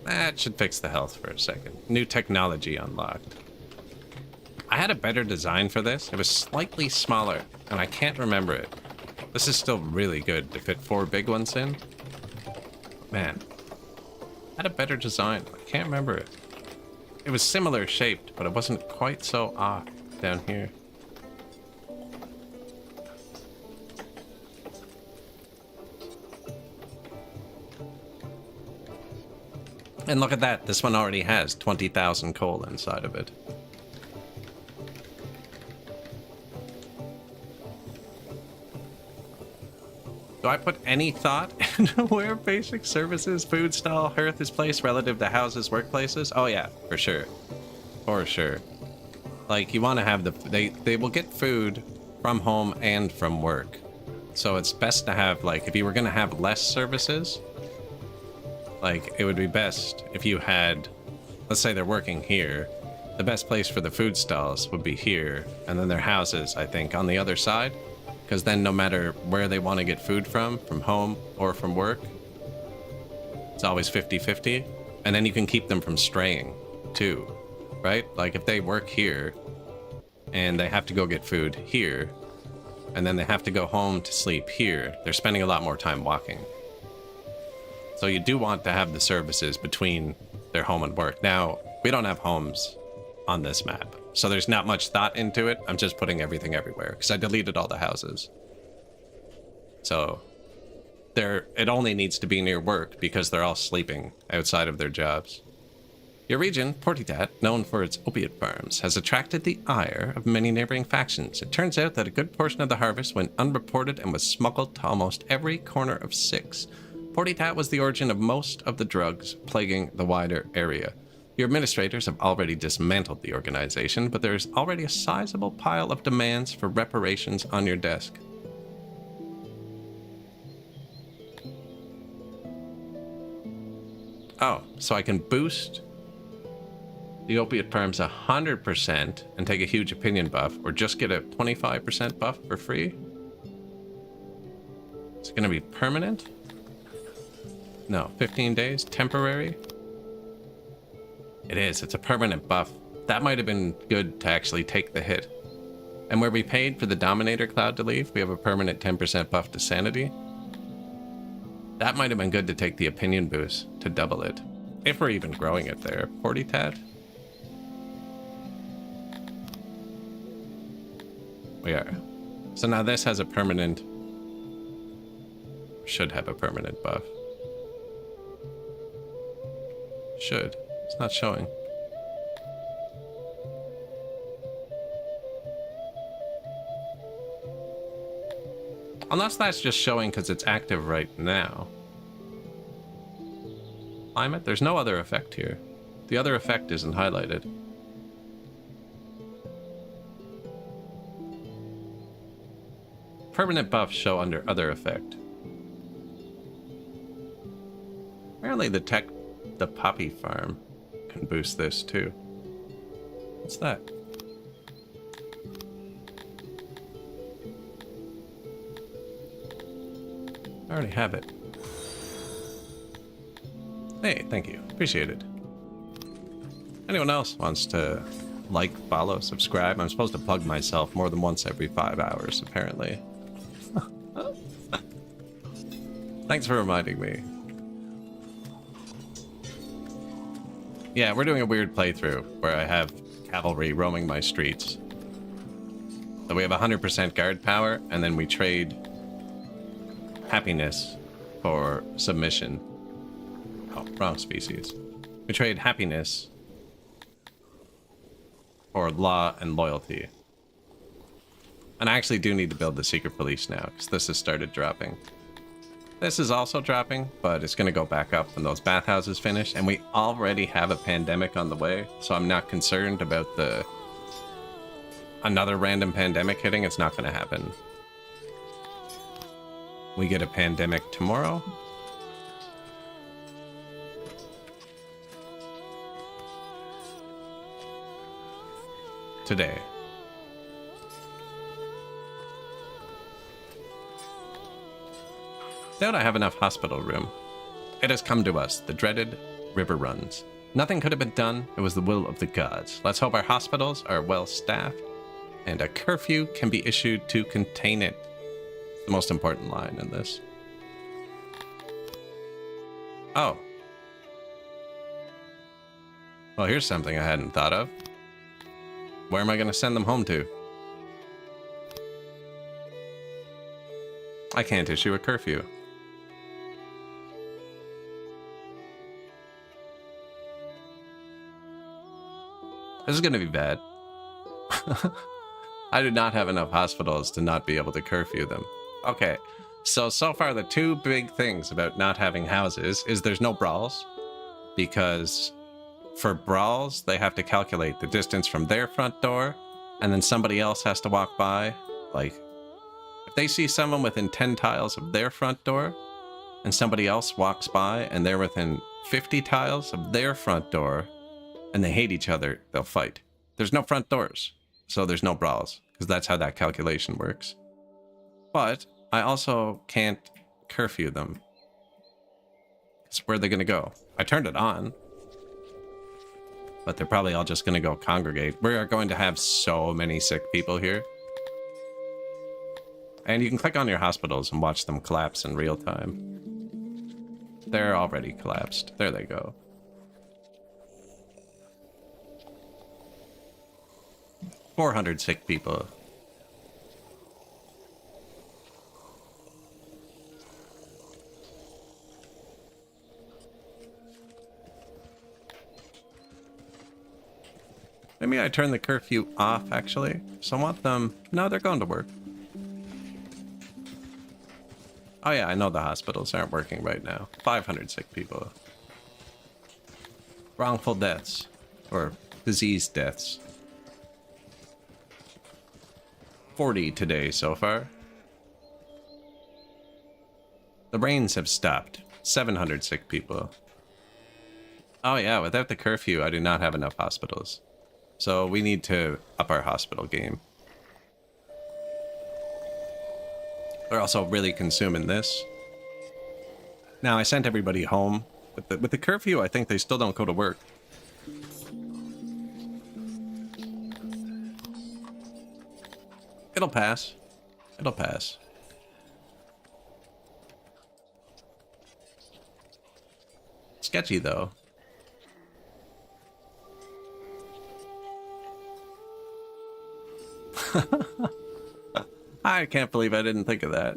That should fix the health for a second. New technology unlocked. I had a better design for this. It was slightly smaller, and I can't remember it. This is still really good to fit 4 big ones in. Man, I had a better design. I can't remember it. It was similar shaped, but it wasn't quite so off down here. And look at that. This one already has 20,000 coal inside of it. Do I put any thought into where basic services, food stall, hearth is placed relative to houses, workplaces? Oh yeah, for sure. For sure. Like, you want to have the... They will get food from home and from work. So it's best to have, like, if you were going to have less services, like, it would be best if you had... Let's say they're working here. The best place for the food stalls would be here. And then their houses, I think, on the other side. Because then no matter where they want to get food from home or from work, it's always 50-50. And then you can keep them from straying, too. Right? Like, if they work here, and they have to go get food here, and then they have to go home to sleep here, they're spending a lot more time walking. So you do want to have the services between their home and work. Now, we don't have homes on this map, so there's not much thought into it. I'm just putting everything everywhere, because I deleted all the houses. So, it only needs to be near work, because they're all sleeping outside of their jobs. Your region, Portitat, known for its opiate farms, has attracted the ire of many neighboring factions. It turns out that a good portion of the harvest went unreported and was smuggled to almost every corner of Six. Portitat was the origin of most of the drugs plaguing the wider area. Your administrators have already dismantled the organization, but there's already a sizable pile of demands for reparations on your desk. Oh, so I can boost the opiate farms 100% and take a huge opinion buff, or just get a 25% buff for free? Is it going to be permanent? No, 15 days? Temporary? It is. It's a permanent buff. That might have been good to actually take the hit. And where we paid for the Dominator Cloud to leave, we have a permanent 10% buff to Sanity. That might have been good to take the opinion boost to double it. If we're even growing it there. Portitat? We are. So now this has a permanent... Should have a permanent buff. Should. It's not showing. Unless that's just showing because it's active right now. Climate? There's no other effect here. The other effect isn't highlighted. Permanent buffs show under other effect. Apparently the poppy farm can boost this too. What's that? I already have it. Hey, thank you. Appreciate it. Anyone else wants to like, follow, subscribe? I'm supposed to plug myself more than once every 5 hours, apparently. Thanks for reminding me. Yeah, we're doing a weird playthrough where I have cavalry roaming my streets. So we have 100% guard power, and then we trade happiness for submission. Oh, wrong species. We trade happiness for law and loyalty. And I actually do need to build the secret police now, because this has started dropping. This is also dropping, but it's going to go back up when those bathhouses finish, and we already have a pandemic on the way, so I'm not concerned about another random pandemic hitting. It's not going to happen. We get a pandemic tomorrow. Today. Doubt I have enough hospital room. It has come to us, the dreaded river runs. Nothing could have been done. It was the will of the gods. Let's hope our hospitals are well staffed and a curfew can be issued to contain it. It's the most important line in this. Oh. Well, here's something I hadn't thought of. Where am I going to send them home to? I can't issue a curfew. This is going to be bad. I do not have enough hospitals to not be able to curfew them. Okay, so far the two big things about not having houses is there's no brawls, because for brawls, they have to calculate the distance from their front door, and then somebody else has to walk by. Like, if they see someone within 10 tiles of their front door, and somebody else walks by and they're within 50 tiles of their front door, and they hate each other, they'll fight. There's no front doors, so there's no brawls, because that's how that calculation works. But I also can't curfew them. Because where are they going to go? I turned it on, but they're probably all just going to go congregate. We are going to have so many sick people here. And you can click on your hospitals and watch them collapse in real time. They're already collapsed. There they go. $400 sick people. Maybe I turn the curfew off, actually. So I want them... No, they're going to work. Oh yeah, I know the hospitals aren't working right now. 500 sick people. Wrongful deaths. Or disease deaths. 40 today so far. The rains have stopped. 700 sick people. Oh yeah, without the curfew, I do not have enough hospitals. So we need to up our hospital game. We're also really consuming this. Now, I sent everybody home. With the curfew, I think they still don't go to work. It'll pass. It'll pass. Sketchy, though. I can't believe I didn't think of that.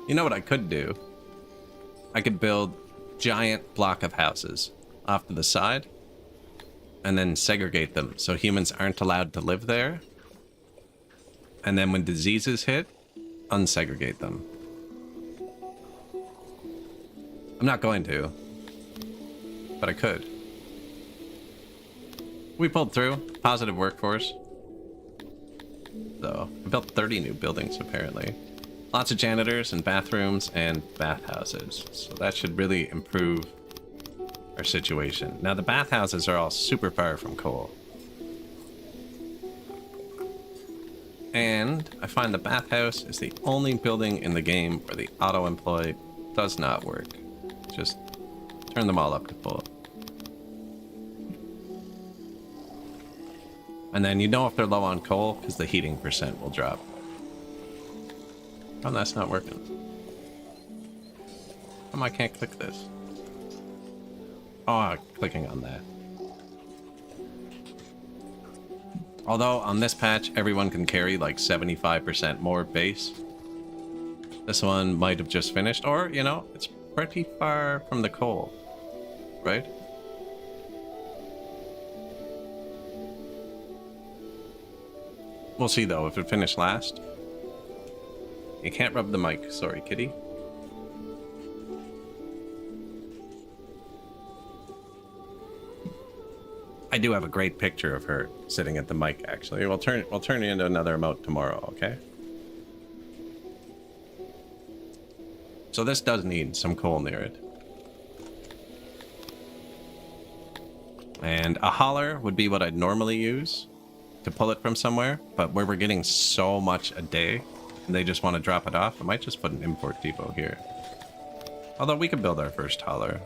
You know what I could do? I could build giant block of houses off to the side and then segregate them so humans aren't allowed to live there. And then when diseases hit, unsegregate them. I'm not going to, but I could. We pulled through. Positive workforce. So, I built 30 new buildings, apparently. Lots of janitors and bathrooms and bathhouses. So that should really improve our situation. Now, the bathhouses are all super far from coal. And I find the bathhouse is the only building in the game where the auto-employ does not work. Just turn them all up to full. And then you know if they're low on coal because the heating percent will drop. Oh, that's not working. Oh, I can't click this. Oh, clicking on that. Although on this patch, everyone can carry like 75% more base. This one might have just finished, or, you know, it's pretty far from the coal, right? We'll see though if it finished last. You can't rub the mic, sorry kitty. I do have a great picture of her sitting at the mic, actually. We'll turn you into another emote tomorrow, okay? So this does need some coal near it. And a hauler would be what I'd normally use to pull it from somewhere, but where we're getting so much a day, and they just want to drop it off, I might just put an import depot here. Although we could build our first hauler.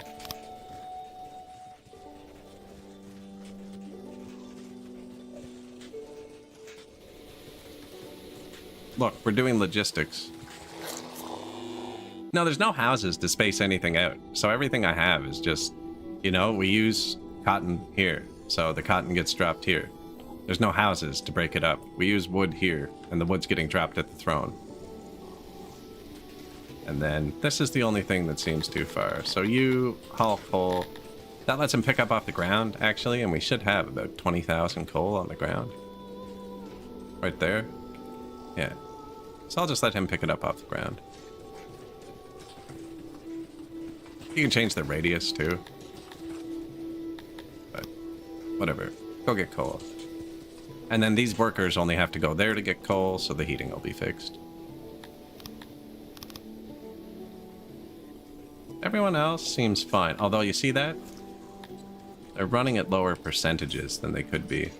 Look, we're doing logistics. No, there's no houses to space anything out. So everything I have is just, you know, we use cotton here. So the cotton gets dropped here. There's no houses to break it up. We use wood here, and the wood's getting dropped at the throne. And then this is the only thing that seems too far. So you haul coal. That lets him pick up off the ground, actually, and we should have about 20,000 coal on the ground. Right there. Yeah. So I'll just let him pick it up off the ground. You can change the radius, too. But, whatever. Go get coal. And then these workers only have to go there to get coal, so the heating will be fixed. Everyone else seems fine. Although, you see that? They're running at lower percentages than they could be.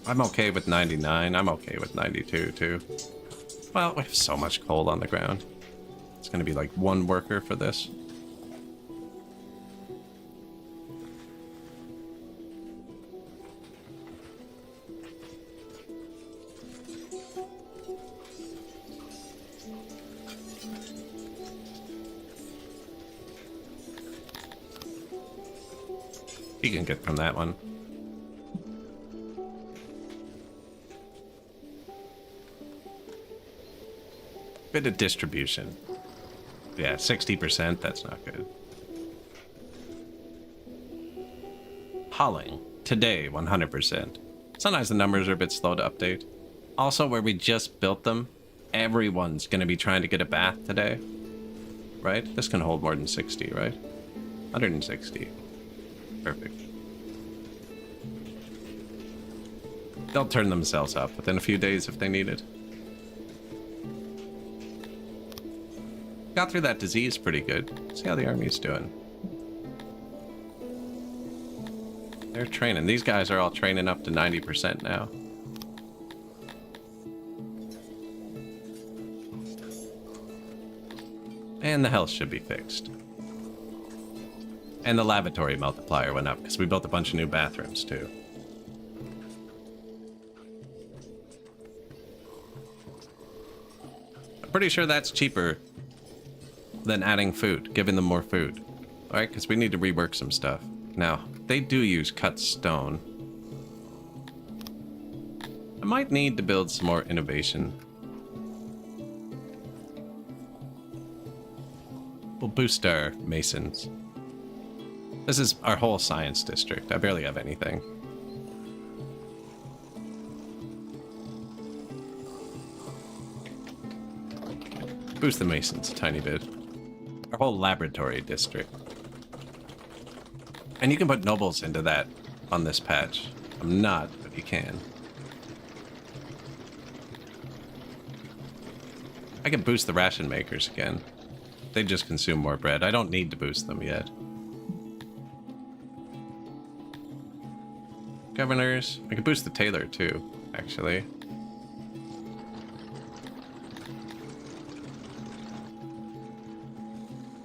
I'm okay with 99. I'm okay with 92, too. Well, we have so much coal on the ground. It's going to be like one worker for this. You can get from that one. Bit of distribution. Yeah, 60%, that's not good. Hauling. Today, 100%. Sometimes the numbers are a bit slow to update. Also, where we just built them, everyone's going to be trying to get a bath today. Right? This can hold more than 60, right? 160. Perfect. They'll turn themselves up within a few days if they need it. Got through that disease pretty good. See how the army's doing. They're training. These guys are all training up to 90% now. And the health should be fixed. And the lavatory multiplier went up because we built a bunch of new bathrooms too. I'm pretty sure that's cheaper than adding food, giving them more food. Alright, because we need to rework some stuff. Now, they do use cut stone. I might need to build some more innovation. We'll boost our masons. This is our whole science district. I barely have anything. Boost the masons a tiny bit. Our whole laboratory district. And you can put nobles into that on this patch. I'm not, but you can. I can boost the ration makers again. They just consume more bread. I don't need to boost them yet. Governors. I can boost the tailor too, actually.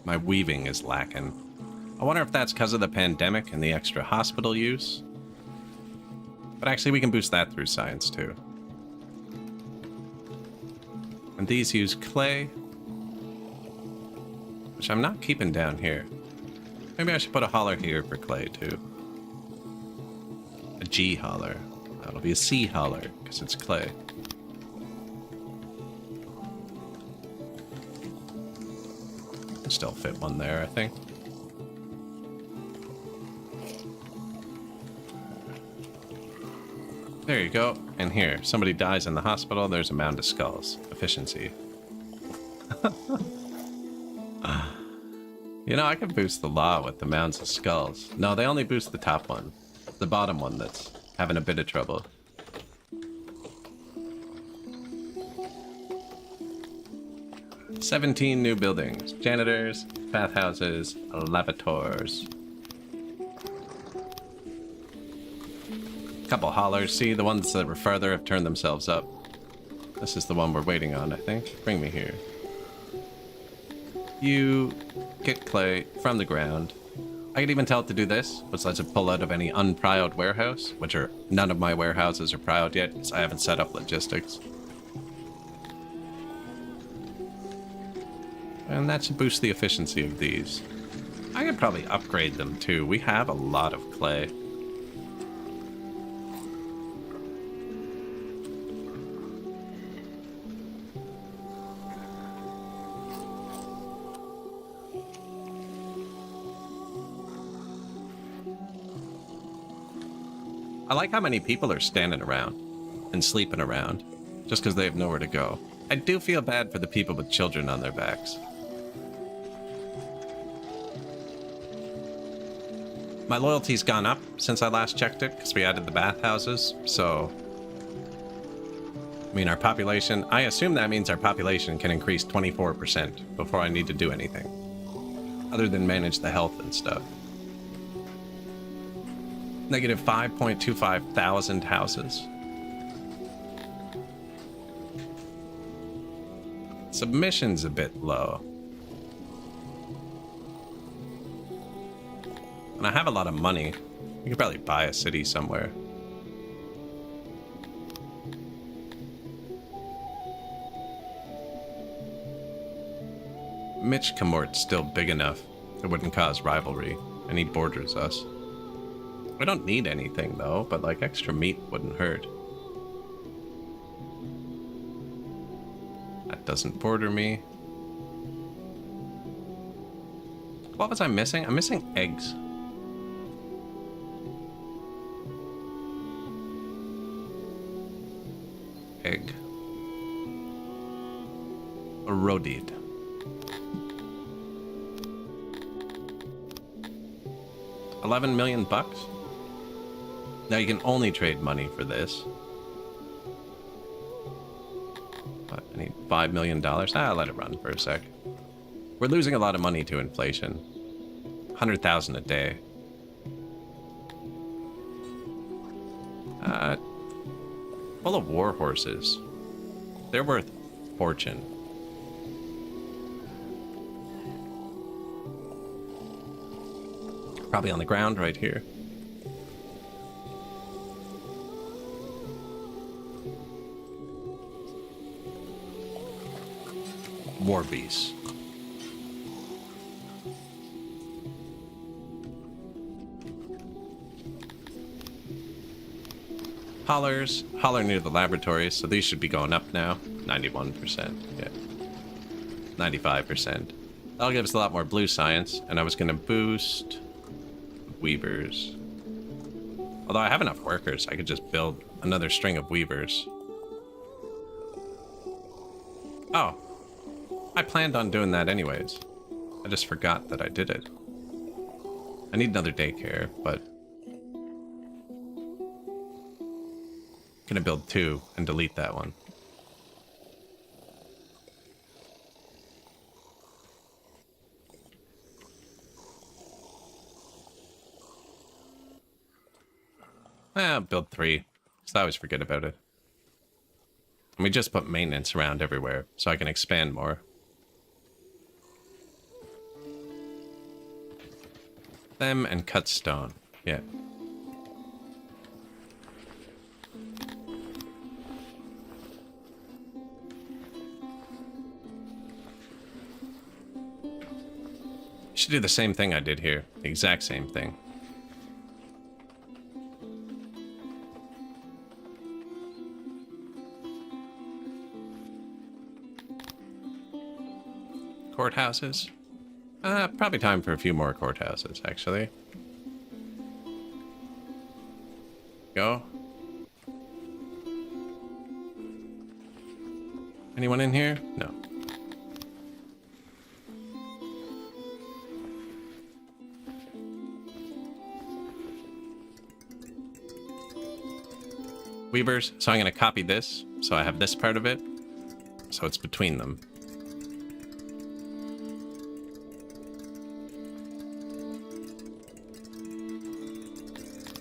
My weaving is lacking. I wonder if that's because of the pandemic and the extra hospital use. But actually we can boost that through science too. And these use clay, which I'm not keeping down here. Maybe I should put a hauler here for clay too. A G hauler. That'll be a C hauler because it's clay. Can still fit one there, I think. There you go. And here, somebody dies in the hospital, there's a mound of skulls. Efficiency. You know, I could boost the law with the mounds of skulls. No, they only boost the top one. The bottom one that's having a bit of trouble. "17 new buildings. Janitors, bathhouses, lavatories." Couple haulers. See, the ones that were further have turned themselves up. This is the one we're waiting on, I think. Bring me here. You get clay from the ground. I could even tell it to do this, which lets it pull out of any unpriod warehouse, which are none of my warehouses are priod yet, because I haven't set up logistics. And that should boost the efficiency of these. I could probably upgrade them too. We have a lot of clay. I like how many people are standing around and sleeping around just because they have nowhere to go. I do feel bad for the people with children on their backs. My loyalty's gone up since I last checked it because we added the bathhouses, so... I mean, our population... I assume that means our population can increase 24% before I need to do anything. Other than manage the health and stuff. Negative 5.25 thousand houses. Submission's a bit low. And I have a lot of money. You could probably buy a city somewhere. Mitchkamort's still big enough. It wouldn't cause rivalry, and he borders us. We don't need anything, though, but, like, extra meat wouldn't hurt. That doesn't border me. What was I missing? I'm missing eggs. Egg. A rodid. $11 million bucks? Now you can only trade money for this. But I need $5 million. I'll let it run for a sec. We're losing a lot of money to inflation. 100,000 a day. Full of war horses. They're worth fortune. Probably on the ground right here. War beasts. Holler near the laboratories, so these should be going up now. 91%, yeah. 95%. That'll give us a lot more blue science, and I was gonna boost weavers. Although I have enough workers, I could just build another string of weavers. Oh. I planned on doing that anyways. I just forgot that I did it. I need another daycare, but... gonna build 2 and delete that one. I'll build 3, because I always forget about it. And we just put maintenance around everywhere, so I can expand more. Them and cut stone, yeah. Should do the same thing I did here, the exact same thing. Courthouses? Probably time for a few more courthouses, actually. Go. Anyone in here? No. weavers. So I'm going to copy this. So I have this part of it. So it's between them.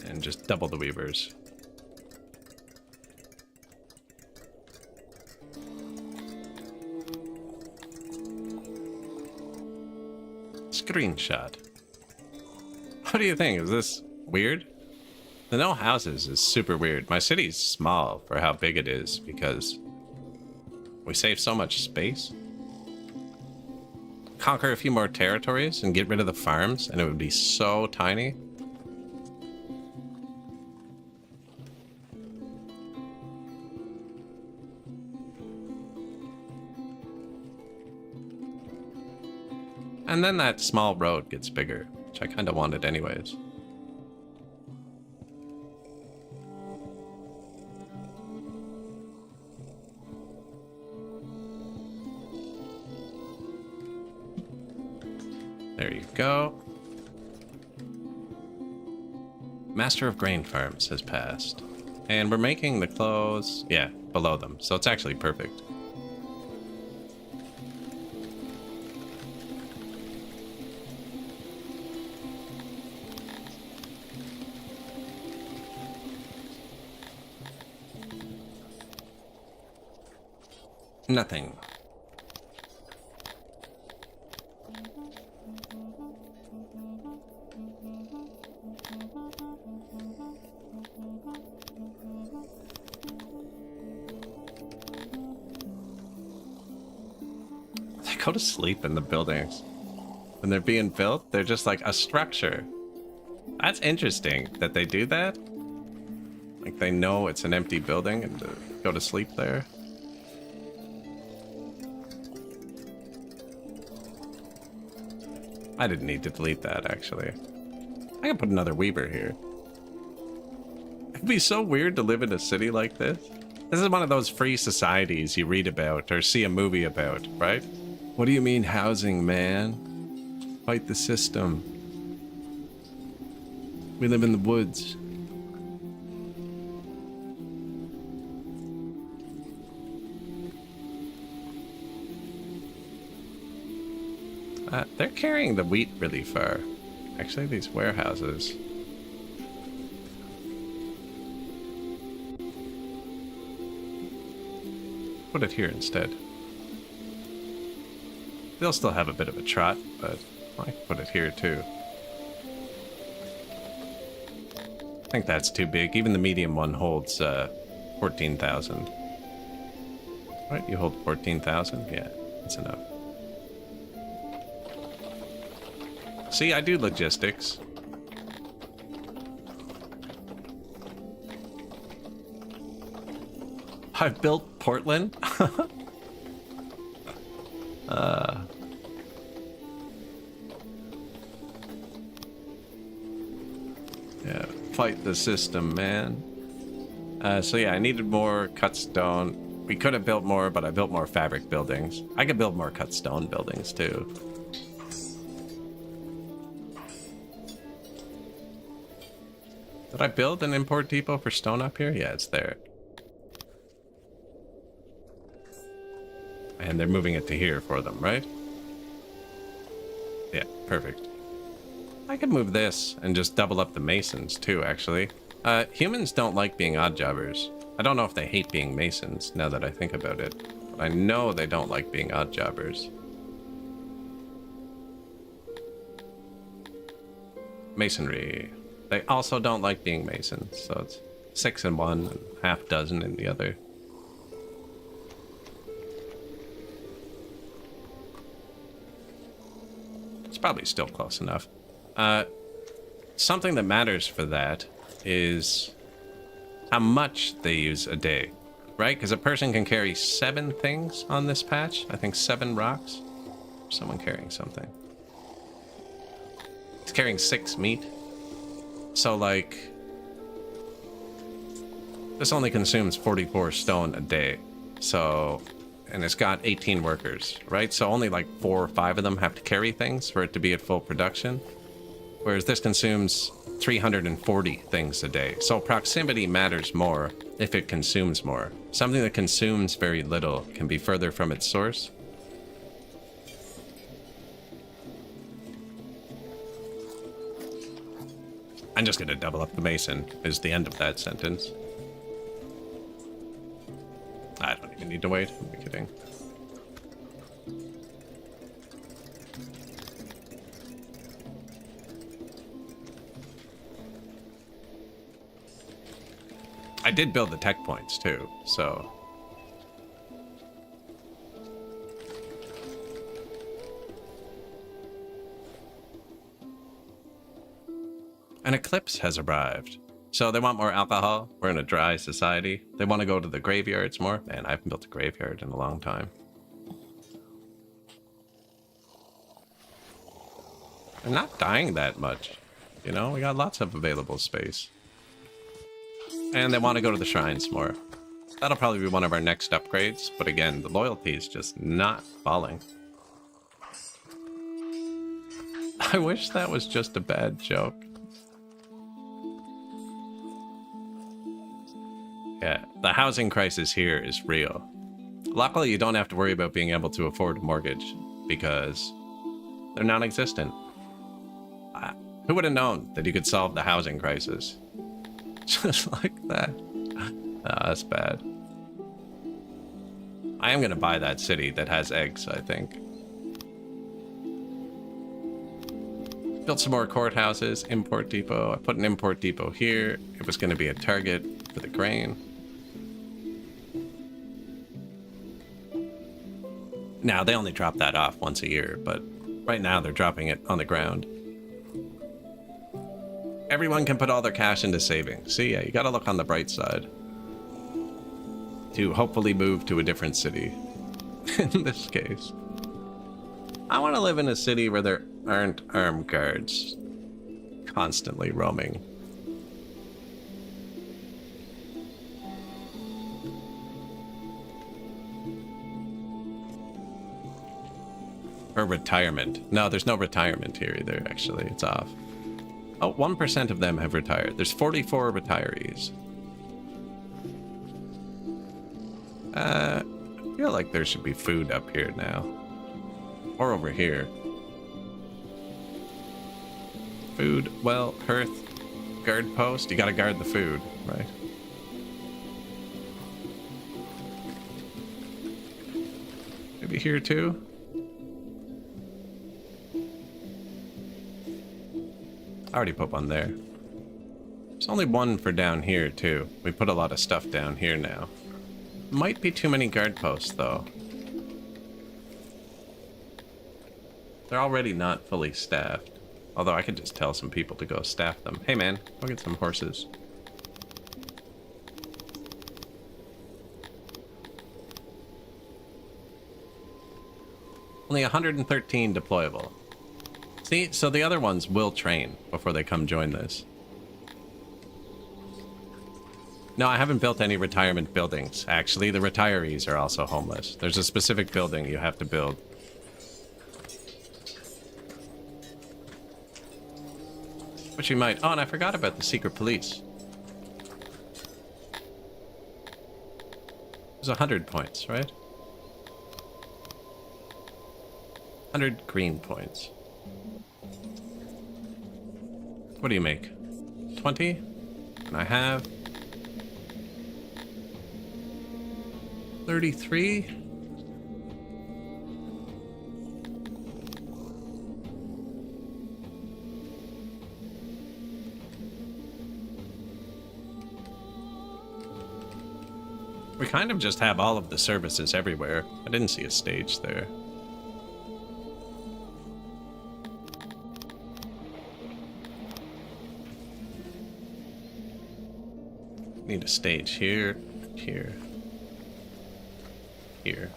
And just double the weavers. Screenshot. What do you think? Is this weird? The no houses is super weird. My city's small for how big it is because we save so much space. Conquer a few more territories and get rid of the farms and it would be so tiny. And then that small road gets bigger, which I kind of wanted anyways. There you go. Master of Grain Farms has passed. And we're making the clothes, yeah, below them. So it's actually perfect. Nothing. They go to sleep in the buildings. When they're being built, they're just like a structure. That's interesting that they do that. Like they know it's an empty building and go to sleep there. I didn't need to delete that, actually. I can put another weaver here. It'd be so weird to live in a city like this. This is one of those free societies you read about or see a movie about, right? What do you mean housing, man? Fight the system. We live in the woods. They're carrying the wheat really far. Actually, these warehouses. Put it here instead. They'll still have a bit of a trot, but I can put it here too. I think that's too big. Even the medium one holds 14,000. Right, you hold 14,000? Yeah, that's enough. See, I do logistics. I've built Portland. Yeah, fight the system, man. So yeah, I needed more cut stone. We could have built more, but I built more fabric buildings. I could build more cut stone buildings too. Did I build an import depot for stone up here? Yeah, it's there. And they're moving it to here for them, right? Yeah, perfect. I could move this and just double up the masons too, actually. Humans don't like being odd jobbers. I don't know if they hate being masons, now that I think about it. But I know they don't like being odd jobbers. Masonry. They also don't like being masons, so it's 6 in one and half dozen in the other. It's probably still close enough. Something that matters for that is how much they use a day, right? Because a person can carry 7 things on this patch. I think 7 rocks. Someone carrying something. It's carrying 6 meat. So, like, this only consumes 44 stone a day. So, and it's got 18 workers, right? So only like 4 or 5 of them have to carry things for it to be at full production. whereas this consumes 340 things a day. So proximity matters more if it consumes more. Something that consumes very little can be further from its source. I'm just going to double up the mason, is the end of that sentence. I don't even need to wait. I'm kidding. I did build the tech points too, so... An eclipse has arrived. So they want more alcohol. We're in a dry society. They want to go to the graveyards more. Man, I haven't built a graveyard in a long time. I'm not dying that much. You know, we got lots of available space. And they want to go to the shrines more. That'll probably be one of our next upgrades. But again, the loyalty is just not falling. I wish that was just a bad joke. Yeah, the housing crisis here is real. Luckily, you don't have to worry about being able to afford a mortgage because they're non-existent. Who would have known that you could solve the housing crisis? Just like that. That's bad. I am going to buy that city that has eggs, I think. Built some more courthouses, import depot. I put an import depot here. It was going to be a target for the grain. Now, they only drop that off once a year, but right now they're dropping it on the ground. Everyone can put all their cash into savings. See, yeah, you gotta look on the bright side. To hopefully move to a different city. In this case. I want to live in a city where there aren't armed guards constantly roaming. Or retirement. No, there's no retirement here either, actually. It's off. Oh, 1% of them have retired. There's 44 retirees. I feel like there should be food up here now. Or over here. Food, well, hearth, guard post. You gotta guard the food, right? Maybe here too? I already put one there. There's only one for down here too. We put a lot of stuff down here now. Might be too many guard posts though. They're already not fully staffed. Although I could just tell some people to go staff them. Hey man, go get some horses. Only 113 deployable. See, so the other ones will train before they come join this. No, I haven't built any retirement buildings. Actually, the retirees are also homeless. There's a specific building you have to build. Which you might... Oh, and I forgot about the secret police. There's 100 points, right? 100 green points. What do you make? 20? And I have... 33? We kind of just have all of the services everywhere. I didn't see a stage there. Need a stage here, here, here.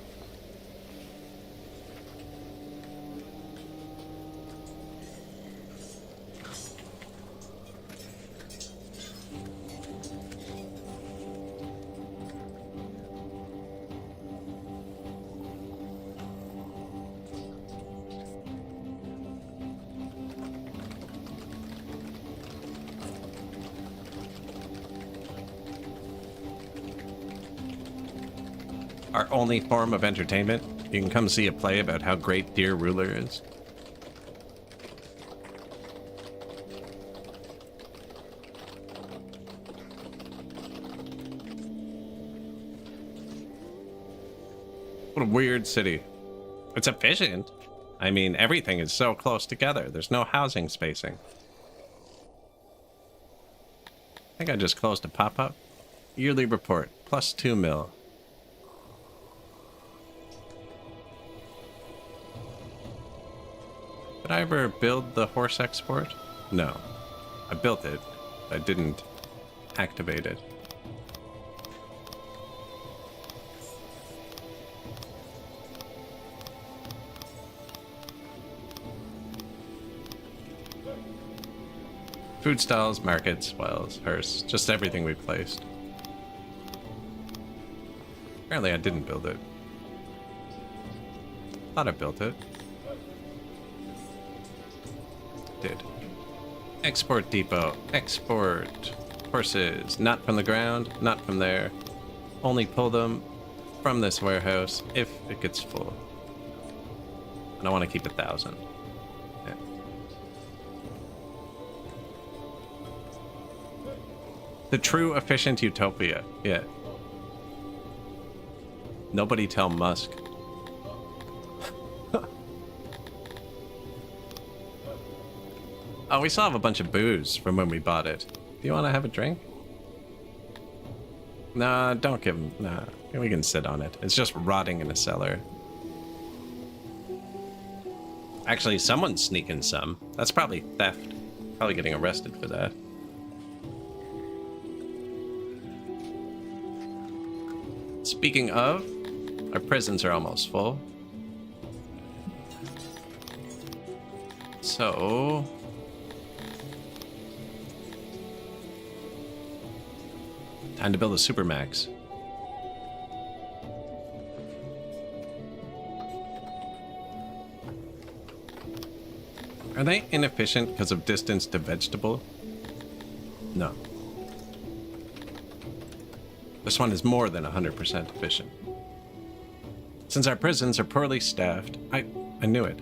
our only form of entertainment. You can come see a play about how great Dear Ruler is. What a weird city. It's efficient. I mean, everything is so close together. There's no housing spacing. I think I just closed a pop-up. Yearly report, plus 2 mil. Did I ever build the horse export? No. I built it. I didn't activate it. Food stalls, markets, wells, hearse, just everything we placed. Apparently I didn't build it. Thought I built it. Did. Export depot. Export horses. Not from the ground, not from there. Only pull them from this warehouse if it gets full. And I want to keep 1,000. Yeah. The true efficient utopia. Yeah. Nobody tell Musk. Oh, we still have a bunch of booze from when we bought it. Do you want to have a drink? Nah, don't give him. Nah, we can sit on it. It's just rotting in a cellar. Actually, someone's sneaking some. That's probably theft. Probably getting arrested for that. Speaking of, our prisons are almost full. So... time to build a supermax. Are they inefficient because of distance to vegetable? No. This one is more than 100% efficient. Since our prisons are poorly staffed, I knew it.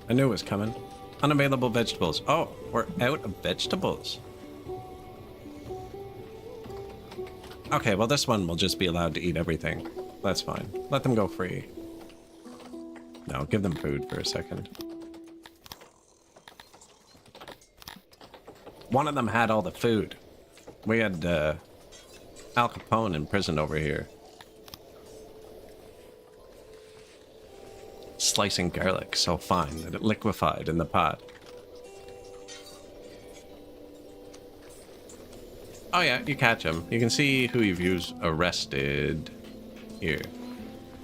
I knew it was coming. Unavailable vegetables. Oh, we're out of vegetables. Okay, well this one will just be allowed to eat everything. That's fine. Let them go free. No, give them food for a second. One of them had all the food. We had Al Capone in prison over here. Slicing garlic so fine that it liquefied in the pot. Oh yeah, you catch them. You can see who you've used arrested here.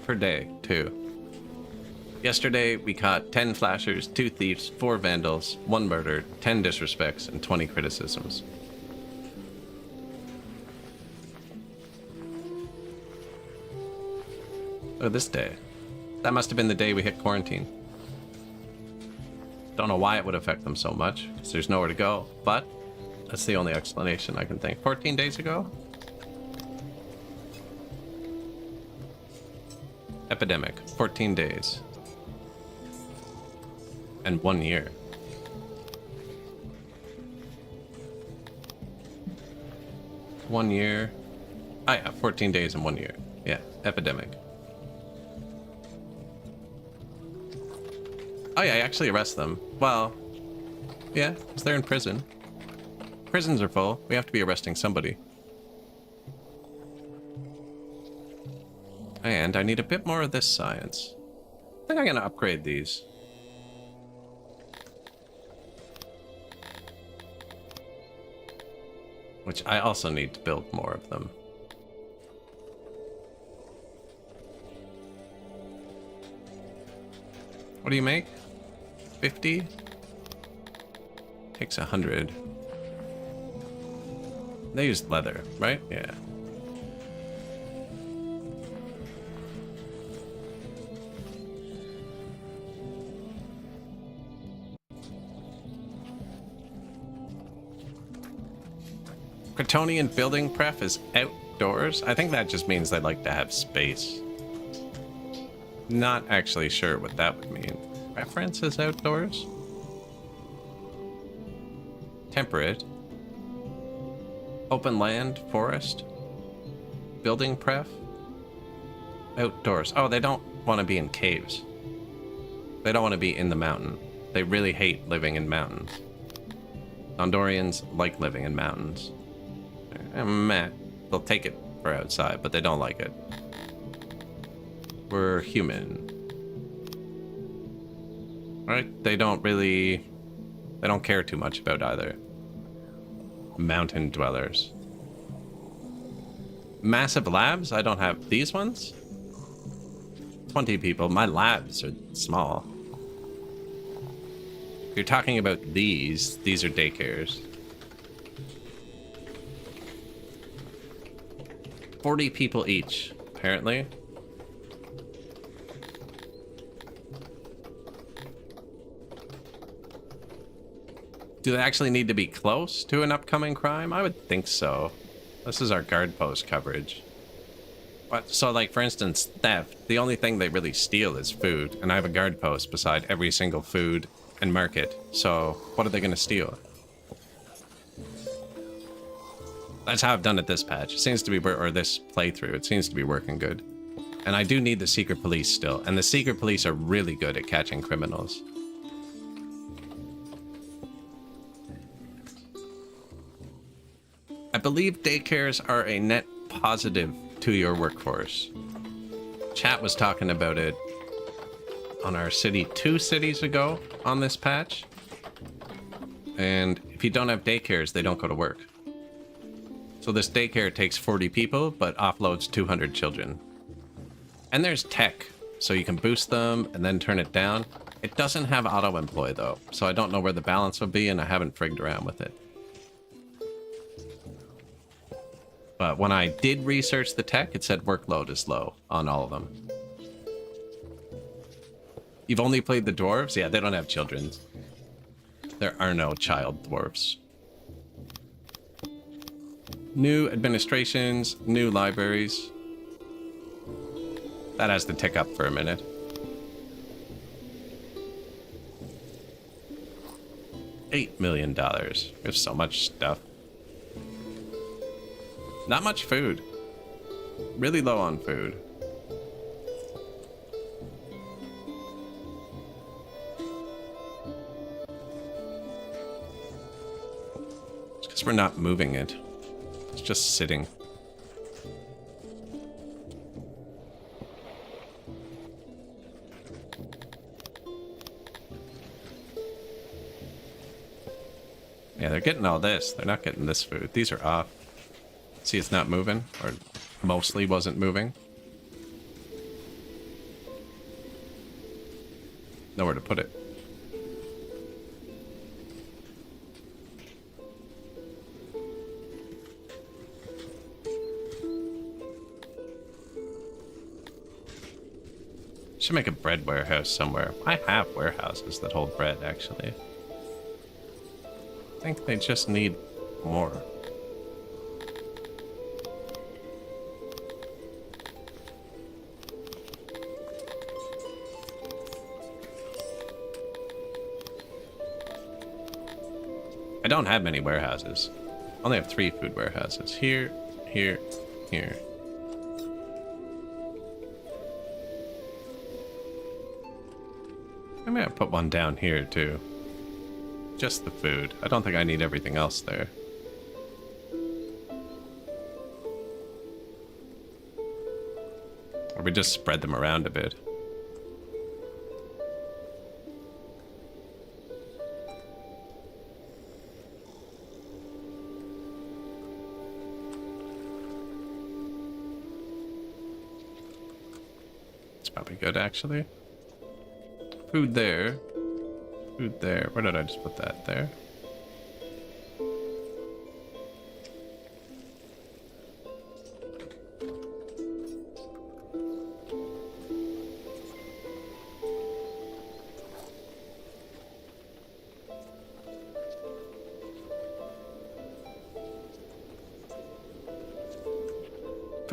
Per day, too. Yesterday, we caught 10 flashers, 2 thieves, 4 vandals, 1 murder, 10 disrespects, and 20 criticisms. Oh, this day. That must have been the day we hit quarantine. Don't know why it would affect them so much, because there's nowhere to go, but that's the only explanation I can think. 14 days ago? Epidemic. 14 days. And 1 year. One year. Ah, yeah, 14 days and 1 year. Yeah, epidemic. Oh yeah, I actually arrest them. Well, yeah, because they're in prison. Prisons are full. We have to be arresting somebody. And I need a bit more of this science. I think I'm gonna upgrade these. Which I also need to build more of them. What do you make? 50? Takes 100. They used leather, right? Yeah. Kryptonian building pref is out outdoors. I think that just means they like to have space. Not actually sure what that would mean. Preference is outdoors? Temperate. Open land, forest. Building pref. Outdoors. Oh, they don't want to be in caves. They don't want to be in the mountain. They really hate living in mountains. Gondorians like living in mountains. Meh. They'll take it for outside, but they don't like it. We're human. Right? They don't care too much about either. Mountain dwellers. Massive labs? I don't have these ones? 20 people. My labs are small. If you're talking about these are daycares. 40 people each, apparently. Do they actually need to be close to an upcoming crime? I would think so. This is our guard post coverage. But so, like, for instance, theft. The only thing they really steal is food, and I have a guard post beside every single food and market. So, what are they going to steal? That's how I've done it this patch. It seems to be, or this playthrough, it seems to be working good. And I do need the secret police still, and the secret police are really good at catching criminals. I believe daycares are a net positive to your workforce. Chat was talking about it on our city 2 cities ago on this patch. And if you don't have daycares, they don't go to work. So this daycare takes 40 people, but offloads 200 children. And there's tech, so you can boost them and then turn it down. It doesn't have auto-employ though, so I don't know where the balance will be, and I haven't frigged around with it. But when I did research the tech, it said workload is low on all of them. You've only played the dwarves? Yeah, they don't have children. There are no child dwarves. New administrations, new libraries. That has to tick up for a minute. $8 million. We have so much stuff. Not much food. Really low on food. It's because we're not moving it. It's just sitting. Yeah, they're getting all this. They're not getting this food. These are off. See, it's not moving, or mostly wasn't moving. Nowhere to put it. Should make a bread warehouse somewhere. I have warehouses that hold bread, actually. I think they just need more. I don't have many warehouses. I only have 3 food warehouses. Here, here, here. I may have put one down here too. Just the food. I don't think I need everything else there. Or we just spread them around a bit. Probably good, actually. Food there. Food there. Where did I just put that? There.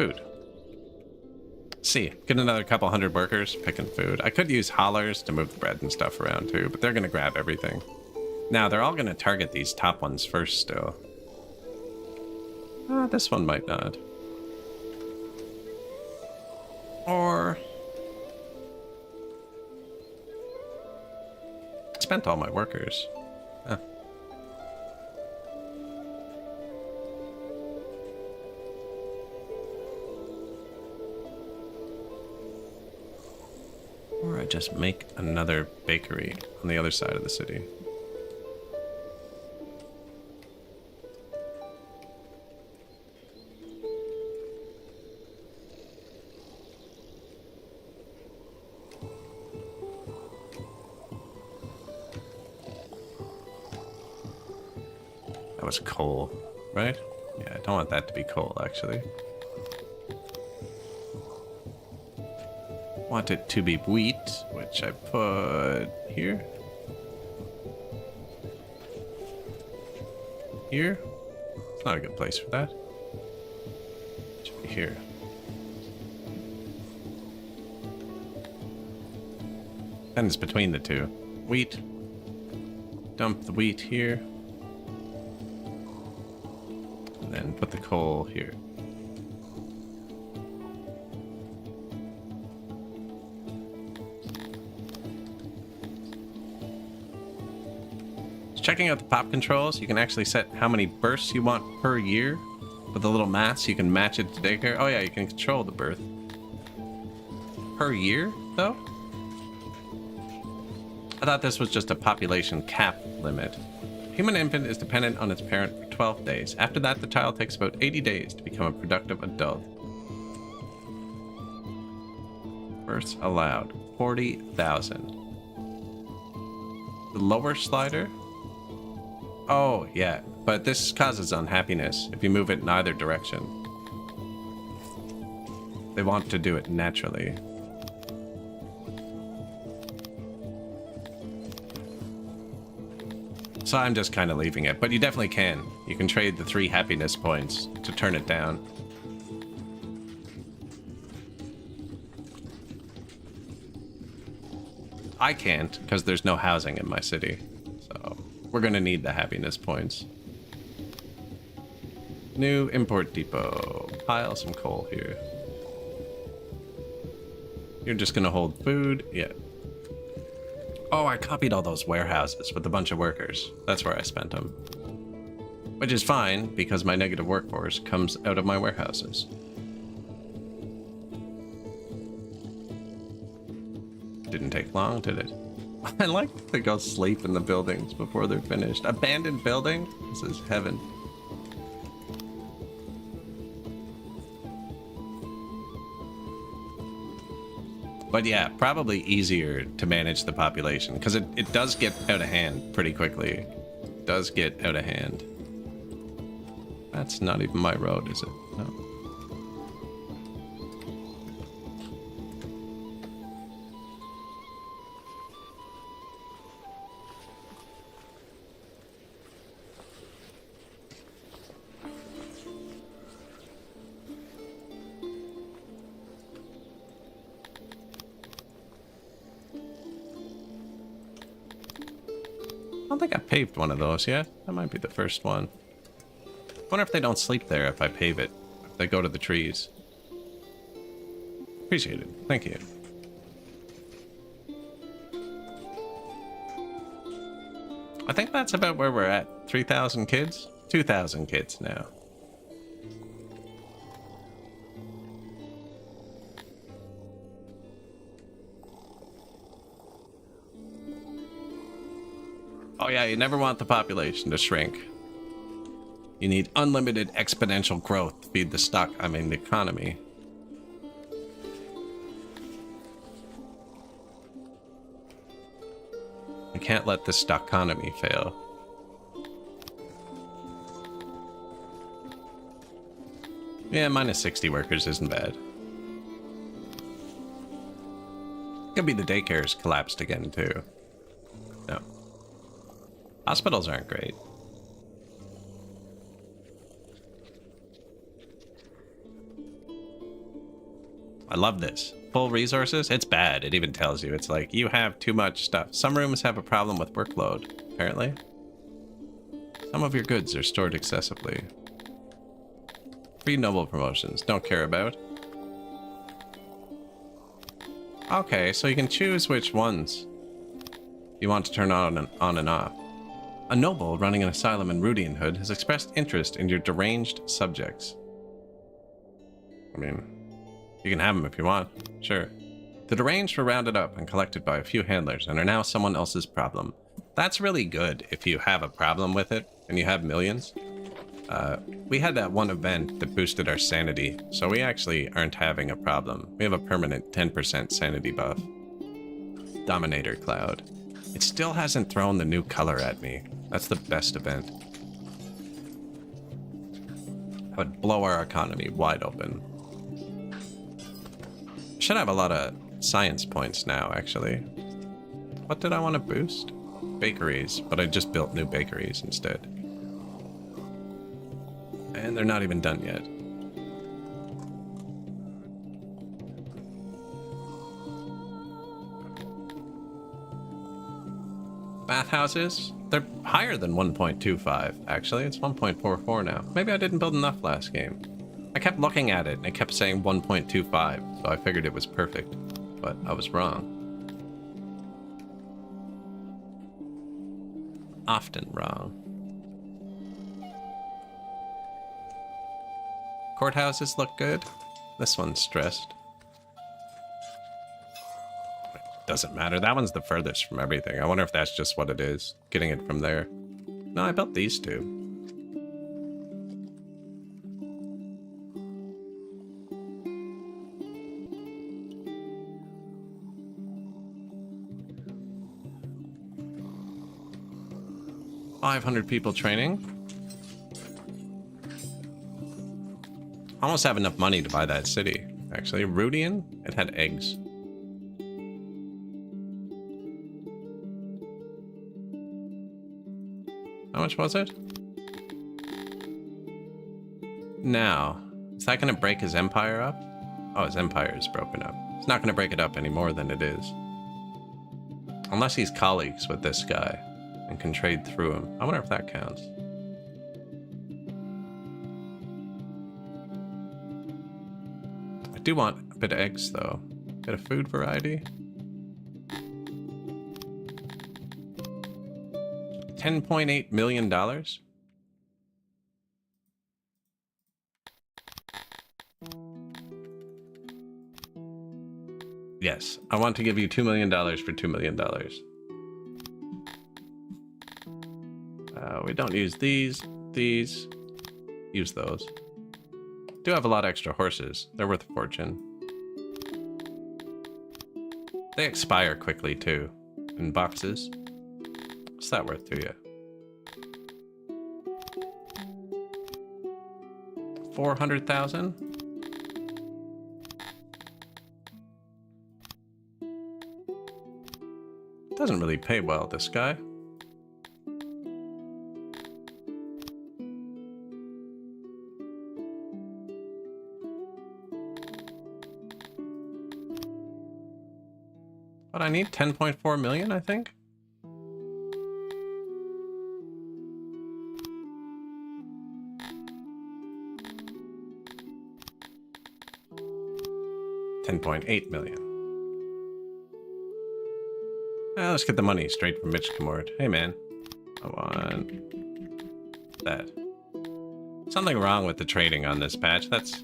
food. See, get another couple hundred workers picking food. I could use haulers to move the bread and stuff around too, but they're gonna grab everything. Now, they're all gonna target these top ones first still. This one might not. Or... I spent all my workers. Huh. Or I just make another bakery on the other side of the city. That was coal, right? Yeah, I don't want that to be coal, actually. Want it to be wheat, which I put here. Here? It's not a good place for that. It should be here. And it's between the two. Wheat. Dump the wheat here. And then put the coal here. Checking out the pop controls, you can actually set how many bursts you want per year. With a little mass, you can match it to daycare. Oh yeah, you can control the birth. Per year, though? I thought this was just a population cap limit. Human infant is dependent on its parent for 12 days. After that, the child takes about 80 days to become a productive adult. Births allowed, 40,000. The lower slider? Oh, yeah, but this causes unhappiness if you move it in either direction. They want to do it naturally. So I'm just kind of leaving it, but you definitely can. You can trade the 3 happiness points to turn it down. I can't, because there's no housing in my city. So we're going to need the happiness points. New import depot. Pile some coal here. You're just going to hold food? Yeah. Oh, I copied all those warehouses with a bunch of workers. That's where I spent them. Which is fine, because my negative workforce comes out of my warehouses. Didn't take long, did it? I like to go sleep in the buildings before they're finished. Abandoned building? This is heaven. But yeah, probably easier to manage the population, because it does get out of hand pretty quickly. It does get out of hand. That's not even my road, is it? No. I don't think I paved one of those yet. That might be the first one. I wonder if they don't sleep there if I pave it. If they go to the trees. Appreciate it. Thank you. I think that's about where we're at. 3,000 kids? 2,000 kids now. Oh yeah, you never want the population to shrink. You need unlimited exponential growth to feed the economy. I can't let the stock economy fail. Yeah, minus 60 workers isn't bad. Could be the daycare's collapsed again too. No. Hospitals aren't great. I love this. Full resources? It's bad. It even tells you. It's like, you have too much stuff. Some rooms have a problem with workload, apparently. Some of your goods are stored excessively. Free noble promotions. Don't care about. Okay, so you can choose which ones you want to turn on and off. A noble running an asylum in Rudianhood has expressed interest in your deranged subjects. I mean, you can have them if you want. Sure. The deranged were rounded up and collected by a few handlers and are now someone else's problem. That's really good if you have a problem with it and you have millions. We had that one event that boosted our sanity, so we actually aren't having a problem. We have a permanent 10% sanity buff. Dominator Cloud. It still hasn't thrown the new color at me. That's the best event. That would blow our economy wide open. Should have a lot of science points now, actually. What did I want to boost? Bakeries, but I just built new bakeries instead. And they're not even done yet. Bathhouses? They're higher than 1.25, actually. It's 1.44 now. Maybe I didn't build enough last game. I kept looking at it, and it kept saying 1.25, so I figured it was perfect. But I was wrong. Often wrong. Courthouses look good. This one's stressed. Doesn't matter. That one's the furthest from everything. I wonder if that's just what it is. Getting it from there. No, I built these two. $500 people training. Almost have enough money to buy that city. Actually, Rudian, it had eggs. How much was it? Now, is that going to break his empire up? Oh, his empire is broken up. It's not going to break it up any more than it is. Unless he's colleagues with this guy and can trade through him. I wonder if that counts. I do want a bit of eggs, though. Bit of food variety. $10.8 million. Yes, I want to give you $2 million for $2 million. We don't use these. Use those. Do have a lot of extra horses. They're worth a fortune. They expire quickly too, in boxes. What's that worth to you? 400,000? Doesn't really pay well, this guy. But I need 10.4 million, I think. $10.8 million. Let's get the money straight from Mitch Kamord. Hey man, I want that. Something wrong with the trading on this patch. That's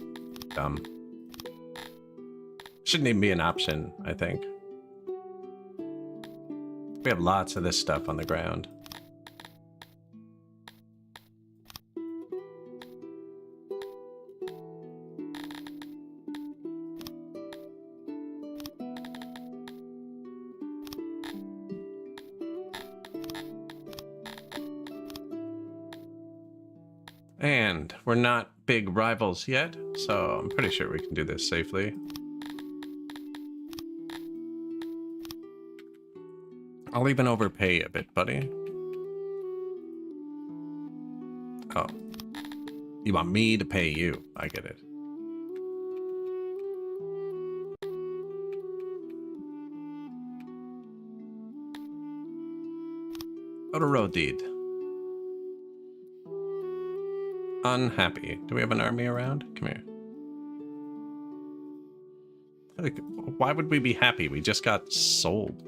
dumb. Shouldn't even be an option, I think. We have lots of this stuff on the ground. And we're not big rivals yet, so I'm pretty sure we can do this safely. I'll even overpay a bit, buddy. Oh. You want me to pay you. I get it. Go to road deed. Unhappy. Do we have an army around? Come here. Like, why would we be happy? We just got sold.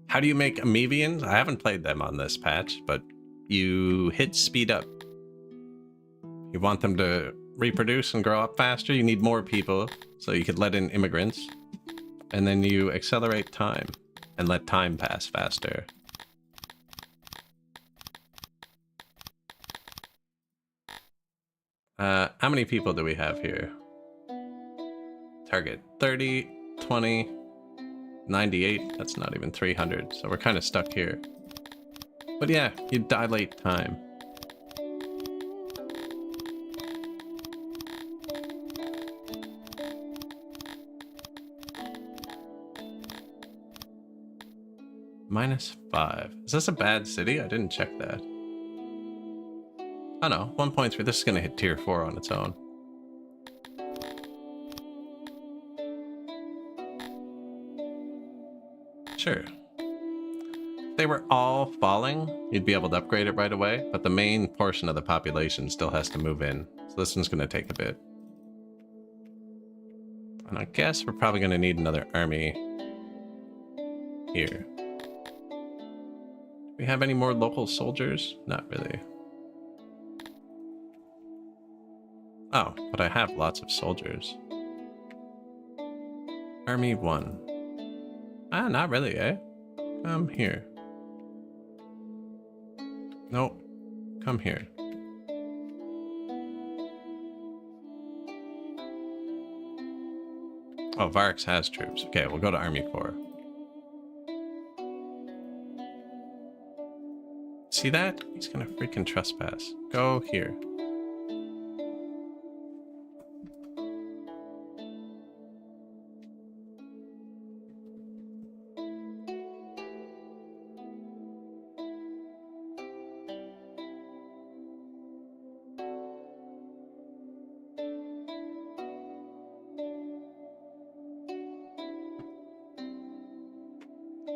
How do you make Amevians? I haven't played them on this patch, but you hit speed up. You want them to reproduce and grow up faster, you need more people, so you could let in immigrants. And then you accelerate time and let time pass faster. How many people do we have here? Target 30, 20, 98. That's not even 300, so we're kind of stuck here. But yeah, you dilate time. -5. Is this a bad city? I didn't check that. Oh no, 1.3. This is going to hit tier 4 on its own. Sure. If they were all falling, you'd be able to upgrade it right away, but the main portion of the population still has to move in. So this one's going to take a bit. And I guess we're probably going to need another army here. Do we have any more local soldiers? Not really. Oh, but I have lots of soldiers. Army 1. Ah, not really, eh? Come here. Nope. Come here. Oh, Varix has troops. Okay, we'll go to Army 4. See that? He's gonna freaking trespass. Go here.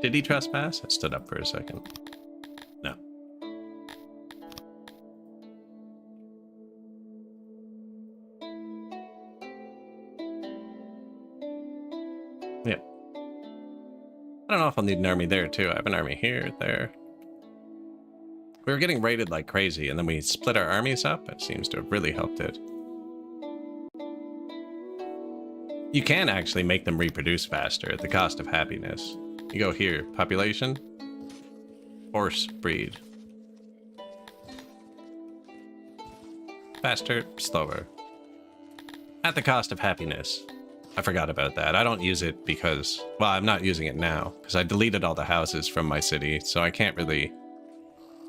Did he trespass? I stood up for a second. No. Yeah. I don't know if I'll need an army there too. I have an army here, there. We were getting raided like crazy, and then we split our armies up. It seems to have really helped it. You can actually make them reproduce faster at the cost of happiness. You go here, population, horse breed. Faster, slower. At the cost of happiness. I forgot about that. I don't use it because, well, I'm not using it now because I deleted all the houses from my city, so I can't really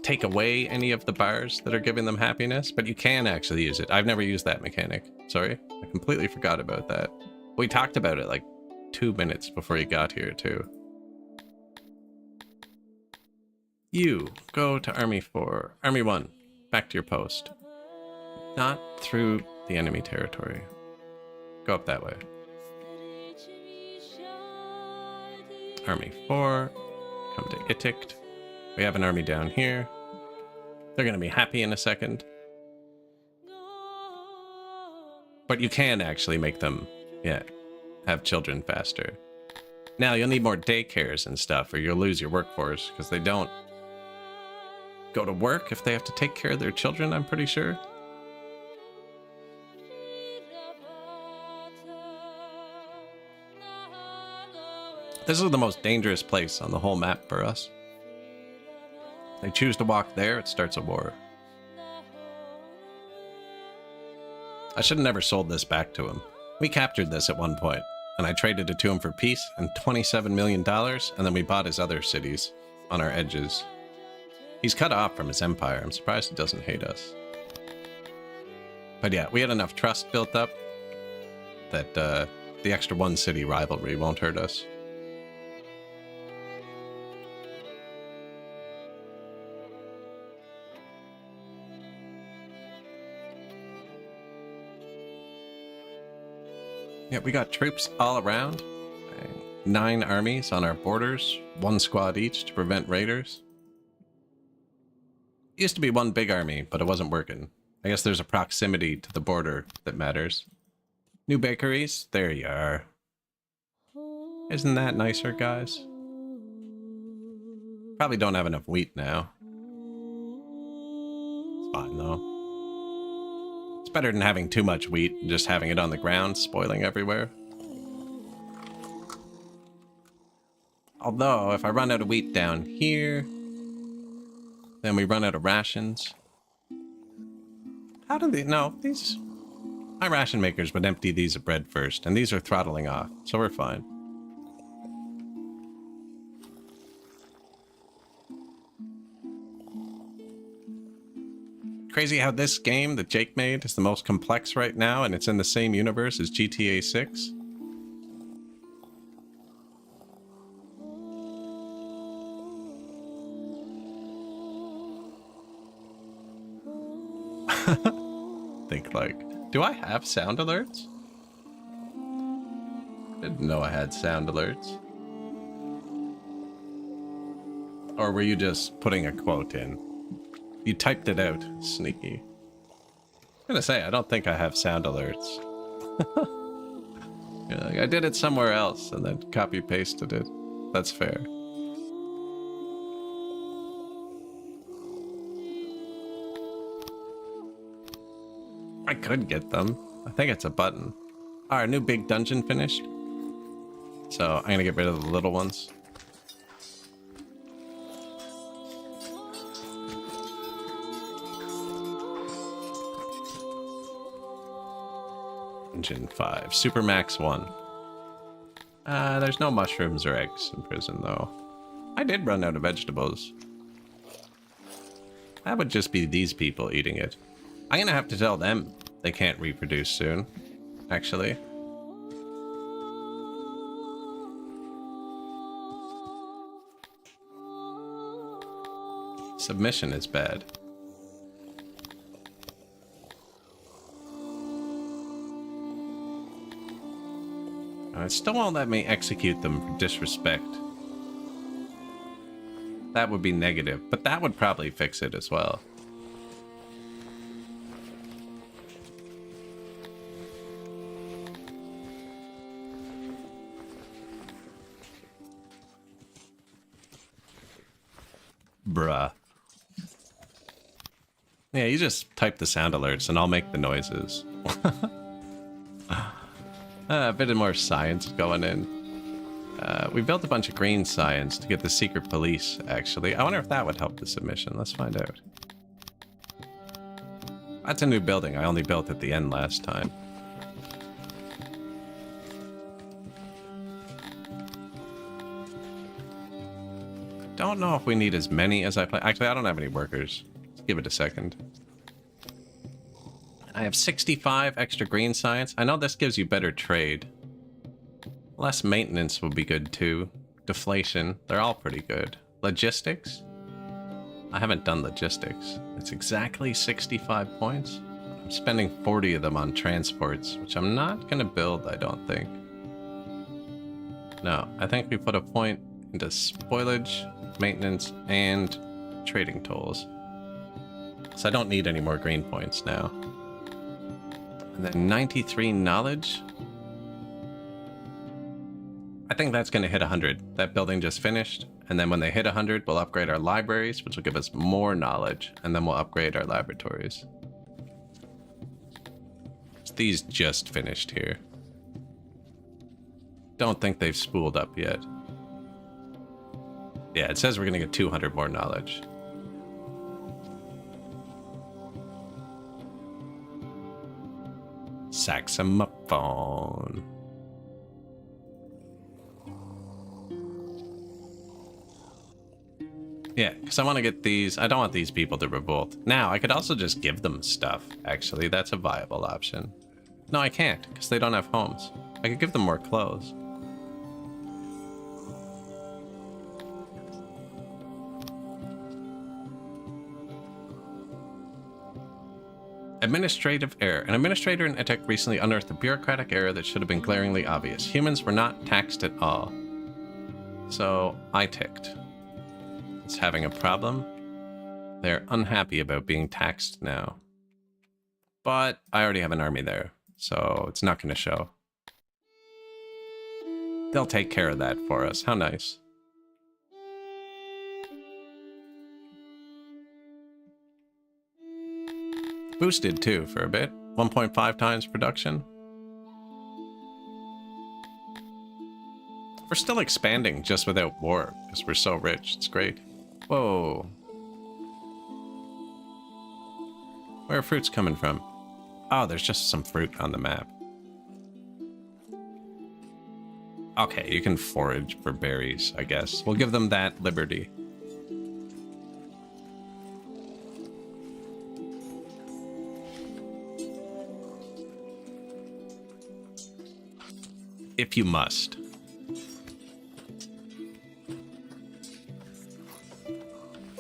take away any of the bars that are giving them happiness, but you can actually use it. I've never used that mechanic. Sorry, I completely forgot about that. We talked about it like 2 minutes before you got here too. You go to Army 4. Army 1, back to your post. Not through the enemy territory. Go up that way. Army 4, come to Itikt. We have an army down here. They're going to be happy in a second. But you can actually make them, yeah, have children faster. Now, you'll need more daycares and stuff, or you'll lose your workforce, because they don't go to work if they have to take care of their children, I'm pretty sure. This is the most dangerous place on the whole map for us. If they choose to walk there, it starts a war. I should have never sold this back to him. We captured this at one point, and I traded it to him for peace and $27 million, and then we bought his other cities on our edges. He's cut off from his empire. I'm surprised he doesn't hate us. But yeah, we had enough trust built up that the extra one city rivalry won't hurt us. Yeah, we got troops all around. Bang. 9 armies on our borders, 1 squad each to prevent raiders. It used to be 1 big army, but it wasn't working. I guess there's a proximity to the border that matters. New bakeries, there you are. Isn't that nicer, guys? Probably don't have enough wheat now. It's fine, though. It's better than having too much wheat and just having it on the ground, spoiling everywhere. Although, if I run out of wheat down here, then we run out of rations. How do they... No, these... My ration makers would empty these of bread first, and these are throttling off, so we're fine. Crazy how this game that Jake made is the most complex right now, and it's in the same universe as GTA 6. Think like, do I have sound alerts? Didn't know I had sound alerts. Or were you just putting a quote in? You typed it out, sneaky. I'm gonna say, I don't think I have sound alerts. Yeah, like I did it somewhere else and then copy pasted it. That's fair. I could get them. I think it's a button. Our new big dungeon finished. So I'm gonna get rid of the little ones. Dungeon 5. Supermax 1. There's no mushrooms or eggs in prison, though. I did run out of vegetables. That would just be these people eating it. I'm gonna have to tell them they can't reproduce soon, actually. Submission is bad. It still won't let me execute them for disrespect. That would be negative, but that would probably fix it as well. Bruh. Yeah, you just type the sound alerts and I'll make the noises. A bit of more science going in. We built a bunch of green science to get the secret police, actually. I wonder if that would help the submission. Let's find out. That's a new building. I only built at the end last time. Don't know if we need as many as I play. Actually, I don't have any workers. Let's give it a second. I have 65 extra green science. I know this gives you better trade. Less maintenance would be good too. Deflation, they're all pretty good. Logistics? I haven't done logistics. It's exactly 65 points. I'm spending 40 of them on transports, which I'm not gonna build, I don't think. No, I think we put a point into spoilage, maintenance, and trading tolls. So I don't need any more green points now. And then 93 knowledge. I think that's going to hit 100. That building just finished. And then when they hit 100, we'll upgrade our libraries, which will give us more knowledge. And then we'll upgrade our laboratories. These just finished here. Don't think they've spooled up yet. Yeah, it says we're going to get 200 more knowledge. Saxophone. Yeah, because I want to get these. I don't want these people to revolt. Now, I could also just give them stuff, actually. That's a viable option. No, I can't, because they don't have homes. I could give them more clothes. Administrative error. An administrator in ETEC recently unearthed a bureaucratic error that should have been glaringly obvious. Humans were not taxed at all. So I ticked. It's having a problem. They're unhappy about being taxed now. But I already have an army there, so it's not going to show. They'll take care of that for us. How nice. Boosted too for a bit. 1.5 times production. We're still expanding just without war because we're so rich. It's great. Whoa. Where are fruits coming from? Oh, there's just some fruit on the map. Okay, you can forage for berries, I guess. We'll give them that liberty. If you must.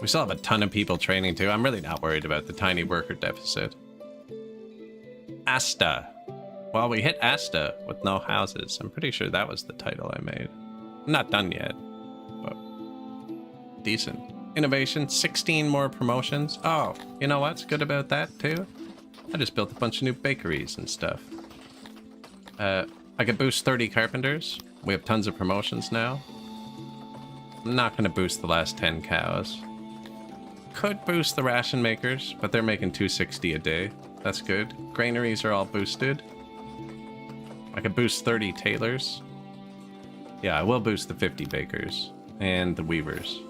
We still have a ton of people training too. I'm really not worried about the tiny worker deficit. Asta. Well, we hit Asta with no houses. I'm pretty sure that was the title I made. I'm not done yet, but decent. Innovation, 16 more promotions. Oh, you know what's good about that too? I just built a bunch of new bakeries and stuff. I could boost 30 carpenters. We have tons of promotions now. I'm not going to boost the last 10 cows. Could boost the ration makers, but they're making 260 a day. That's good. Granaries are all boosted. I could boost 30 tailors. Yeah, I will boost the 50 bakers and the weavers.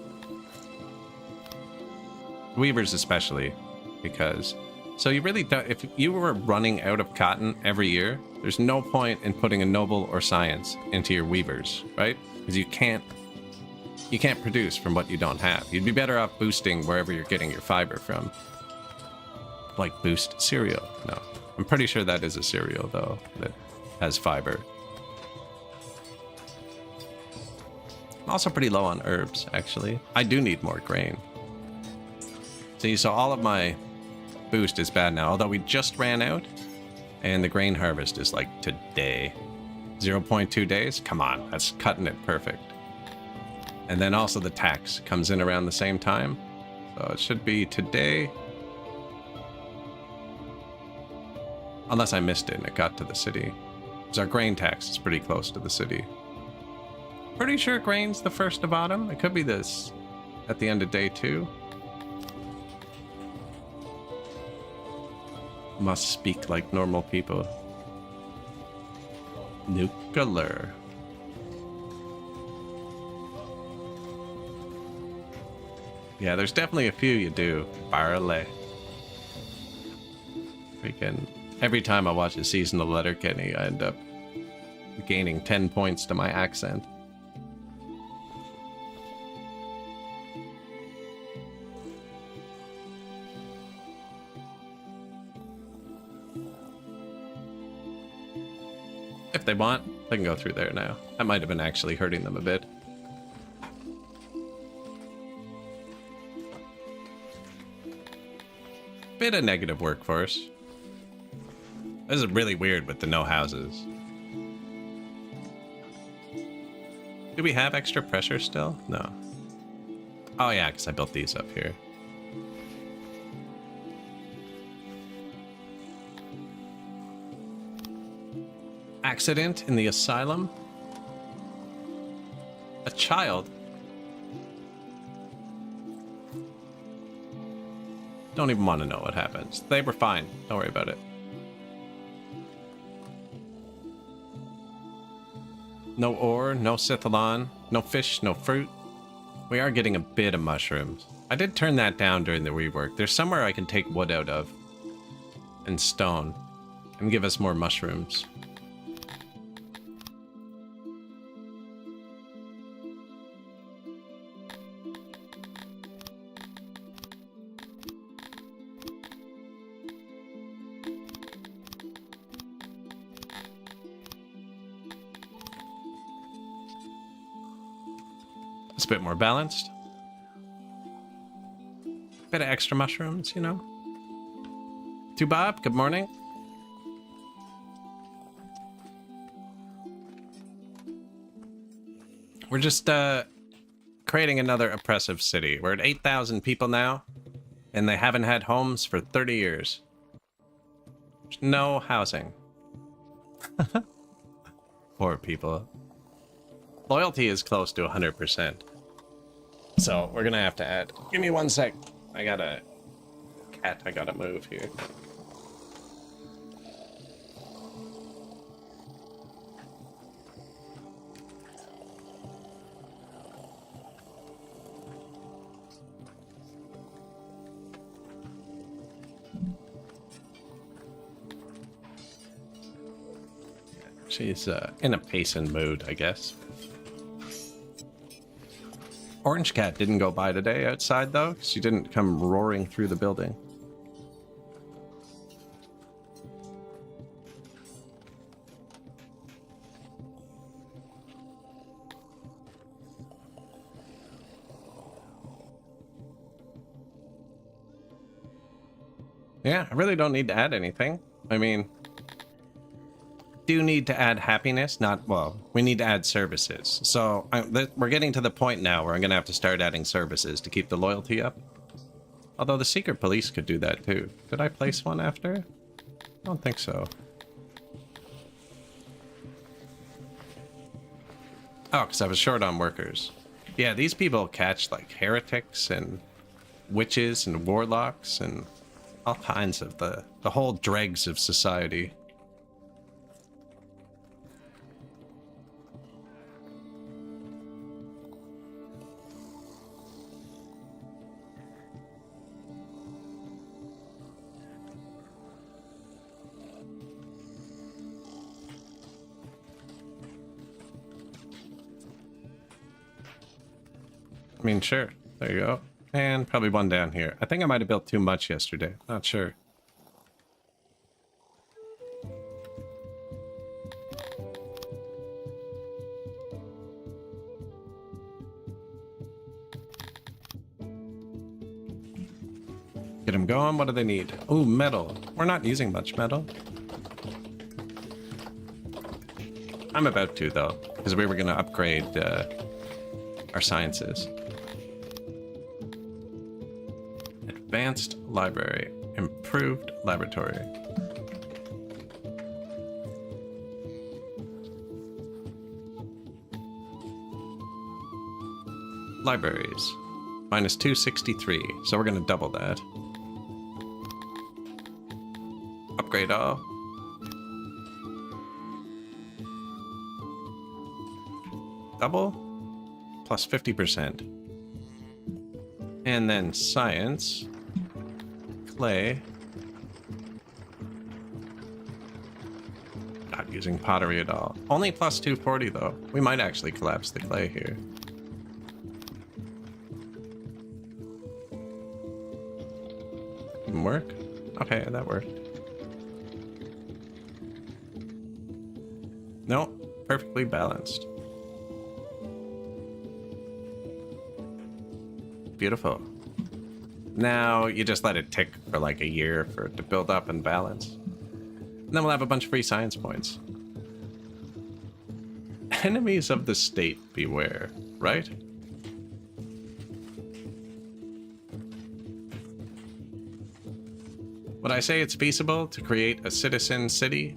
Weavers especially, because... So you really don't... If you were running out of cotton every year, there's no point in putting a noble or science into your weavers, right? Because you can't produce from what you don't have. You'd be better off boosting wherever you're getting your fiber from. Like boost cereal. No. I'm pretty sure that is a cereal, though, that has fiber. I'm also pretty low on herbs, actually. I do need more grain. See, so all of my boost is bad now, although we just ran out, and the grain harvest is like today. 0.2 days? Come on, that's cutting it perfect. And then also the tax comes in around the same time. So it should be today. Unless I missed it and it got to the city. Because our grain tax is pretty close to the city. Pretty sure grain's the first of autumn. It could be this at the end of day 2. Must speak like normal people. Nuclear. Yeah, there's definitely a few you do. Barley. Freaking. Every time I watch a season of Letterkenny, I end up gaining 10 points to my accent. If they want, they can go through there now. That might have been actually hurting them a bit. Bit of negative workforce. This is really weird with the no houses. Do we have extra pressure still? No. Oh yeah, because I built these up here. Accident in the asylum? A child? Don't even want to know what happens. They were fine. Don't worry about it. No ore, no Cithalon, no fish, no fruit. We are getting a bit of mushrooms. I did turn that down during the rework. There's somewhere I can take wood out of. And stone. And give us more mushrooms. It's a bit more balanced. Bit of extra mushrooms, you know. To Bob, good morning. We're just creating another oppressive city. We're at 8,000 people now, and they haven't had homes for 30 years. There's no housing. Poor people. Loyalty is close to 100%. So we're gonna have to add. Give me 1 sec. I got a cat I gotta move here. She's in a pacing mood, I guess. Orange Cat didn't go by today outside, though. She didn't come roaring through the building. Yeah, I really don't need to add anything. I mean, do need to add happiness, not, well, we need to add services. So we're getting to the point now where I'm going to have to start adding services to keep the loyalty up. Although the secret police could do that too. Did I place one after? I don't think so. Oh, because I was short on workers. Yeah, these people catch like heretics and witches and warlocks and all kinds of the whole dregs of society. I mean, sure. There you go. And probably one down here. I think I might have built too much yesterday. Not sure. Get them going. What do they need? Ooh, metal. We're not using much metal. I'm about to, though, because we were going to upgrade our sciences. Advanced library. Improved laboratory. Libraries. Minus 263. So we're going to double that. Upgrade all. Double. Plus 50%. And then science. Clay. Not using pottery at all. Only plus 240 though. We might actually collapse the clay here. Didn't work? Okay, that worked. No, perfectly balanced. Beautiful. Now you just let it tick for like a year for it to build up and balance. And then we'll have a bunch of free science points. Enemies of the state beware, right? Would I say it's feasible to create a citizen city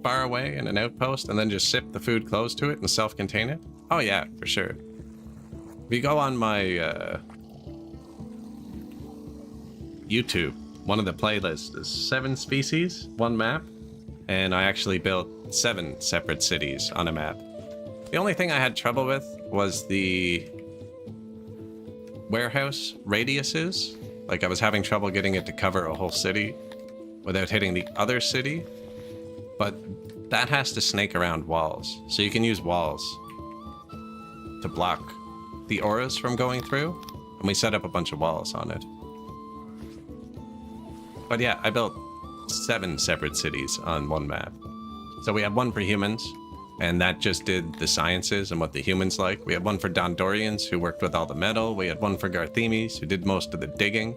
far away in an outpost and then just ship the food close to it and self-contain it? Oh yeah, for sure. If you go on my YouTube, one of the playlists is 7 species, 1 map, and I actually built 7 separate cities on a map. The only thing I had trouble with was the warehouse radiuses. Like I was having trouble getting it to cover a whole city without hitting the other city, but that has to snake around walls. So you can use walls to block the auras from going through, and we set up a bunch of walls on it. But yeah, I built 7 separate cities on 1 map. So we had 1 for humans, and that just did the sciences and what the humans like. We had 1 for Dondorians, who worked with all the metal. We had 1 for Garthemes, who did most of the digging.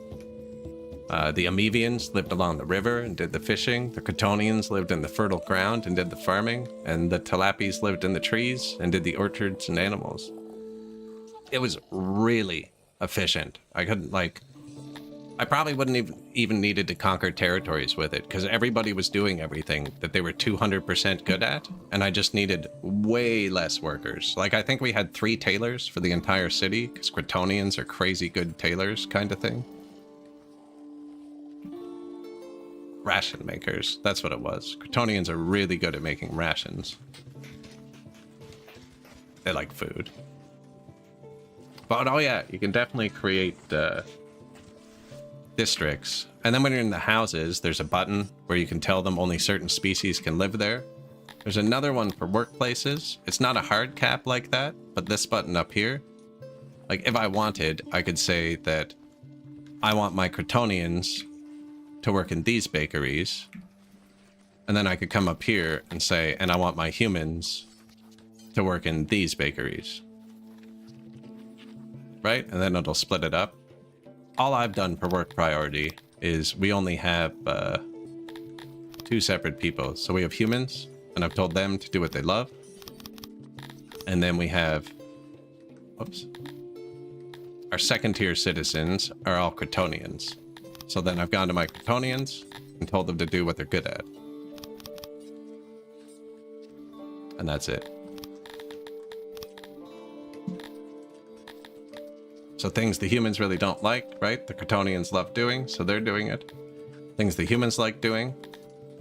The Amevians lived along the river and did the fishing. The Cretonians lived in the fertile ground and did the farming. And the Talapis lived in the trees and did the orchards and animals. it was really efficient. I couldn't, like, I probably wouldn't even needed to conquer territories with it, because everybody was doing everything that they were 200% good at, and I just needed way less workers. Like, I think we had 3 tailors for the entire city, because Kryptonians are crazy good tailors, kind of thing. Ration makers, that's what it was. Kryptonians are really good at making rations. They like food. But oh yeah, you can definitely create districts. And then when you're in the houses, there's a button where you can tell them only certain species can live there. There's another one for workplaces. It's not a hard cap like that, but this button up here, like if I wanted, I could say that I want my Kryptonians to work in these bakeries. And then I could come up here and say, and I want my humans to work in these bakeries. Right? And then it'll split it up. All I've done for work priority is we only have 2 separate people. So we have humans, and I've told them to do what they love. And then we have, oops, our second tier citizens are all Kryptonians. So then I've gone to my Kryptonians and told them to do what they're good at. And that's it. So things the humans really don't like, right? The Kryptonians love doing, so they're doing it. Things the humans like doing,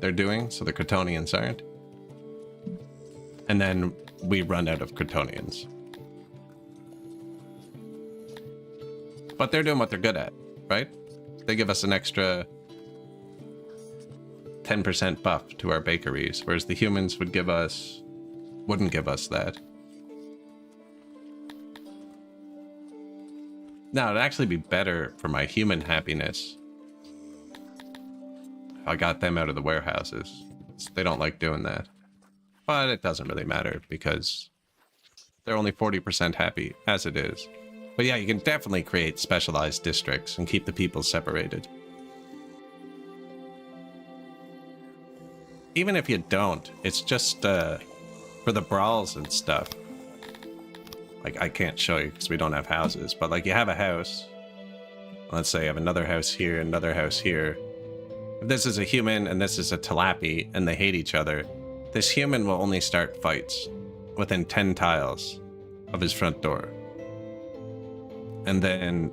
they're doing, so the Kryptonians aren't. And then we run out of Kryptonians. But they're doing what they're good at, right? They give us an extra 10% buff to our bakeries, whereas the humans wouldn't give us that. Now, it'd actually be better for my human happiness if I got them out of the warehouses. They don't like doing that. But it doesn't really matter because they're only 40% happy as it is. But yeah, you can definitely create specialized districts and keep the people separated. Even if you don't, it's just for the brawls and stuff. Like, I can't show you because we don't have houses, but like you have a house. Let's say you have another house here, another house here. If this is a human and this is a Talapi and they hate each other, this human will only start fights within 10 tiles of his front door. And then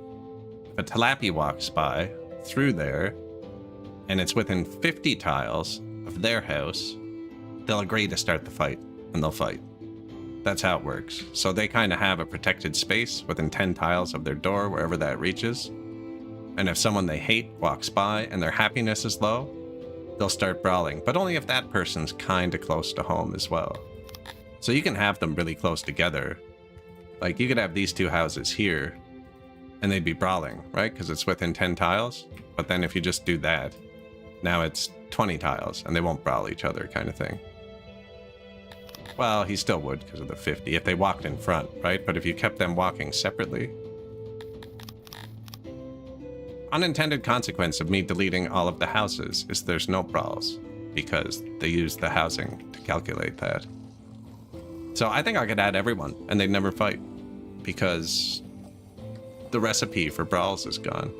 if a Talapi walks by through there and it's within 50 tiles of their house, they'll agree to start the fight and they'll fight. That's how it works. So they kind of have a protected space within 10 tiles of their door, wherever that reaches. And if someone they hate walks by and their happiness is low, they'll start brawling, but only if that person's kind of close to home as well. So you can have them really close together. Like, you could have these 2 houses here, and they'd be brawling, right? Because it's within 10 tiles. But then if you just do that, now it's 20 tiles, and they won't brawl each other, kind of thing. Well, he still would because of the 50 if they walked in front, right? But if you kept them walking separately... Unintended consequence of me deleting all of the houses is there's no brawls, because they use the housing to calculate that. So I think I could add everyone, and they'd never fight, because the recipe for brawls is gone.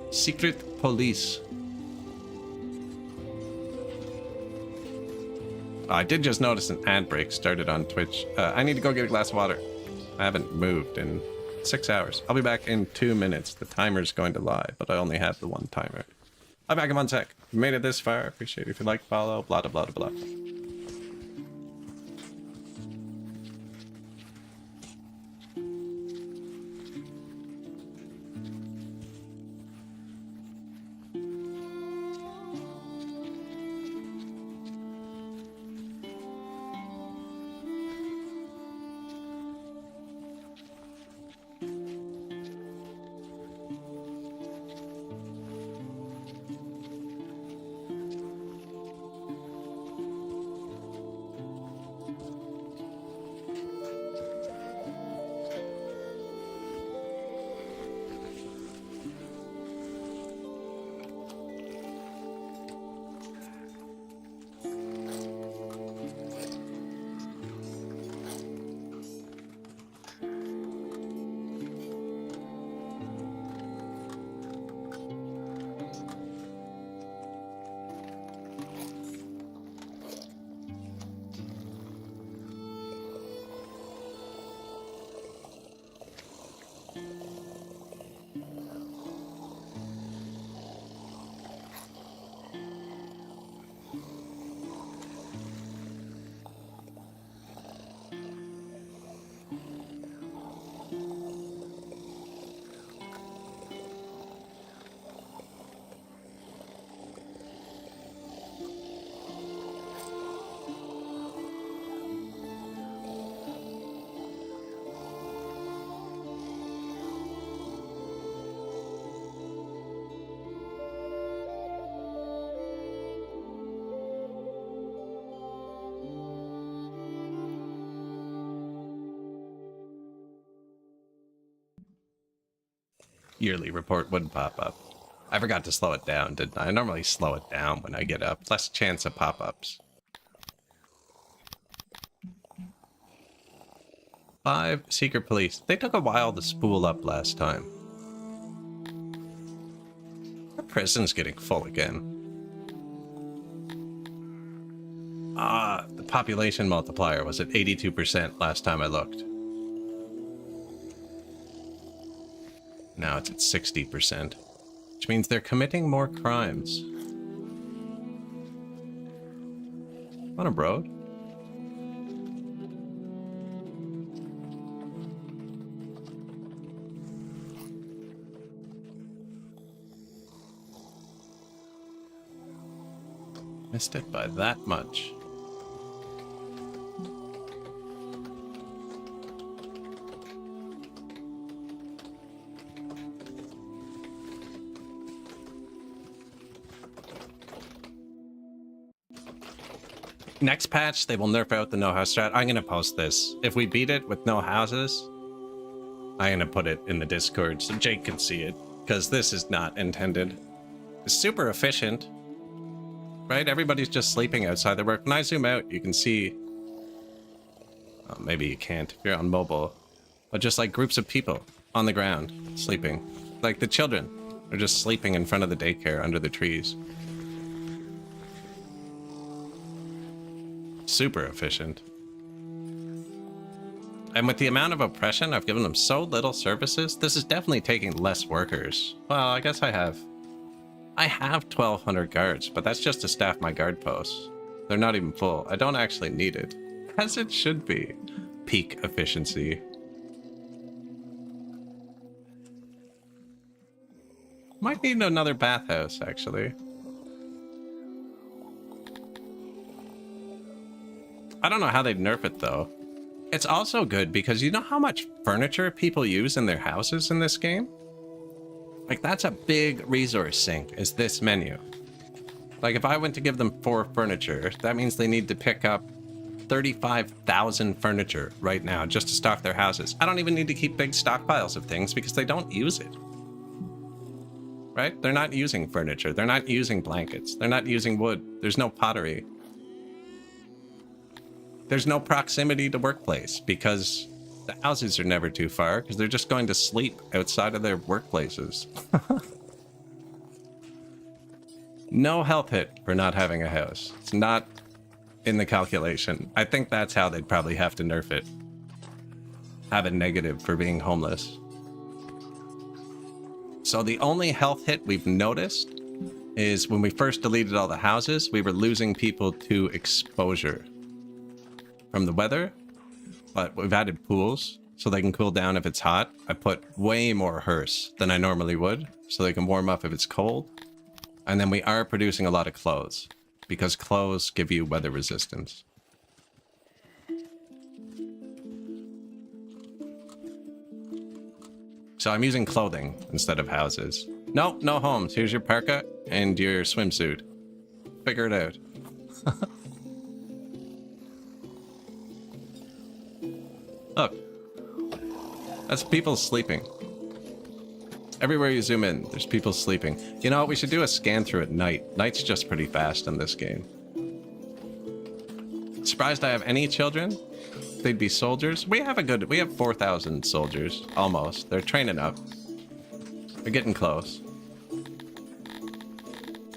Secret police. I did just notice an ad break started on Twitch. I need to go get a glass of water. I haven't moved in 6 hours. I'll be back in 2 minutes. The timer's going to lie, but I only have the one timer. I'll be back in 1 sec. You made it this far. Appreciate it. If you like, follow, blah, blah, blah, blah. yearly report would pop up. I forgot to slow it down, didn't I? I normally slow it down when I get up. Less chance of pop-ups. 5 secret police. They took a while to spool up last time. Our prison's getting full again. The population multiplier was at 82% last time I looked. Now it's at 60%, which means they're committing more crimes. On a road? Missed it by that much. Next patch, they will nerf out the no house strat. I'm gonna post this. If we beat it with no houses, I'm gonna put it in the Discord so Jake can see it, because this is not intended. It's super efficient, right? Everybody's just sleeping outside their work. When I zoom out, you can see, oh, maybe you can't if you're on mobile, but just like groups of people on the ground sleeping. Like the children are just sleeping in front of the daycare under the trees. Super efficient. And with the amount of oppression, I've given them so little services, this is definitely taking less workers. Well, I guess I have 1,200 guards, but that's just to staff my guard posts. They're not even full. I don't actually need it. As it should be. Peak efficiency. Might need another bathhouse, actually. I don't know how they'd nerf it, though. It's also good because you know how much furniture people use in their houses in this game? Like, that's a big resource sink, is this menu. Like, if I went to give them 4 furniture, that means they need to pick up 35,000 furniture right now just to stock their houses. I don't even need to keep big stockpiles of things because they don't use it. Right? They're not using furniture. They're not using blankets. They're not using wood. There's no pottery. There's no proximity to workplace because the houses are never too far because they're just going to sleep outside of their workplaces. No health hit for not having a house. It's not in the calculation. I think that's how they'd probably have to nerf it. Have a negative for being homeless. So the only health hit we've noticed is when we first deleted all the houses, we were losing people to exposure from the weather, but we've added pools so they can cool down if it's hot. I put way more hearse than I normally would so they can warm up if it's cold. And then we are producing a lot of clothes because clothes give you weather resistance. So I'm using clothing instead of houses. No, no homes. Here's your parka and your swimsuit. Figure it out. Look, that's people sleeping. Everywhere you zoom in, there's people sleeping. You know, we should do a scan through at night. Night's just pretty fast in this game. Surprised I have any children? They'd be soldiers. We have 4,000 soldiers, almost. They're training up. They're getting close.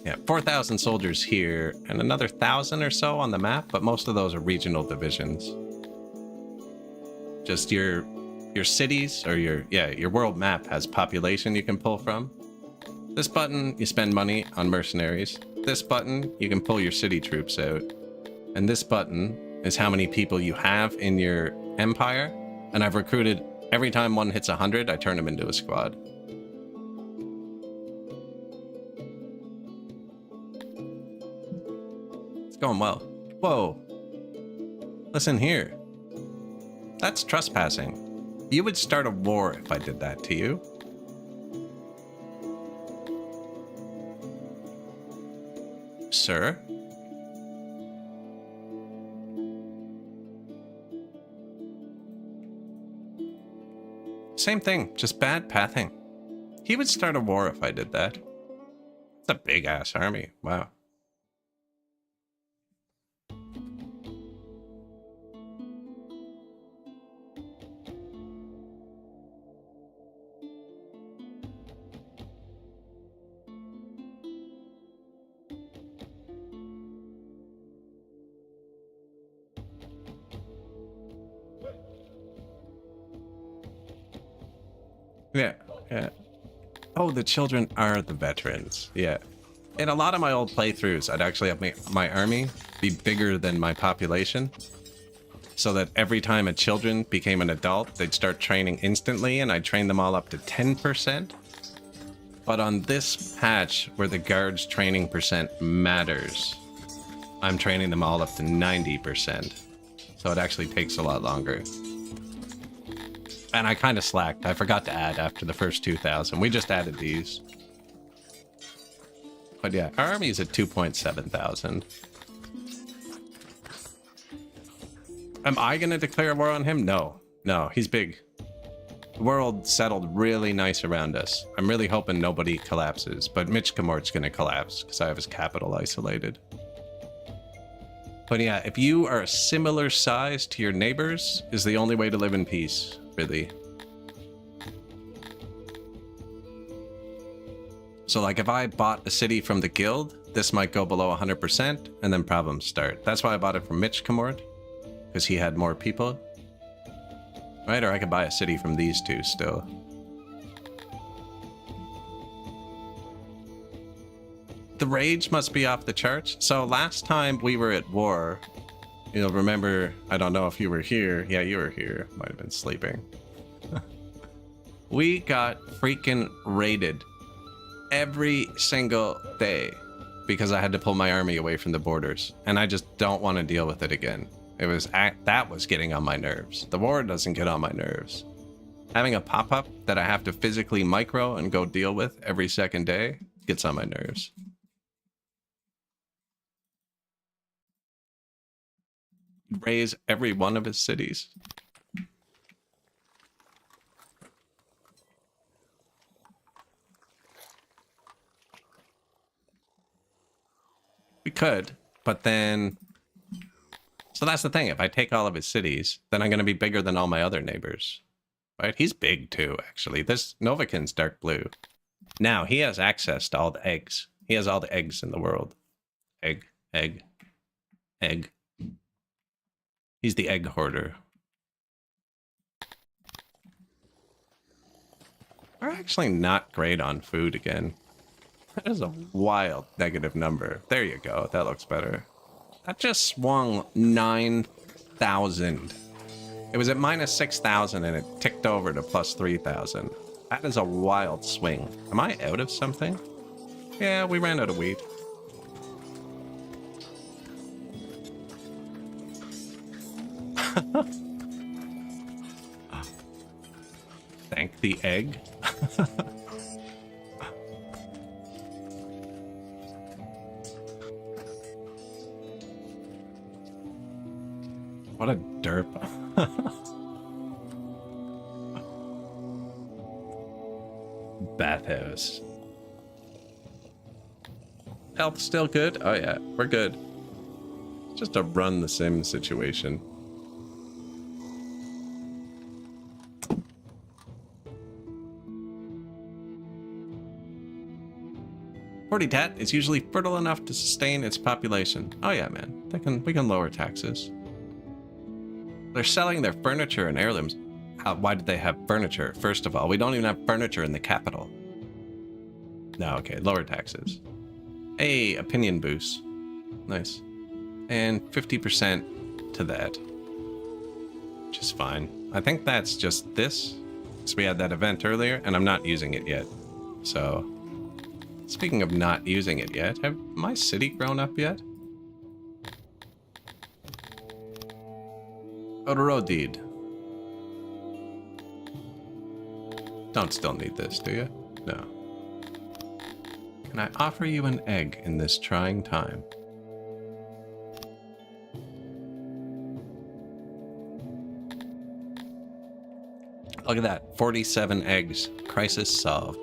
Yeah, 4,000 soldiers here, and another 1,000 or so on the map, but most of those are regional divisions. Just your cities or your world map has population you can pull from. This button, you spend money on mercenaries. This button, you can pull your city troops out. And this button is how many people you have in your empire. And I've recruited, every time one hits 100, I turn them into a squad. It's going well. Whoa. Listen here. That's trespassing. You would start a war if I did that to you. Sir? Same thing, just bad pathing. He would start a war if I did that. It's a big ass army. Wow. Yeah, yeah. Oh, the children are the veterans. Yeah. In a lot of my old playthroughs, I'd actually have my army be bigger than my population. So that every time a children became an adult, they'd start training instantly, and I'd train them all up to 10%. But on this patch, where the guards' training percent matters, I'm training them all up to 90%. So it actually takes a lot longer. And I kind of slacked. I forgot to add after the first 2,000. We just added these. But yeah, our army is at 2,700. Am I going to declare war on him? No. No, he's big. The world settled really nice around us. I'm really hoping nobody collapses. But Mitch Kamort's going to collapse because I have his capital isolated. But yeah, if you are a similar size to your neighbors, is the only way to live in peace. Really. So like if I bought a city from the guild, this might go below 100% and then problems start. That's why I bought it from Mitch Kamort, because he had more people. Right? Or I could buy a city from these two still. The rage must be off the charts. So last time we were at war, you'll remember, I don't know if you were here. Yeah, you were here. Might have been sleeping. We got freaking raided every single day because I had to pull my army away from the borders. And I just don't want to deal with it again. That was getting on my nerves. The war doesn't get on my nerves. Having a pop-up that I have to physically micro and go deal with every second day gets on my nerves. Raise every one of his cities. We could, but then... So that's the thing. If I take all of his cities, then I'm going to be bigger than all my other neighbors. Right? He's big too, actually. This Novikin's dark blue. Now, he has access to all the eggs. He has all the eggs in the world. Egg, egg, egg. He's the egg hoarder. We're actually not great on food again. That is a wild negative number. There you go. That looks better. That just swung 9,000. It was at minus 6,000 and it ticked over to plus 3,000. That is a wild swing. Am I out of something? Yeah, we ran out of wheat. Thank the egg. What a derp. Bathhouse. Health still good? Oh yeah, we're good. Just a run the sim situation. Forty-tat is usually fertile enough to sustain its population. Oh yeah, man. We can lower taxes. They're selling their furniture and heirlooms. Why did they have furniture? First of all, we don't even have furniture in the capital. No, okay, lower taxes. Hey, opinion boost. Nice. And 50% to that. Which is fine. I think that's just this. So we had that event earlier, and I'm not using it yet. So, speaking of not using it yet, have my city grown up yet? Odoro deed. Don't still need this, do you? No. Can I offer you an egg in this trying time? Look at that. 47 eggs. Crisis solved.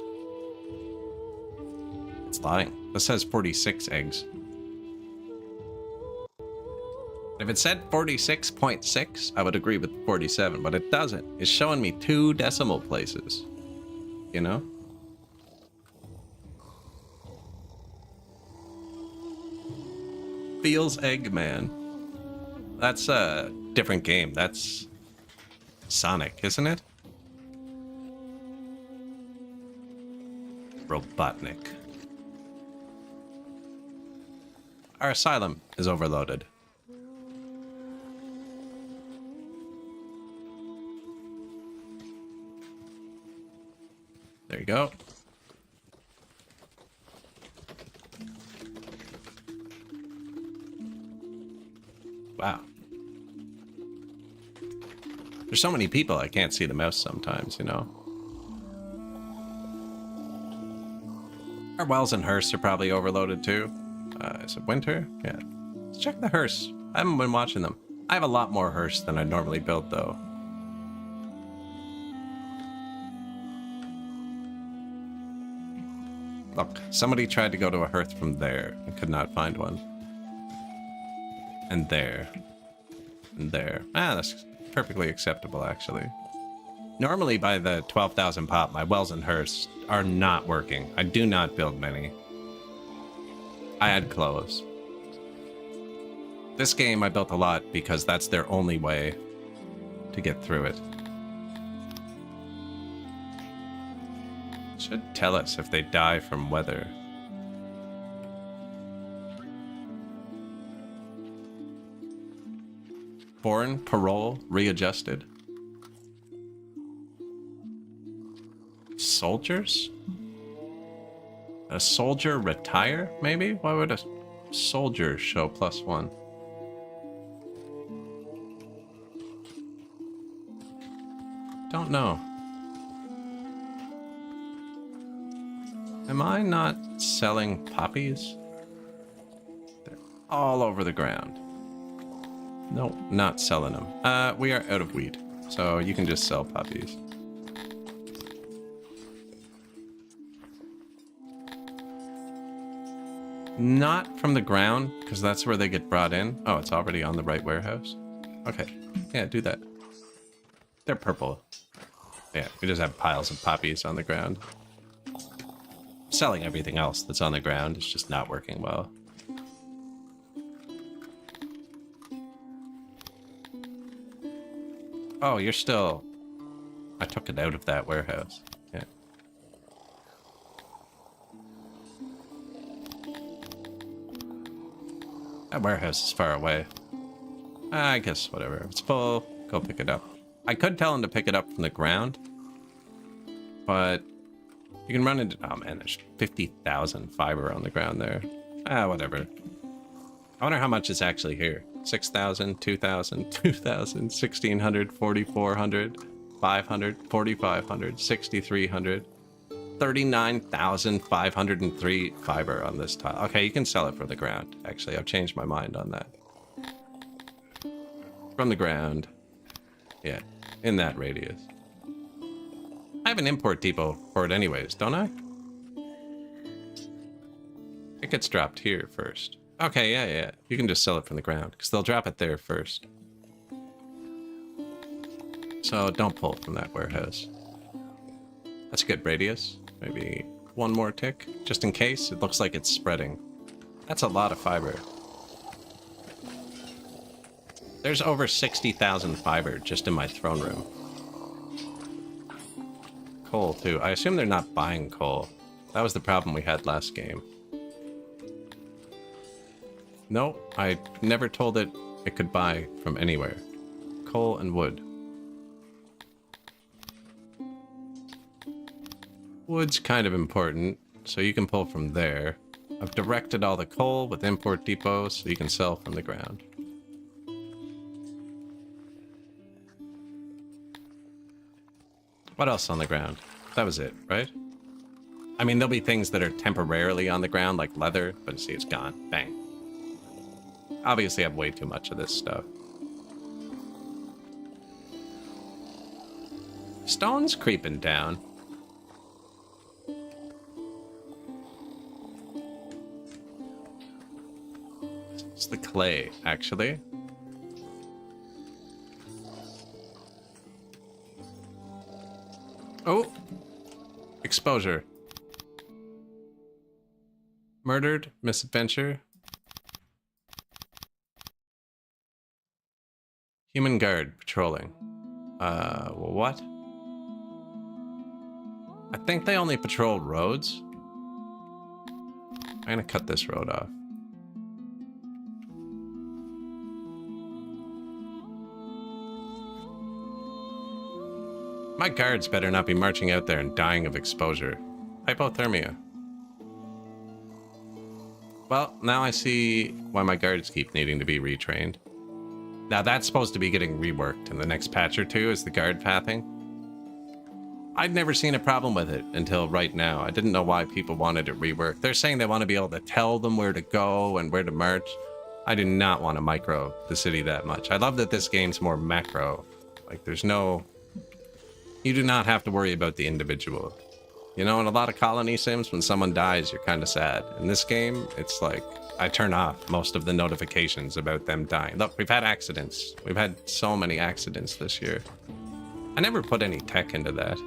It's lying. This says 46 eggs. If it said 46.6, I would agree with 47, but it doesn't. It's showing me 2 decimal places. You know? Feels Eggman. That's a different game. That's Sonic, isn't it? Robotnik. Our asylum is overloaded. There you go. Wow. There's so many people I can't see the mouse sometimes, you know? Our wells and hearse are probably overloaded too. Is it winter? Yeah. Let's check the hearse. I haven't been watching them. I have a lot more hearse than I normally build though. Look, somebody tried to go to a hearth from there and could not find one. And there. And there. Ah, that's perfectly acceptable, actually. Normally, by the 12,000 pop, my wells and hearths are not working. I do not build many. I add clothes. This game, I built a lot because that's their only way to get through it. Should tell us if they die from weather. Foreign parole readjusted. Soldiers? A soldier retire, maybe? Why would a soldier show +1? Don't know. Am I not selling poppies? They're all over the ground. Nope, not selling them. We are out of wheat, so you can just sell poppies. Not from the ground, because that's where they get brought in. Oh, it's already on the right warehouse? Okay, yeah, do that. They're purple. Yeah, we just have piles of poppies on the ground. Selling everything else that's on the ground is just not working well. Oh, you're still... I took it out of that warehouse. Yeah. That warehouse is far away. I guess whatever. If it's full, go pick it up. I could tell him to pick it up from the ground, but you can run into... Oh man, there's 50,000 fiber on the ground there. Ah, whatever. I wonder how much is actually here. 6,000, 2,000, 2,000, 1,600, 4,400, 500, 4,500, 6,300, 39,503 fiber on this tile. Okay, you can sell it from the ground. Actually, I've changed my mind on that. From the ground. Yeah, in that radius. I have an import depot for it anyways, don't I? It gets dropped here first. Okay, yeah. You can just sell it from the ground, because they'll drop it there first. So don't pull from that warehouse. That's a good radius. Maybe one more tick, just in case. It looks like it's spreading. That's a lot of fiber. There's over 60,000 fiber just in my throne room. Coal, too. I assume they're not buying coal. That was the problem we had last game. No, I never told it it could buy from anywhere. Coal and wood. Wood's kind of important, so you can pull from there. I've directed all the coal with import depots so you can sell from the ground. What else on the ground? That was it, right? I mean, there'll be things that are temporarily on the ground, like leather, but see, it's gone. Bang. Obviously, I have way too much of this stuff. Stone's creeping down. clay, actually. Oh! Exposure. Murdered, misadventure. Human guard patrolling. What? I think they only patrol roads. I'm gonna cut this road off. My guards better not be marching out there and dying of exposure. Hypothermia. Well, now I see why my guards keep needing to be retrained. Now that's supposed to be getting reworked in the next patch or two, is the guard pathing. I'd never seen a problem with it until right now. I didn't know why people wanted it reworked. They're saying they want to be able to tell them where to go and where to march. I do not want to micro the city that much. I love that this game's more macro. Like, there's no... You do not have to worry about the individual. You know, in a lot of colony sims, when someone dies, you're kind of sad. In this game, it's like, I turn off most of the notifications about them dying. Look, we've had accidents. We've had so many accidents this year. I never put any tech into that.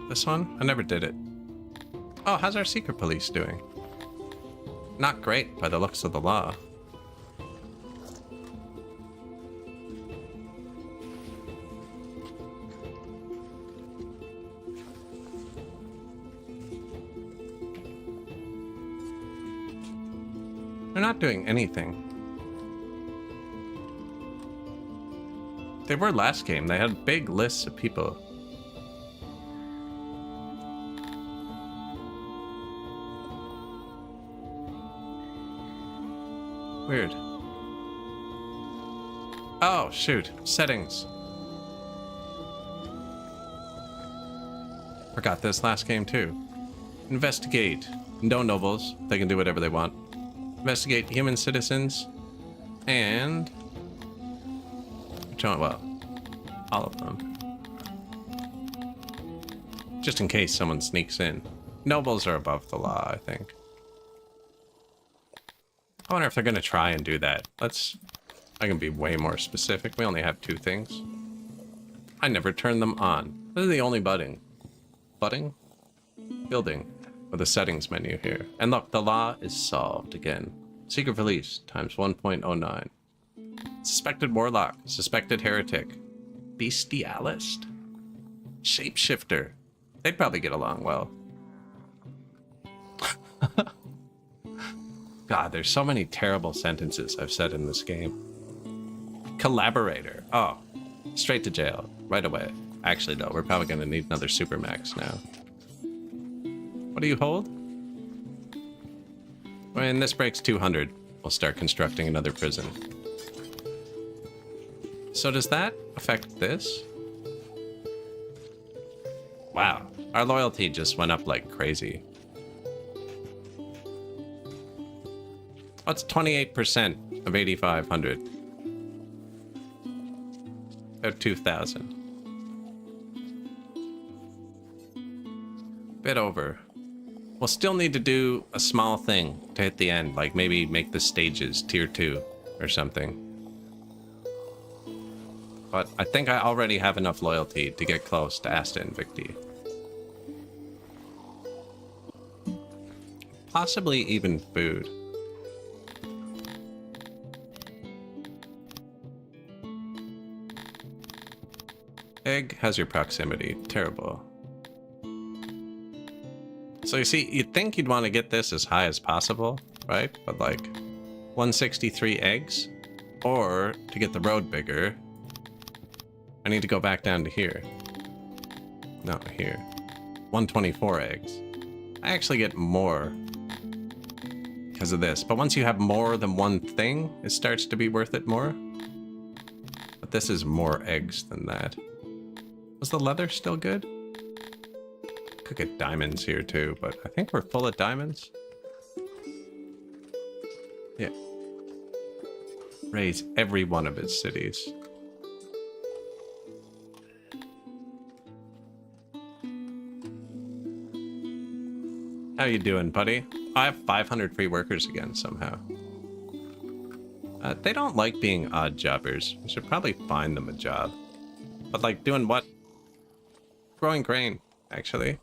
This one? I never did it. Oh, how's our secret police doing? Not great by the looks of the law. They're not doing anything. They were last game. They had big lists of people. Weird. Oh, shoot. Settings. Forgot this last game, too. Investigate. No nobles. They can do whatever they want. Investigate human citizens. And... well, all of them. Just in case someone sneaks in. Nobles are above the law, I think. I wonder if they're going to try and do that. I can be way more specific. We only have 2 things. I never turned them on. This is the only budding. Budding? Building. With a settings menu here. And look, the law is solved again. Secret release times 1.09. Suspected warlock. Suspected heretic. Bestialist. Shapeshifter. They'd probably get along well. God, there's so many terrible sentences I've said in this game. Collaborator. Oh, straight to jail. Right away. Actually, though, we're probably going to need another supermax now. What do you hold? When this breaks 200, we'll start constructing another prison. So does that affect this? Wow, our loyalty just went up like crazy. What's 28% of 8,500? About 2,000. Bit over. We'll still need to do a small thing to hit the end, like maybe make the stages tier 2 or something. But I think I already have enough loyalty to get close to Asta and Victi. Possibly even food. Egg has your proximity. Terrible. So you see, you'd think you'd want to get this as high as possible, right? But like 163 eggs, or to get the road bigger, I need to go back down to here. No, here. 124 eggs. I actually get more because of this. But once you have more than one thing, it starts to be worth it more. But this is more eggs than that. Was the leather still good? Could get diamonds here too, but I think we're full of diamonds. Yeah. Raise every one of his cities. How you doing, buddy? I have 500 free workers again somehow. They don't like being odd jobbers. We should probably find them a job. But like doing what? Growing grain, actually.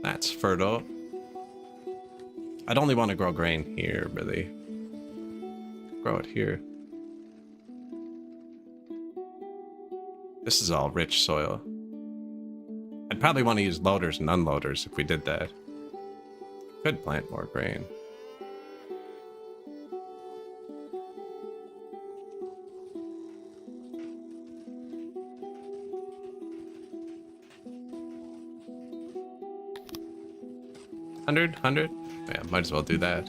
That's fertile. I'd only want to grow grain here, really. Grow it here. This is all rich soil. I'd probably want to use loaders and unloaders if we did that. Could plant more grain. $100? Yeah, might as well do that.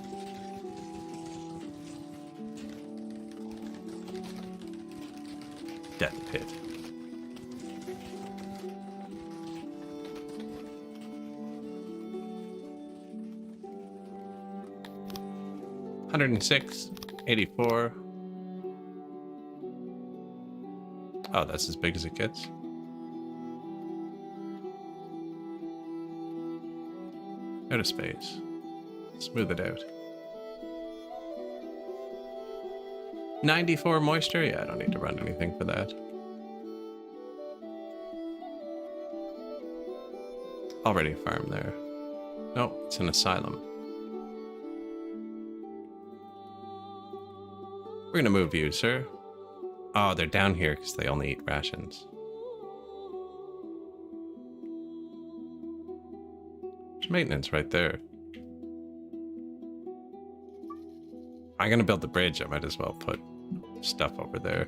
Death pit. $106, $84. Oh, that's as big as it gets. Out of space. Smooth it out. 94 moisture? Yeah, I don't need to run anything for that. Already a farm there. Nope, it's an asylum. We're gonna move you, sir. Oh, they're down here because they only eat rations. There's maintenance right there. I'm gonna build the bridge. I might as well put stuff over there.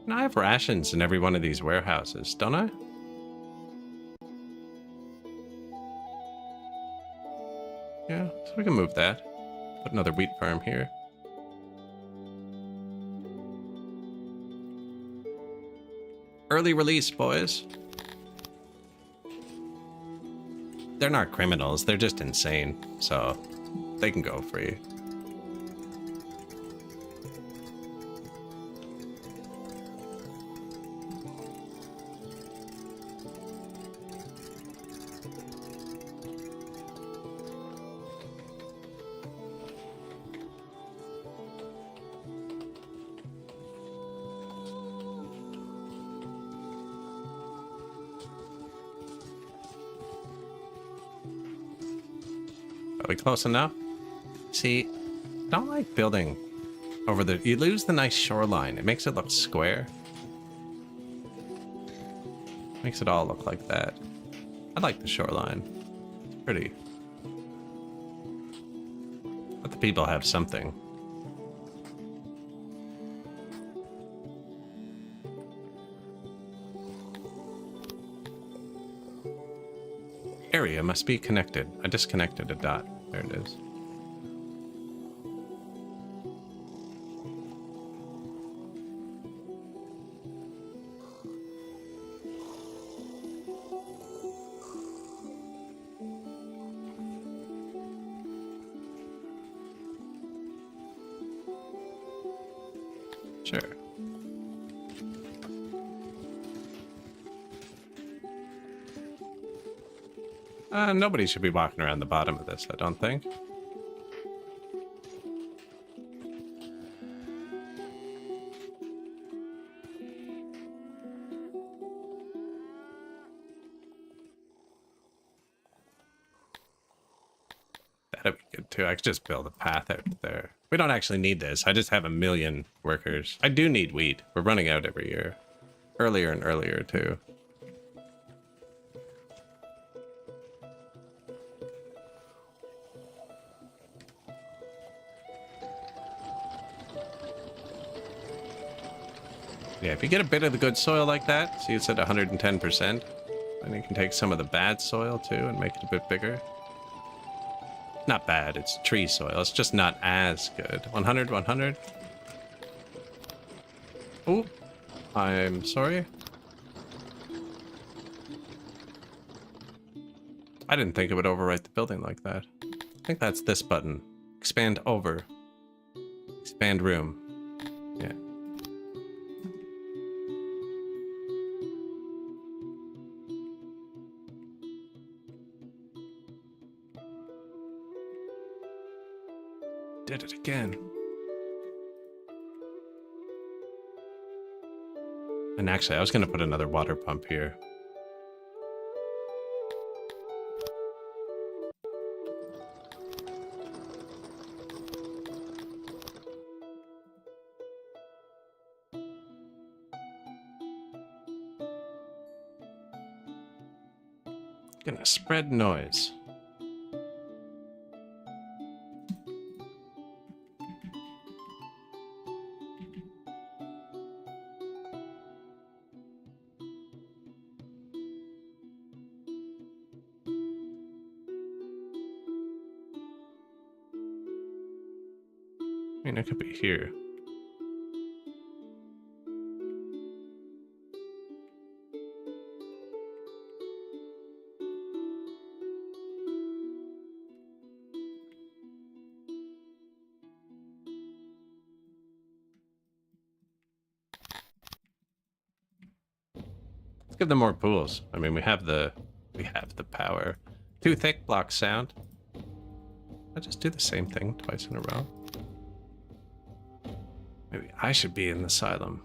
And I have rations in every one of these warehouses, don't I? Yeah, so we can move that. Put another wheat farm here. Early release, boys. They're not criminals, they're just insane, so they can go free. Are we close enough? See, I don't like building over the... You lose the nice shoreline. It makes it look square. Makes it all look like that. I like the shoreline. It's pretty. Let the people have something. Area must be connected. I disconnected a dot. There it is. Sure. Nobody should be walking around the bottom of this, I don't think. That'd be good too. I could just build a path out there. We don't actually need this. I just have 1 million workers. I do need wheat. We're running out every year. Earlier and earlier too. Yeah, if you get a bit of the good soil like that, see it's at 110%, then you can take some of the bad soil too and make it a bit bigger. Not bad, it's tree soil, it's just not as good. 100, 100. Oh, I'm sorry. I didn't think it would overwrite the building like that. I think that's this button. Expand over. Expand room. Yeah. did it again. And actually, I was going to put another water pump here. Gonna spread noise. I mean, it could be here. Let's give them more pools. I mean, we have the power. Too thick blocks sound. I just do the same thing twice in a row. Maybe I should be in the asylum.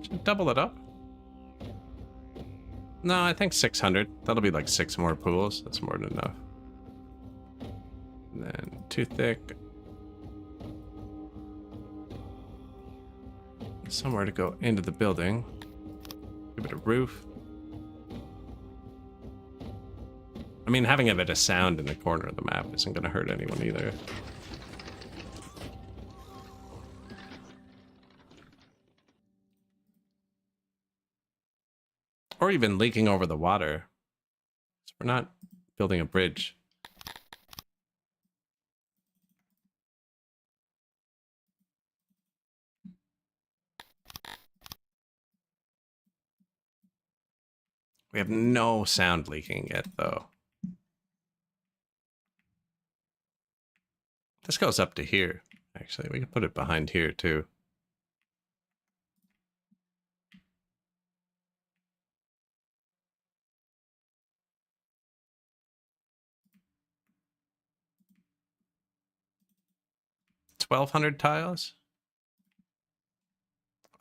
Should I double it up? No, I think 600. That'll be like 6 more pools. That's more than enough. And then too thick. Somewhere to go into the building. Give it a roof. I mean, having a bit of sound in the corner of the map isn't going to hurt anyone either. Or even leaking over the water. So we're not building a bridge. We have no sound leaking yet, though. This goes up to here, actually. We can put it behind here, too. $1,200 tiles?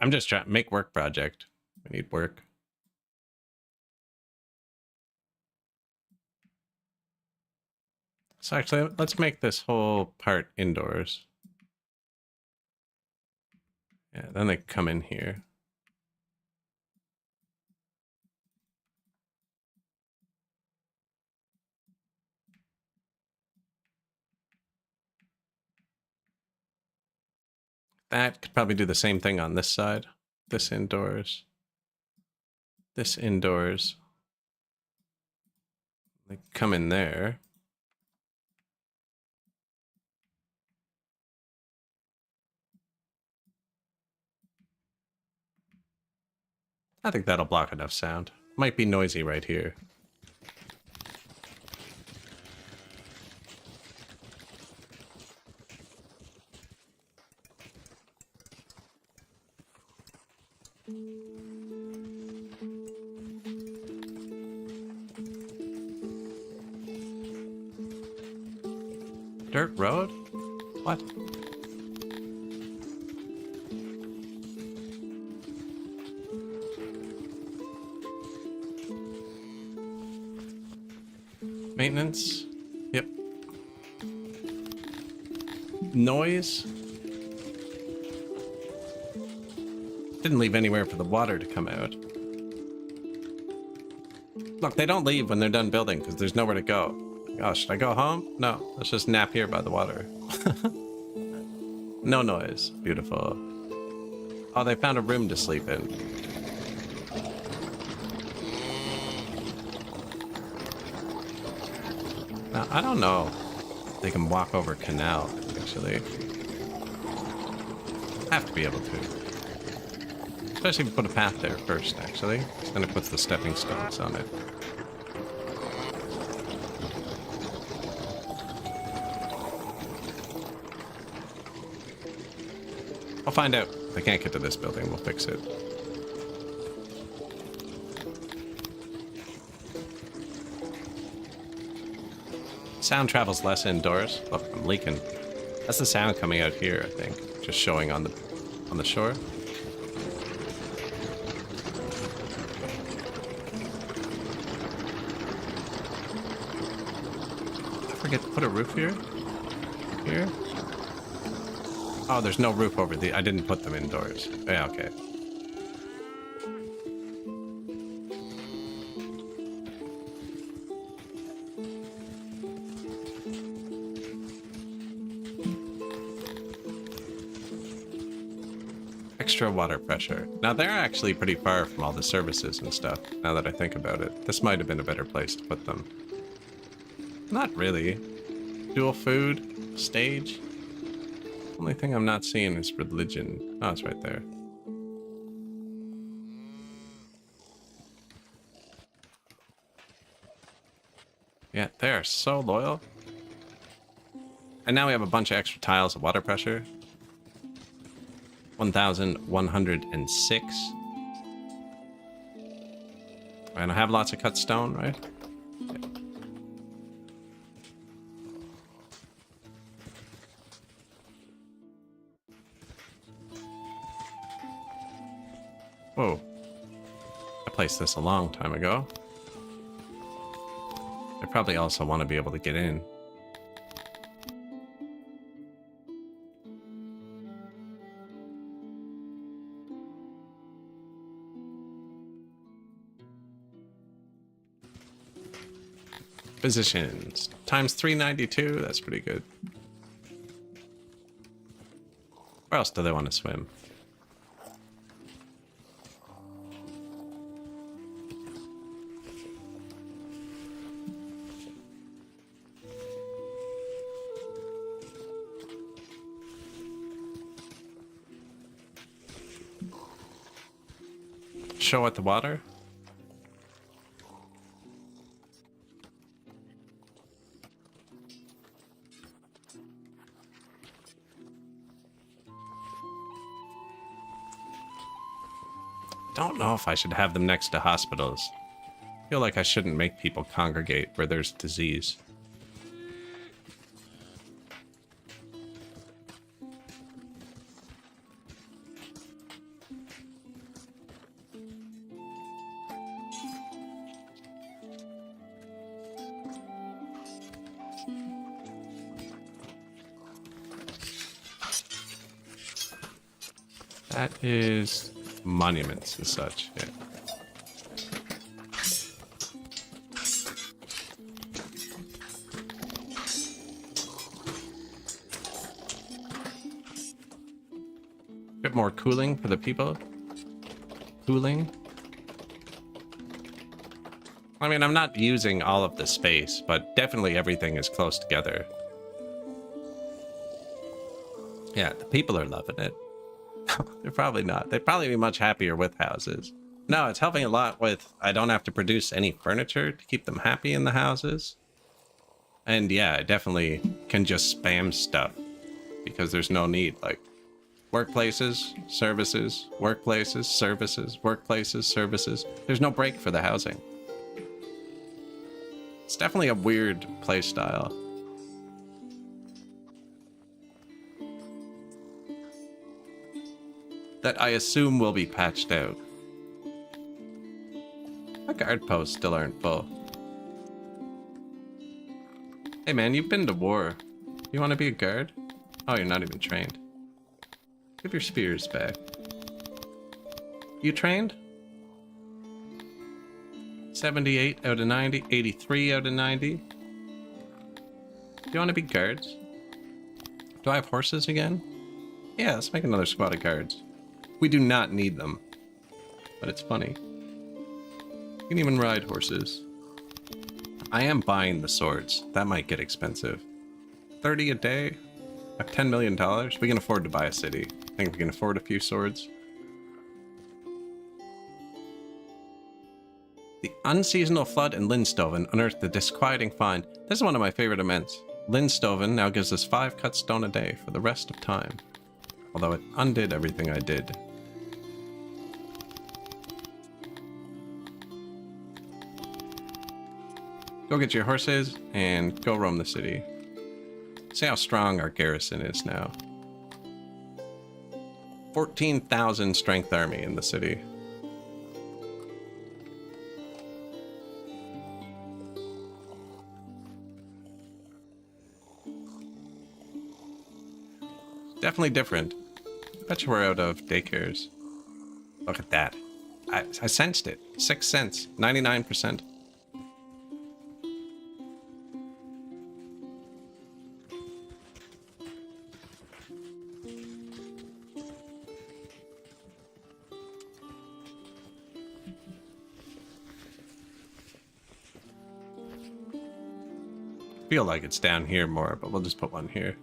I'm just trying to make work project. We need work. So actually, let's make this whole part indoors. Yeah, then they come in here. That could probably do the same thing on this side. This indoors. This indoors. They come in there. I think that'll block enough sound. Might be noisy right here. Dirt road? What? Maintenance? Yep. Noise? Didn't leave anywhere for the water to come out. Look, they don't leave when they're done building because there's nowhere to go. Oh, should I go home? No, let's just nap here by the water. No noise. Beautiful. Oh, they found a room to sleep in. Now, I don't know if they can walk over canal, actually. Have to be able to. Especially if you put a path there first, actually. Then it puts the stepping stones on it. I'll find out. If they can't get to this building, we'll fix it. Sound travels less indoors. Look, I'm leaking. That's the sound coming out here, I think. Just showing on the shore. I forget to put a roof here. Here. Oh, there's no roof over the. I didn't put them indoors. Yeah, okay. Extra water pressure. Now they're actually pretty far from all the services and stuff, now that I think about it. This might have been a better place to put them. Not really. Dual food, stage. Only thing I'm not seeing is religion. Oh, it's right there. Yeah, they are so loyal. And now we have a bunch of extra tiles of water pressure. 1,106. And I have lots of cut stone, right? Yeah. Whoa. I placed this a long time ago. I probably also want to be able to get in. Positions. Times 392. That's pretty good. Where else do they want to swim? Show at the water. Don't know if I should have them next to hospitals. I feel like I shouldn't make people congregate where there's disease. That is monuments and such, yeah. Bit more cooling for the people. Cooling. I mean, I'm not using all of the space, but definitely everything is close together. Yeah, the people are loving it. They're probably not. They'd probably be much happier with houses. No, it's helping a lot with, I don't have to produce any furniture to keep them happy in the houses. And yeah, I definitely can just spam stuff because there's no need. Like workplaces, services, workplaces, services, workplaces, services. There's no break for the housing. It's definitely a weird play style. That I assume will be patched out. My guard posts still aren't full. Hey man, you've been to war. You want to be a guard? Oh, you're not even trained. Give your spears back. You trained? 78 out of 90, 83 out of 90. Do you want to be guards? Do I have horses again? Yeah, let's make another squad of guards. We do not need them, but it's funny. You can even ride horses. I am buying the swords. That might get expensive. 30 a day? I have $10 million. We can afford to buy a city. I think we can afford a few swords. The unseasonal flood in Lindstoven unearthed the disquieting find. This is one of my favorite events. Lindstoven now gives us 5 cut stone a day for the rest of time. Although it undid everything I did. Go get your horses and go roam the city. See how strong our garrison is now. 14,000 strength army in the city. Definitely different. Bet you we're out of daycares. Look at that. I sensed it. 6 cents. 99%. Feel like it's down here more, but we'll just put one here.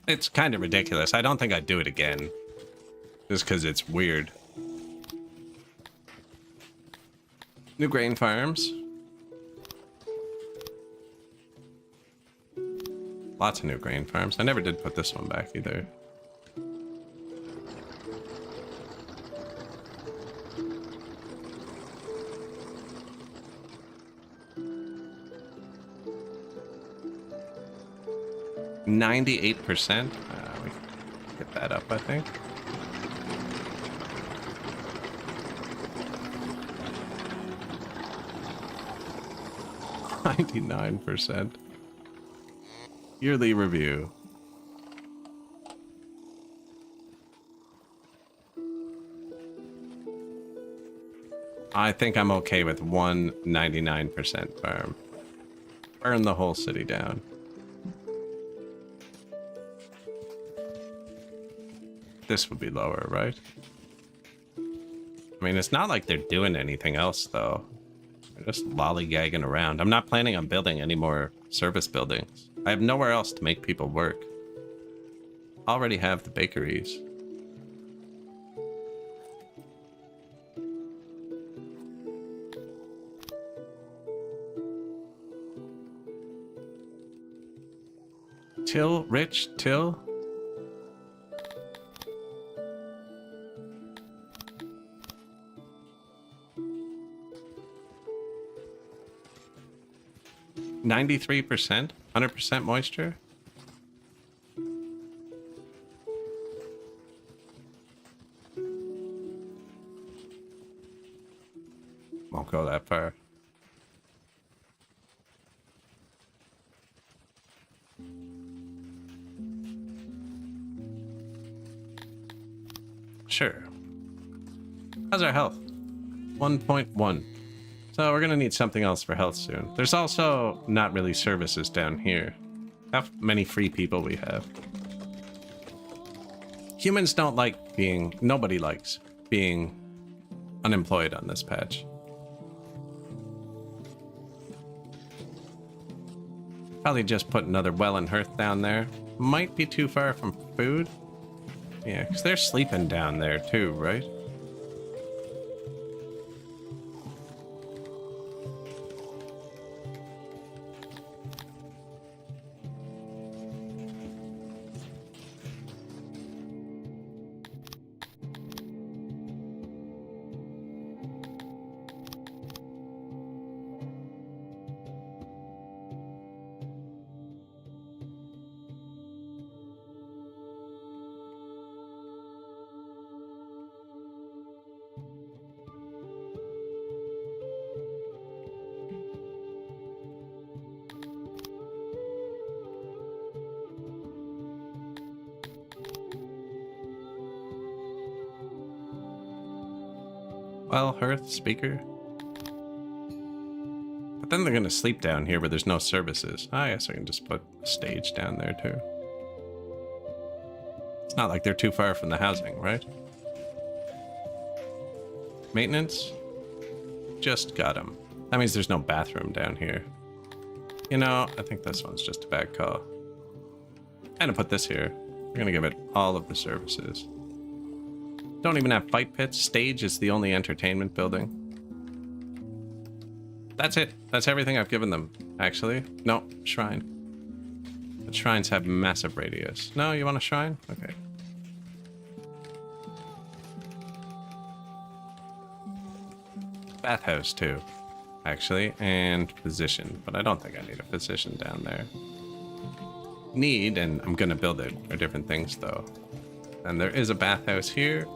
It's kind of ridiculous. I don't think I'd do it again. Just because it's weird. New grain farms. Lots of new grain farms. I never did put this one back either. %. We can get that up, I think. %. Yearly review. I think I'm okay with 199% farm. Burn the whole city down. This would be lower, right? I mean, it's not like they're doing anything else, though. They're just lollygagging around. I'm not planning on building any more service buildings. I have nowhere else to make people work. I already have the bakeries. Till, rich, till. %, 100% moisture. Won't go that far. Sure. How's our health? 1.1. So we're gonna need something else for health soon. There's also not really services down here. How many free people we have. Humans don't like being... Nobody likes being unemployed on this patch. Probably just put another well and hearth down there. Might be too far from food. Yeah, because they're sleeping down there too, right? Well, hearth, speaker. But then they're gonna sleep down here where there's no services. I guess I can just put a stage down there too. It's not like they're too far from the housing, right? Maintenance? Just got them. That means there's no bathroom down here. You know, I think this one's just a bad call. I'm gonna put this here. We're gonna give it all of the services. Don't even have fight pits. Stage is the only entertainment building. That's it. That's everything I've given them. Actually, no, shrine. But shrines have massive radius. No, you want a shrine? Okay. Bathhouse too, actually, and physician. But I don't think I need a physician down there. Need, and I'm gonna build it, are different things though. And there is a bathhouse here.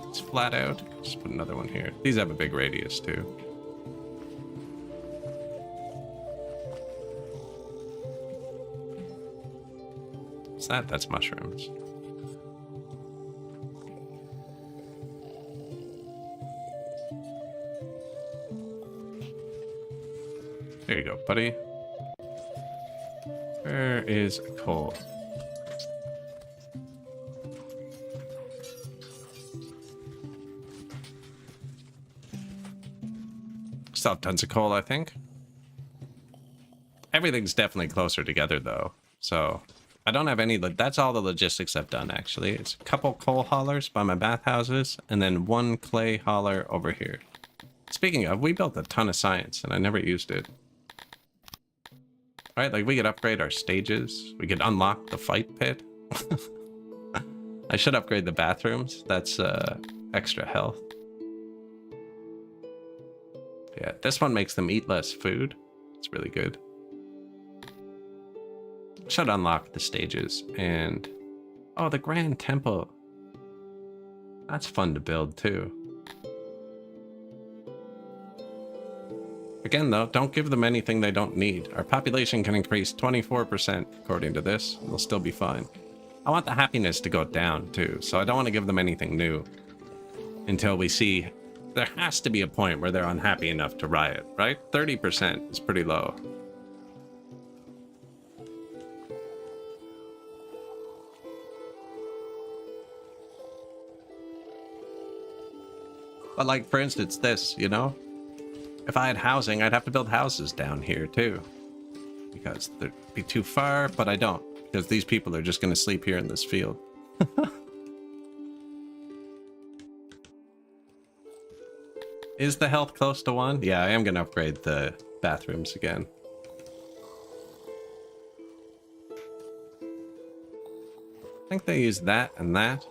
It's flat out. Just put another one here. These have a big radius too. What's that? That's mushrooms. There you go, buddy. Where is coal? Still have tons of coal, I think. Everything's definitely closer together, though. So, I don't have any... That's all the logistics I've done, actually. It's a couple coal haulers by my bathhouses, and then one clay hauler over here. Speaking of, we built a ton of science, and I never used it. Right, like we could upgrade our stages. We could unlock the fight pit. I should upgrade the bathrooms. That's extra health. Yeah, this one makes them eat less food. It's really good. Should unlock the stages and... Oh, the Grand Temple. That's fun to build too. Again, though, don't give them anything they don't need. Our population can increase 24%, according to this, and they'll still be fine. I want the happiness to go down, too, so I don't want to give them anything new until we see... There has to be a point where they're unhappy enough to riot, right? 30% is pretty low. But like, for instance, this, you know? If I had housing, I'd have to build houses down here, too. Because they'd be too far, but I don't. Because these people are just going to sleep here in this field. Is the health close to 1? Yeah, I am going to upgrade the bathrooms again. I think they use that and that.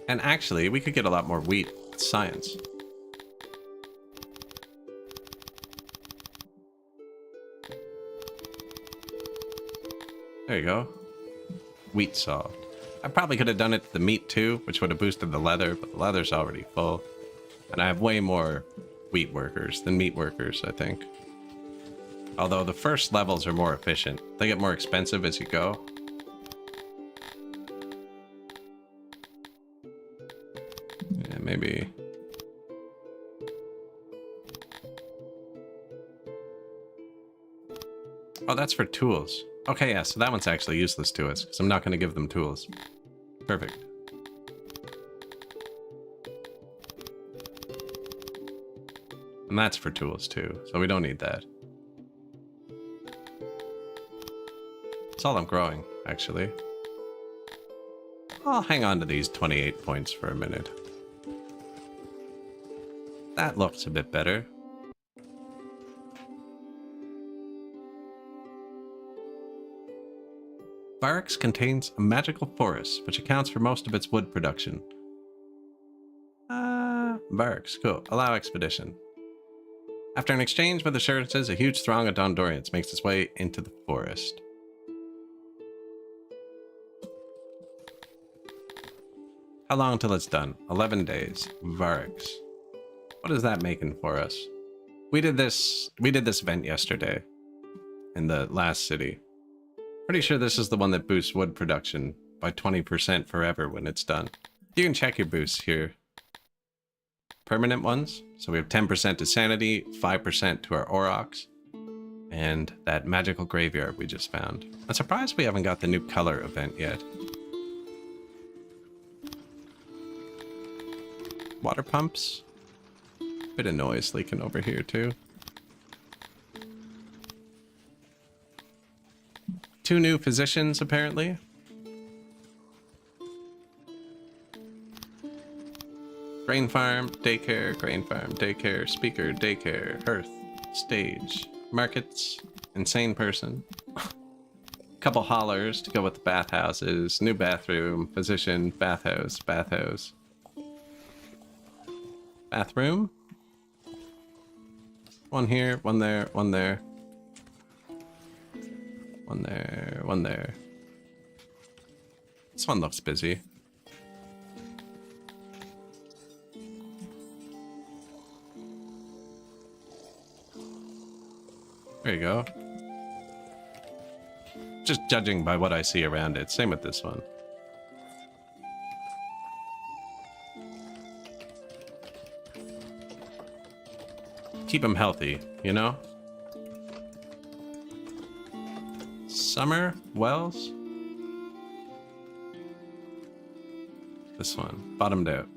And actually, we could get a lot more wheat with science. There you go. Wheat solved. I probably could have done it to the meat too, which would have boosted the leather, but the leather's already full. And I have way more wheat workers than meat workers, I think. Although the first levels are more efficient. They get more expensive as you go. Yeah, maybe... Oh, that's for tools. Okay, yeah, so that one's actually useless to us, because I'm not going to give them tools. Perfect. And that's for tools, too, so we don't need that. That's all I'm growing, actually. I'll hang on to these 28 points for a minute. That looks a bit better. Barracks contains a magical forest, which accounts for most of its wood production. Barracks, cool. Allow expedition. After an exchange with assurances, a huge throng of Dondorians makes its way into the forest. How long until it's done? 11 days. Barracks. What is that making for us? We did this event yesterday in the last city. Pretty sure this is the one that boosts wood production by 20% forever when it's done. You can check your boosts here. Permanent ones. So we have 10% to sanity, 5% to our aurochs, and that magical graveyard we just found. I'm surprised we haven't got the new color event yet. Water pumps. Bit of noise leaking over here too. 2 new physicians, apparently. Grain farm, daycare, grain farm, daycare, speaker, daycare, hearth, stage, markets, insane person. Couple hollers to go with the bathhouses, new bathroom, physician, bathhouse, bathhouse. Bathroom. One here, one there, one there. One there, one there. This one looks busy. There you go. Just judging by what I see around it. Same with this one. Keep them healthy, you know? Summer wells? This one. Bottomed out.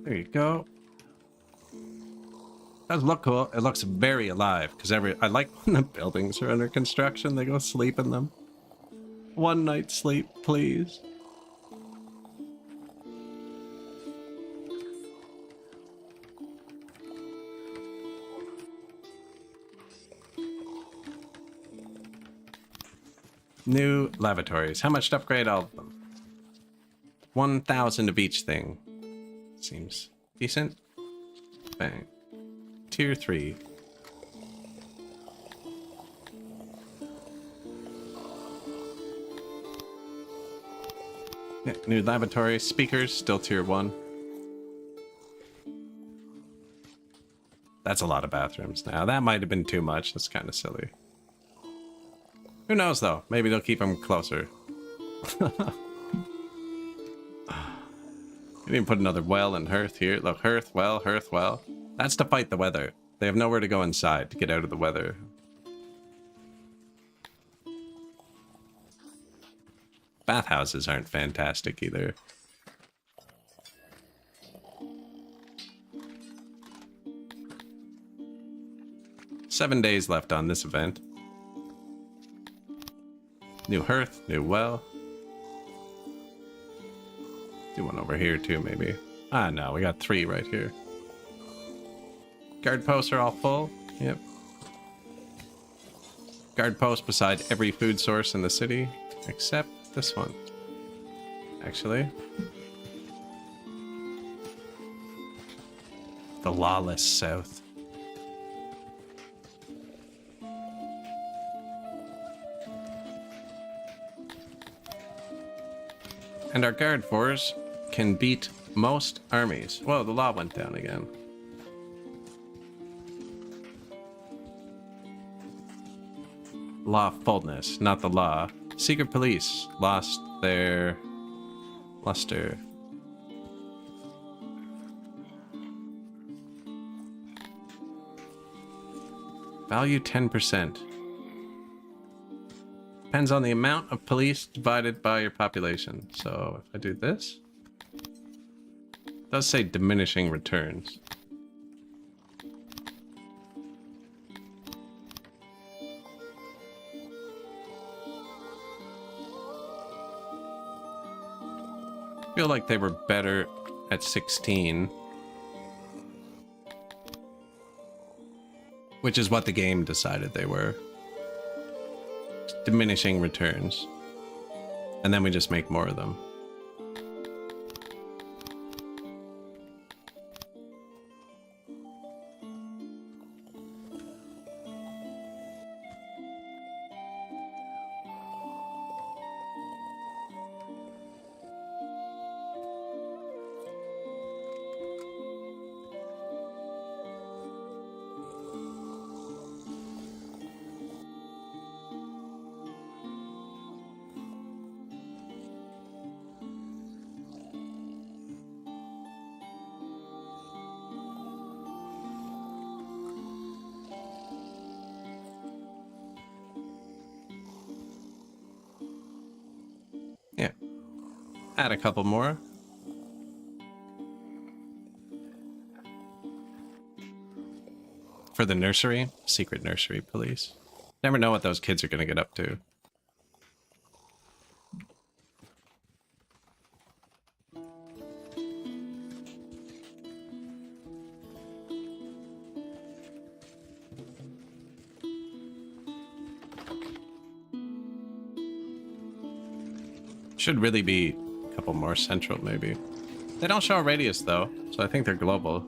There you go. Does look cool. It looks very alive because I like when the buildings are under construction. They go sleep in them. One night's sleep, please. New lavatories. How much to upgrade all of them? 1,000 of each thing. Seems decent. Bang. Tier 3. Yeah, new lavatory. Speakers, still tier 1. That's a lot of bathrooms now. That might have been too much. That's kind of silly. Who knows, though? Maybe they'll keep them closer. We didn't put another well and hearth here. Look, hearth, well, hearth, well. That's to fight the weather. They have nowhere to go inside to get out of the weather. Bathhouses aren't fantastic either. Seven days left on this event. New hearth, new well. Do one over here too, maybe. Ah, no, we got 3 right here. Guard posts are all full. Yep. Guard posts beside every food source in the city, except this one. Actually. The lawless South. And our guard force can beat most armies. Whoa, the law went down again. Lawfulness, not the law. Secret police lost their luster. Value 10%. Depends on the amount of police divided by your population. So if I do this, it does say diminishing returns. I feel like they were better at 16. Which is what the game decided they were. Diminishing returns. And then we just make more of them. Add a couple more. For the nursery, secret nursery police. Never know what those kids are going to get up to. Should really be a couple more central, maybe. They don't show a radius, though, so I think they're global.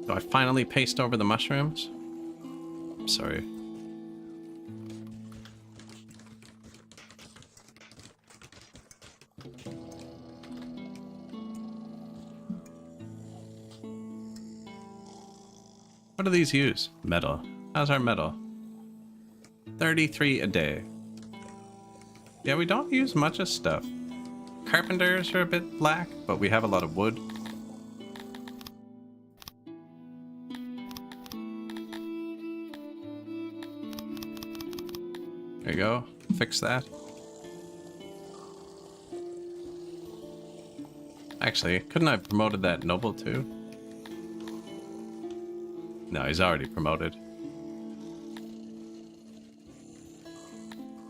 Do I finally paste over the mushrooms? I'm sorry. What do these use? Metal. How's our metal? 33 a day. Yeah, we don't use much of stuff. Carpenters are a bit lack, but we have a lot of wood. There you go. Fix that. Actually, couldn't I have promoted that noble too? No, he's already promoted.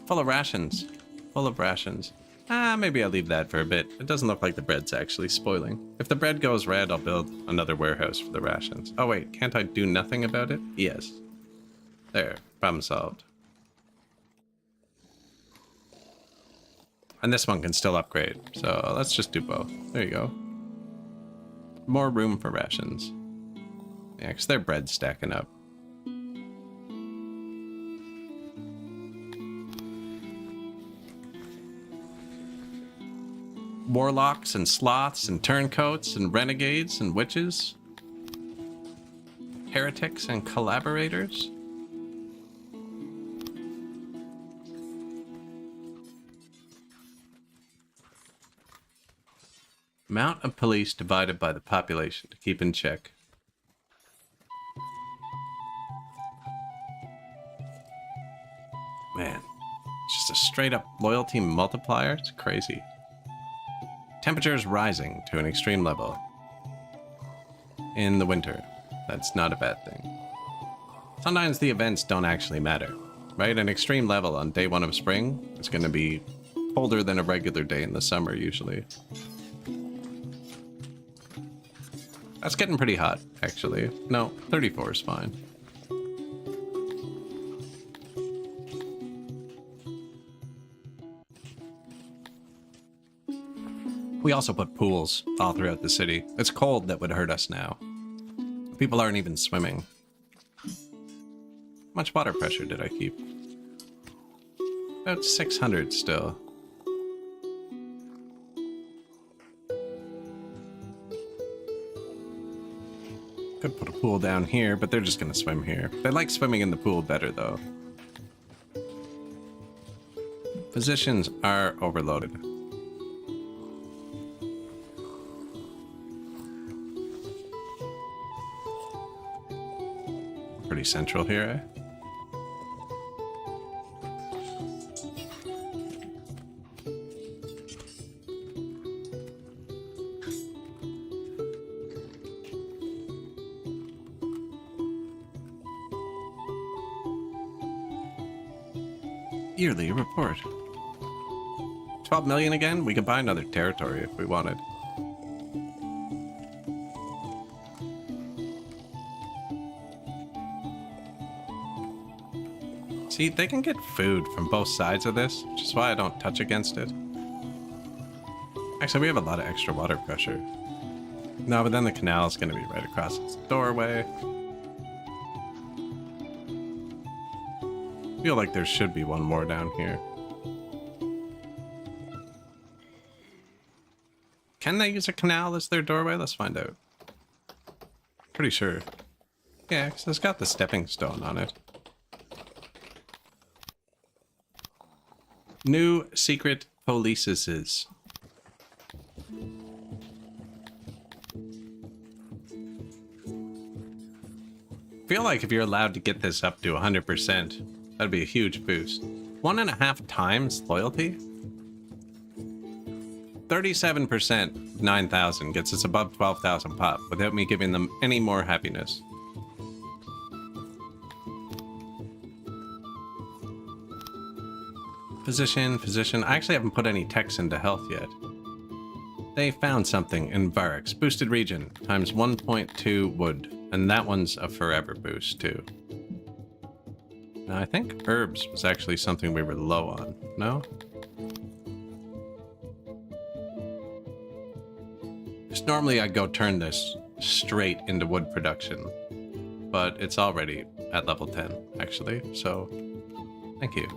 Full of rations. Full of rations. Maybe I'll leave that for a bit. It doesn't look like the bread's actually spoiling. If the bread goes red, I'll build another warehouse for the rations. Oh wait, can't I do nothing about it? Yes. There, problem solved. And this one can still upgrade, so let's just do both. There you go. More room for rations. Yeah, because their bread's stacking up. Warlocks and sloths and turncoats and renegades and witches. Heretics and collaborators. Amount of police divided by the population to keep in check. Man, it's just a straight up loyalty multiplier. It's crazy. Temperature is rising to an extreme level in the winter. That's not a bad thing. Sometimes the events don't actually matter, right? An extreme level on day 1 of spring is going to be colder than a regular day in the summer usually. That's getting pretty hot, actually. No, 34 is fine. We also put pools all throughout the city. It's cold that would hurt us now. People aren't even swimming. How much water pressure did I keep? About 600 still. Could put a pool down here, but they're just gonna swim here. They like swimming in the pool better, though. Physicians are overloaded. Pretty central here, eh? Yearly report. 12 million again? We could buy another territory if we wanted. See, they can get food from both sides of this, which is why I don't touch against it. Actually, we have a lot of extra water pressure. No, but then the canal is going to be right across its doorway. I feel like there should be one more down here. Can they use a canal as their doorway? Let's find out. Pretty sure. Yeah, because it's got the stepping stone on it. New secret polices. Feel like if you're allowed to get this up to 100%, that'd be a huge boost. 1.5 times loyalty? 37%, 9,000 gets us above 12,000 pop without me giving them any more happiness. Physician. I actually haven't put any techs into health yet. They found something in Varix. Boosted region times 1.2 wood. And that one's a forever boost too. Now I think herbs was actually something we were low on. No? Just normally I'd go turn this straight into wood production. But it's already at level 10 actually. So thank you.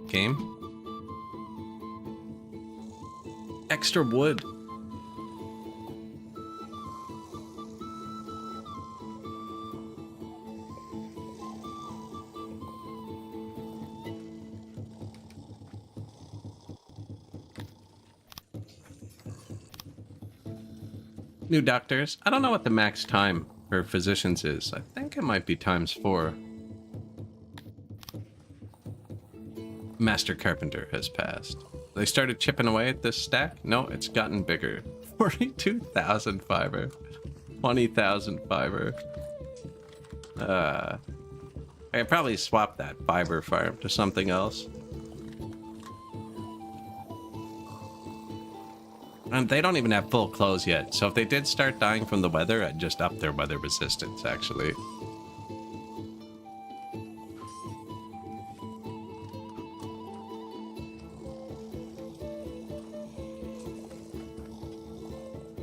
Game. Extra wood. New doctors. I don't know what the max time for physicians is. I think it might be ×4. Master Carpenter has passed. They started chipping away at this stack? No, it's gotten bigger. 42,000 fiber. 20,000 fiber. I could probably swap that fiber farm to something else. And they don't even have full clothes yet, so if they did start dying from the weather, I'd just up their weather resistance, actually.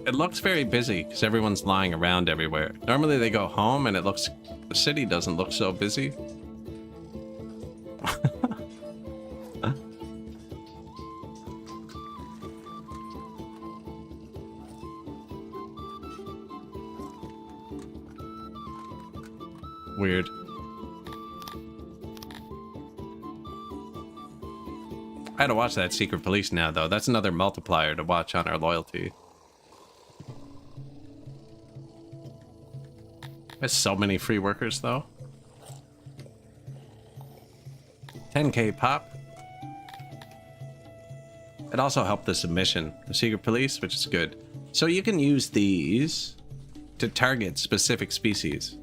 It looks very busy, because everyone's lying around everywhere. Normally they go home, and the city doesn't look so busy. Weird. I had to watch that Secret Police now, though. That's another multiplier to watch on our loyalty. There's so many free workers, though. 10k pop. It also helped the submission, the Secret Police, which is good. So you can use these to target specific species.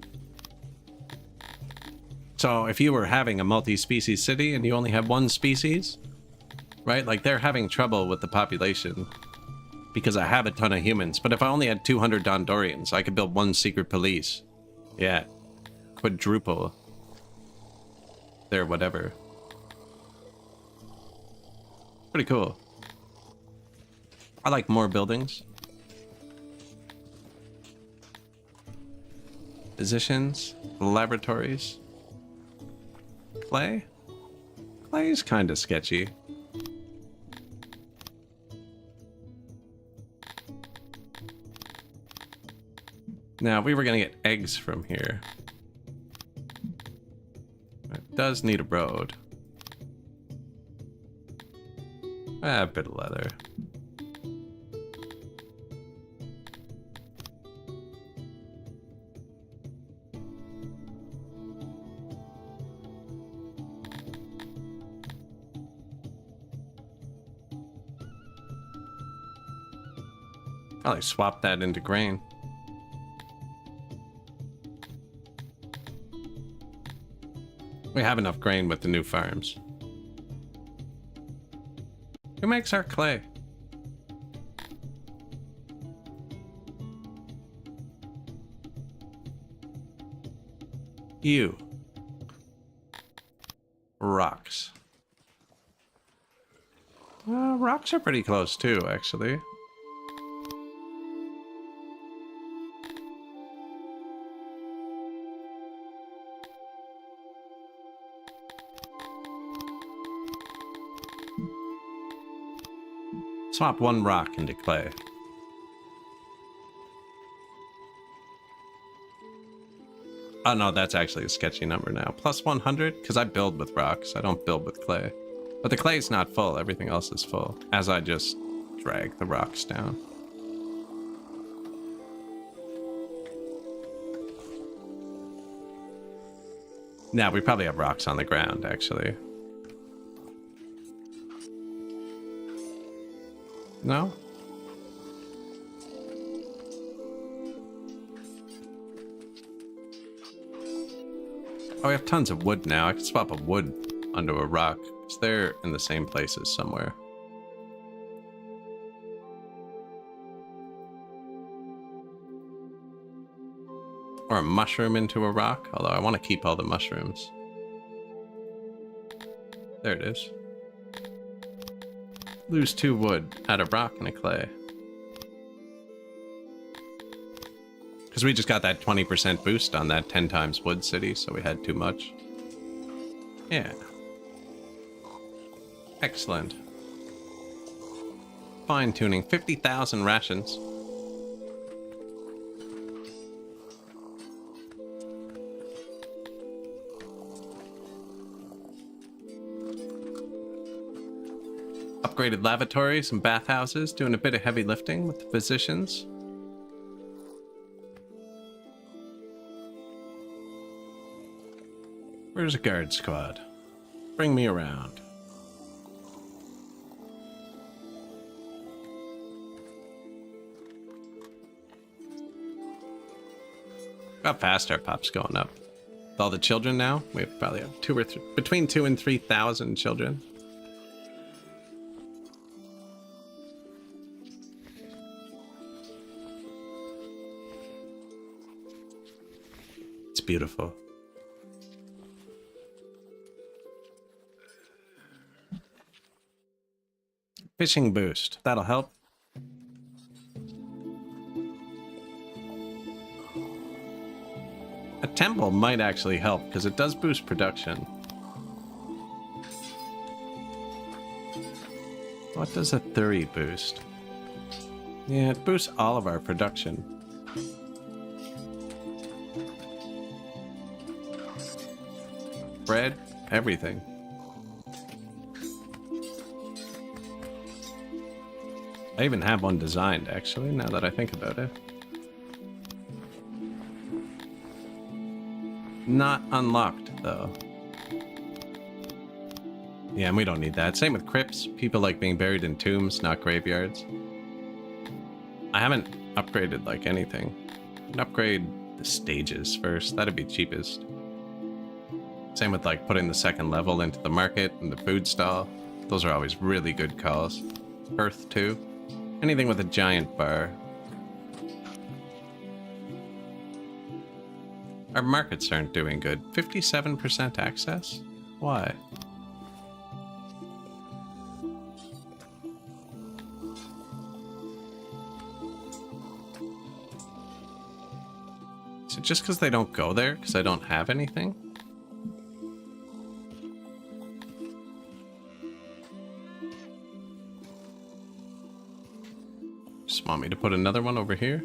So if you were having a multi-species city and you only have one species, right? Like they're having trouble with the population because I have a ton of humans. But if I only had 200 Dondorians, I could build one Secret Police. Yeah. Quadruple their whatever. Pretty cool. I like more buildings. Physicians, laboratories. Clay? Clay is kind of sketchy. Now, we were gonna get eggs from here. It does need a road. A bit of leather. Probably swap that into grain. We have enough grain with the new farms. Who makes our clay? You. Rocks. Rocks are pretty close too, actually. Swap one rock into clay. Oh no, that's actually a sketchy number now. Plus 100? Because I build with rocks. I don't build with clay. But the clay's not full. Everything else is full. As I just drag the rocks down. Now, we probably have rocks on the ground, actually. No? Oh, we have tons of wood now. I can swap a wood onto a rock. Because they're in the same places somewhere. Or a mushroom into a rock. Although I want to keep all the mushrooms. There it is. Lose 2 wood. Add a rock and a clay. Because we just got that 20% boost on that 10 times wood city, so we had too much. Yeah. Excellent. Fine-tuning. 50,000 rations. Upgraded lavatories and bathhouses, doing a bit of heavy lifting with the physicians. Where's a guard squad? Bring me around. How fast our pop's going up. With all the children now, we probably have between 2,000 and 3,000 children. It's beautiful. Fishing boost. That'll help. A temple might actually help, because it does boost production. What does a Thuri boost? Yeah, it boosts all of our production. Bread, everything. I even have one designed, actually, now that I think about it. Not unlocked, though. Yeah, and we don't need that. Same with crypts. People like being buried in tombs, not graveyards. I haven't upgraded, like, anything. I'd upgrade the stages first. That'd be cheapest. Same with, like, putting the second level into the market and the food stall. Those are always really good calls. Earth, too. Anything with a giant bar. Our markets aren't doing good. 57% access? Why? Is it just because they don't go there? Because I don't have anything? Just want me to put another one over here?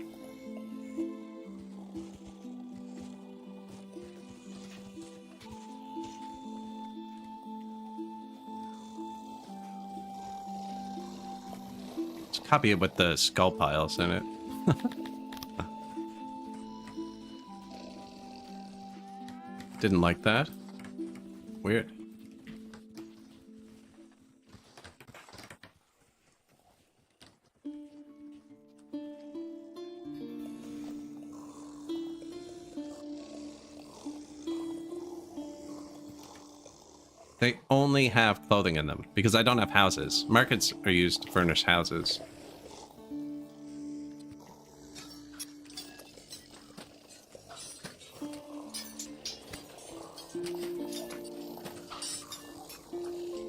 Let's copy it with the skull piles in it. Didn't like that. Weird. They only have clothing in them because I don't have houses. Markets are used to furnish houses.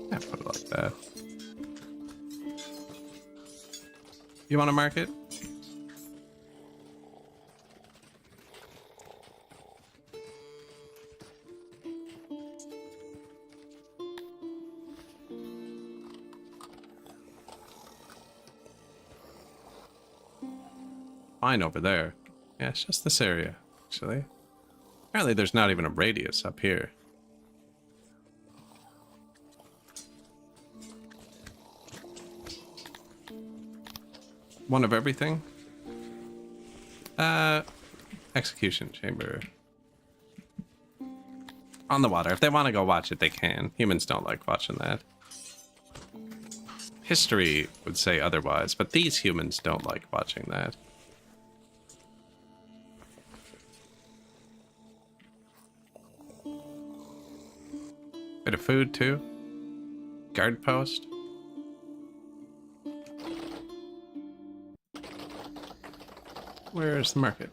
Yeah, put it like that. You want a market? Fine over there. Yeah, it's just this area, actually. Apparently there's not even a radius up here. One of everything? Execution chamber. On the water. If they want to go watch it, they can. Humans don't like watching that. History would say otherwise, but these humans don't like watching that. Bit of food too. Guard post. Where's the market?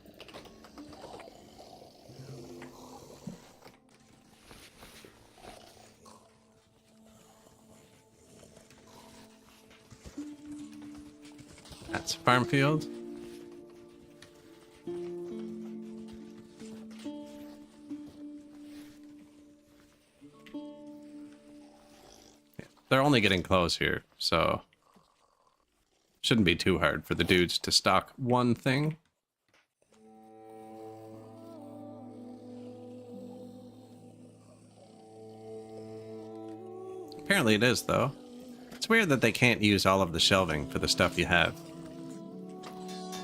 That's a farm field. Yeah, they're only getting close here, so shouldn't be too hard for the dudes to stock one thing. Apparently it is, though. It's weird that they can't use all of the shelving for the stuff you have.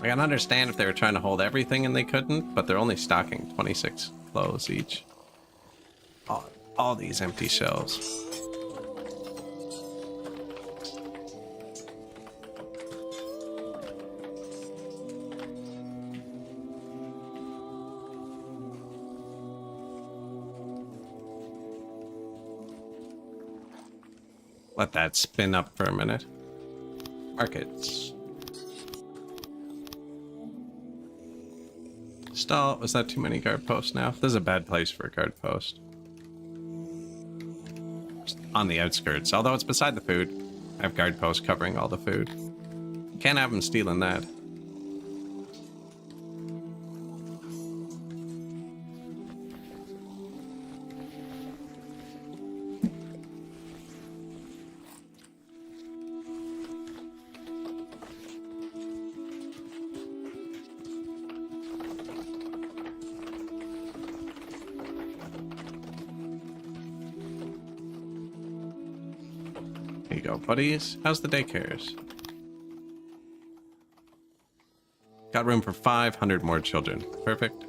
I can understand if they were trying to hold everything and they couldn't, but they're only stocking 26 clothes each. All these empty shelves. Let that spin up for a minute. Markets. Stall. Was that too many guard posts now? This is a bad place for a guard post. Just on the outskirts. Although it's beside the food. I have guard posts covering all the food. Can't have them stealing that. There you go, buddies. How's the daycares? Got room for 500 more children. Perfect.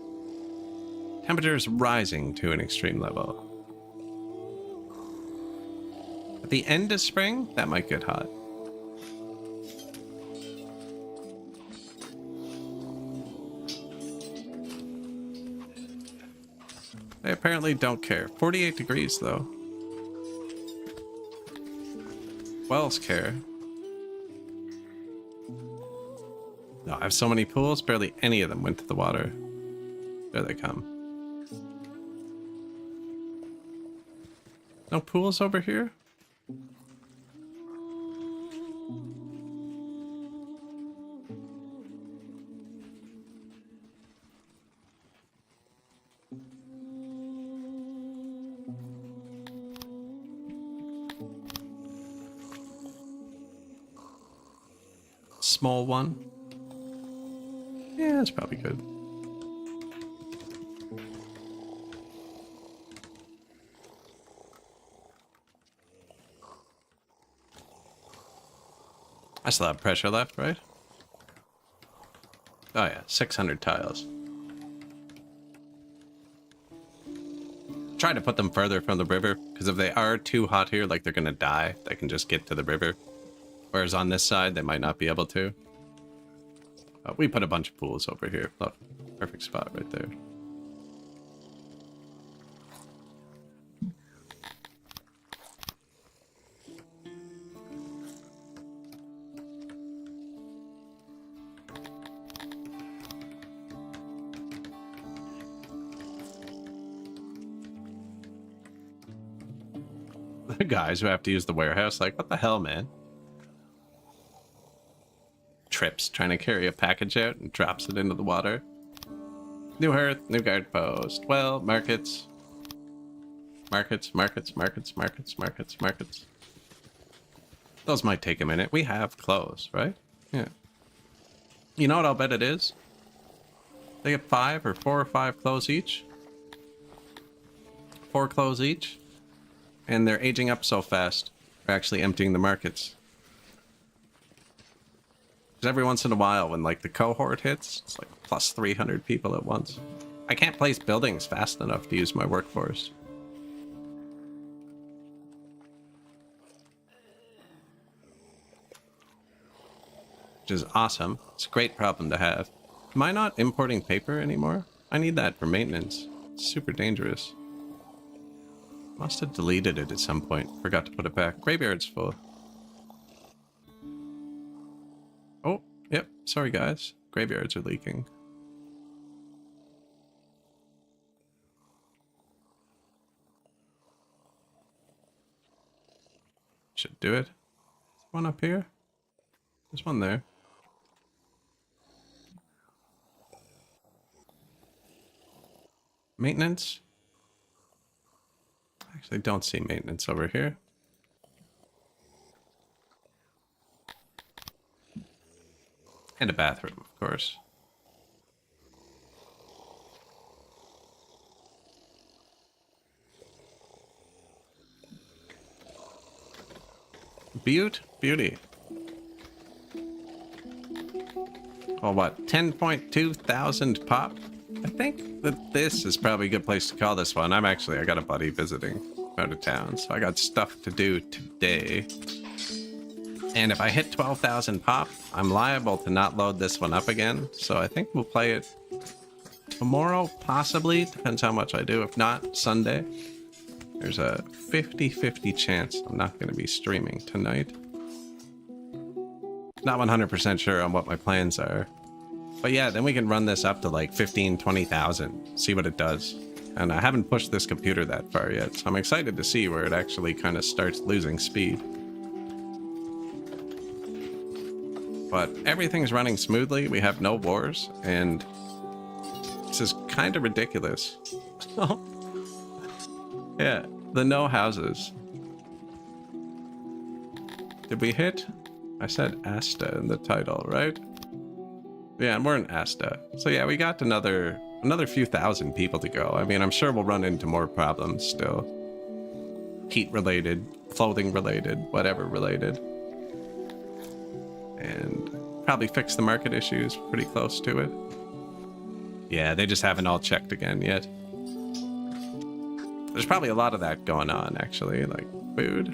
Temperatures rising to an extreme level. At the end of spring, that might get hot. They apparently don't care. 48 degrees, though. Wells care. No, I have so many pools, barely any of them went to the water. There they come. No pools over here? Small one. Yeah, that's probably good. I still have pressure left, right? Oh yeah, 600 tiles. Try to put them further from the river, because if they are too hot here, like they're gonna die, they can just get to the river. Whereas on this side, they might not be able to. We put a bunch of pools over here. Look, perfect spot right there. The guys who have to use the warehouse, like, what the hell, man? Trips trying to carry a package out and drops it into the water. New hearth, new guard post. Well, markets. Markets. Those might take a minute. We have clothes, right? Yeah. You know what I'll bet it is? They get 5 or 4 or 5 clothes each. 4 clothes each. And they're aging up so fast. They're actually emptying the markets. Because every once in a while, when like the cohort hits, it's like plus 300 people at once. I can't place buildings fast enough to use my workforce. Which is awesome. It's a great problem to have. Am I not importing paper anymore? I need that for maintenance. It's super dangerous. Must have deleted it at some point. Forgot to put it back. Graveyard's full. Oh, yep. Sorry, guys. Graveyards are leaking. Should do it. One up here. There's one there. Maintenance. Actually, don't see maintenance over here. And a bathroom, of course. Beauty. Oh, what? 10.2 thousand pop? I think that this is probably a good place to call this one. I got a buddy visiting out of town, so I got stuff to do today. And if I hit 12,000 pop, I'm liable to not load this one up again. So I think we'll play it tomorrow, possibly. Depends how much I do. If not, Sunday. There's a 50-50 chance I'm not going to be streaming tonight. Not 100% sure on what my plans are. But yeah, then we can run this up to like 15, 20,000. See what it does. And I haven't pushed this computer that far yet, so I'm excited to see where it actually kind of starts losing speed. But everything's running smoothly. We have no wars, and this is kind of ridiculous. Yeah, the no houses. Did we hit? I said Asta in the title, right? Yeah, and we're in Asta. So yeah, we got another few thousand people to go. I mean, I'm sure we'll run into more problems still. Heat related, clothing related, whatever related. And probably fix the market issues pretty close to it. Yeah, they just haven't all checked again yet. There's probably a lot of that going on, actually, like food.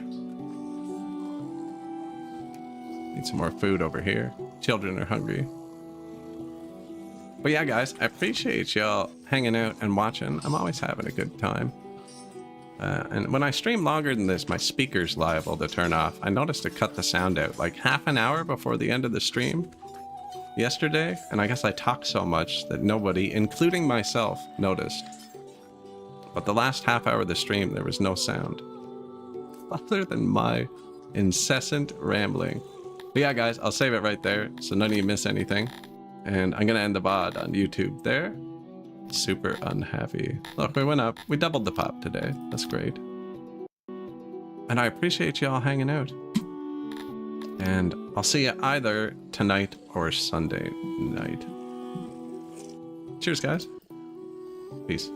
Need some more food over here. Children are hungry. But yeah, guys, I appreciate y'all hanging out and watching. I'm always having a good time. And when I stream longer than this, my speaker's liable to turn off. I noticed it cut the sound out like half an hour before the end of the stream yesterday. And I guess I talked so much that nobody, including myself, noticed. But the last half hour of the stream, there was no sound. Other than my incessant rambling. But yeah, guys, I'll save it right there so none of you miss anything. And I'm going to end the VOD on YouTube there. Super unhappy. Look, we went up. We doubled the pop today. That's great. And I appreciate y'all hanging out. And I'll see you either tonight or Sunday night. Cheers, guys. Peace.